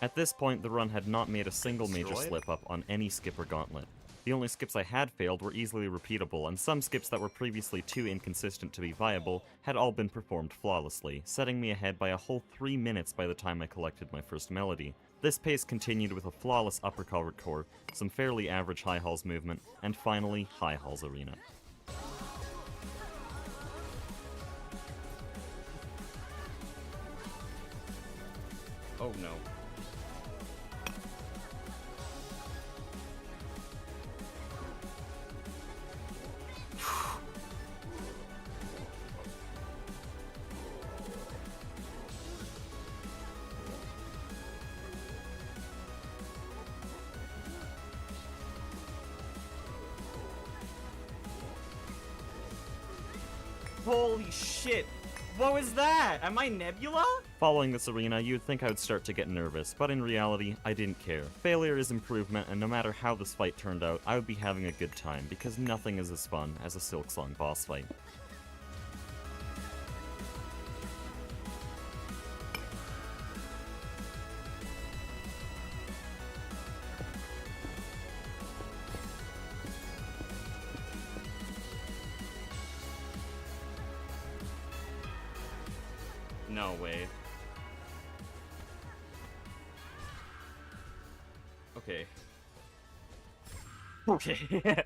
At this point, the run had not made a single major slip-up on any skip or gauntlet. The only skips I had failed were easily repeatable, and some skips that were previously too inconsistent to be viable had all been performed flawlessly, setting me ahead by a whole 3 minutes by the time I collected my first melody. This pace continued with a flawless upper culvert core, some fairly average high halls movement, and finally, high halls arena. Oh no. Holy shit! What was that? Am I Nebula? Following this arena, you'd think I would start to get nervous, but in reality, I didn't care. Failure is improvement, and no matter how this fight turned out, I would be having a good time, because nothing is as fun as a Silksong boss fight. No way. Okay. Okay.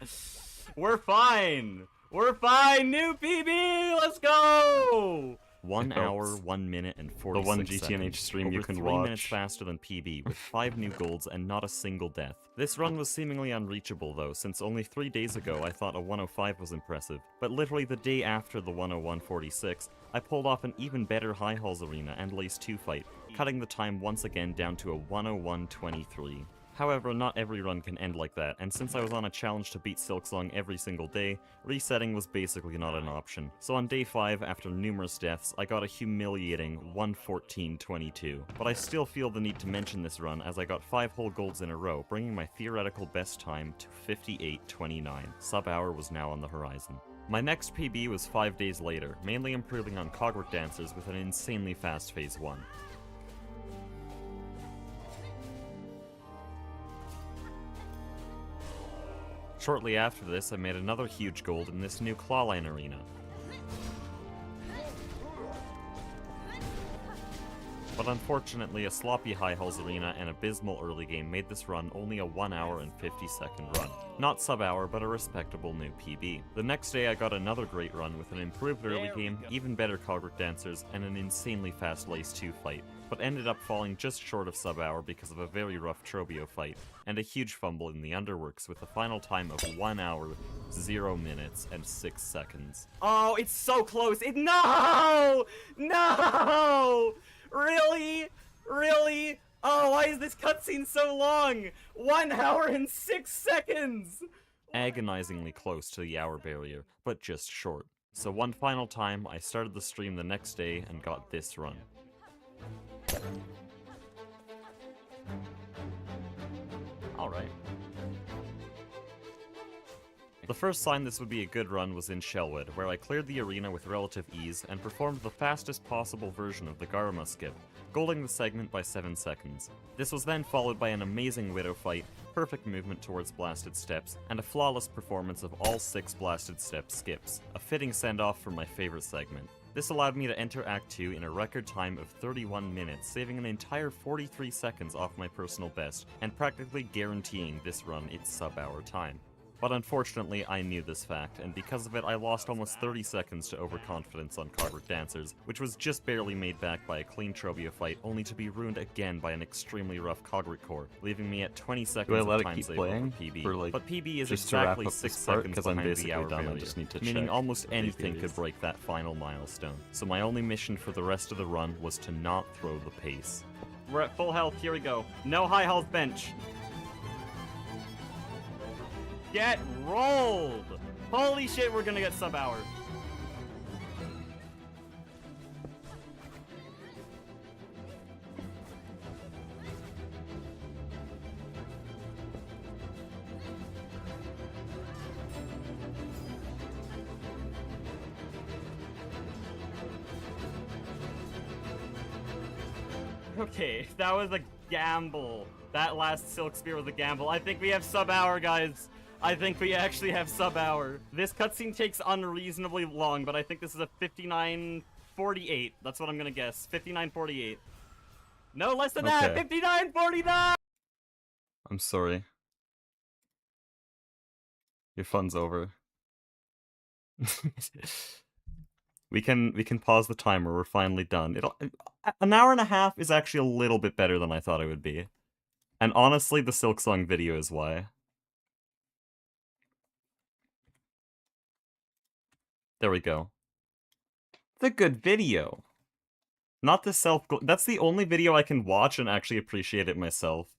We're fine! We're fine! New PB! Let's go! 1 hour, 1 minute, and 46 The one seconds. GTNH stream Over you can 3 watch. minutes faster than PB, with 5 new golds and not a single death. This run was seemingly unreachable though, since only 3 days ago I thought a 105 was impressive, but literally the day after the 101.46, I pulled off an even better High Halls Arena and Lace 2 fight, cutting the time once again down to a 101.23. However, not every run can end like that, and since I was on a challenge to beat Silksong every single day, resetting was basically not an option. So on day 5, after numerous deaths, I got a humiliating 114.22. But I still feel the need to mention this run as I got 5 whole golds in a row, bringing my theoretical best time to 58.29. Sub-hour was now on the horizon. My next PB was 5 days later, mainly improving on Cogwork Dancers with an insanely fast Phase 1. Shortly after this, I made another huge gold in this new Clawline arena. But unfortunately, a sloppy High Halls arena and abysmal early game made this run only a 1 hour and 50 second run. Not sub-hour, but a respectable new PB. The next day I got another great run with an improved early game, even better Cogwork Dancers, and an insanely fast Lace 2 fight, but ended up falling just short of sub-hour because of a very rough Trobio fight, and a huge fumble in the underworks with a final time of 1 hour, 0 minutes, and 6 seconds. Oh, it's so close! No! No! Really? Really? Oh, why is this cutscene so long? 1 hour and 6 seconds! Agonizingly close to the hour barrier, but just short. So one final time, I started the stream the next day and got this run. Alright. The first sign this would be a good run was in Shellwood, where I cleared the arena with relative ease and performed the fastest possible version of the Garuma skip, golding the segment by 7 seconds. This was then followed by an amazing Widow fight, perfect movement towards Blasted Steps, and a flawless performance of all 6 Blasted Steps skips, a fitting send-off for my favorite segment. This allowed me to enter Act 2 in a record time of 31 minutes, saving an entire 43 seconds off my personal best, and practically guaranteeing this run its sub-hour time. But unfortunately, I knew this fact, and because of it, I lost almost 30 seconds to overconfidence on Cogwork Dancers, which was just barely made back by a clean Trobio fight, only to be ruined again by an extremely rough Cogwork core, leaving me at 20 seconds Do I let of it time keep save over playing? PB. For, like, But PB is just to wrap exactly up 6 this part, seconds 'cause I'm behind the basically hour done, I barrier, just need to meaning check almost the anything PBs. could break that final milestone. So my only mission for the rest of the run was to not throw the pace. We're at full health, here we go. No High Halls bench. Get rolled! Holy shit, we're gonna get sub-hour. Okay, that was a gamble. That last Silk Spear was a gamble. I think we have sub-hour, guys. I think we actually have sub-hour. This cutscene takes unreasonably long, but I think this is a 59:48. That's what I'm gonna guess. 59:48. No less than that! Okay. 59:49! I'm sorry. Your fun's over. We can pause the timer. We're finally done. An hour and a half is actually a little bit better than I thought it would be. And honestly, the Silk Song video is why. There we go. It's a good video. Not the that's the only video I can watch and actually appreciate it myself.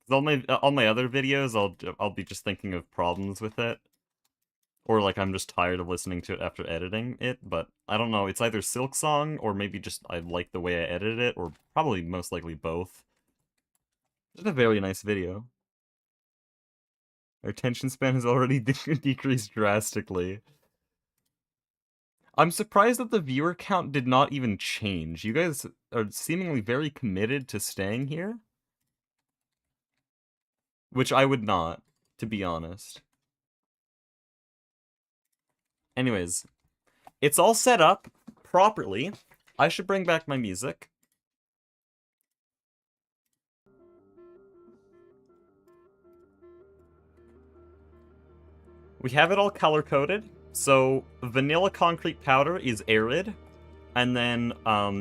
'Cause all my other videos, I'll be just thinking of problems with it. Or like I'm just tired of listening to it after editing it, but I don't know, it's either Silk Song or maybe just I like the way I edited it, or probably most likely both. It's a very nice video. Our attention span has already decreased drastically. I'm surprised that the viewer count did not even change. You guys are seemingly very committed to staying here. Which I would not, to be honest. Anyways, it's all set up properly. I should bring back my music. We have it all color-coded. So, vanilla concrete powder is arid, and then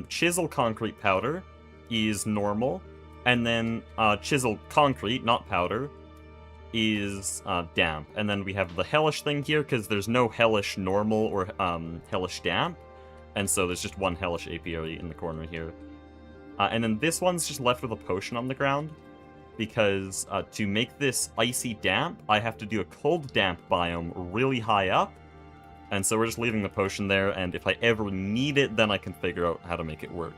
chisel concrete powder is normal, and then chisel concrete, not powder, is damp. And then we have the hellish thing here, because there's no hellish normal or hellish damp, and so there's just one hellish apiary in the corner here. And then this one's just left with a potion on the ground, because to make this icy damp, I have to do a cold damp biome really high up, and so we're just leaving the potion there, and if I ever need it, then I can figure out how to make it work.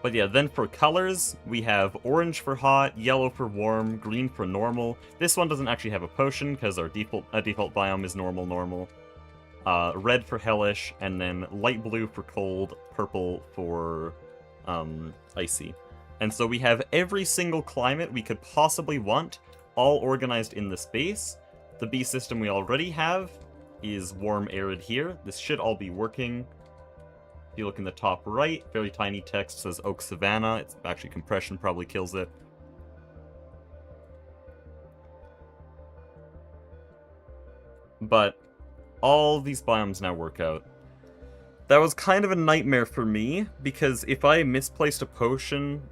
But yeah, then for colors, we have orange for hot, yellow for warm, green for normal. This one doesn't actually have a potion, because our default biome is normal. Red for hellish, and then light blue for cold, purple for icy. And so we have every single climate we could possibly want, all organized in this base. The bee system we already have is warm arid here. This should all be working. If you look in the top right, very tiny text says Oak Savanna. It's actually compression probably kills it. But all these biomes now work out. That was kind of a nightmare for me, because if I misplaced a potion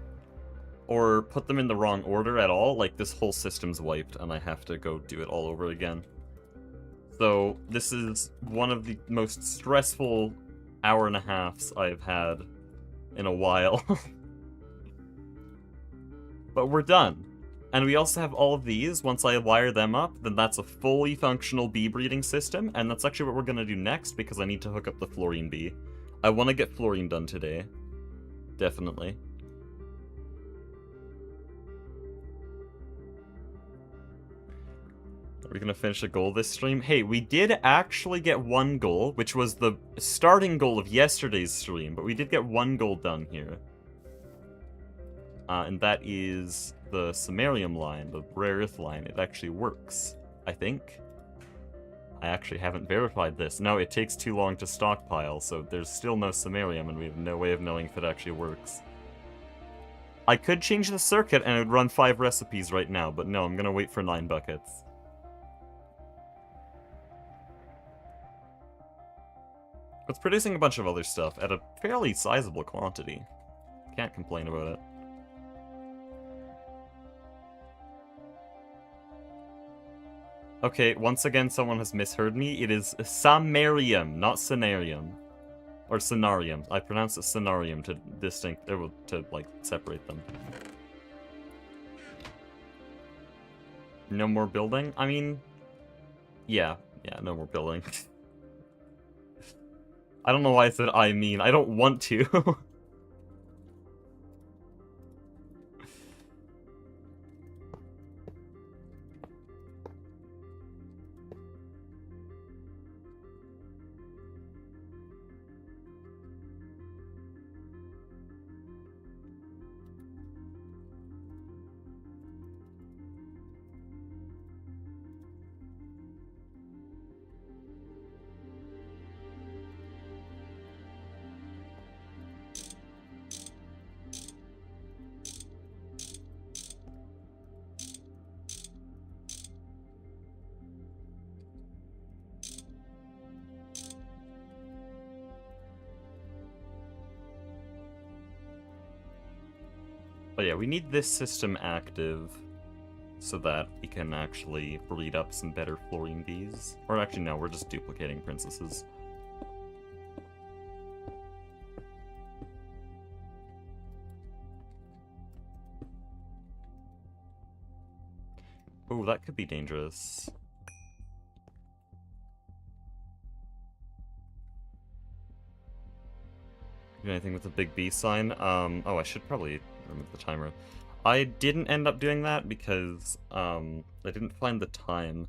or put them in the wrong order at all, like this whole system's wiped and I have to go do it all over again. So this is one of the most stressful hour and a halves I've had in a while. But we're done. And we also have all of these. Once I wire them up, then that's a fully functional bee breeding system, and that's actually what we're gonna do next, because I need to hook up the fluorine bee. I want to get fluorine done today. Definitely. Are we gonna finish a goal this stream? Hey, we did actually get one goal, which was the starting goal of yesterday's stream, but we did get one goal done here. And that is the samarium line, the rare earth line. It actually works, I think. I actually haven't verified this. No, it takes too long to stockpile, so there's still no samarium, and we have no way of knowing if it actually works. I could change the circuit and it would run 5 recipes right now, but no, I'm gonna wait for 9 buckets. It's producing a bunch of other stuff at a fairly sizable quantity. Can't complain about it. Okay, once again someone has misheard me. It is samarium, not scenarium. Or scenarium. I pronounce it scenarium to like, separate them. No more building? I mean... Yeah, no more building. I don't know why I said I mean. I don't want to. But yeah, we need this system active so that we can actually breed up some better fluorine bees. Or actually, no, we're just duplicating princesses. Oh, that could be dangerous. Do anything with the big B sign? Oh, I should probably remove the timer. I didn't end up doing that because, I didn't find the time,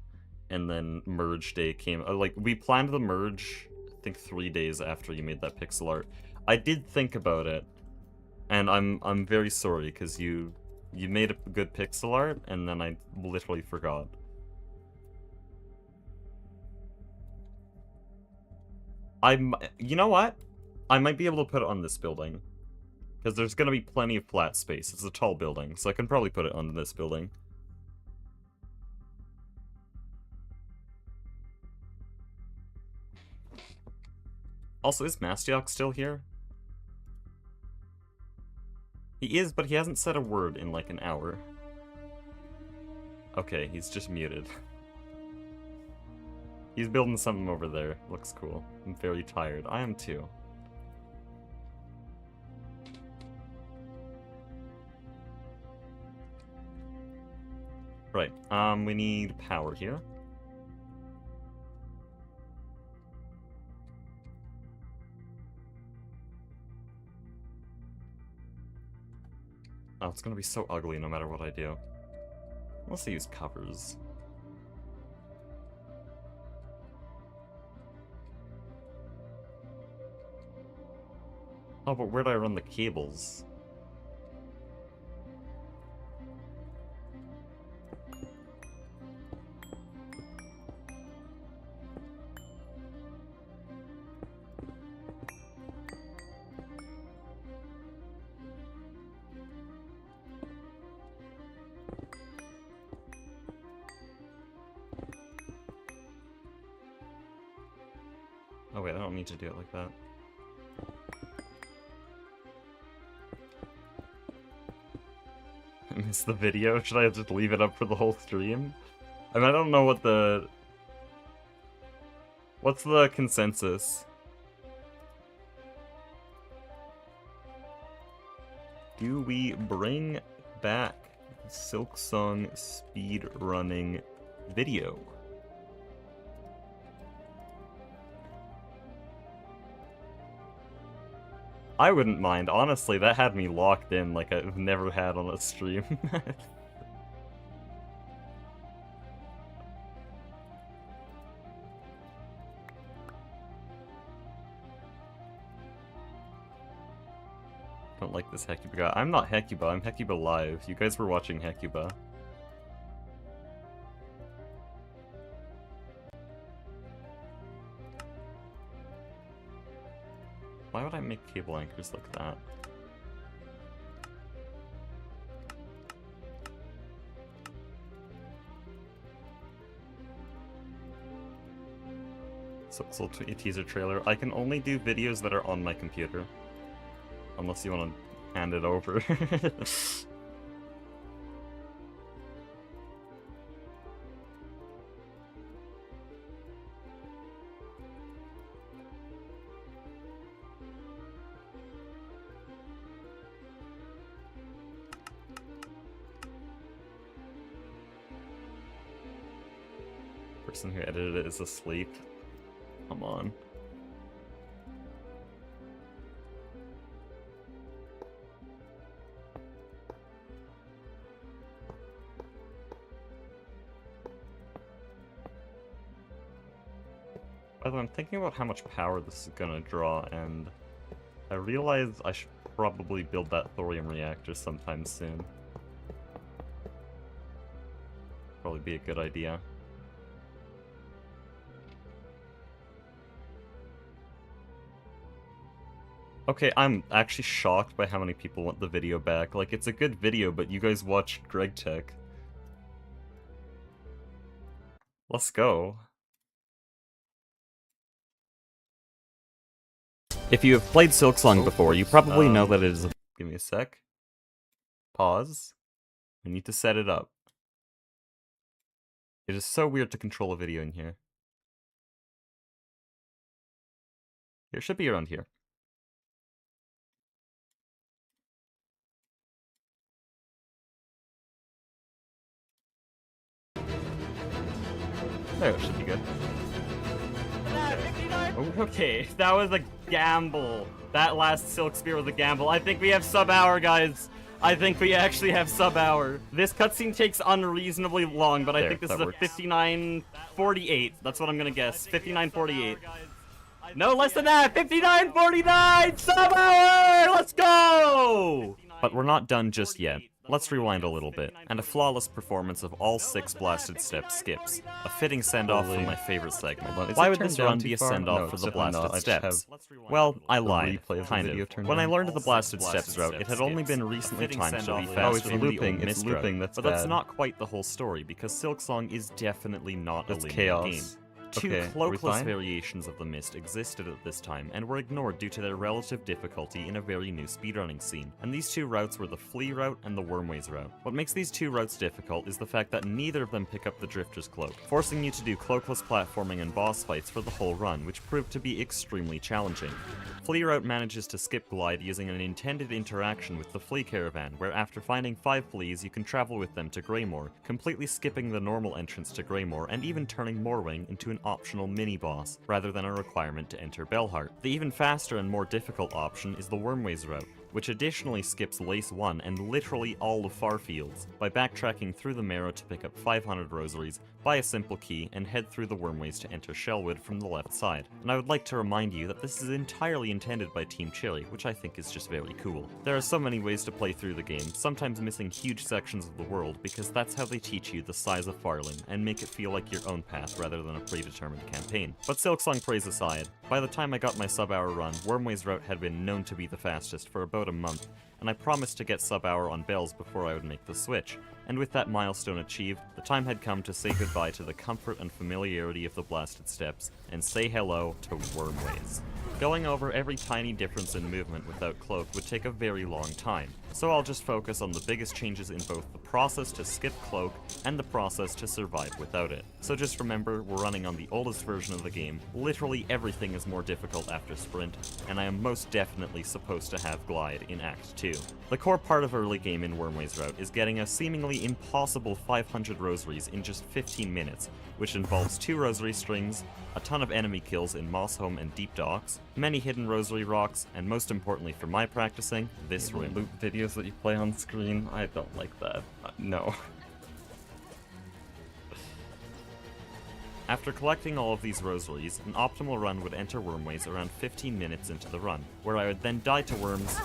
and then merge day came. Like, we planned the merge, I think 3 days after you made that pixel art. I did think about it, and I'm very sorry, because you made a good pixel art, and then I literally forgot. You know what? I might be able to put it on this building. Because there's going to be plenty of flat space. It's a tall building, so I can probably put it on this building. Also, is Mastiok still here? He is, but he hasn't said a word in like an hour. Okay, he's just muted. He's building something over there. Looks cool. I'm very tired. I am too. Right, we need power here. Oh, it's gonna be so ugly no matter what I do. Let's use covers. Oh, but where do I run the cables? Oh wait, I don't need to do it like that. I missed the video. Should I just leave it up for the whole stream? I mean, I don't know what the... What's the consensus? Do we bring back Silksong speedrunning video? I wouldn't mind. Honestly, that had me locked in like I've never had on a stream. Don't like this Hecuba guy. I'm not Hecuba, I'm Hecuba Live. You guys were watching Hecuba. Why would I make cable anchors like that? So a teaser trailer. I can only do videos that are on my computer. Unless you want to hand it over. Person who edited it is asleep. Come on. By the way, I'm thinking about how much power this is gonna draw, and I realize I should probably build that thorium reactor sometime soon. Probably be a good idea. Okay, I'm actually shocked by how many people want the video back. Like, it's a good video, but you guys watched Greg Tech. Let's go. If you have played Silksong before, you probably know that it is a... Give me a sec. Pause. We need to set it up. It is so weird to control a video in here. It should be around here. There, it should be good. Oh, okay, that was a gamble. That last Silk Spear was a gamble. I think we have sub-hour, guys. I think we actually have sub-hour. This cutscene takes unreasonably long, but I think this is a 59:48. That's what I'm gonna guess. 59:48. No less than that! 59:49! Sub-hour! Let's go! But we're not done just yet. Let's rewind a little bit. And a flawless performance of all 6 blasted step skips. A fitting send-off from my favorite segment. Why would this run be a send-off for the blasted steps? Well, I lied. Kind of. When I learned of the blasted steps route, it had only been recently timed to be faster than the old mist route. But that's not quite the whole story, because Silksong is definitely not a linear game. Two cloakless variations of the mist existed at this time, and were ignored due to their relative difficulty in a very new speedrunning scene. And these two routes were the Flea route and the Wormways route. What makes these two routes difficult is the fact that neither of them pick up the Drifter's Cloak, forcing you to do cloakless platforming and boss fights for the whole run, which proved to be extremely challenging. Flea route manages to skip glide using an intended interaction with the Flea Caravan, where after finding 5 fleas you can travel with them to Greymoor, completely skipping the normal entrance to Greymoor and even turning Morwing into an optional mini-boss, rather than a requirement to enter Bellheart. The even faster and more difficult option is the Wormways route, which additionally skips Lace 1 and literally all of Farfields, by backtracking through the Marrow to pick up 500 rosaries, buy a simple key, and head through the Wormways to enter Shellwood from the left side. And I would like to remind you that this is entirely intended by Team Cherry, which I think is just very cool. There are so many ways to play through the game, sometimes missing huge sections of the world, because that's how they teach you the size of Farling, and make it feel like your own path rather than a predetermined campaign. But Silksong praise aside, by the time I got my sub-hour run, Wormways route had been known to be the fastest for about a month, and I promised to get sub-hour on Bells before I would make the switch. And with that milestone achieved, the time had come to say goodbye to the comfort and familiarity of the blasted steps, and say hello to Wormways. Going over every tiny difference in movement without Cloak would take a very long time, so I'll just focus on the biggest changes in both the process to skip Cloak and the process to survive without it. So just remember, we're running on the oldest version of the game, literally everything is more difficult after Sprint, and I am most definitely supposed to have Glide in Act 2. The core part of early game in Wormways route is getting a seemingly impossible 500 rosaries in just 15 minutes, which involves 2 rosary strings, a ton of enemy kills in Mossholm and Deep Docks, many hidden rosary rocks, and most importantly for my practicing, this room. Loop videos that you play on screen, I don't like that. No. After collecting all of these rosaries, an optimal run would enter Wormways around 15 minutes into the run, where I would then die to worms,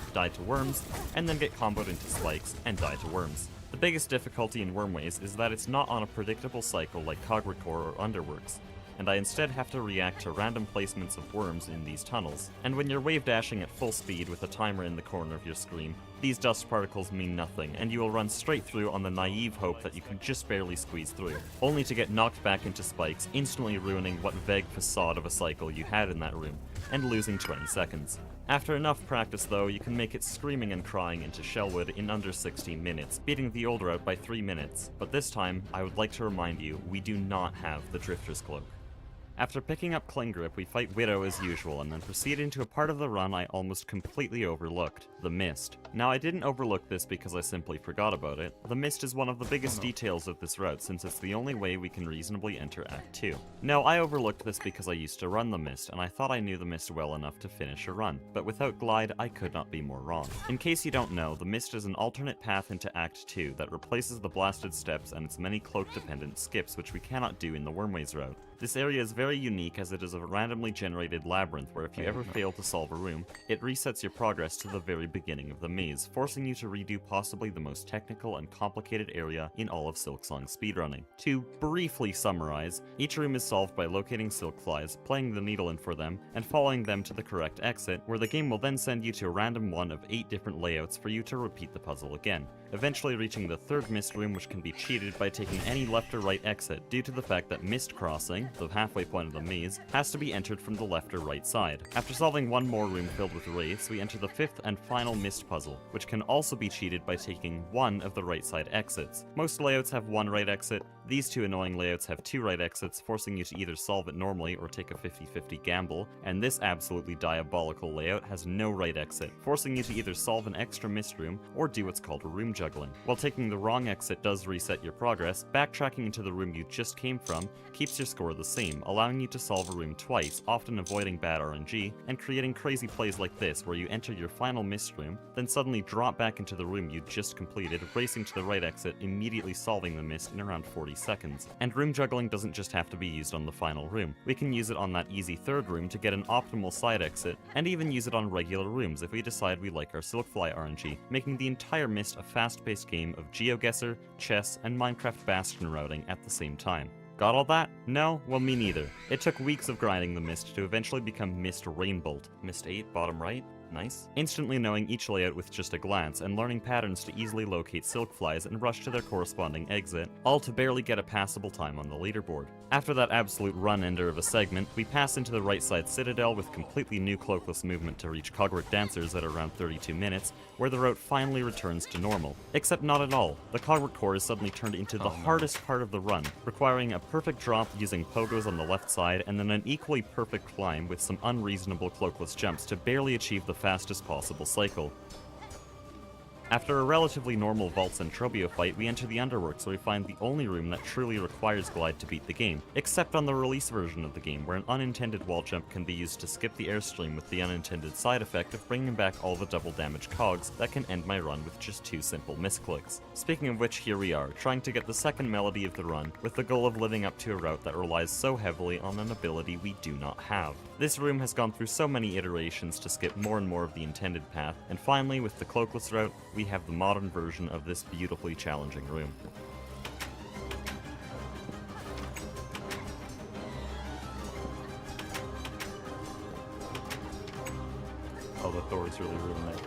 and then get comboed into spikes, and die to worms. The biggest difficulty in Wormways is that it's not on a predictable cycle like Cogricore or Underworks, and I instead have to react to random placements of worms in these tunnels. And when you're wave dashing at full speed with a timer in the corner of your screen, these dust particles mean nothing, and you will run straight through on the naive hope that you can just barely squeeze through, only to get knocked back into spikes, instantly ruining what vague facade of a cycle you had in that room, and losing 20 seconds. After enough practice though, you can make it screaming and crying into Shellwood in under 16 minutes, beating the old route by 3 minutes. But this time, I would like to remind you, we do not have the Drifter's Cloak. After picking up Cling Grip, we fight Widow as usual, and then proceed into a part of the run I almost completely overlooked, the Mist. Now, I didn't overlook this because I simply forgot about it. The Mist is one of the biggest details of this route, since it's the only way we can reasonably enter Act 2. No, I overlooked this because I used to run the Mist, and I thought I knew the Mist well enough to finish a run, but without Glide, I could not be more wrong. In case you don't know, the Mist is an alternate path into Act 2 that replaces the blasted steps and its many cloak-dependent skips which we cannot do in the Wormways route. This area is very unique as it is a randomly generated labyrinth where if you ever fail to solve a room, it resets your progress to the very beginning of the maze, forcing you to redo possibly the most technical and complicated area in all of Silksong's speedrunning. To briefly summarize, each room is solved by locating silk flies, playing the needle in for them, and following them to the correct exit, where the game will then send you to a random one of 8 different layouts for you to repeat the puzzle again. eventually reaching the third mist room, which can be cheated by taking any left or right exit due to the fact that Mist Crossing, the halfway point of the maze, has to be entered from the left or right side. After solving one more room filled with wraiths, we enter the fifth and final mist puzzle, which can also be cheated by taking one of the right side exits. Most layouts have one right exit. These two annoying layouts have two right exits, forcing you to either solve it normally or take a 50-50 gamble, and this absolutely diabolical layout has no right exit, forcing you to either solve an extra mist room or do what's called room juggling. While taking the wrong exit does reset your progress, backtracking into the room you just came from keeps your score the same, allowing you to solve a room twice, often avoiding bad RNG, and creating crazy plays like this where you enter your final mist room, then suddenly drop back into the room you just completed, racing to the right exit, immediately solving the mist in around 40 seconds. And room juggling doesn't just have to be used on the final room. We can use it on that easy third room to get an optimal side exit, and even use it on regular rooms if we decide we like our Silkfly RNG, making the entire mist a fast-paced game of GeoGuessr, chess, and Minecraft Bastion routing at the same time. Got all that? No? Well, me neither. It took weeks of grinding the mist to eventually become Mist Rainbolt. Mist 8, bottom right. Nice. Instantly knowing each layout with just a glance, and learning patterns to easily locate silkflies and rush to their corresponding exit, all to barely get a passable time on the leaderboard. After that absolute run-ender of a segment, we pass into the right side citadel with completely new cloakless movement to reach Cogwork Dancers at around 32 minutes, where the route finally returns to normal. Except not at all. The Cogwork core is suddenly turned into the hardest part of the run, requiring a perfect drop using pogos on the left side, and then an equally perfect climb with some unreasonable cloakless jumps to barely achieve the fastest possible cycle. After a relatively normal Vaults and Trobio fight, we enter the Underworks, where we find the only room that truly requires Glide to beat the game, except on the release version of the game, where an unintended wall jump can be used to skip the airstream with the unintended side effect of bringing back all the double damage cogs that can end my run with just 2 simple misclicks. Speaking of which, here we are, trying to get the second melody of the run, with the goal of living up to a route that relies so heavily on an ability we do not have. This room has gone through so many iterations to skip more and more of the intended path, and finally, with the cloakless route, we have the modern version of this beautifully challenging room. Oh, the Thor's really ruined it.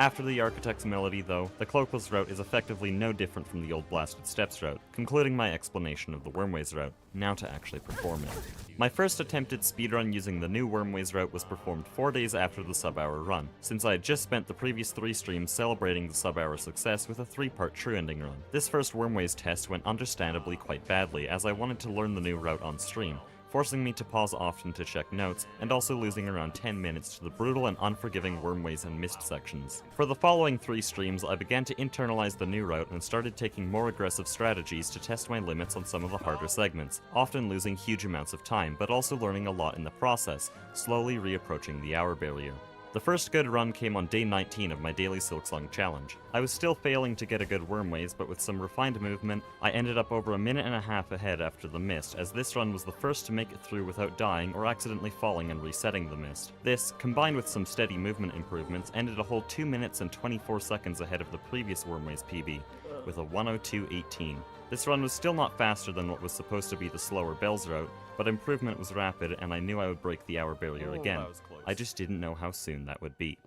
After the Architect's Melody, though, the Cloakless route is effectively no different from the old Blasted Steps route, concluding my explanation of the Wormways route, now to actually perform it. My first attempted speedrun using the new Wormways route was performed 4 days after the sub-hour run, since I had just spent the previous 3 streams celebrating the sub-hour success with a 3-part true ending run. This first Wormways test went understandably quite badly, as I wanted to learn the new route on stream, forcing me to pause often to check notes, and also losing around 10 minutes to the brutal and unforgiving Wormways and Mist sections. For the following 3 streams, I began to internalize the new route and started taking more aggressive strategies to test my limits on some of the harder segments, often losing huge amounts of time, but also learning a lot in the process, slowly reapproaching the hour barrier. The first good run came on day 19 of my daily Silksong challenge. I was still failing to get a good Wormways, but with some refined movement, I ended up over a minute and a half ahead after the mist, as this run was the first to make it through without dying or accidentally falling and resetting the mist. This, combined with some steady movement improvements, ended a whole 2 minutes and 24 seconds ahead of the previous Wormways PB, with a 1:02:18. This run was still not faster than what was supposed to be the slower Bells route, but improvement was rapid and I knew I would break the hour barrier again. I just didn't know how soon that would be.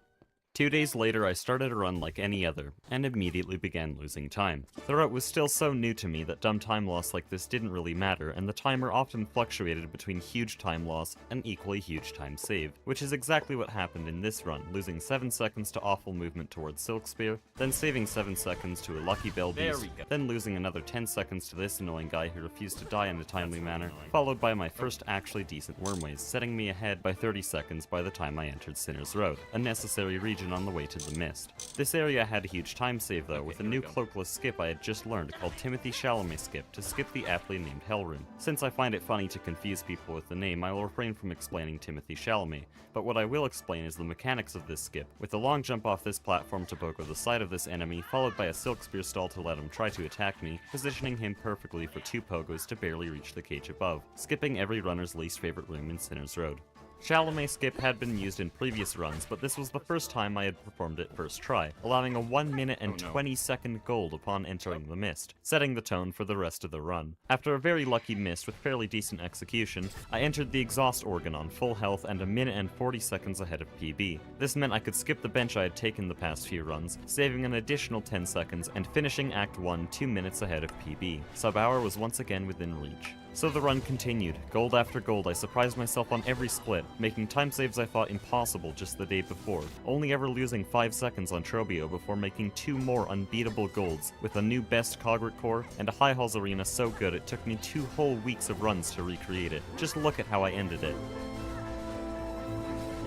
2 days later, I started a run like any other, and immediately began losing time. The route was still so new to me that dumb time loss like this didn't really matter, and the timer often fluctuated between huge time loss and equally huge time save, which is exactly what happened in this run, losing 7 seconds to awful movement towards Silk Spear, then saving 7 seconds to a lucky Bell Beast, then losing another 10 seconds to this annoying guy who refused to die in a timely manner, followed by my first actually decent Wormways, setting me ahead by 30 seconds by the time I entered Sinner's Road, a necessary region on the way to the mist. This area had a huge time save though, with a new cloakless skip I had just learned called Timothy Chalamet skip to skip the aptly named Hell Room. Since I find it funny to confuse people with the name, I will refrain from explaining Timothy Chalamet, but what I will explain is the mechanics of this skip, with a long jump off this platform to pogo the side of this enemy, followed by a Silk Spear stall to let him try to attack me, positioning him perfectly for 2 pogos to barely reach the cage above, skipping every runner's least favorite room in Sinner's Road. Chalamet skip had been used in previous runs, but this was the first time I had performed it first try, allowing a 1 minute and 20-second gold upon entering the mist, setting the tone for the rest of the run. After a very lucky mist with fairly decent execution, I entered the exhaust organ on full health and a minute and 40 seconds ahead of PB. This meant I could skip the bench I had taken the past few runs, saving an additional 10 seconds and finishing Act 1 2 minutes ahead of PB. Sub-hour was once again within reach. So the run continued. Gold after gold, I surprised myself on every split, making time saves I thought impossible just the day before, only ever losing 5 seconds on Trobio before making 2 more unbeatable golds, with a new best Cogrit core and a High Halls arena so good it took me 2 whole weeks of runs to recreate it. Just look at how I ended it.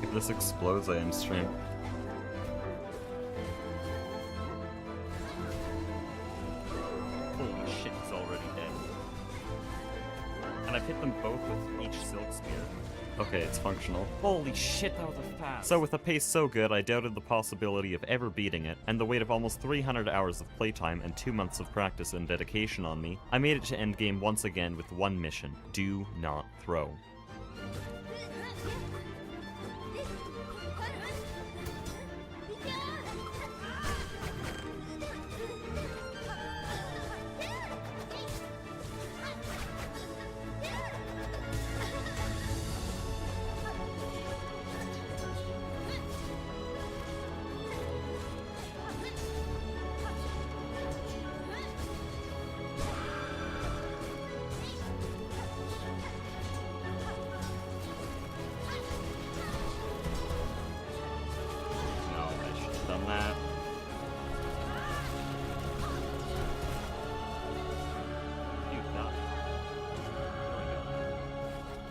If this explodes, I end stream. Holy shit, he's already dead. And I've hit them both with each silk spear. Okay, it's functional. Holy shit, that was a fast. So with a pace so good, I doubted the possibility of ever beating it, and the weight of almost 300 hours of playtime and 2 months of practice and dedication on me, I made it to endgame once again with one mission: do not throw. Done that.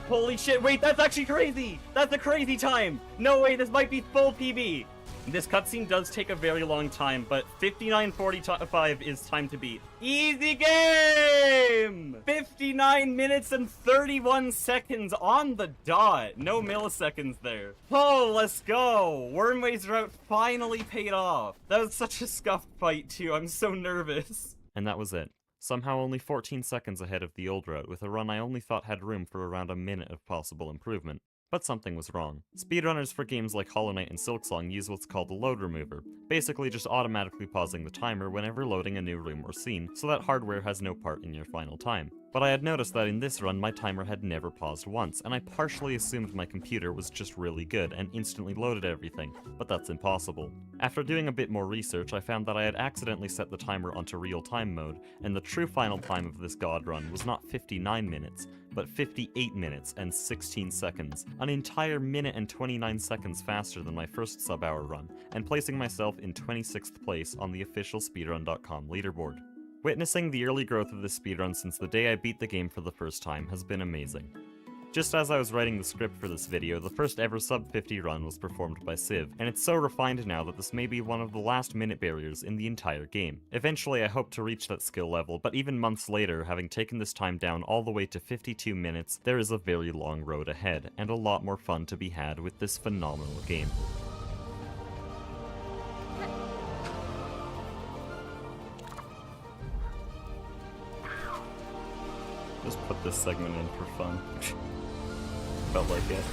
Holy shit, wait, that's actually crazy! That's a crazy time! No way, this might be full PB! This cutscene does take a very long time, but 59:45 is time to beat. Easy game! 59 minutes and 31 seconds on the dot. No milliseconds there. Oh, let's go! Wormway's route finally paid off. That was such a scuffed fight too, I'm so nervous. And that was it. Somehow only 14 seconds ahead of the old route, with a run I only thought had room for around a minute of possible improvement. But something was wrong. Speedrunners for games like Hollow Knight and Silksong use what's called a load remover, basically just automatically pausing the timer whenever loading a new room or scene, so that hardware has no part in your final time. But I had noticed that in this run my timer had never paused once, and I partially assumed my computer was just really good and instantly loaded everything, but that's impossible. After doing a bit more research, I found that I had accidentally set the timer onto real-time mode, and the true final time of this god run was not 59 minutes, but 58 minutes and 16 seconds, an entire minute and 29 seconds faster than my first sub-hour run, and placing myself in 26th place on the official speedrun.com leaderboard. Witnessing the early growth of this speedrun since the day I beat the game for the first time has been amazing. Just as I was writing the script for this video, the first ever sub-50 run was performed by Civ, and it's so refined now that this may be one of the last minute barriers in the entire game. Eventually I hope to reach that skill level, but even months later, having taken this time down all the way to 52 minutes, there is a very long road ahead, and a lot more fun to be had with this phenomenal game. Just put this segment in for fun. Felt like it.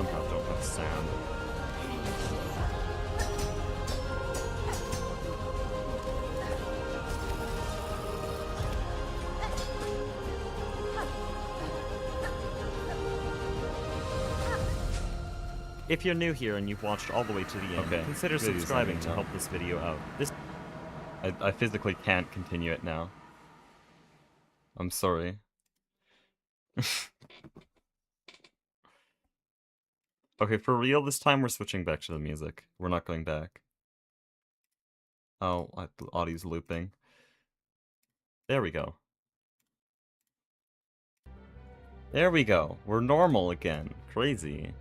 Somehow don't have sound. If you're new here and you've watched all the way to the end, consider Video's subscribing ending to now. help this video out. I physically can't continue it now. I'm sorry. Okay, for real, this time we're switching back to the music. We're not going back. Oh, the audio's looping. There we go. There we go. We're normal again. Crazy.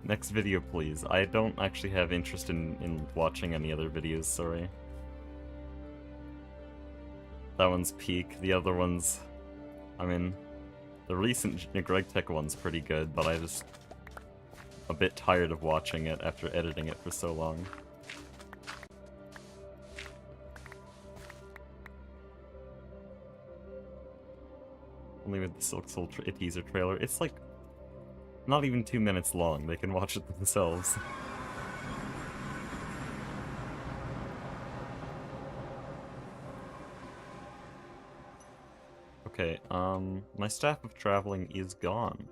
Next video, please. I don't actually have interest in watching any other videos, sorry. That one's peak. The other one's... I mean, the recent Greg Tech one's pretty good, but I just... a bit tired of watching it after editing it for so long. Only with the Silk Soul teaser trailer. It's like not even 2 minutes long. They can watch it themselves. Okay, my staff of traveling is gone.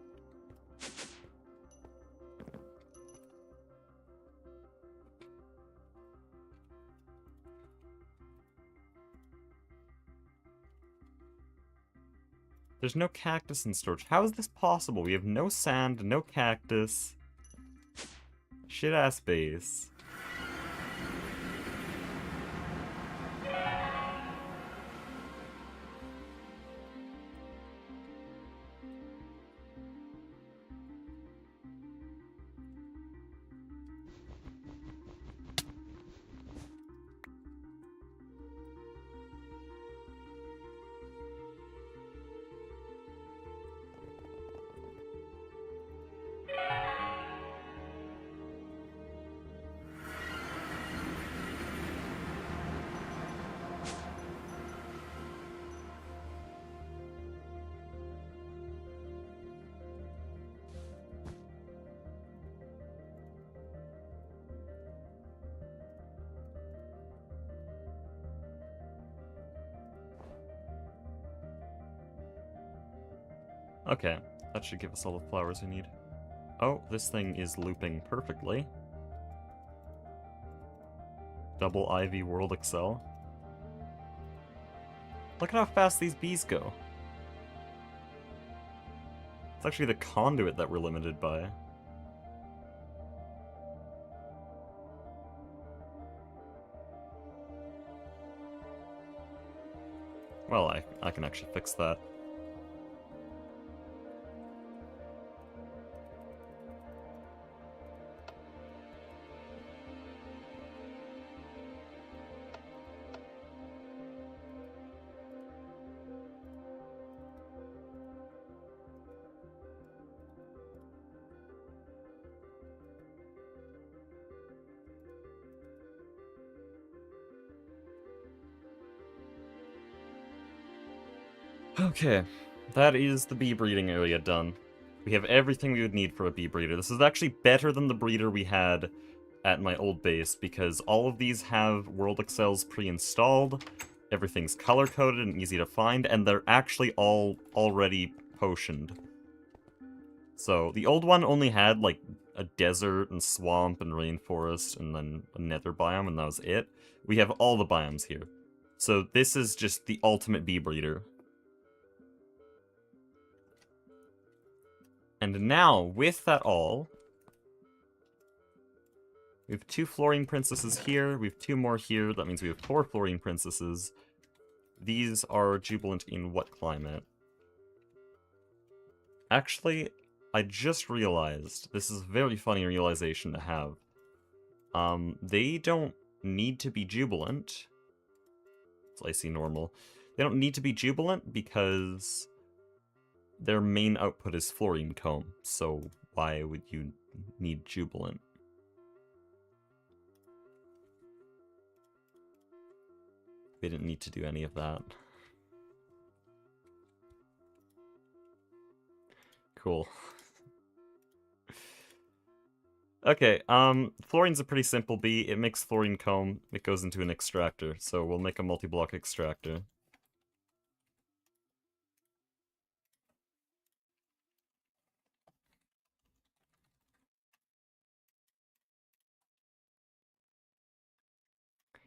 There's no cactus in storage. How is this possible? We have no sand, no cactus. Shit-ass base. Okay, that should give us all the flowers we need. Oh, this thing is looping perfectly. Double Ivy World Excel. Look at how fast these bees go. It's actually the conduit that we're limited by. Well, I can actually fix that. Okay, that is the bee breeding area done. We have everything we would need for a bee breeder. This is actually better than the breeder we had at my old base, because all of these have World Excels pre-installed, everything's color-coded and easy to find, and they're actually all already potioned. So, the old one only had, like, a desert and swamp and rainforest and then a nether biome, and that was it. We have all the biomes here. So this is just the ultimate bee breeder. And now, with that all, we have 2 Fluorine Princesses here, we have 2 more here, that means we have 4 Fluorine Princesses. These are jubilant in what climate? Actually, I just realized, this is a very funny realization to have. They don't need to be jubilant. It's icy normal. They don't need to be jubilant because their main output is fluorine comb, so why would you need jubilant? They didn't need to do any of that. Cool. Okay, fluorine's a pretty simple bee. It makes fluorine comb. It goes into an extractor, so we'll make a multi-block extractor.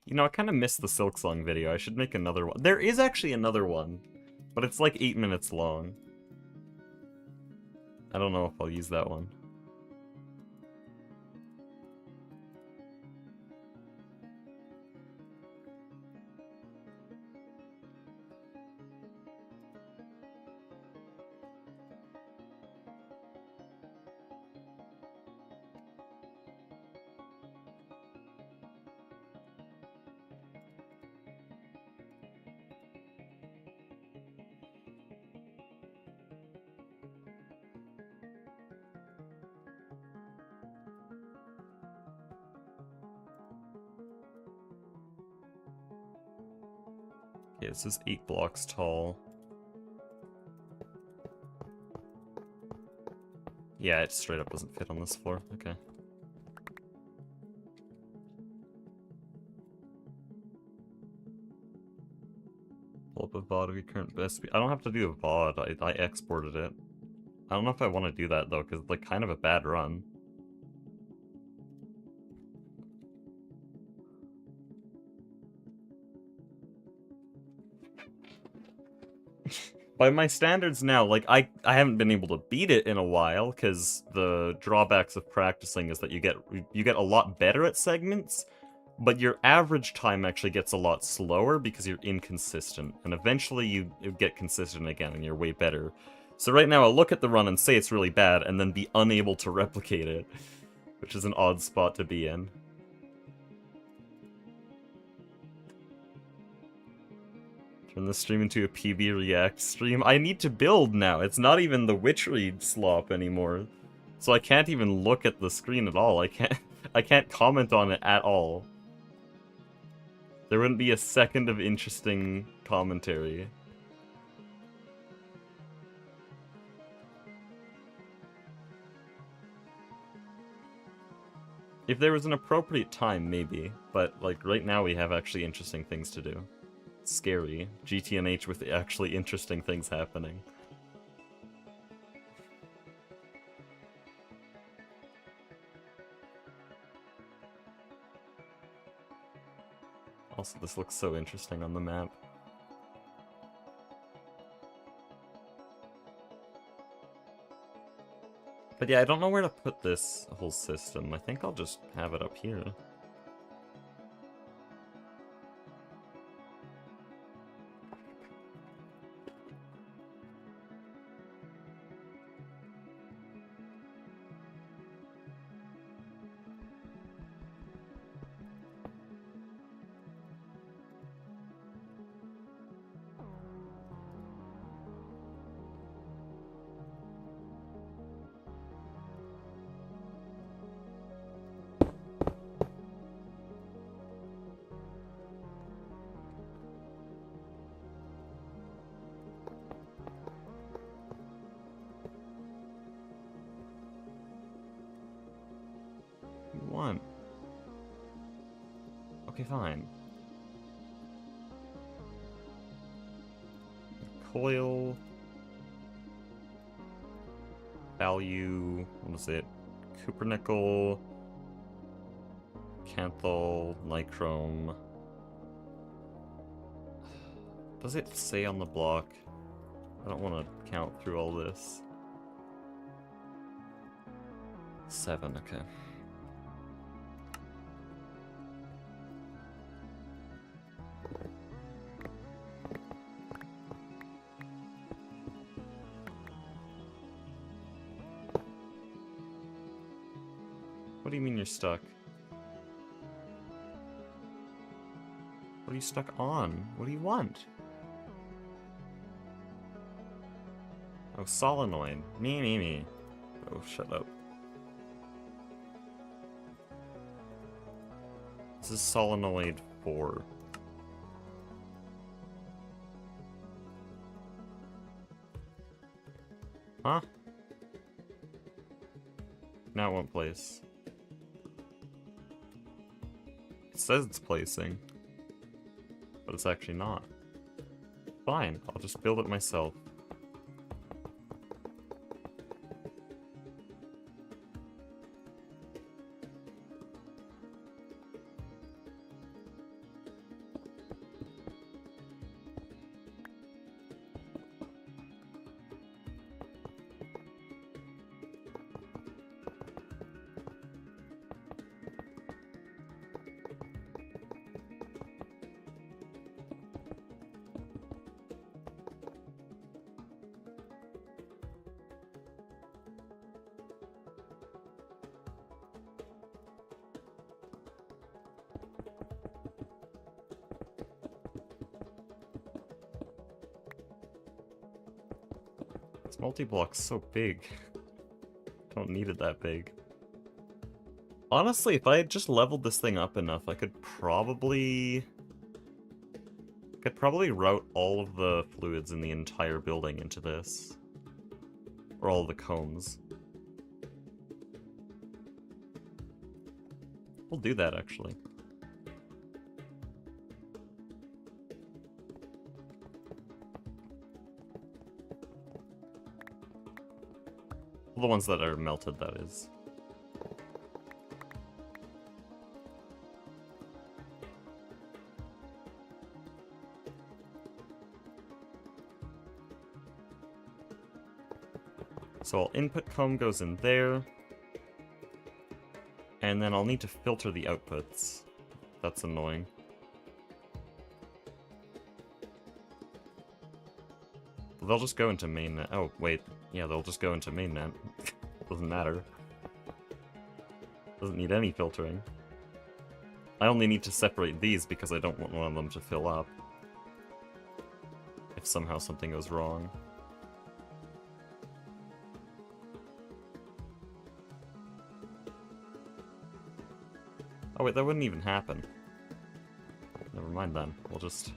You know, I kind of missed the Silksong video. I should make another one. There is actually another one, but it's like 8 minutes long. I don't know if I'll use that one. Yeah, this is 8 blocks tall. Yeah, it straight up doesn't fit on this floor. Okay. Pull up a VOD of your current best speed. I don't have to do a VOD. I exported it. I don't know if I want to do that though, because it's like kind of a bad run. By my standards now, like, I haven't been able to beat it in a while, because the drawbacks of practicing is that you get a lot better at segments, but your average time actually gets a lot slower because you're inconsistent, and eventually you get consistent again and you're way better. So right now I'll look at the run and say it's really bad, and then be unable to replicate it, which is an odd spot to be in. Turn the stream into a PB React stream. I need to build now. It's not even the witchery slop anymore. So I can't even look at the screen at all. I can't comment on it at all. There wouldn't be a second of interesting commentary. If there was an appropriate time, maybe. But, like, right now we have actually interesting things to do. Scary. GTNH with actually interesting things happening. Also, this looks so interesting on the map. But yeah, I don't know where to put this whole system. I think I'll just have it up here. Want? Okay, fine. Coil. Value. What is it? Cupronickel. Canthal. Nichrome. Does it say on the block? I don't want to count through all this. 7, okay. What do you mean you're stuck? What are you stuck on? What do you want? Oh, solenoid. Me. Oh, shut up. This is solenoid 4. Huh? Now it won't place. It says it's placing, but it's actually not. Fine, I'll just build it myself. This multi-block's so big. Don't need it that big. Honestly, if I had just leveled this thing up enough, I could probably route all of the fluids in the entire building into this. Or all the combs. We'll do that, actually. The ones that are melted, that is. So I'll input comb goes in there. And then I'll need to filter the outputs. That's annoying. They'll just go into mainnet. Oh, wait. Yeah, they'll just go into mainnet. Doesn't matter. Doesn't need any filtering. I only need to separate these because I don't want one of them to fill up. If somehow something goes wrong. Oh wait, that wouldn't even happen. Never mind then. We'll just...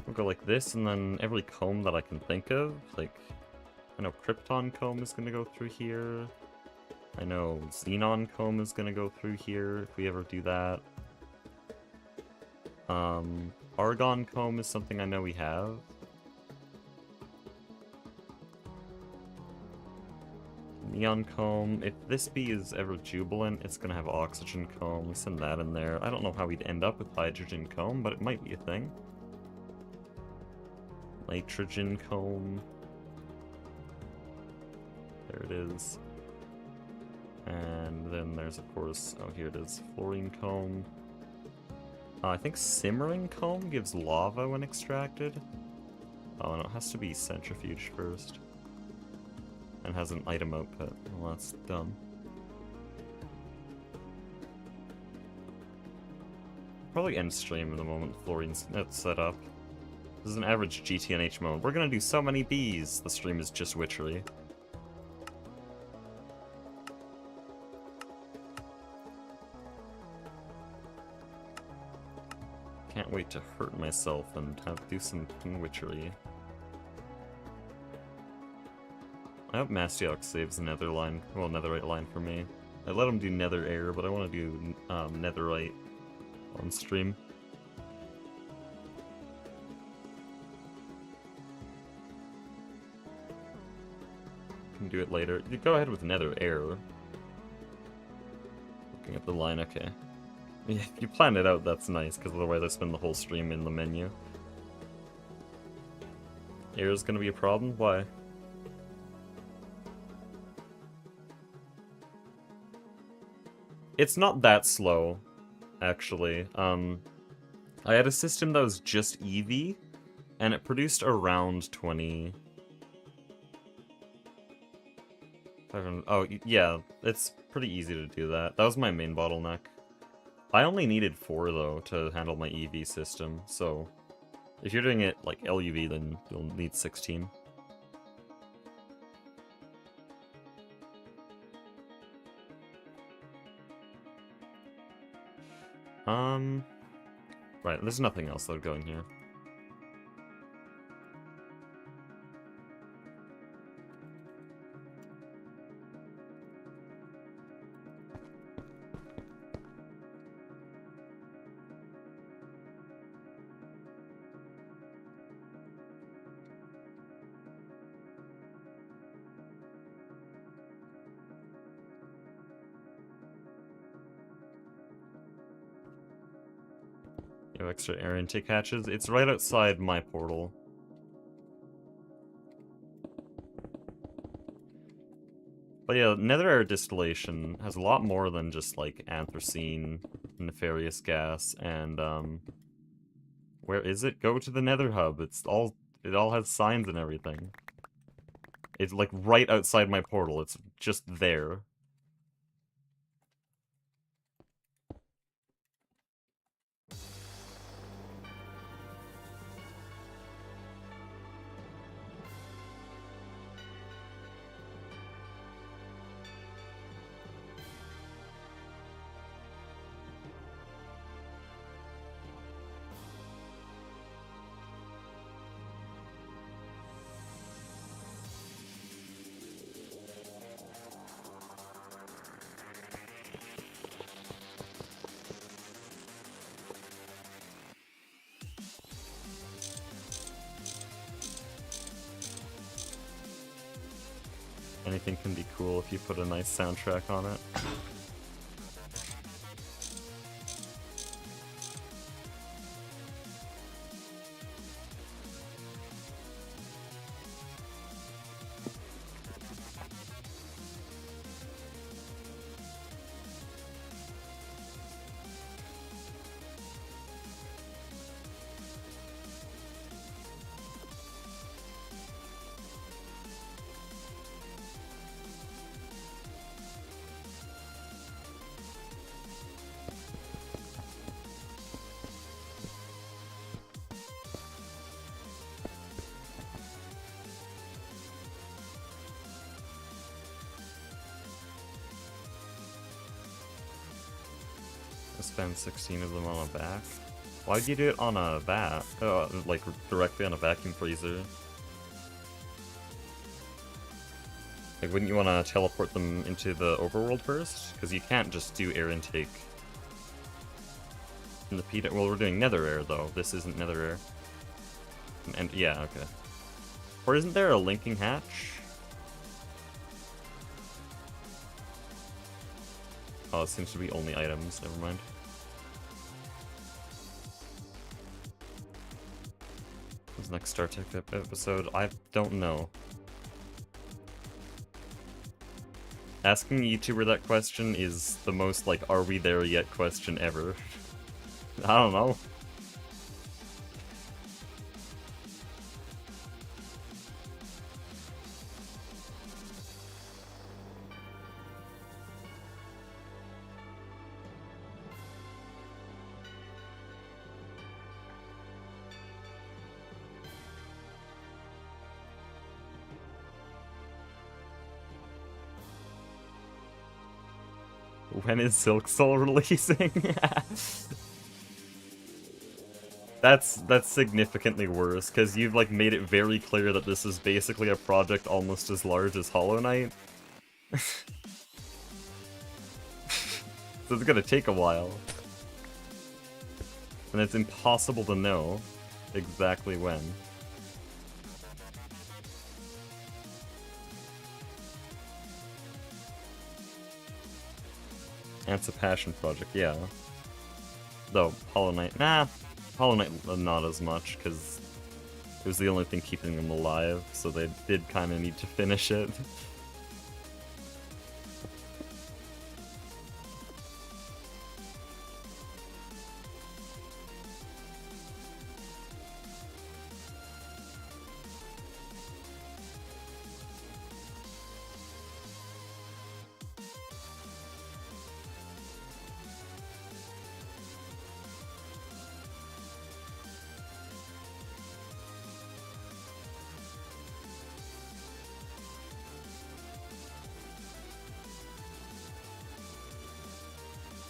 We'll go like this, and then every comb that I can think of, like... I know Krypton comb is gonna go through here. I know Xenon comb is gonna go through here, if we ever do that. Argon comb is something I know we have. Neon comb. If this bee is ever jubilant, it's gonna have oxygen comb. Send that in there. I don't know how we'd end up with hydrogen comb, but it might be a thing. Nitrogen comb. There it is. And then there's, of course, oh, here it is, fluorine comb. I think simmering comb gives lava when extracted. Oh, no, it has to be centrifuge first. And has an item output. Well, that's dumb. Probably end stream in the moment fluorine's set up. This is an average GTNH mode. We're gonna do so many bees! The stream is just witchery. Can't wait to hurt myself and do some witchery. I hope Mastiox saves the nether line, well, netherite line for me. I let him do nether air, but I want to do netherite on stream. Can do it later. You go ahead with nether air. Looking at the line, okay. Yeah, if you plan it out, that's nice, because otherwise I spend the whole stream in the menu. Air is gonna be a problem? Why? It's not that slow, actually. I had a system that was just Eevee, and it produced around 20... Oh, yeah, it's pretty easy to do that. That was my main bottleneck. I only needed 4, though, to handle my EV system, so... If you're doing it like LUV, then you'll need 16. Right, there's nothing else that would go in here. You have extra air intake hatches? It's right outside my portal. But yeah, nether air distillation has a lot more than just like anthracene, nefarious gas, and Where is it? Go to the Nether Hub. It all has signs and everything. It's like right outside my portal. It's just there. Anything can be cool if you put a nice soundtrack on it. Spend 16 of them on a back. Why'd you do it on a like directly on a vacuum freezer? Like, wouldn't you want to teleport them into the overworld first? Because you can't just do air intake in the P. Well, we're doing nether air though. This isn't nether air. And yeah, okay. Or isn't there a linking hatch? Oh, it seems to be only items. Never mind. What's next Star Trek episode? I don't know. Asking a YouTuber that question is the most, like, are we there yet question ever. I don't know. When is Silk Soul releasing? That's significantly worse, because you've like made it very clear that this is basically a project almost as large as Hollow Knight. So it's gonna take a while. And it's impossible to know exactly when. And it's a passion project, yeah. Though, Hollow Knight, nah. Hollow Knight not as much, because it was the only thing keeping them alive, so they did kind of need to finish it.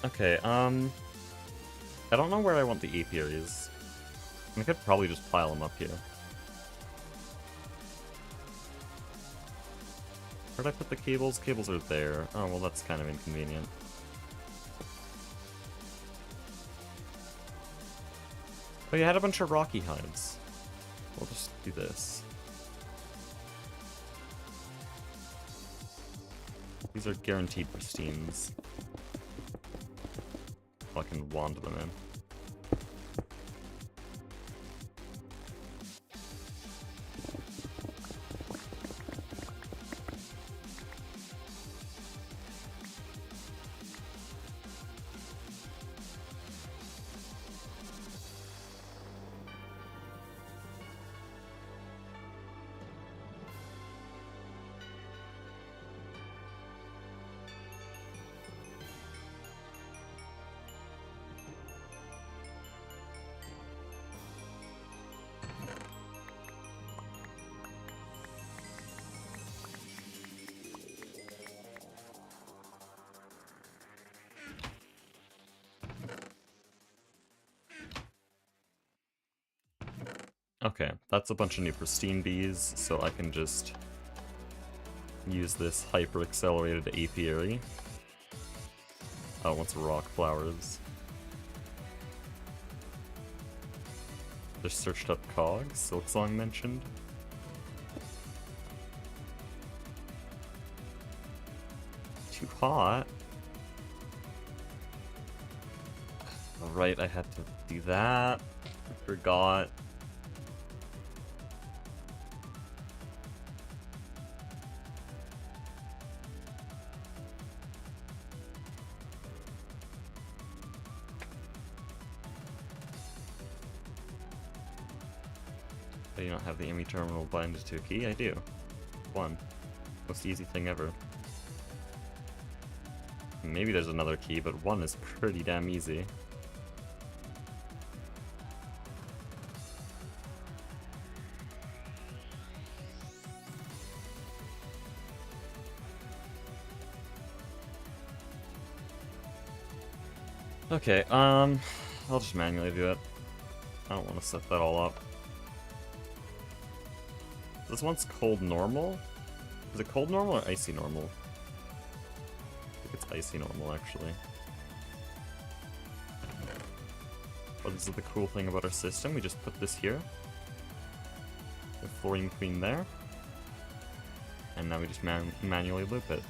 Okay, I don't know where I want the apiaries. I could probably just pile them up here. Where'd I put the cables? Cables are there. Oh, well, that's kind of inconvenient. Oh, you had a bunch of rocky hides. We'll just do this. These are guaranteed pristines. Fucking wand them in. Okay, that's a bunch of new pristine bees, so I can just use this hyper-accelerated apiary. Oh, it wants rock flowers. Just searched up cogs, Silksong mentioned. Too hot. Alright, I had to do that. Forgot. I do not have the ME terminal binded to a key. I do. One. Most easy thing ever. Maybe there's another key, but one is pretty damn easy. Okay, I'll just manually do it. I don't want to set that all up. This one's cold normal? Is it cold normal or icy normal? I think it's icy normal, actually. But this is the cool thing about our system. We just put this here. The fluorine queen there. And now we just manually loop it.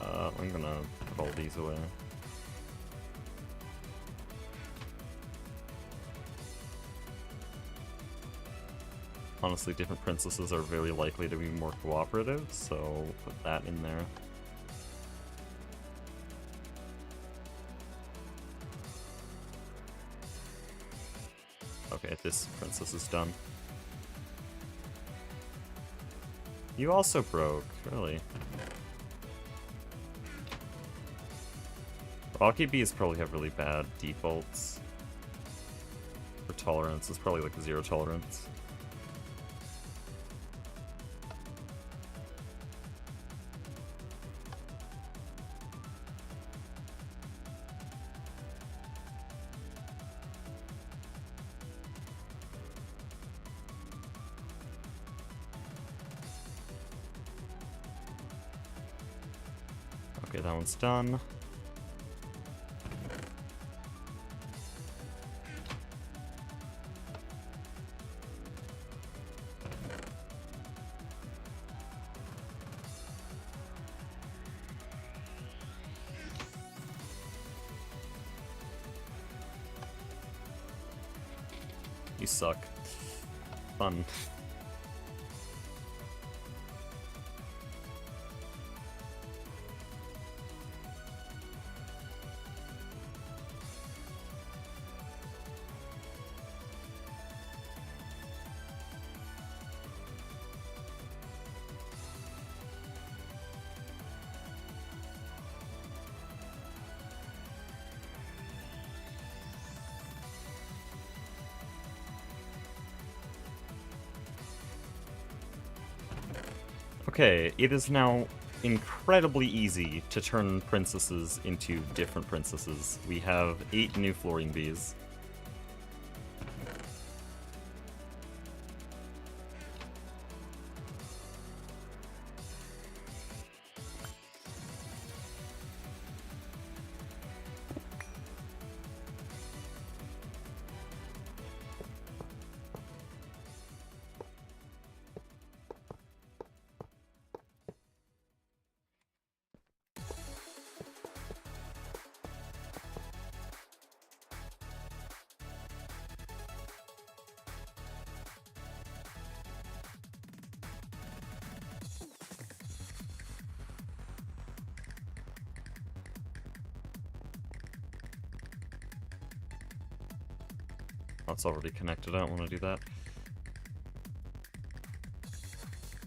I'm gonna put all these away. Honestly, different princesses are very likely to be more cooperative, so put that in there. Okay, this princess is done. You also broke, really. Rocky bees probably have really bad defaults. For tolerance, it's probably like 0 tolerance. Okay, that one's done. You suck. Fun. Okay, it is now incredibly easy to turn princesses into different princesses. We have 8 new fluorine bees. That's already connected, I don't want to do that.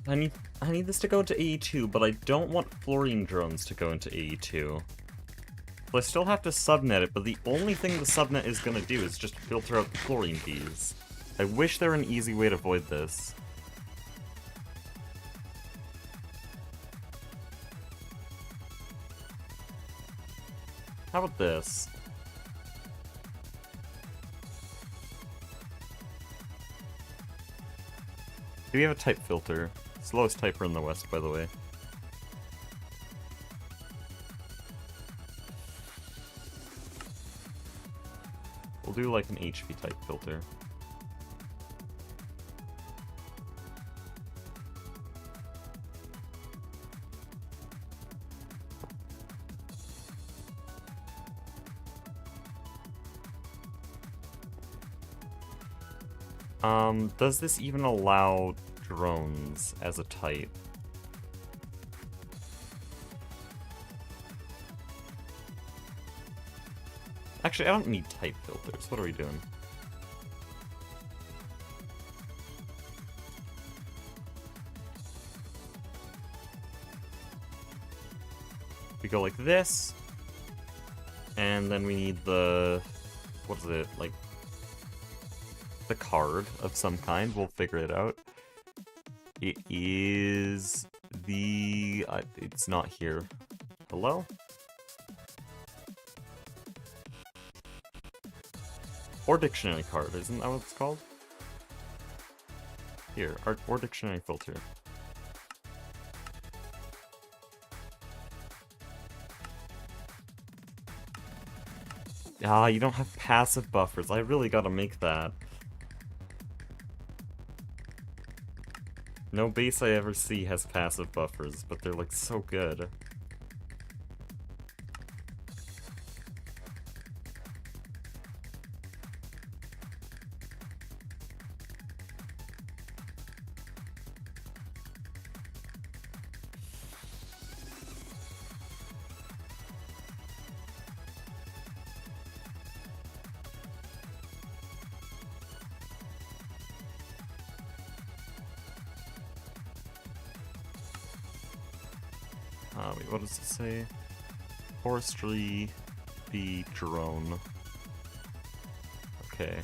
I need this to go into AE2, but I don't want fluorine drones to go into AE2. So I still have to subnet it, but the only thing the subnet is gonna do is just filter out the fluorine bees. I wish there were an easy way to avoid this. How about this? Do we have a type filter? Slowest typer in the West, by the way. We'll do like an HV type filter. Does this even allow drones as a type? Actually, I don't need type filters. What are we doing? We go like this, and then we need the, what is it, like, the card of some kind. We'll figure it out. It is the, it's not here. Hello? Or dictionary card, isn't that what it's called? Here, or dictionary filter. Ah, you don't have passive buffers. I really gotta make that. No base I ever see has passive buffers, but they're like so good. Wait, what does it say? Forestry, the drone. Okay.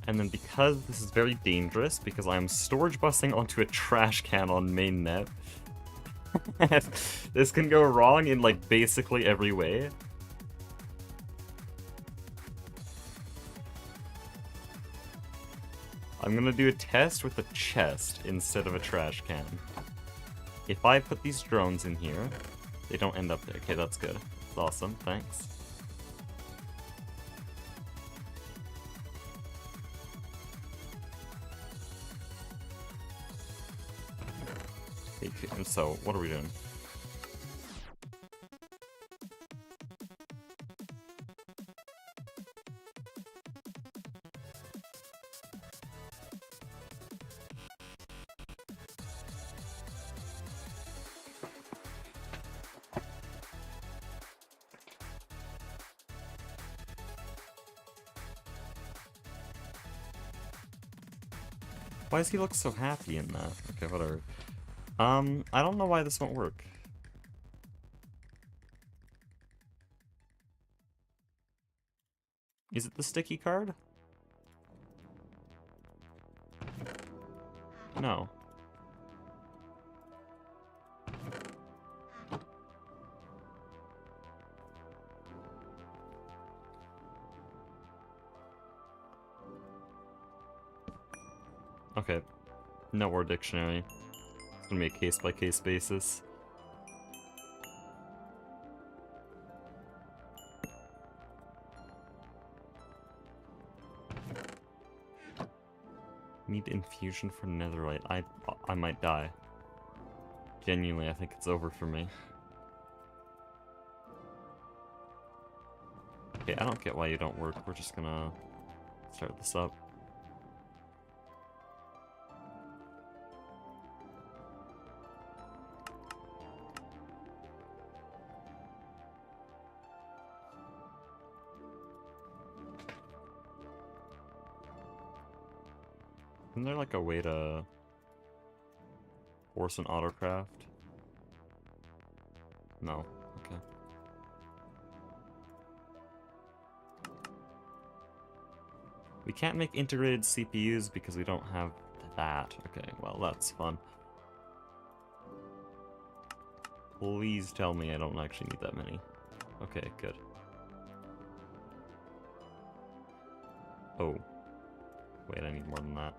And then because this is very dangerous, because I'm storage busing onto a trash can on mainnet, this can go wrong in, like, basically every way. I'm gonna do a test with a chest instead of a trash can. If I put these drones in here, they don't end up there. Okay, that's good. That's awesome, thanks. And so, what are we doing? Why does he look so happy in that? Okay, whatever. I don't know why this won't work. Is it the sticky card? No. Okay. No word dictionary. It's gonna be a case-by-case basis. Need infusion for netherite. I might die. Genuinely, I think it's over for me. Okay, I don't get why you don't work. We're just gonna start this up. Isn't there like a way to force an autocraft? No. Okay. We can't make integrated CPUs because we don't have that. Okay, well, that's fun. Please tell me I don't actually need that many. Okay, good. Oh. Wait, I need more than that.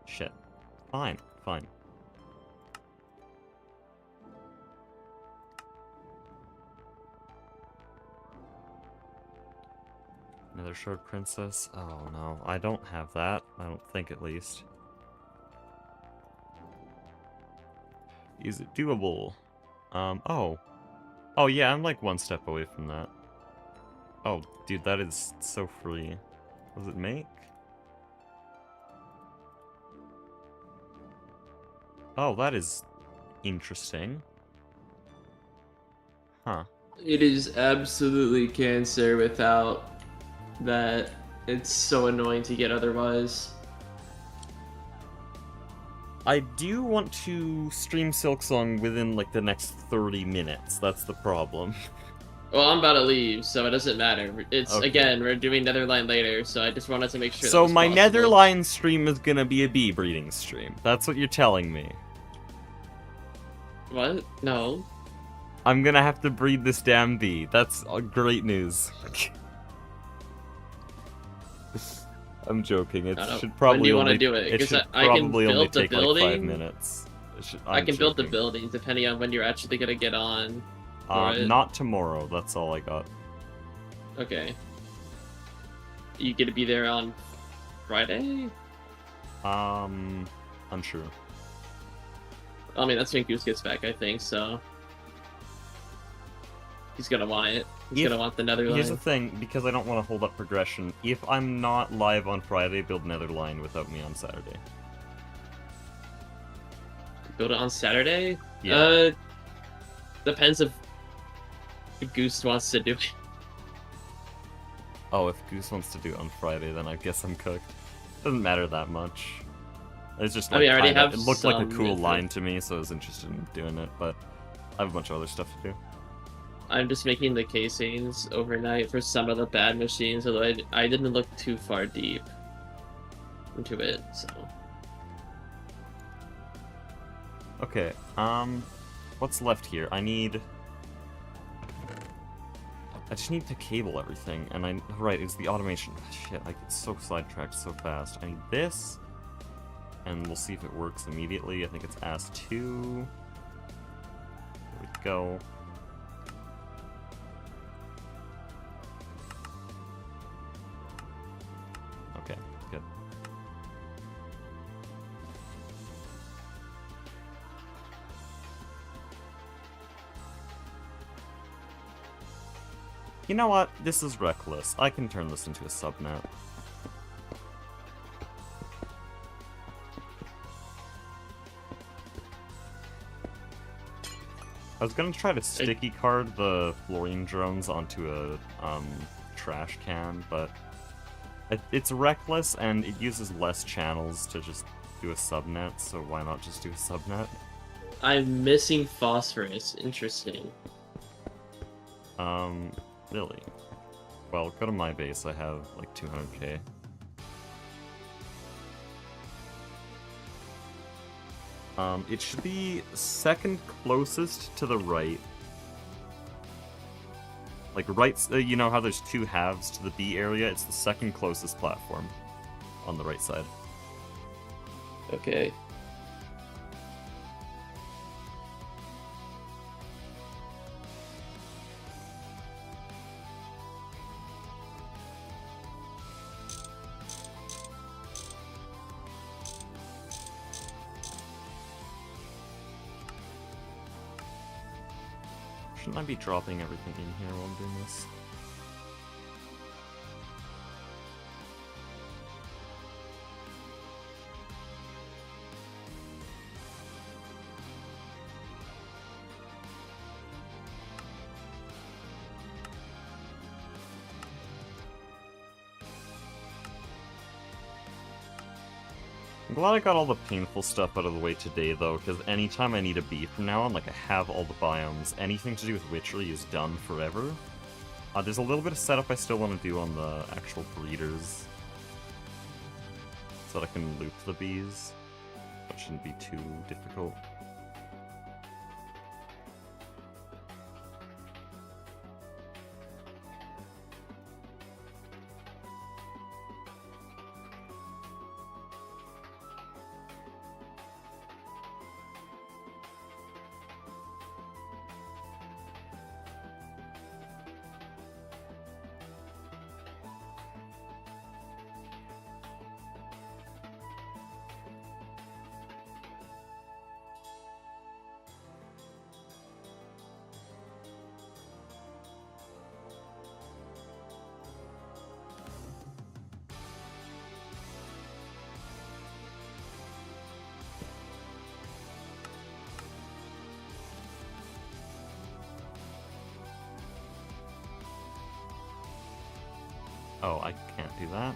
Shit. Fine, fine. Another short princess? Oh no, I don't have that. I don't think, at least. Is it doable? Oh. Oh yeah, I'm like one step away from that. Oh, dude, that is so free. What does it make? Oh, that is interesting. Huh. It is absolutely cancer without that. It's so annoying to get otherwise. I do want to stream Silksong within like the next 30 minutes. That's the problem. Well, I'm about to leave, so it doesn't matter. It's Okay. Again, we're doing Netherline later, so I just wanted to make sure. So that was my possible. Netherline stream is gonna be a bee breeding stream. That's what you're telling me. What? No. I'm gonna have to breed this damn bee. That's great news. I'm joking. It I don't know. should probably When do you wanna only, do it? 'Cause should I can probably only build the take like 5 building. minutes. I can build the joking. building depending on when you're actually gonna get on. for it. Not tomorrow. That's all I got. Okay. You gonna be there on Friday? Unsure. I mean, that's when Goose gets back, I think, so. He's gonna want it. He's gonna want the Netherline. Here's the thing, because I don't want to hold up progression. If I'm not live on Friday, build Netherline without me on Saturday. Build it on Saturday? Yeah. Depends if Goose wants to do it. Oh, if Goose wants to do it on Friday, then I guess I'm cooked. Doesn't matter that much. It's just I like, mean, I already kinda, have it looked like a some cool info. line to me, so I was interested in doing it, but I have a bunch of other stuff to do. I'm just making the casings overnight for some of the bad machines, although I didn't look too far deep into it, so. Okay, what's left here? I just need to cable everything, and right, it's the automation. Shit, I get so sidetracked so fast. I need this, and we'll see if it works immediately. I think it's AS2. There we go. Okay, good. You know what? This is reckless. I can turn this into a subnet. I was gonna try to sticky card the fluorine drones onto a trash can, but it's reckless and it uses less channels to just do a subnet, so why not just do a subnet? I'm missing phosphorus. Interesting. Really? Well, go to my base, I have like 200k. It should be second closest to the right. Like right, you know how there's two halves to the B area? It's the second closest platform on the right side. Okay. Shouldn't I be dropping everything in here while I'm doing this? I'm glad I got all the painful stuff out of the way today, though, because anytime I need a bee from now on, like, I have all the biomes. Anything to do with witchery is done forever. There's a little bit of setup I still want to do on the actual breeders. so that I can loop the bees. That shouldn't be too difficult. Oh, I can't do that.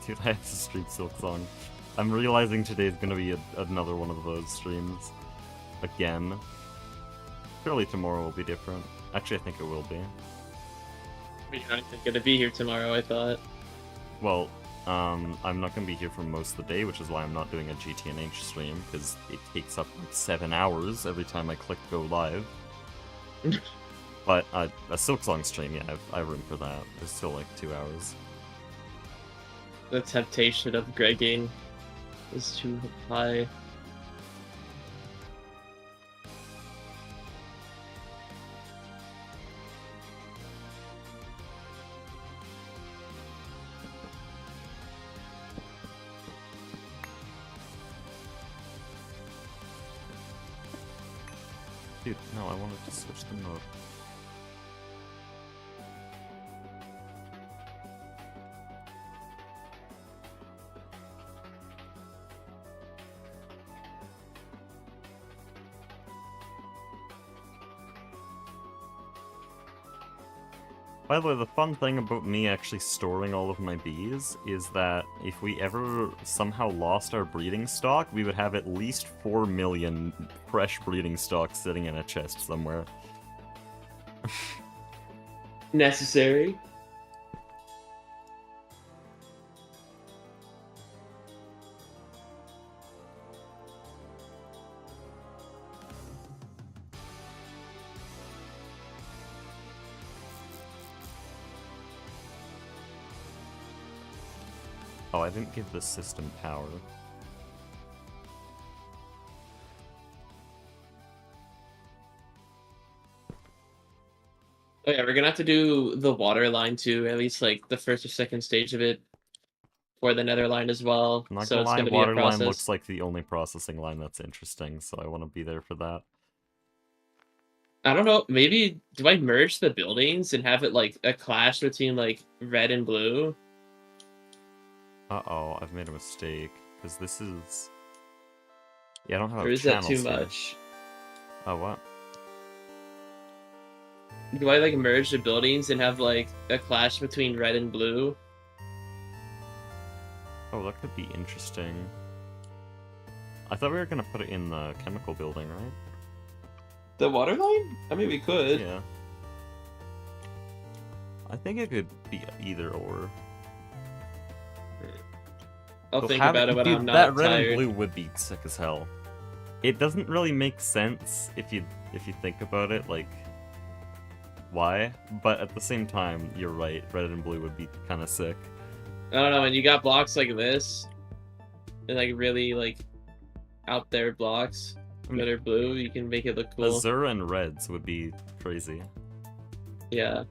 Dude, I have to stream Silk Song. I'm realizing today's gonna be another one of those streams. Again. Surely tomorrow will be different. Actually, I think it will be. You're not gonna be here tomorrow, I thought. Well, I'm not gonna be here for most of the day, which is why I'm not doing a GTNH stream, because it takes up like 7 hours every time I click go live. But a Silk Song stream, yeah, I have room for that. There's still like 2 hours. The temptation of Gregging is too high. Dude, no, I wanted to switch the mode. By the way, the fun thing about me actually storing all of my bees is that if we ever somehow lost our breeding stock, we would have at least 4 million fresh breeding stock sitting in a chest somewhere. Necessary. Oh, I didn't give this system power. Oh yeah, we're gonna have to do the water line too, at least like the first or second stage of it, for the nether line as well. I'm not So gonna it's lie, gonna be a water line process. looks like the only processing line that's interesting, so I want to be there for that. I don't know, maybe do I merge the buildings and have it like a clash between like red and blue? Uh-oh, I've made a mistake, because this is... Yeah, I don't have Or is that channels too here. much? Oh, what? Do I like merge the buildings and have like a clash between red and blue? Oh, that could be interesting. I thought we were gonna put it in the chemical building, right? The water line? I mean, we could. Yeah. I think it could be either or. I'll So think about it when dude, I'm that not red tired. and blue would be sick as hell. It doesn't really make sense if you think about it, like why, but at the same time, you're right. Red and blue would be kind of sick. I don't know, when you got blocks like this, and like really like out there blocks that are blue, you can make it look cool. Azure and reds would be crazy. Yeah.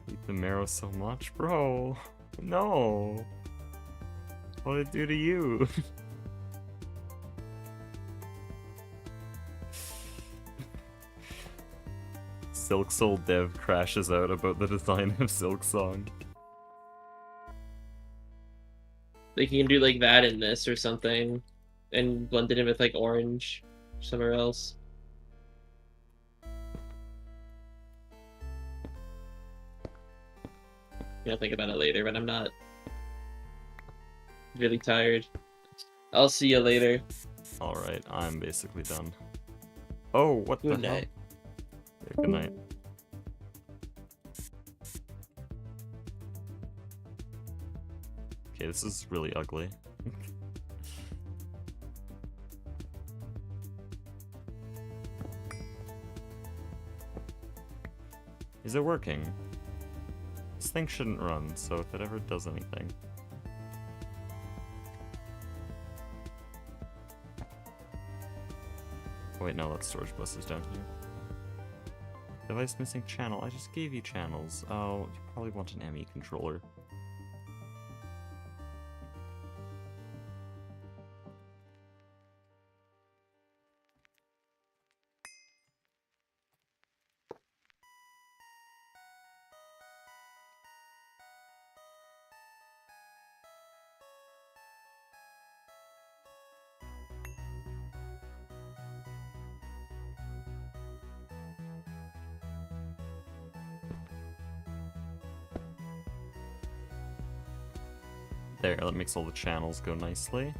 Hate the marrow so much, bro. No. What did it do to you? Silk Soul dev crashes out about the design of Silk Song. Like you can do like that in this or something, and blend it in with like orange somewhere else. I'll think about it later when I'm not really tired. I'll see you later. Alright, I'm basically done. Oh, what Good the hell? night. Yeah, good night. Okay, this is really ugly. Is it working? This thing shouldn't run, so if it ever does anything... Oh, wait, no, that storage bus is down here. Device missing channel. I just gave you channels. Oh, you probably want an ME controller. There, that makes all the channels go nicely.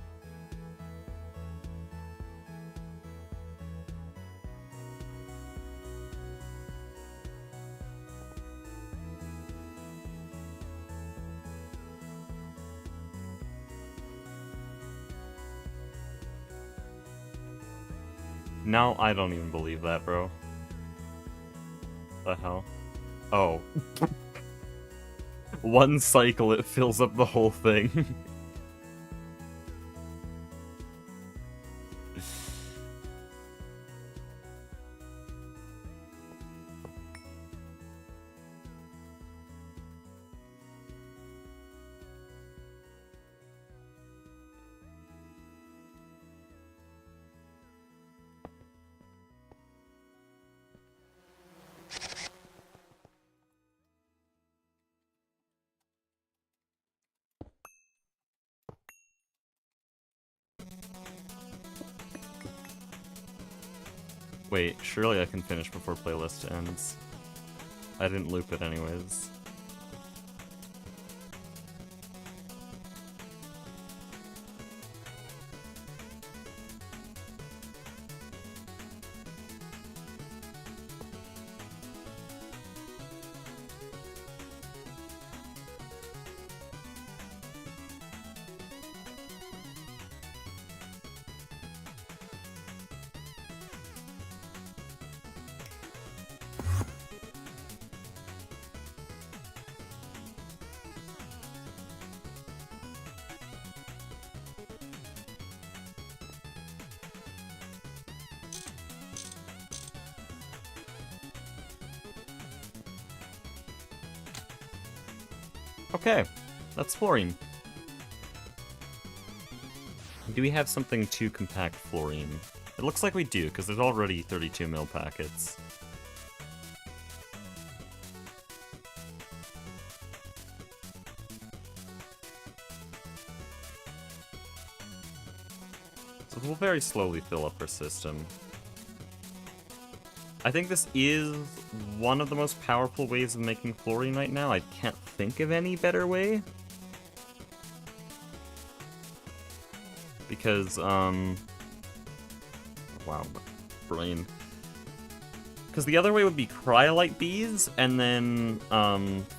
Now I don't even believe that, bro. The hell? Oh. One cycle, it fills up the whole thing. Wait, surely I can finish before playlist ends. I didn't loop it anyways. Okay, that's fluorine. Do we have something to compact fluorine? It looks like we do, because there's already 32 mil packets. So we'll very slowly fill up our system. I think this is one of the most powerful ways of making fluorine right now. I can't think of any better way. Because, wow, my brain. Because the other way would be cryolite bees, and then,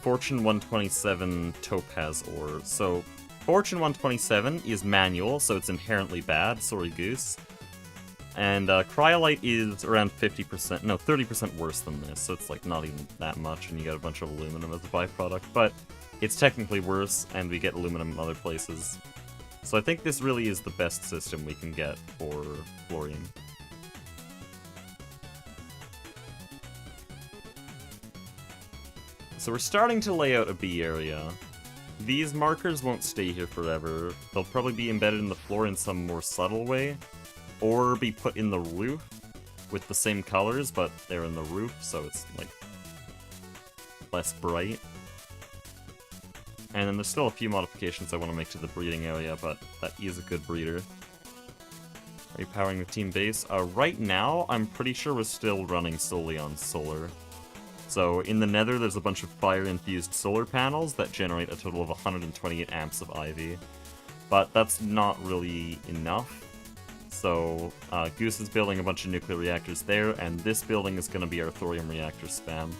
Fortune 127 topaz ore. So, Fortune 127 is manual, so it's inherently bad, sorry goose. And cryolite is around 50%, no, 30% worse than this, so it's like not even that much, and you get a bunch of aluminum as a byproduct, but it's technically worse, and we get aluminum in other places. So I think this really is the best system we can get for fluorine. So we're starting to lay out a B area. These markers won't stay here forever. They'll probably be embedded in the floor in some more subtle way, or be put in the roof with the same colors, but they're in the roof, so it's, like, less bright. And then there's still a few modifications I want to make to the breeding area, but that is a good breeder. Are you powering the team base? Right now, I'm pretty sure we're still running solely on solar. So in the nether, there's a bunch of fire-infused solar panels that generate a total of 128 amps of IV. but that's not really enough. So, Goose is building a bunch of nuclear reactors there, and this building is going to be our thorium reactor spam.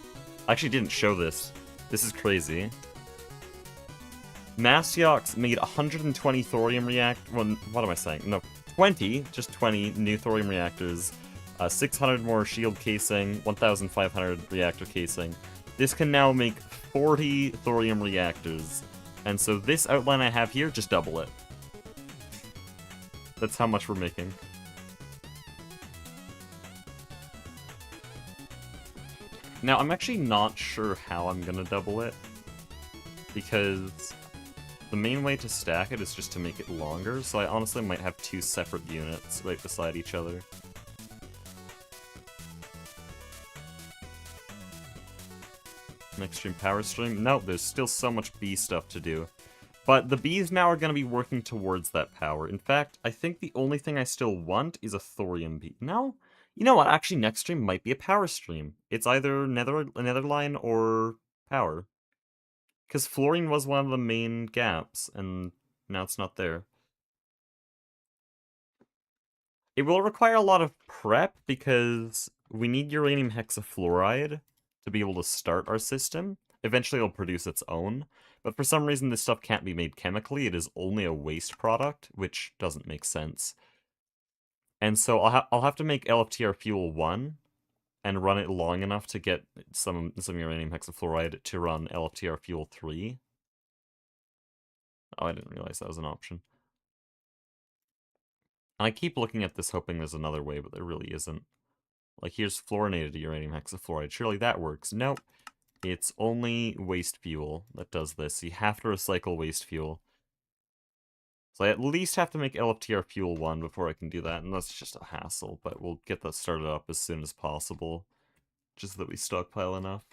I actually didn't show this. This is crazy. Mastiox made 120 thorium react. Well, what am I saying? No, 20, just 20 new thorium reactors, 600 more shield casing, 1,500 reactor casing. This can now make 40 thorium reactors, and so this outline I have here, just double it. That's how much we're making. Now, I'm actually not sure how I'm gonna double it, because the main way to stack it is just to make it longer, so I honestly might have two separate units right beside each other. Extreme power stream? No, there's still so much bee stuff to do. But the bees now are going to be working towards that power. In fact, I think the only thing I still want is a thorium bee. No? You know what? Actually, next stream might be a power stream. It's either netherline or power. Because fluorine was one of the main gaps, and now it's not there. It will require a lot of prep, because we need uranium hexafluoride to be able to start our system. Eventually it'll produce its own, but for some reason this stuff can't be made chemically. It is only a waste product, which doesn't make sense. And so I'll have to make LFTR Fuel 1 and run it long enough to get some uranium hexafluoride to run LFTR Fuel 3. Oh, I didn't realize that was an option. I keep looking at this hoping there's another way, but there really isn't. Like, here's fluorinated uranium hexafluoride. Surely that works. Nope. It's only waste fuel that does this. You have to recycle waste fuel. So I at least have to make LFTR Fuel 1 before I can do that, and that's just a hassle, but we'll get that started up as soon as possible, just so that we stockpile enough.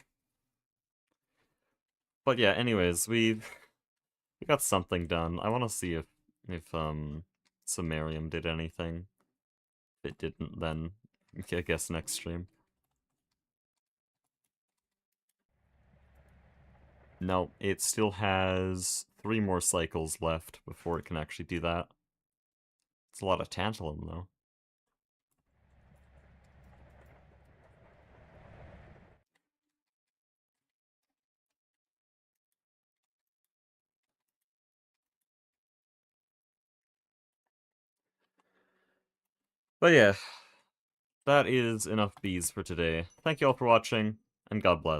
But yeah, anyways, we got something done. I want to see if Samarium did anything. If it didn't, then I guess next stream. No, it still has 3 more cycles left before it can actually do that. It's a lot of tantalum, though. But yeah, that is enough bees for today. Thank you all for watching, and God bless.